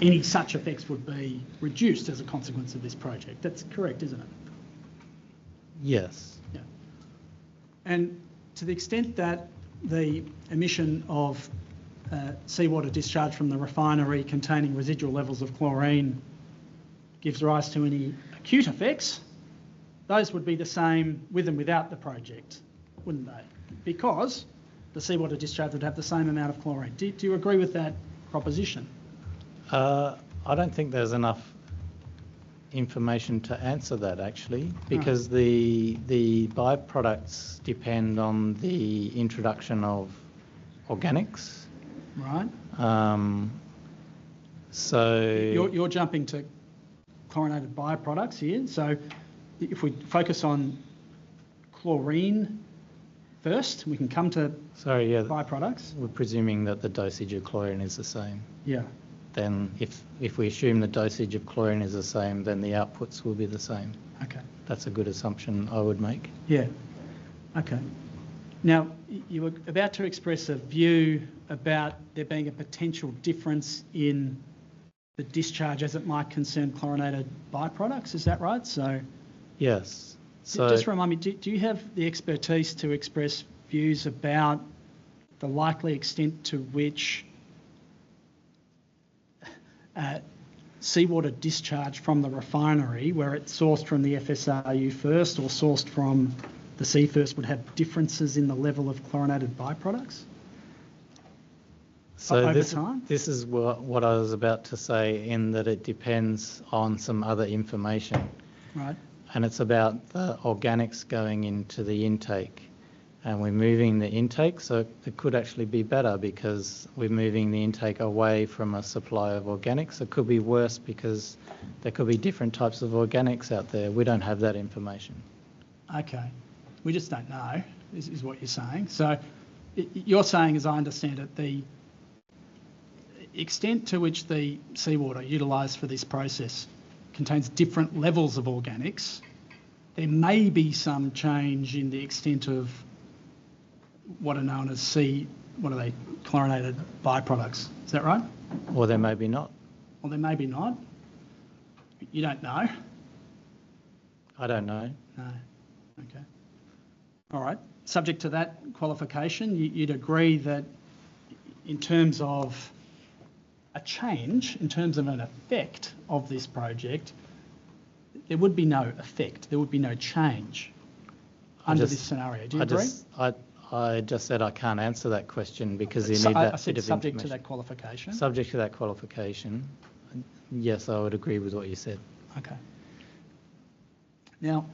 any such effects would be reduced as a consequence of this project. That's correct, isn't it? Yes. Yeah. And to the extent that the emission of seawater discharge from the refinery containing residual levels of chlorine gives rise to any acute effects, those would be the same with and without the project, wouldn't they? Because the seawater discharge would have the same amount of chlorine. Do you agree with that proposition? I don't think there's enough information to answer that actually, because the byproducts depend on the introduction of organics. Right. So you're jumping to chlorinated byproducts here. So if we focus on chlorine first, we can come to byproducts. We're presuming that the dosage of chlorine is the same. Yeah. Then if we assume the dosage of chlorine is the same, then the outputs will be the same. Okay. That's a good assumption I would make. Yeah. Okay. Now, you were about to express a view about there being a potential difference in the discharge as it might concern chlorinated byproducts. Is that right? So. Yes. So just remind me, do you have the expertise to express views about the likely extent to which seawater discharge from the refinery, where it's sourced from the FSRU first or sourced from the sea first, would have differences in the level of chlorinated byproducts? So over time? This is what I was about to say, in that it depends on some other information. Right. And it's about the organics going into the intake. And we're moving the intake, so it could actually be better because we're moving the intake away from a supply of organics. It could be worse because there could be different types of organics out there. We don't have that information. Okay. We just don't know, is what you're saying. So you're saying, as I understand it, the extent to which the seawater utilised for this process contains different levels of organics, there may be some change in the extent of what are known as chlorinated byproducts. Is that right? Or there may be not. Or there may be not. You don't know. I don't know. No. Okay. All right. Subject to that qualification, you'd agree that in terms of a change, in terms of an effect of this project, there would be no effect, there would be no change under this scenario. Do you agree? I just said I can't answer that question because you need that bit of subject to that qualification. Subject to that qualification, yes, I would agree with what you said. Okay. Now,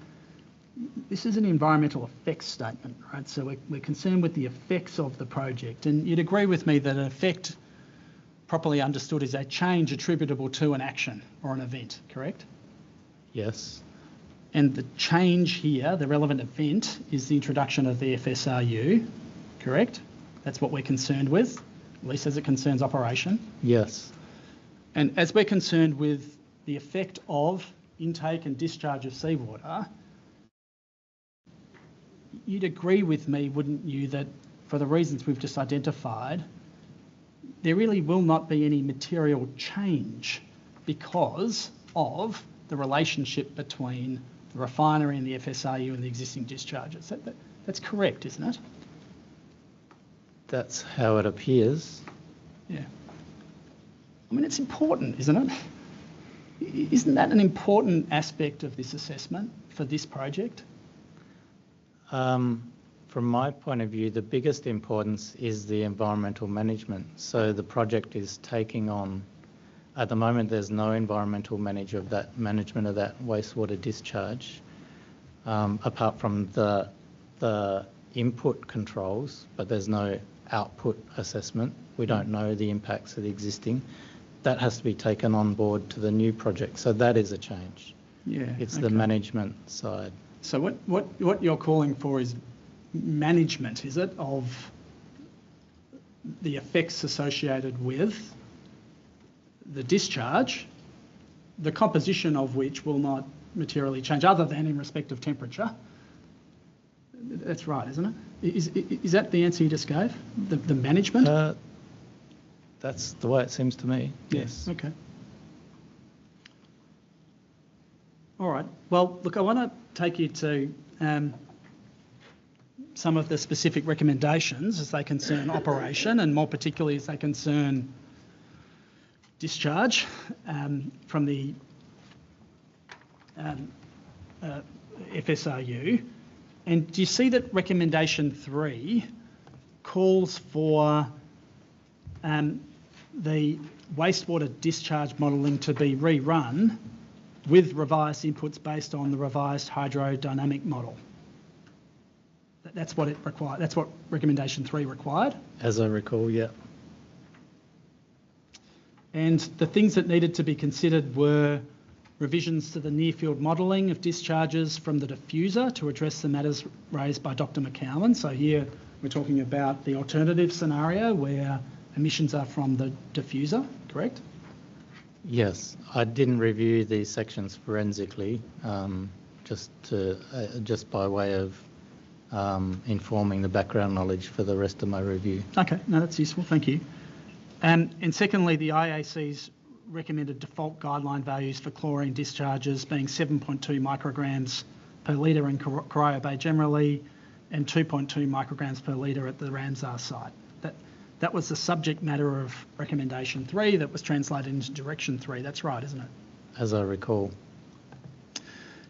this is an environmental effects statement, right? So we're concerned with the effects of the project, and you'd agree with me that an effect, properly understood, is a change attributable to an action or an event, correct? Yes. And the change here, the relevant event, is the introduction of the FSRU, correct? That's what we're concerned with, at least as it concerns operation. Yes. And as we're concerned with the effect of intake and discharge of seawater, you'd agree with me, wouldn't you, that for the reasons we've just identified, there really will not be any material change because of the relationship between the refinery and the FSRU and the existing discharges. That's correct, isn't it? That's how it appears. Yeah. I mean, it's important, isn't it? Isn't that an important aspect of this assessment for this project? From my point of view, the biggest importance is the environmental management. So the project is taking on, at the moment there's no environmental management of that wastewater discharge, apart from the input controls, but there's no output assessment. We don't know the impacts of the existing. That has to be taken on board to the new project. So that is a change. Yeah. It's the management side. So what you're calling for is management, is it, of the effects associated with the discharge, the composition of which will not materially change other than in respect of temperature. That's right, isn't it? Is that the answer you just gave? The management? That's the way it seems to me. Yes. Okay. All right. Well, look, I want to take you to some of the specific recommendations as they concern operation and more particularly as they concern discharge from the FSRU. And do you see that recommendation 3 calls for the wastewater discharge modelling to be rerun with revised inputs based on the revised hydrodynamic model? That's what it required. That's what recommendation 3 required. As I recall, yeah. And the things that needed to be considered were revisions to the near-field modelling of discharges from the diffuser to address the matters raised by Dr McCowan. So here we're talking about the alternative scenario where emissions are from the diffuser, correct? Yes, I didn't review these sections forensically, just by way of informing the background knowledge for the rest of my review. Okay, no, that's useful, thank you. And secondly, the IAC's recommended default guideline values for chlorine discharges being 7.2 micrograms per litre in Corio Bay generally and 2.2 micrograms per litre at the Ramsar site. That was the subject matter of recommendation 3 that was translated into direction 3. That's right, isn't it? As I recall.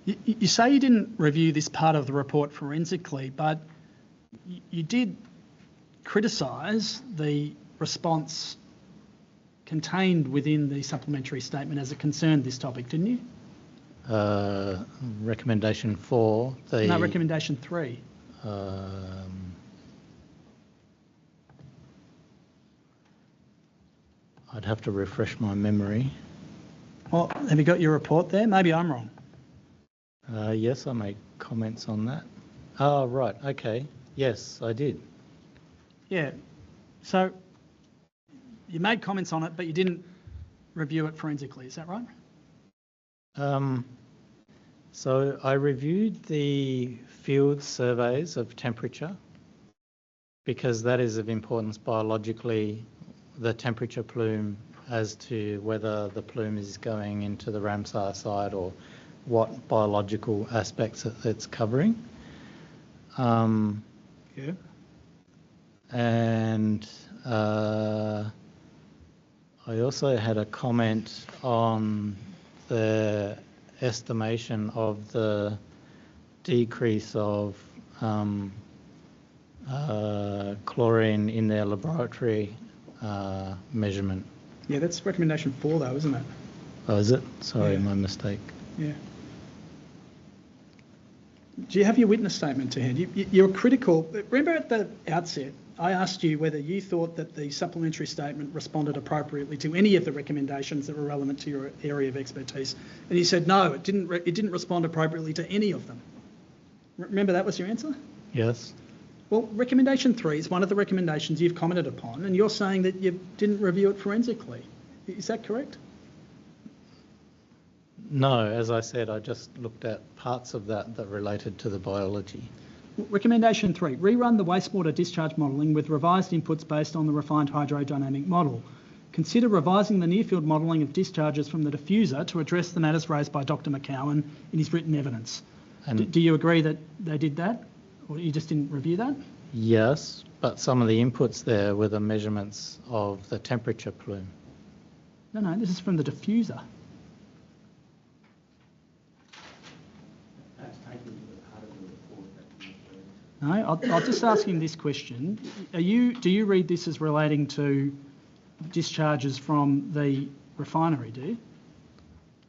You say you didn't review this part of the report forensically, but you did criticise the response contained within the supplementary statement as it concerned this topic, didn't you? Recommendation 4. No, recommendation 3. I'd have to refresh my memory. Well, have you got your report there? Maybe I'm wrong. Yes, I made comments on that. Oh, right, okay. Yes, I did. Yeah. So you made comments on it, but you didn't review it forensically, is that right? So I reviewed the field surveys of temperature because that is of importance biologically, the temperature plume as to whether the plume is going into the Ramsar site or what biological aspects it's covering. Yeah. And I also had a comment on the estimation of the decrease of chlorine in their laboratory measurement. Yeah, that's recommendation 4 though, isn't it? Oh, is it? Sorry, Yeah. my mistake. Yeah. Do you have your witness statement to hand? You're critical. Remember at the outset, I asked you whether you thought that the supplementary statement responded appropriately to any of the recommendations that were relevant to your area of expertise, and you said no, it didn't respond appropriately to any of them. Remember that was your answer? Yes. Well, recommendation 3 is one of the recommendations you've commented upon, and you're saying that you didn't review it forensically. Is that correct? No, as I said, I just looked at parts of that related to the biology. Recommendation 3, rerun the wastewater discharge modelling with revised inputs based on the refined hydrodynamic model. Consider revising the near-field modelling of discharges from the diffuser to address the matters raised by Dr McCowan in his written evidence. And do you agree that they did that? Or you just didn't review that? yes, but some of the inputs there were the measurements of the temperature plume. No, this is from the diffuser. No, I'll just ask him this question. Do you read this as relating to discharges from the refinery, do you?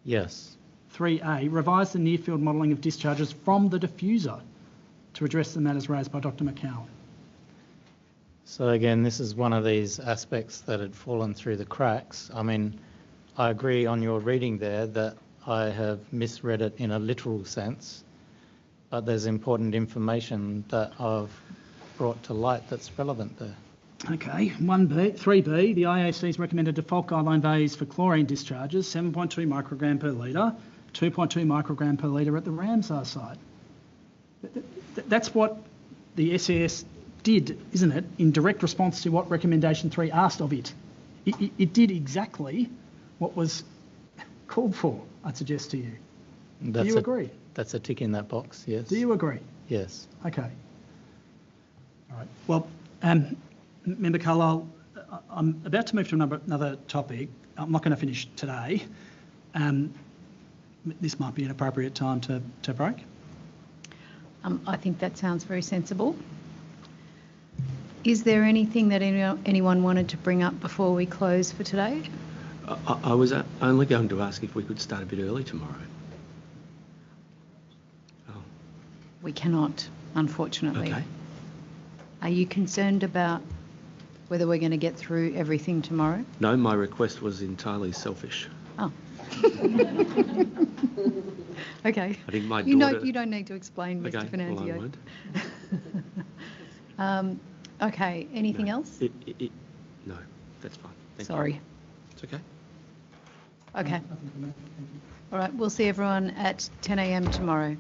Yes. 3A, revise the near-field modelling of discharges from the diffuser to address the matters raised by Dr McCowan. So again, this is one of these aspects that had fallen through the cracks. I mean, I agree on your reading there that I have misread it in a literal sense, but there's important information that I've brought to light that's relevant there. Okay, 3B, the IAC's recommended default guideline values for chlorine discharges, 7.2 microgram per litre, 2.2 microgram per litre at the Ramsar site. That's what the SES did, isn't it, in direct response to what recommendation 3 asked of it. It did exactly what was called for, I'd suggest to you. Do you agree? That's a tick in that box, yes. Do you agree? Yes. Okay. All right. Well, Member Carlisle, I'm about to move to another topic. I'm not going to finish today. This might be an appropriate time to break. I think that sounds very sensible. Is there anything that anyone wanted to bring up before we close for today? I was only going to ask if we could start a bit early tomorrow. We cannot, unfortunately. Okay. Are you concerned about whether we're going to get through everything tomorrow? No, my request was entirely selfish. Oh. Okay. I think my daughter... You don't need to explain, Mr. Okay, Fernandio. well, I won't. Okay, anything else? No, that's fine. Thank Sorry. You. It's okay. Okay. All right, we'll see everyone at 10 a.m. tomorrow.